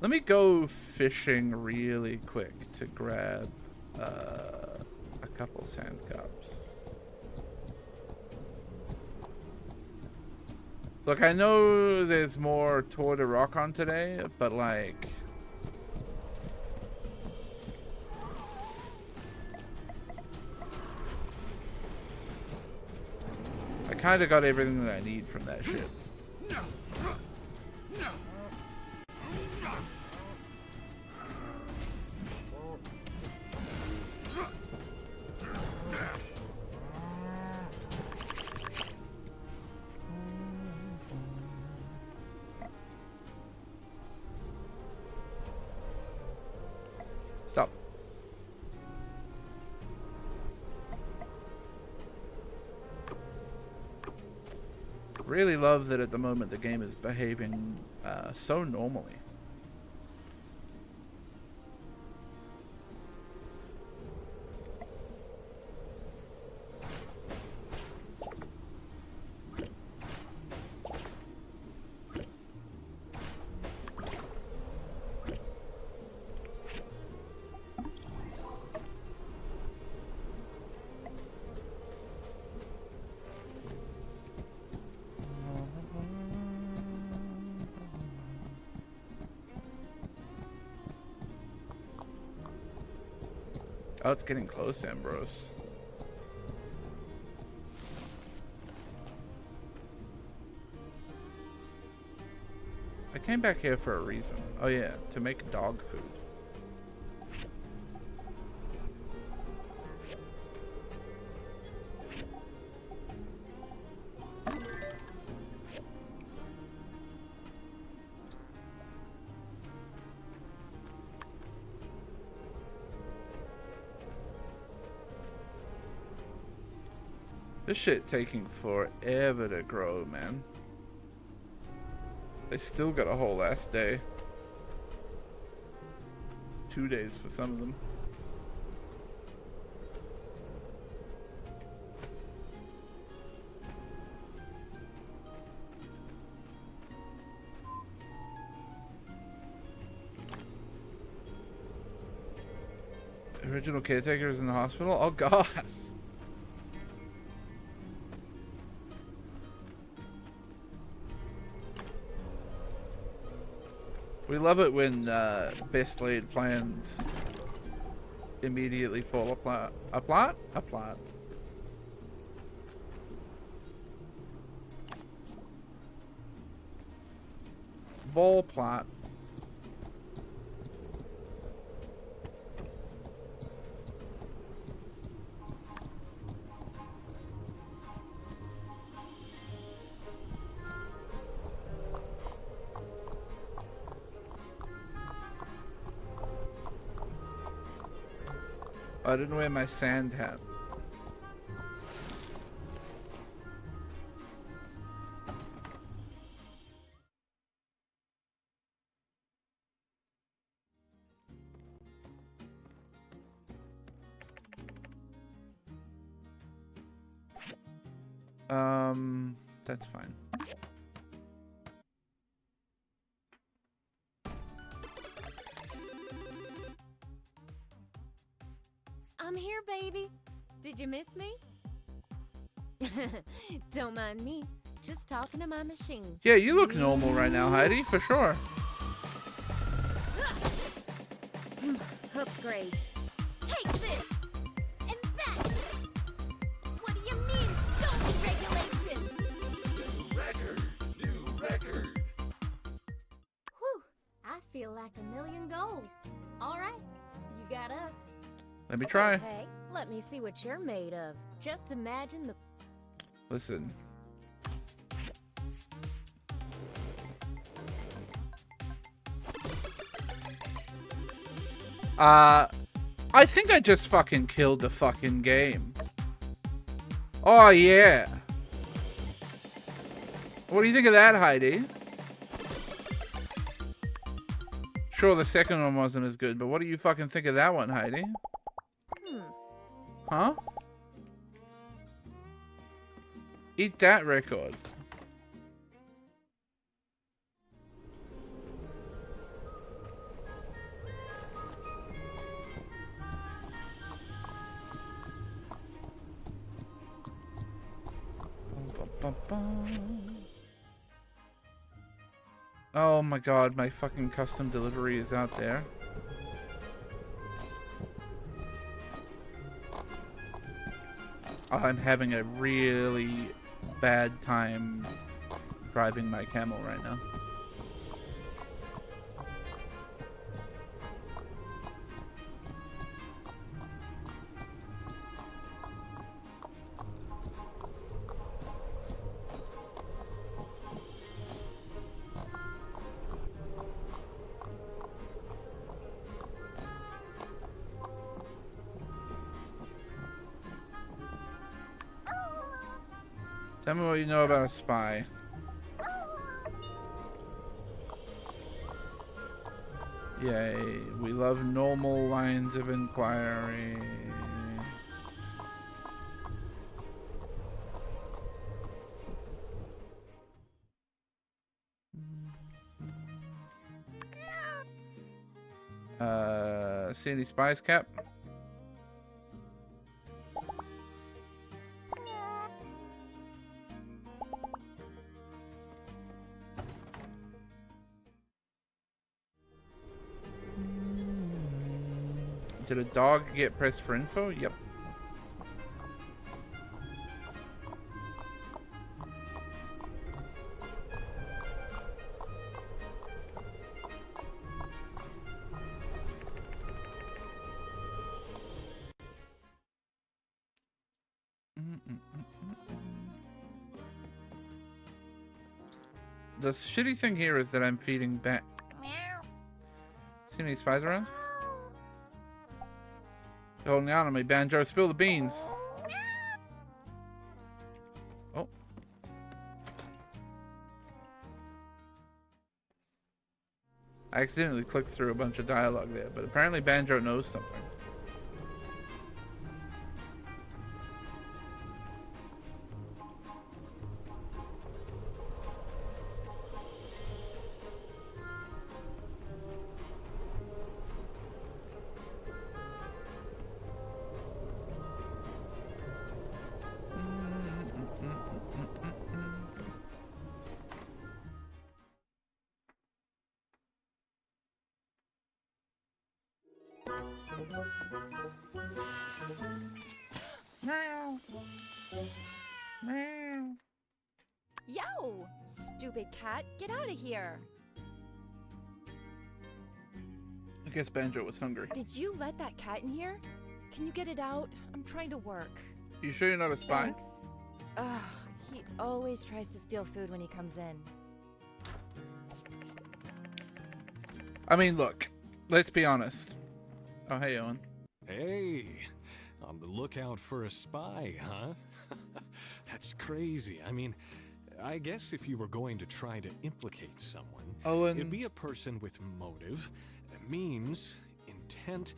Let me go fishing really quick to grab a couple sand cups. Look, I know there's more Tour de Rock on today, but like... I kind of got everything that I need from that shit. Stop. Really love that at the moment the game is behaving so normally. Oh, it's getting close, Ambrose. I came back here for a reason. Oh yeah, to make dog food. This shit taking forever to grow, man. They still got a whole last day. 2 days for some of them. Original caretaker is in the hospital? Oh god. We love it when best laid plans immediately fall apart. Apart? ball plot. I didn't wear my sand hat. That's fine. I'm here, baby. Did you miss me? Don't mind me. Just talking to my machine. Yeah, you look normal right now, Heidi, for sure. Upgrades. Take this! And that! What do you mean, don't regulations? New record. Whew, I feel like a million goals. Alright, you got ups. Let me try. Okay, let me see what you're made of. Just imagine the... Listen. I think I just fucking killed the fucking game. Oh, yeah. What do you think of that, Heidi? Sure, the second one wasn't as good, but what do you fucking think of that one, Heidi? Huh? Eat that record. Oh my god, my fucking custom delivery is out there. I'm having a really bad time driving my camel right now. Tell me what you know about a spy. Yay, we love normal lines of inquiry. See any spies, Cap? Did a dog get pressed for info? Yep. The shitty thing here is that I'm feeding back. See any spies around? You're holding out on me, Banjo. Spill the beans. Oh. I accidentally clicked through a bunch of dialogue there, but apparently Banjo knows something. Yo! Stupid cat, get out of here! guess Banjo was hungry. Did you let that cat in here? Can you get it out? I'm trying to work. You sure you're not a spy? Thanks. Ugh, he always tries to steal food when he comes in. I mean, look, let's be honest. Oh, hey, Owen. Hey, on the lookout for a spy, huh? That's crazy. I mean, I guess if you were going to try to implicate someone, it'd be a person with motive, means, intent,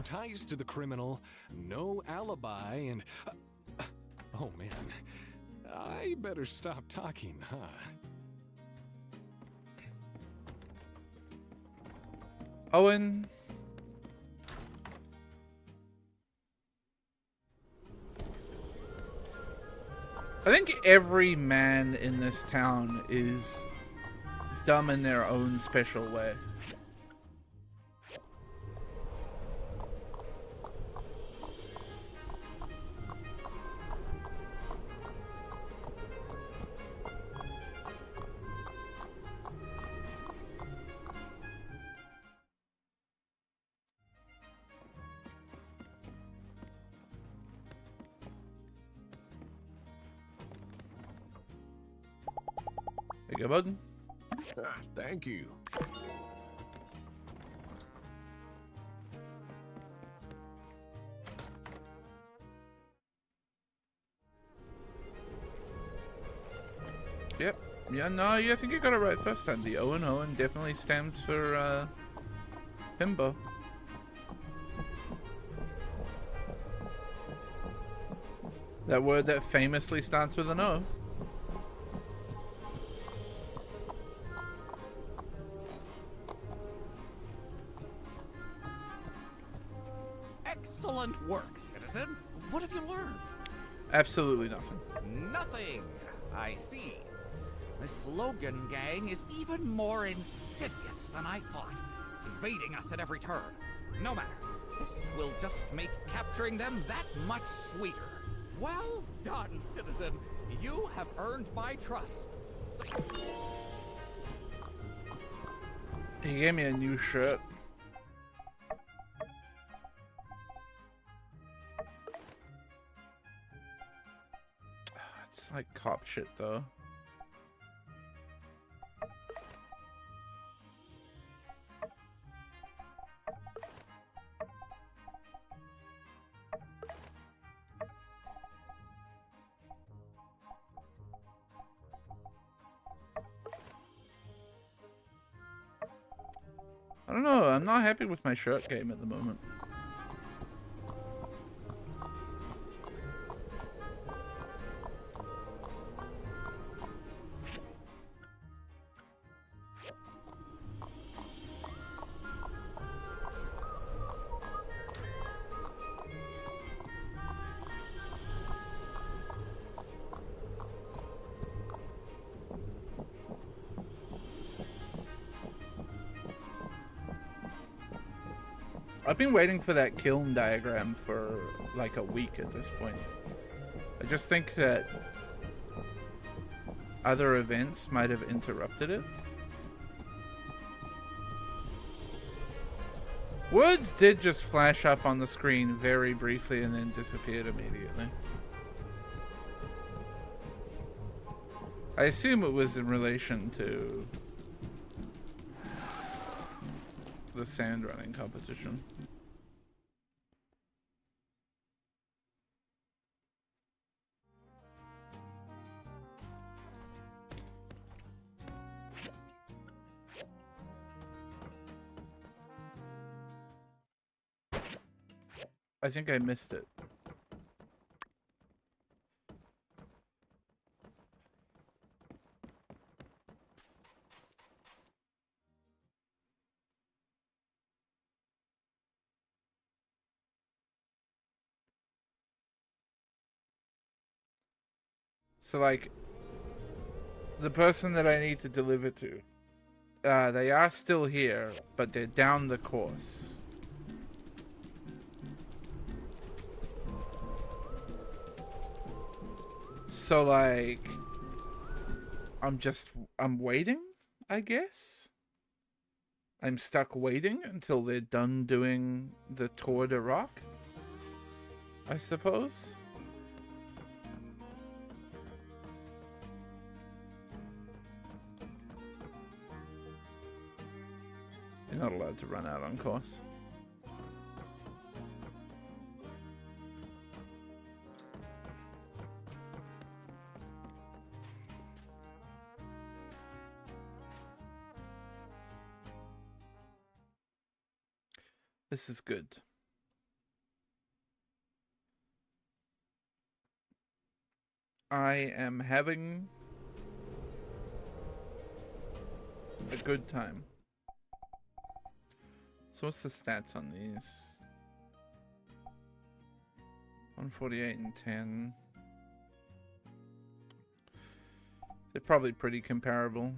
ties to the criminal, no alibi, and... oh, man. I better stop talking, huh? Owen. I think every man in this town is dumb in their own special way. There you go, bud. Thank you. Yep. Yeah, no, I think you got it right first time. The Owen definitely stands for, Himbo. That word that famously starts with an O. Excellent work, citizen. What have you learned? Absolutely nothing. Nothing. I see. This Logan gang is even more insidious than I thought, evading us at every turn. No matter. This will just make capturing them that much sweeter. Well done, citizen. You have earned my trust. He gave me a new shirt. It's like cop shit, though. I don't know, I'm not happy with my shirt game at the moment. I've been waiting for that kiln diagram for like a week at this point. I just think that other events might have interrupted it. Words did just flash up on the screen very briefly and then disappeared immediately. I assume it was in relation to the sand running competition. I think I missed it. So, like, the person that I need to deliver to, they are still here, but they're down the course. So, like, I'm waiting, I guess? I'm stuck waiting until they're done doing the Tour de Rock, I suppose. You're not allowed to run out on course. This is good. I am having a good time. So what's the stats on these? 148 and 10. They're probably pretty comparable.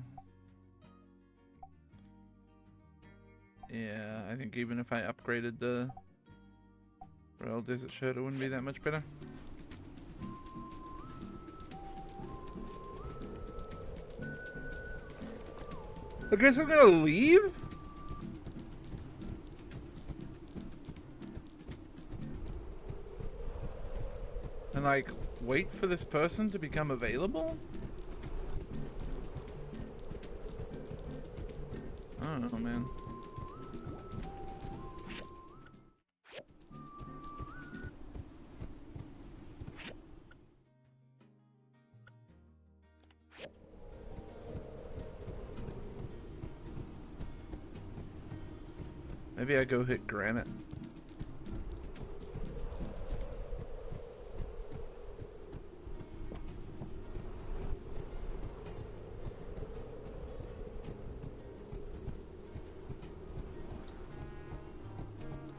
Yeah, I think even if I upgraded the Royal Desert shirt, it wouldn't be that much better. I guess I'm gonna leave? And like, wait for this person to become available? I don't know, man. Maybe I go hit granite.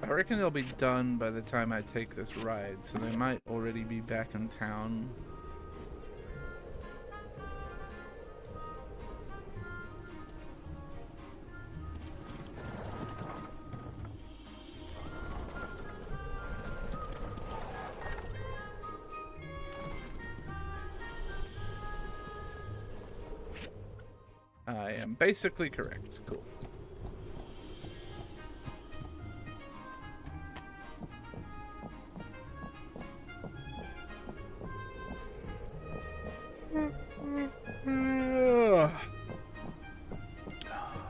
I reckon they'll be done by the time I take this ride, so they might already be back in town. I am basically correct. Cool.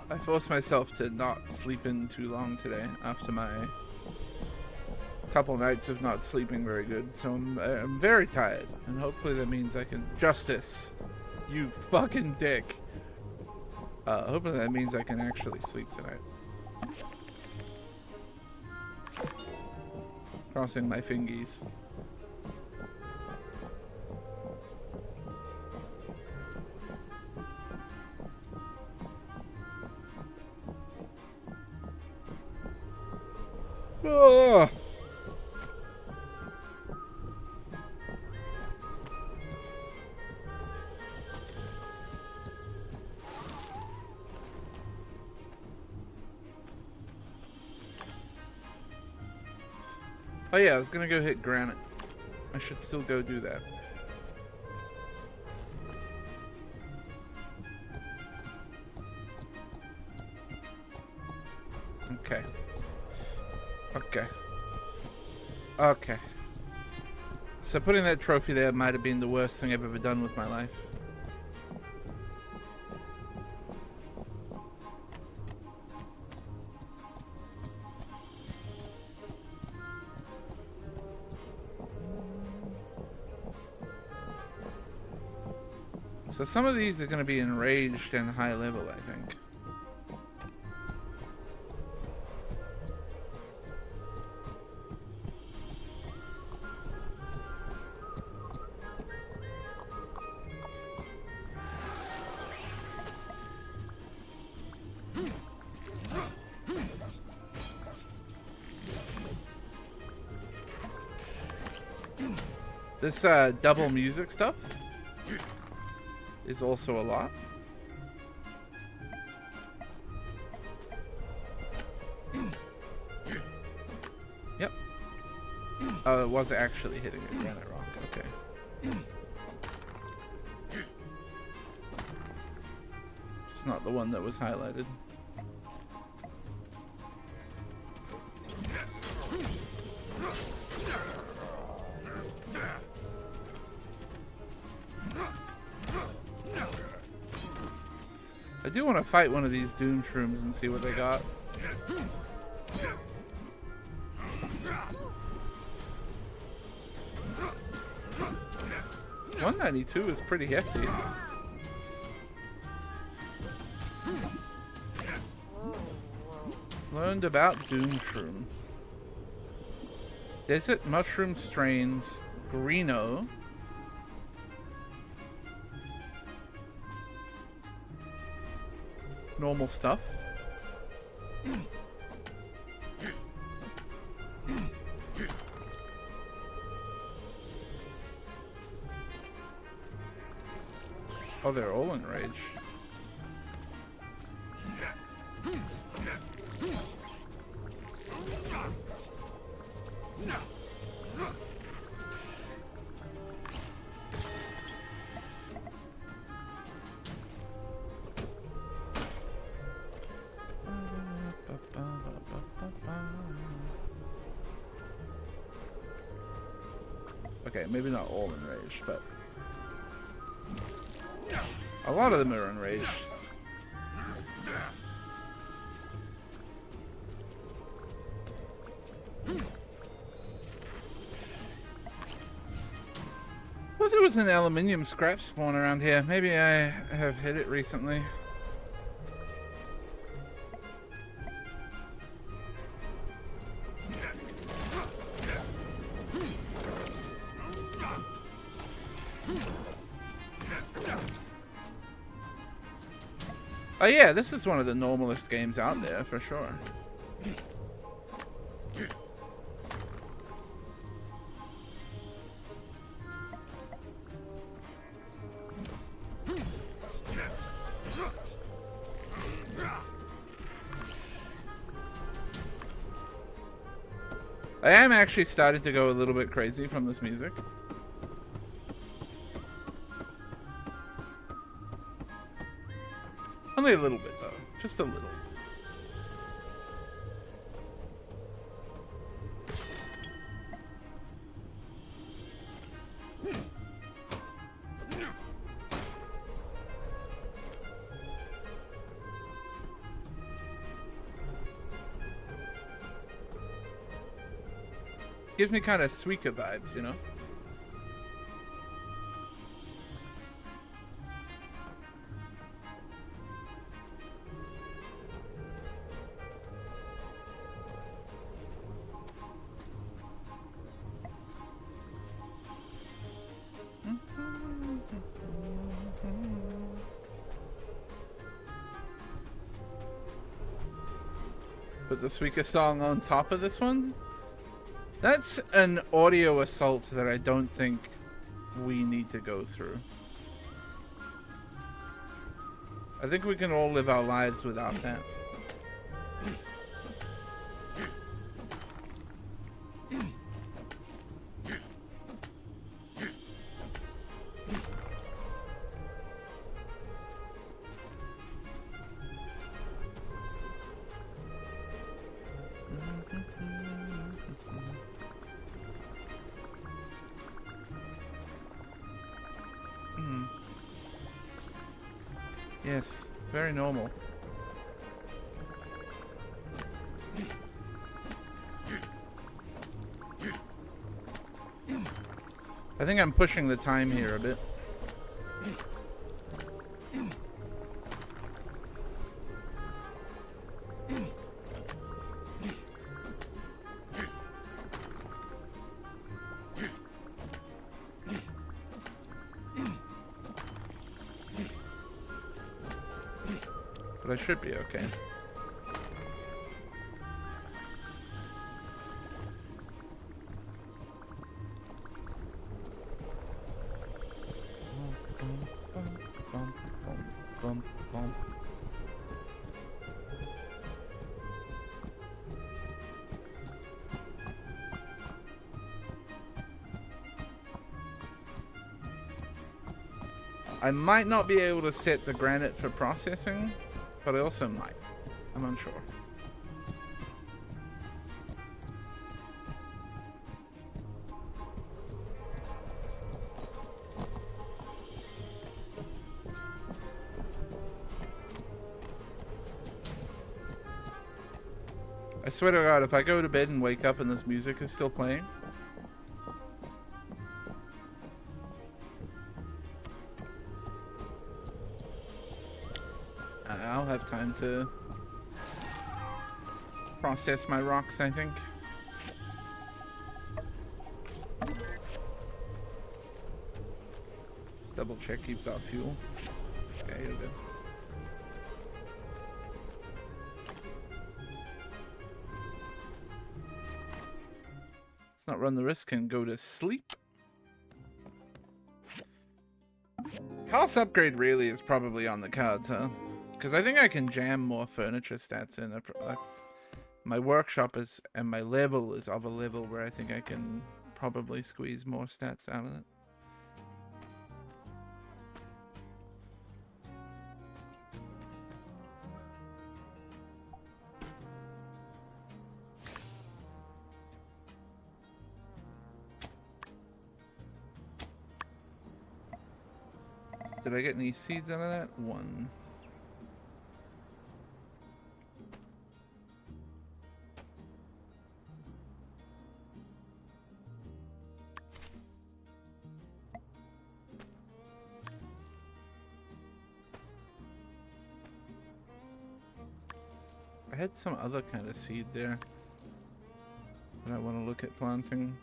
I forced myself to not sleep in too long today after my couple nights of not sleeping very good, so I'm very tired, and hopefully that means I can... Justice, you fucking dick. Hopefully that means I can actually sleep tonight. Crossing my fingies. Oh. Oh yeah, I was gonna go hit granite. I should still go do that. Okay. Okay. Okay. So putting that trophy there might have been the worst thing I've ever done with my life. So some of these are going to be enraged and high level, I think. This double music stuff is also a lot. Yep. Oh, it was actually hitting a granite rock. Okay. It's not the one that was highlighted. I do want to fight one of these Doom Shrooms and see what they got. 192 is pretty hefty. Learned about Doom Shroom. Desert mushroom strains, Greeno. Normal stuff. Oh, they're all in rage. Okay, maybe not all enraged, but a lot of them are enraged. Well, there was an aluminium scrap spawn around here. Maybe I have hit it recently. Oh yeah, this is one of the normalest games out there, for sure. I am actually starting to go a little bit crazy from this music. Only a little bit, though. Just a little. Gives me kind of Suika vibes, you know? Put the Suika song on top of this one? That's an audio assault that I don't think we need to go through. I think we can all live our lives without that. Yes, very normal. I think I'm pushing the time here a bit. But I should be okay. I might not be able to set the granite for processing, but I also might. I'm unsure. I swear to God, if I go to bed and wake up and this music is still playing, I'll have time to process my rocks, I think. Let's double check you've got fuel. Okay, you're good. Let's not run the risk and go to sleep. House upgrade really is probably on the cards, huh? Because I think I can jam more furniture stats in. My workshop is, and my level is of a level where I think I can probably squeeze more stats out of it. Did I get any seeds out of that? One. I had some other kind of seed there that I want to look at planting.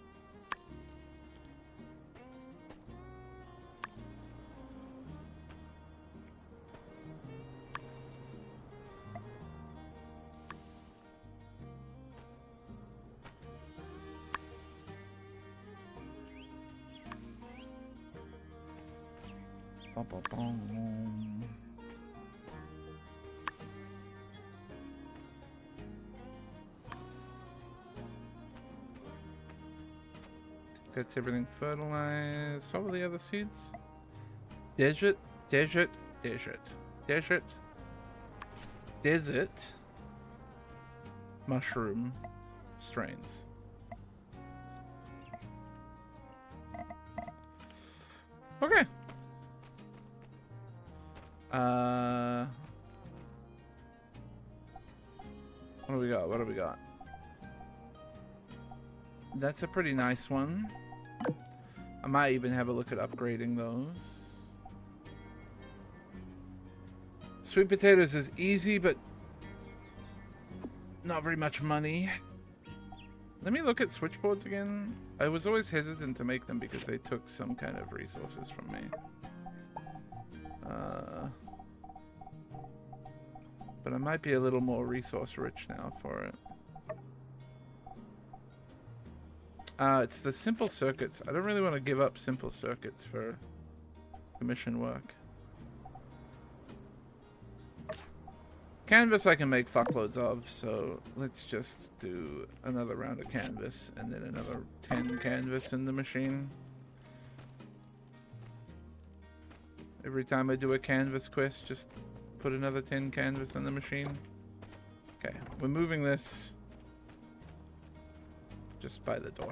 That's everything fertilized. What were the other seeds? Desert. Mushroom strains. Okay. What do we got? What do we got? That's a pretty nice one. I might even have a look at upgrading those. Sweet potatoes is easy, but not very much money. Let me look at switchboards again. I was always hesitant to make them because they took some kind of resources from me. But I might be a little more resource rich now for it. It's the simple circuits. I don't really want to give up simple circuits for commission work. Canvas I can make fuckloads of, so let's just do another round of canvas and then another 10 canvas in the machine. Every time I do a canvas quest, just put another 10 canvas in the machine. Okay, we're moving this just by the door.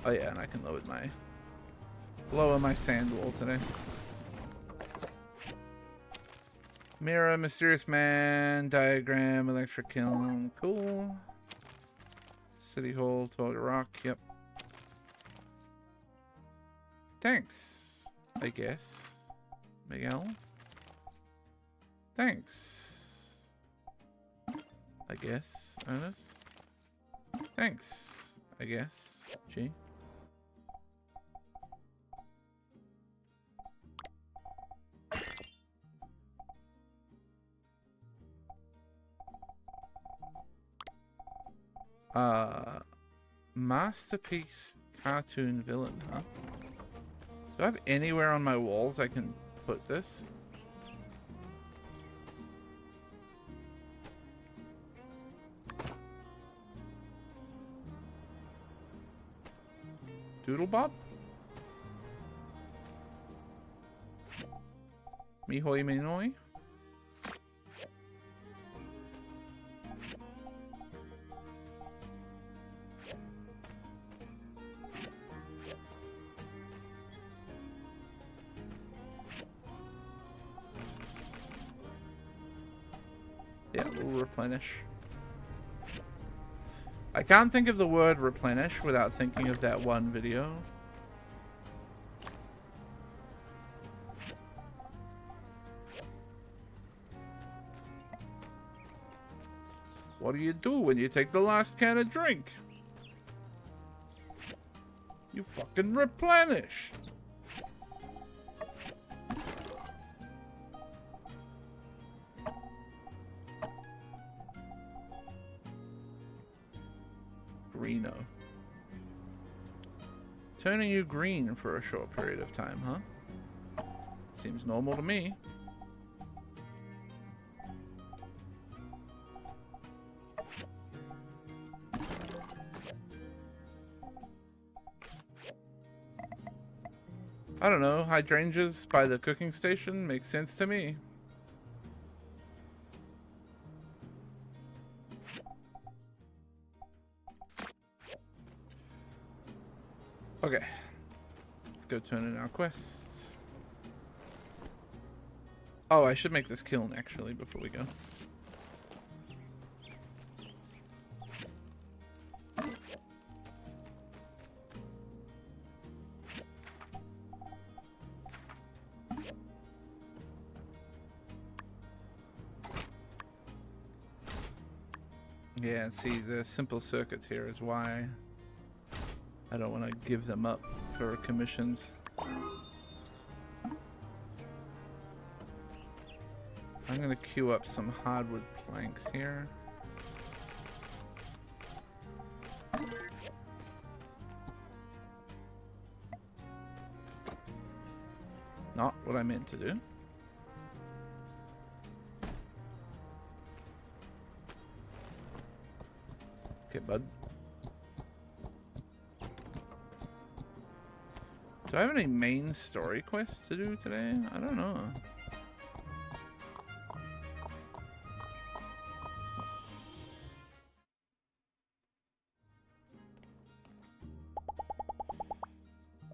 Oh yeah, and I can lower my sand wall today. Mirror, mysterious man, diagram, electric kiln, cool. City hall, toilet rock, yep. Thanks, I guess. Miguel? Thanks. I guess, Ernest? Thanks, I guess, G. Masterpiece cartoon villain, huh? Do I have anywhere on my walls I can put this? Doodlebob? Mihoy Minoi? Yeah, we'll replenish. I can't think of the word replenish without thinking of that one video. What do when you take the last can of drink? You fucking replenish. Greeno. Turning you green for a short period of time, huh? Seems normal to me. I don't know, hydrangeas by the cooking station makes sense to me. Okay, let's go turn in our quests. Oh, I should make this kiln actually before we go. Yeah, see, the simple circuits here is why I don't want to give them up for commissions. I'm going to queue up some hardwood planks here. Not what I meant to do. Okay, bud. Do I have any main story quests to do today? I don't know.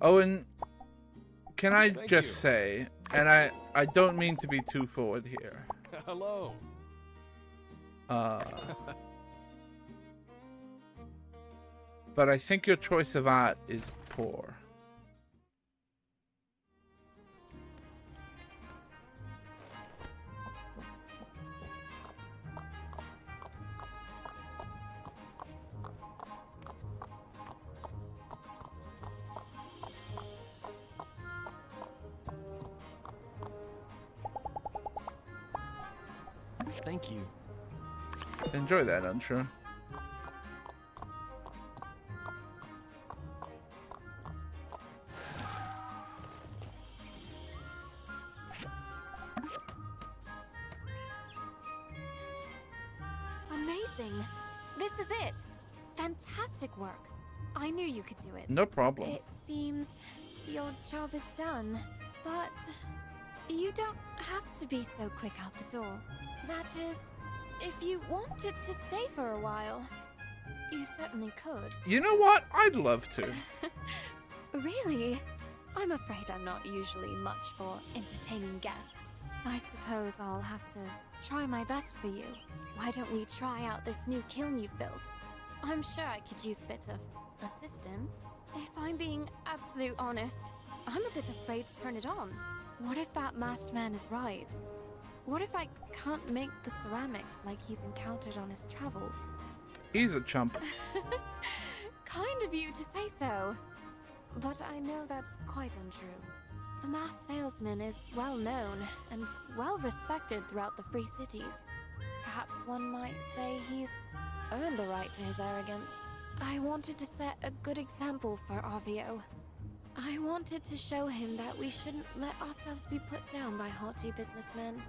Oh, and can I just say, and I don't mean to be too forward here. Hello. But I think your choice of art is poor. Thank you. Enjoy that, Unsure. Amazing! This is it! Fantastic work. I knew you could do it. No problem. It seems your job is done, but you don't have to be so quick out the door. That is, if you wanted to stay for a while, you certainly could. You know what? I'd love to. Really? I'm afraid I'm not usually much for entertaining guests. I suppose I'll have to try my best for you. Why don't we try out this new kiln you've built? I'm sure I could use a bit of assistance. If I'm being absolute honest, I'm a bit afraid to turn it on. What if that masked man is right? What if I can't make the ceramics like he's encountered on his travels? He's a chump. Kind of you to say so. But I know that's quite untrue. The masked salesman is well known and well respected throughout the free cities. Perhaps one might say he's earned the right to his arrogance. I wanted to set a good example for Avio. I wanted to show him that we shouldn't let ourselves be put down by haughty businessmen.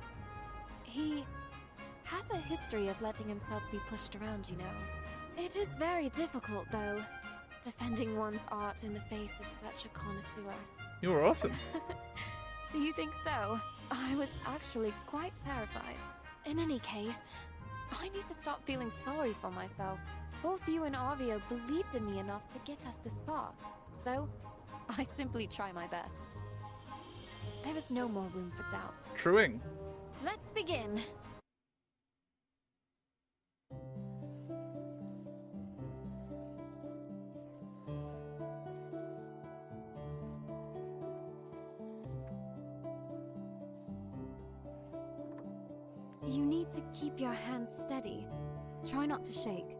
He has a history of letting himself be pushed around, you know. It is very difficult, though, defending one's art in the face of such a connoisseur. You were awesome. Do you think so? I was actually quite terrified. In any case, I need to stop feeling sorry for myself. Both you and Avio believed in me enough to get us this far, so I simply try my best. There is no more room for doubt. Truing. Let's begin. You need to keep your hands steady. Try not to shake.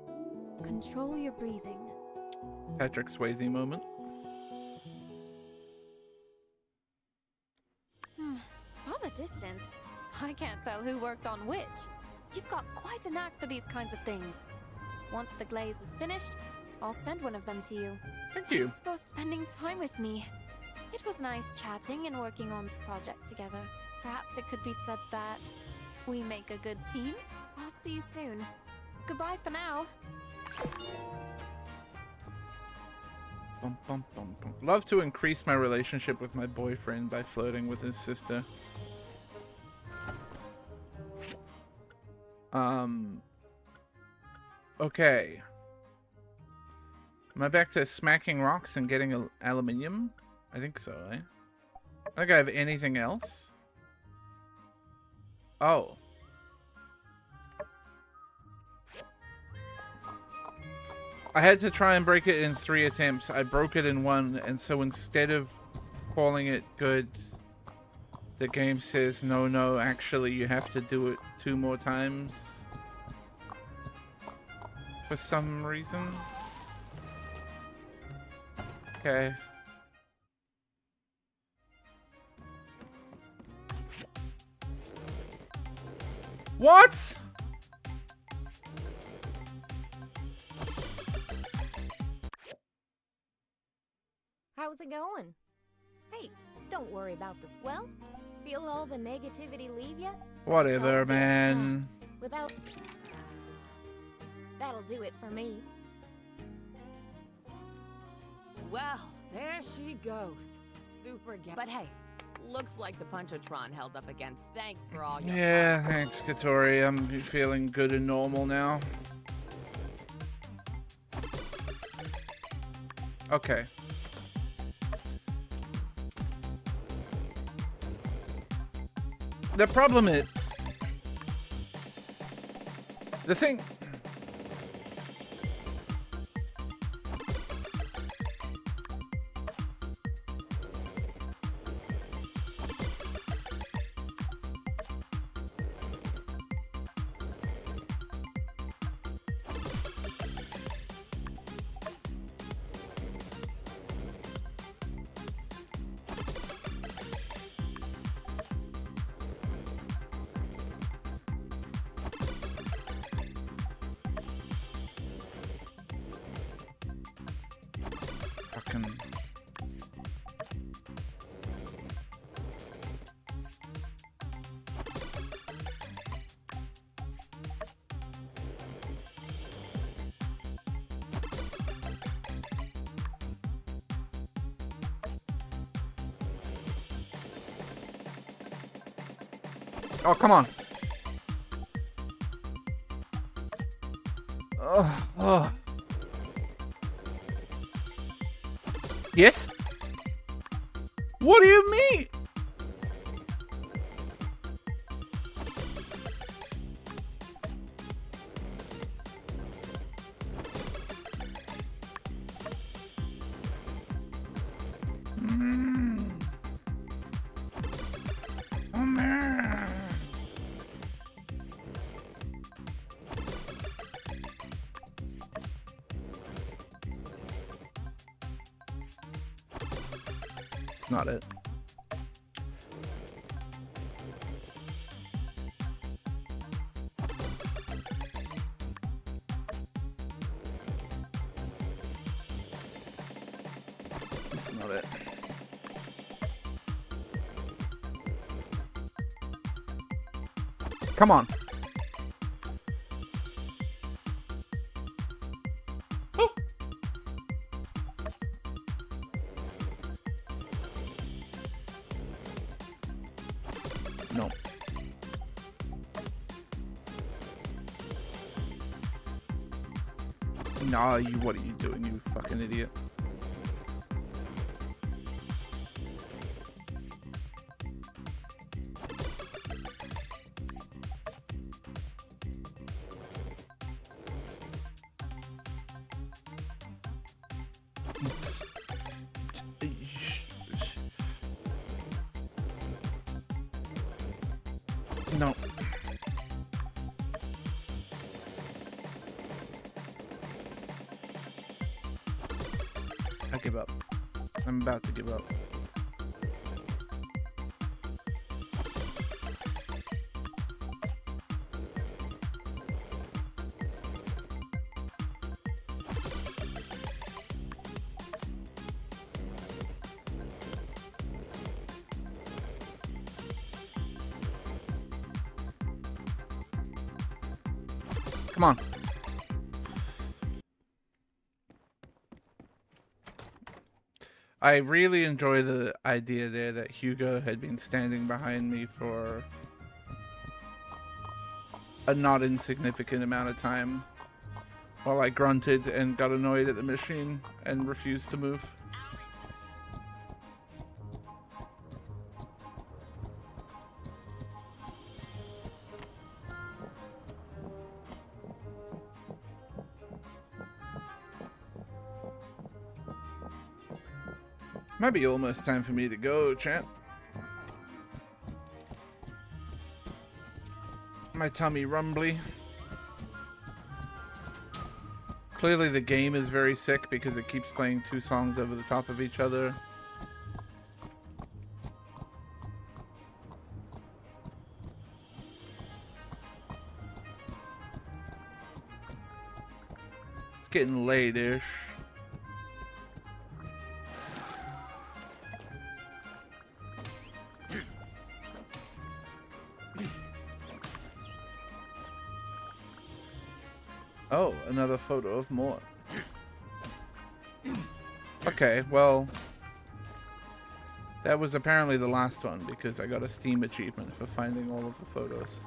Control your breathing. Patrick Swayze moment. From a distance, I can't tell who worked on which. You've got quite a knack for these kinds of things. Once the glaze is finished, I'll send one of them to you. Thank you. Thanks for spending time with me. It was nice chatting and working on this project together. Perhaps it could be said that we make a good team. I'll see you soon. Goodbye for now. Bum, bum, bum, bum. Love to increase my relationship with my boyfriend by flirting with his sister. Okay. Am I back to smacking rocks and getting aluminium? I think so, eh? I think I have anything else. Oh. I had to try and break it in 3 attempts. I broke it in 1, and so instead of calling it good, the game says, no, actually you have to do it 2 more times. For some reason. Okay. What? How's it going? Hey, don't worry about this. Well, feel all the negativity leave ya? Whatever, man. Without... That'll do it for me. Well, there she goes. Super gal. But hey, looks like the Punchotron held up against. Thanks for all your Yeah, thanks, Katori. I'm feeling good and normal now. Okay. The problem is... The thing... Oh, come on. Oh. Yes? What do you mean? Oh, man. It's not it. It's not it. Come on. Oh. No. Nah, what are you doing, you fucking idiot? No. I give up. I'm about to give up. Come on. I really enjoy the idea there that Hugo had been standing behind me for a not insignificant amount of time while I grunted and got annoyed at the machine and refused to move. Might be almost time for me to go, champ. My tummy rumbly. Clearly the game is very sick because it keeps playing 2 songs over the top of each other. It's getting late-ish. Oh, another photo of Mort. Okay, well, that was apparently the last one because I got a Steam achievement for finding all of the photos.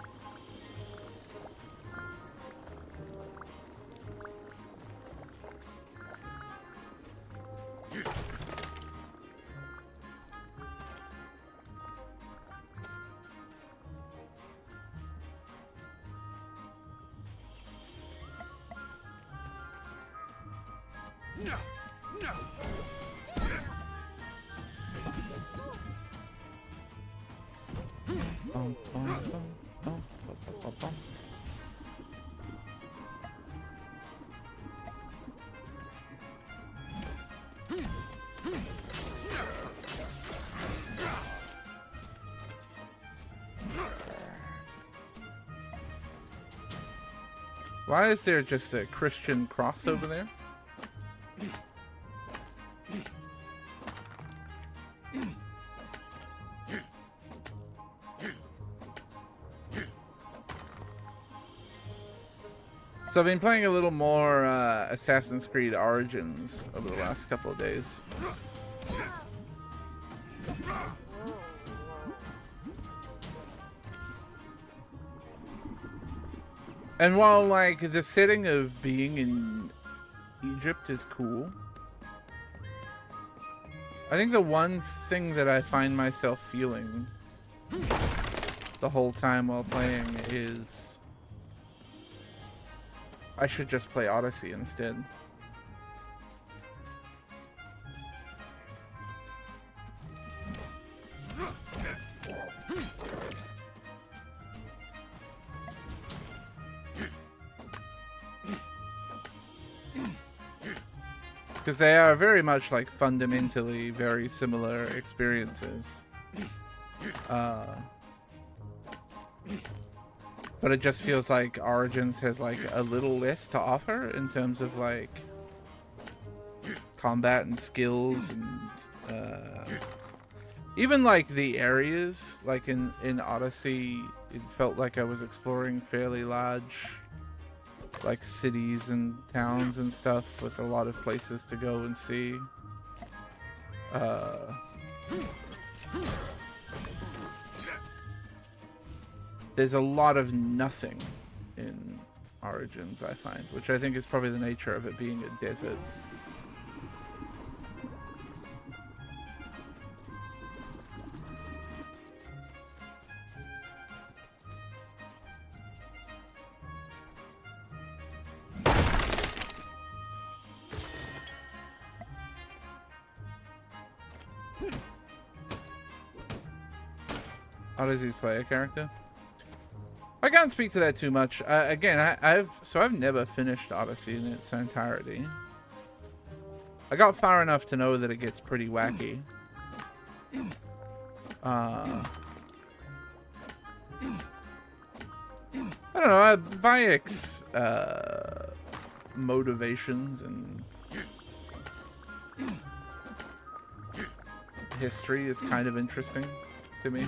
Why is there just a Christian cross over there? So I've been playing a little more Assassin's Creed Origins over the last couple of days. And while, like, the setting of being in Egypt is cool, I think the one thing that I find myself feeling the whole time while playing is I should just play Odyssey instead. Because they are very much like fundamentally very similar experiences. But it just feels like Origins has like a little less to offer in terms of like combat and skills and even like the areas. Like in Odyssey, it felt like I was exploring fairly large like cities and towns and stuff with a lot of places to go and see. There's a lot of nothing in Origins, I find, which I think is probably the nature of it being a desert. Odyssey's player character? I can't speak to that too much. Again, I've never finished Odyssey in its entirety. I got far enough to know that it gets pretty wacky. I don't know, Bayek's motivations and history is kind of interesting to me.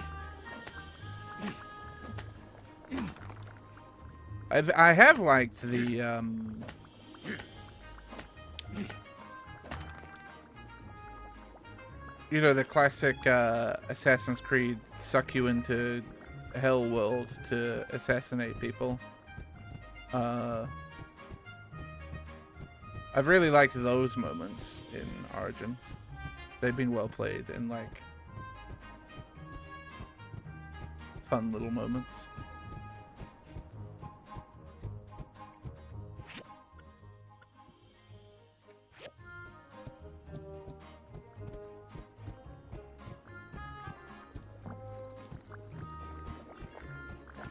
I have liked the you know, the classic Assassin's Creed suck you into hell world to assassinate people. I've really liked those moments in Origins. They've been well played and like fun little moments.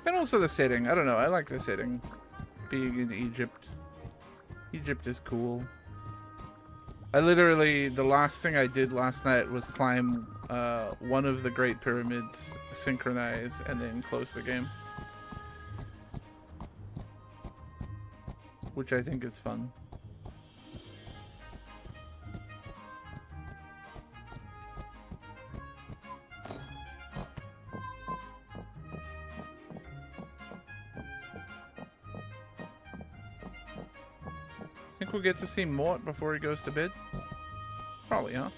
And also the setting. I don't know. I like the setting. Being in Egypt. Egypt is cool. I literally, the last thing I did last night was climb one of the Great Pyramids, synchronize, and then close the game. Which I think is fun. Think we'll get to see Mort before he goes to bed? Probably, huh?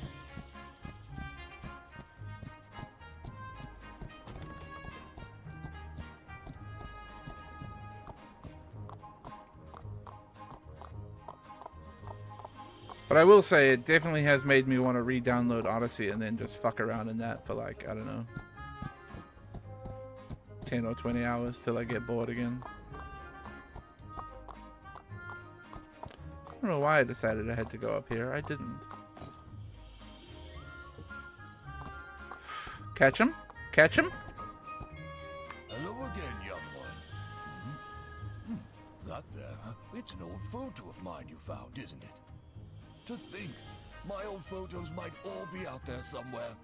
But I will say, it definitely has made me want to re-download Odyssey and then just fuck around in that for like, I don't know, 10 or 20 hours till I get bored again. I don't know why I decided I had to go up here. I didn't. Catch him? Catch him? Hello again, young one. That there, huh? It's an old photo of mine you found, isn't it? To think, my old photos might all be out there somewhere.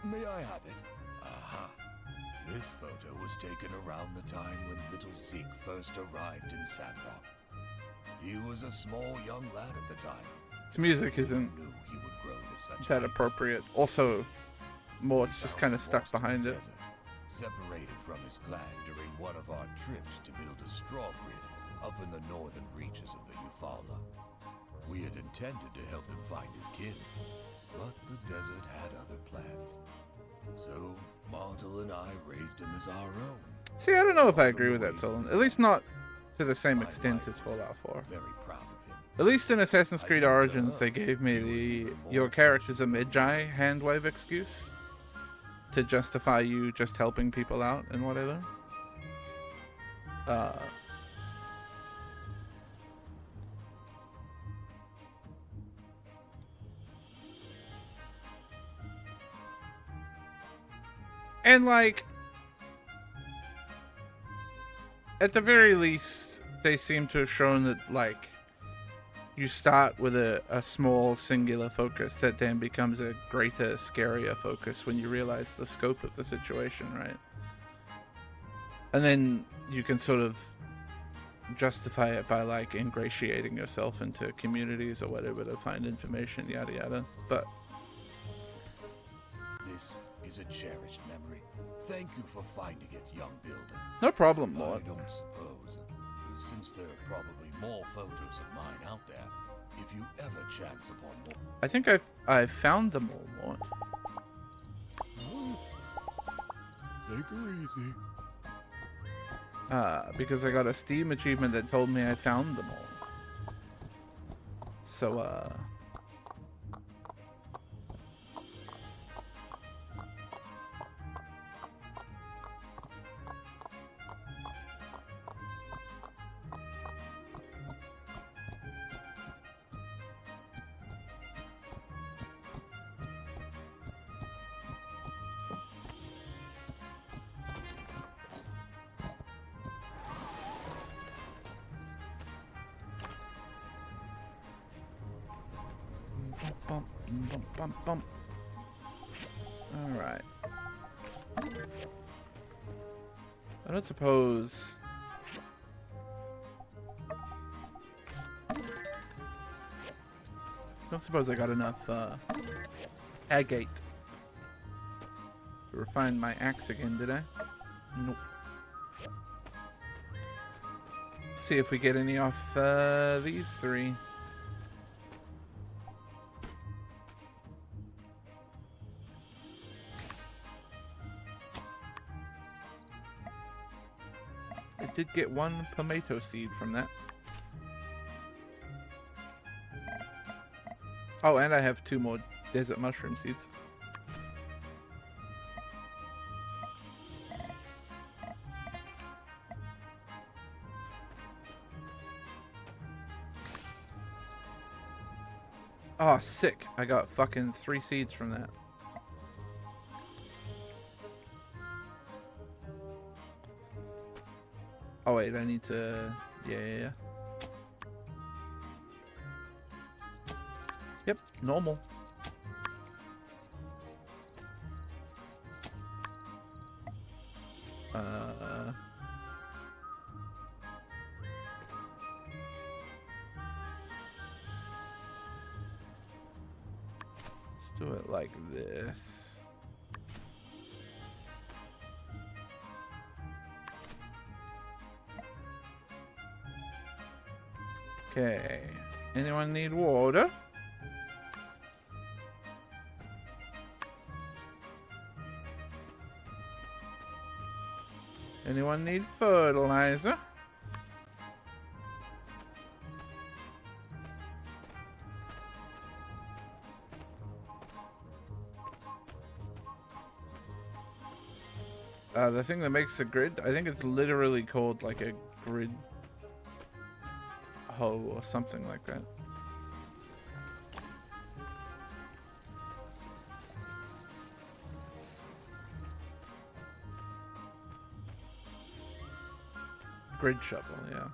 May I have it? Aha. This photo was taken around the time when little Zeke first arrived in Sandrock. He was a small young lad at the time. This music isn't that appropriate. Also, Mort's just kind of stuck behind it. Separated from his clan during one of our trips to build a straw grid up in the northern reaches of the Eufaula. We had intended to help him find his kin, but the desert had other plans. So, Martel and I raised him as our own. See, I don't know if I agree with that, Solon. At least not to the same extent as Fallout 4. Very proud of him. At least in Assassin's Creed Origins, they gave me the your character's a Medjay hand wave excuse to justify you just helping people out and whatever. And like, at the very least, they seem to have shown that like you start with a small singular focus that then becomes a greater, scarier focus when you realize the scope of the situation, right? And then you can sort of justify it by like ingratiating yourself into communities or whatever to find information, yada yada. But this is a cherished memory. Thank you for finding it, young builder. No problem, Mort. I don't suppose, since there are probably more photos of mine out there, if you ever chance upon more. I think I've found them all, Mort. Take her easy. Because I got a Steam achievement that told me I found them all. So, bump, bump, bump. Alright. I don't suppose... I got enough agate to refine my axe again, did I? Nope. See if we get any off these three. I did get one tomato seed from that. Oh, and I have 2 more desert mushroom seeds. Oh, sick. I got fucking 3 seeds from that. Oh, wait, I need to... Yeah. Yep, normal. Let's do it like this. Okay. Anyone need water? Anyone need fertilizer? The thing that makes the grid, I think it's literally called like a grid hoe or something like that. Grid shovel, yeah.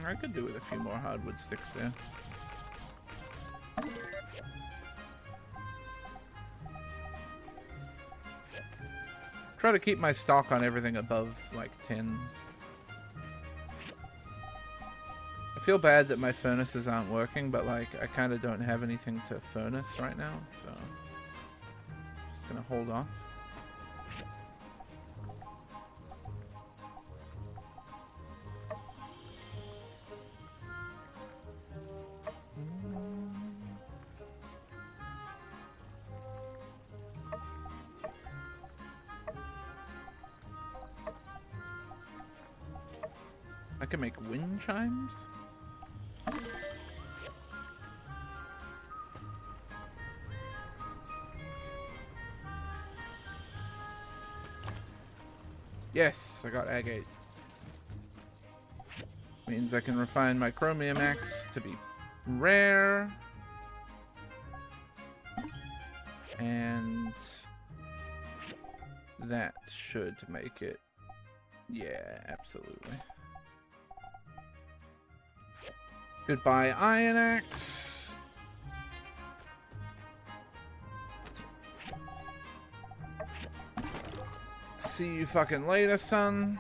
I could do with a few more hardwood sticks there. Try to keep my stock on everything above like 10. I feel bad that my furnaces aren't working, but like I kind of don't have anything to furnace right now, so just gonna hold off. I can make wind chimes? Yes, I got agate. Means I can refine my chromium axe to be rare. And that should make it. Yeah, absolutely. Goodbye, iron axe. See you fucking later, son.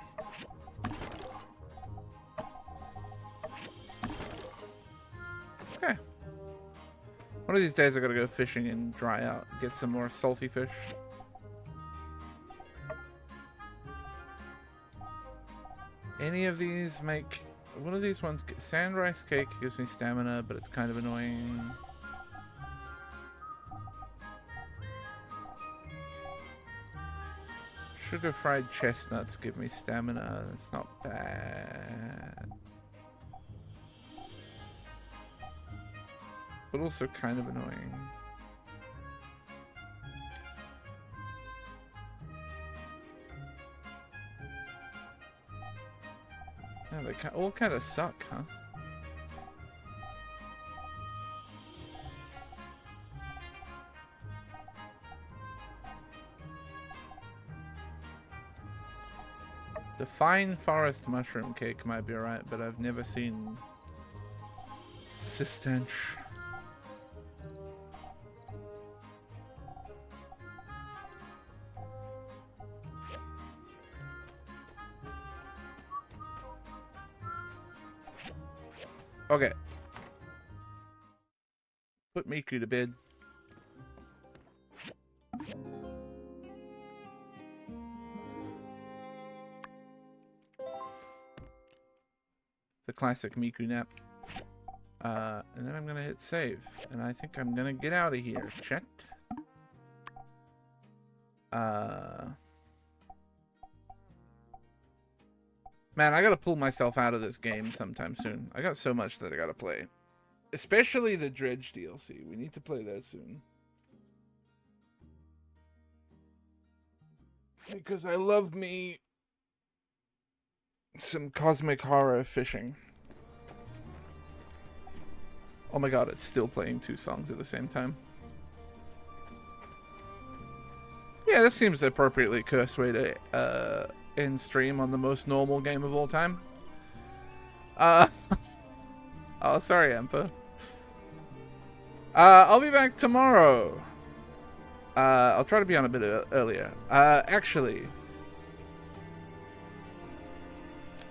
Okay. One of these days I gotta go fishing and dry out, get some more salty fish. Any of these make... What are these ones? Sand rice cake gives me stamina, but it's kind of annoying. Sugar fried chestnuts give me stamina. That's not bad. But also kind of annoying. Yeah, they all kind of suck, huh? The fine forest mushroom cake might be alright, but I've never seen Sistench. Okay. Put Miku to bed. The classic Miku nap. And then I'm gonna hit save. And I think I'm gonna get out of here. Checked. Man, I gotta pull myself out of this game sometime soon. I got so much that I gotta play. Especially the Dredge DLC. We need to play that soon. Because I love me some cosmic horror fishing. Oh my god, it's still playing 2 songs at the same time. Yeah, this seems appropriately cursed way to end stream on the most normal game of all time. Oh, sorry, Empa. I'll be back tomorrow. I'll try to be on a bit earlier. Actually,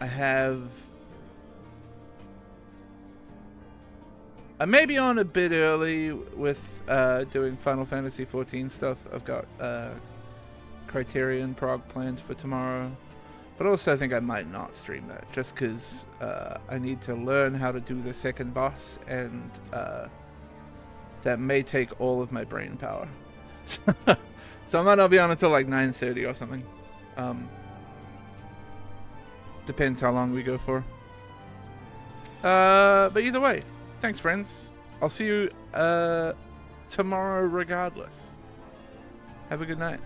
I may be on a bit early with doing Final Fantasy XIV stuff. I've got Criterion Prague planned for tomorrow. But also I think I might not stream that, just because I need to learn how to do the second boss, and that may take all of my brain power. So I might not be on until like 9:30 or something. Depends how long we go for. But either way, thanks friends. I'll see you tomorrow regardless. Have a good night.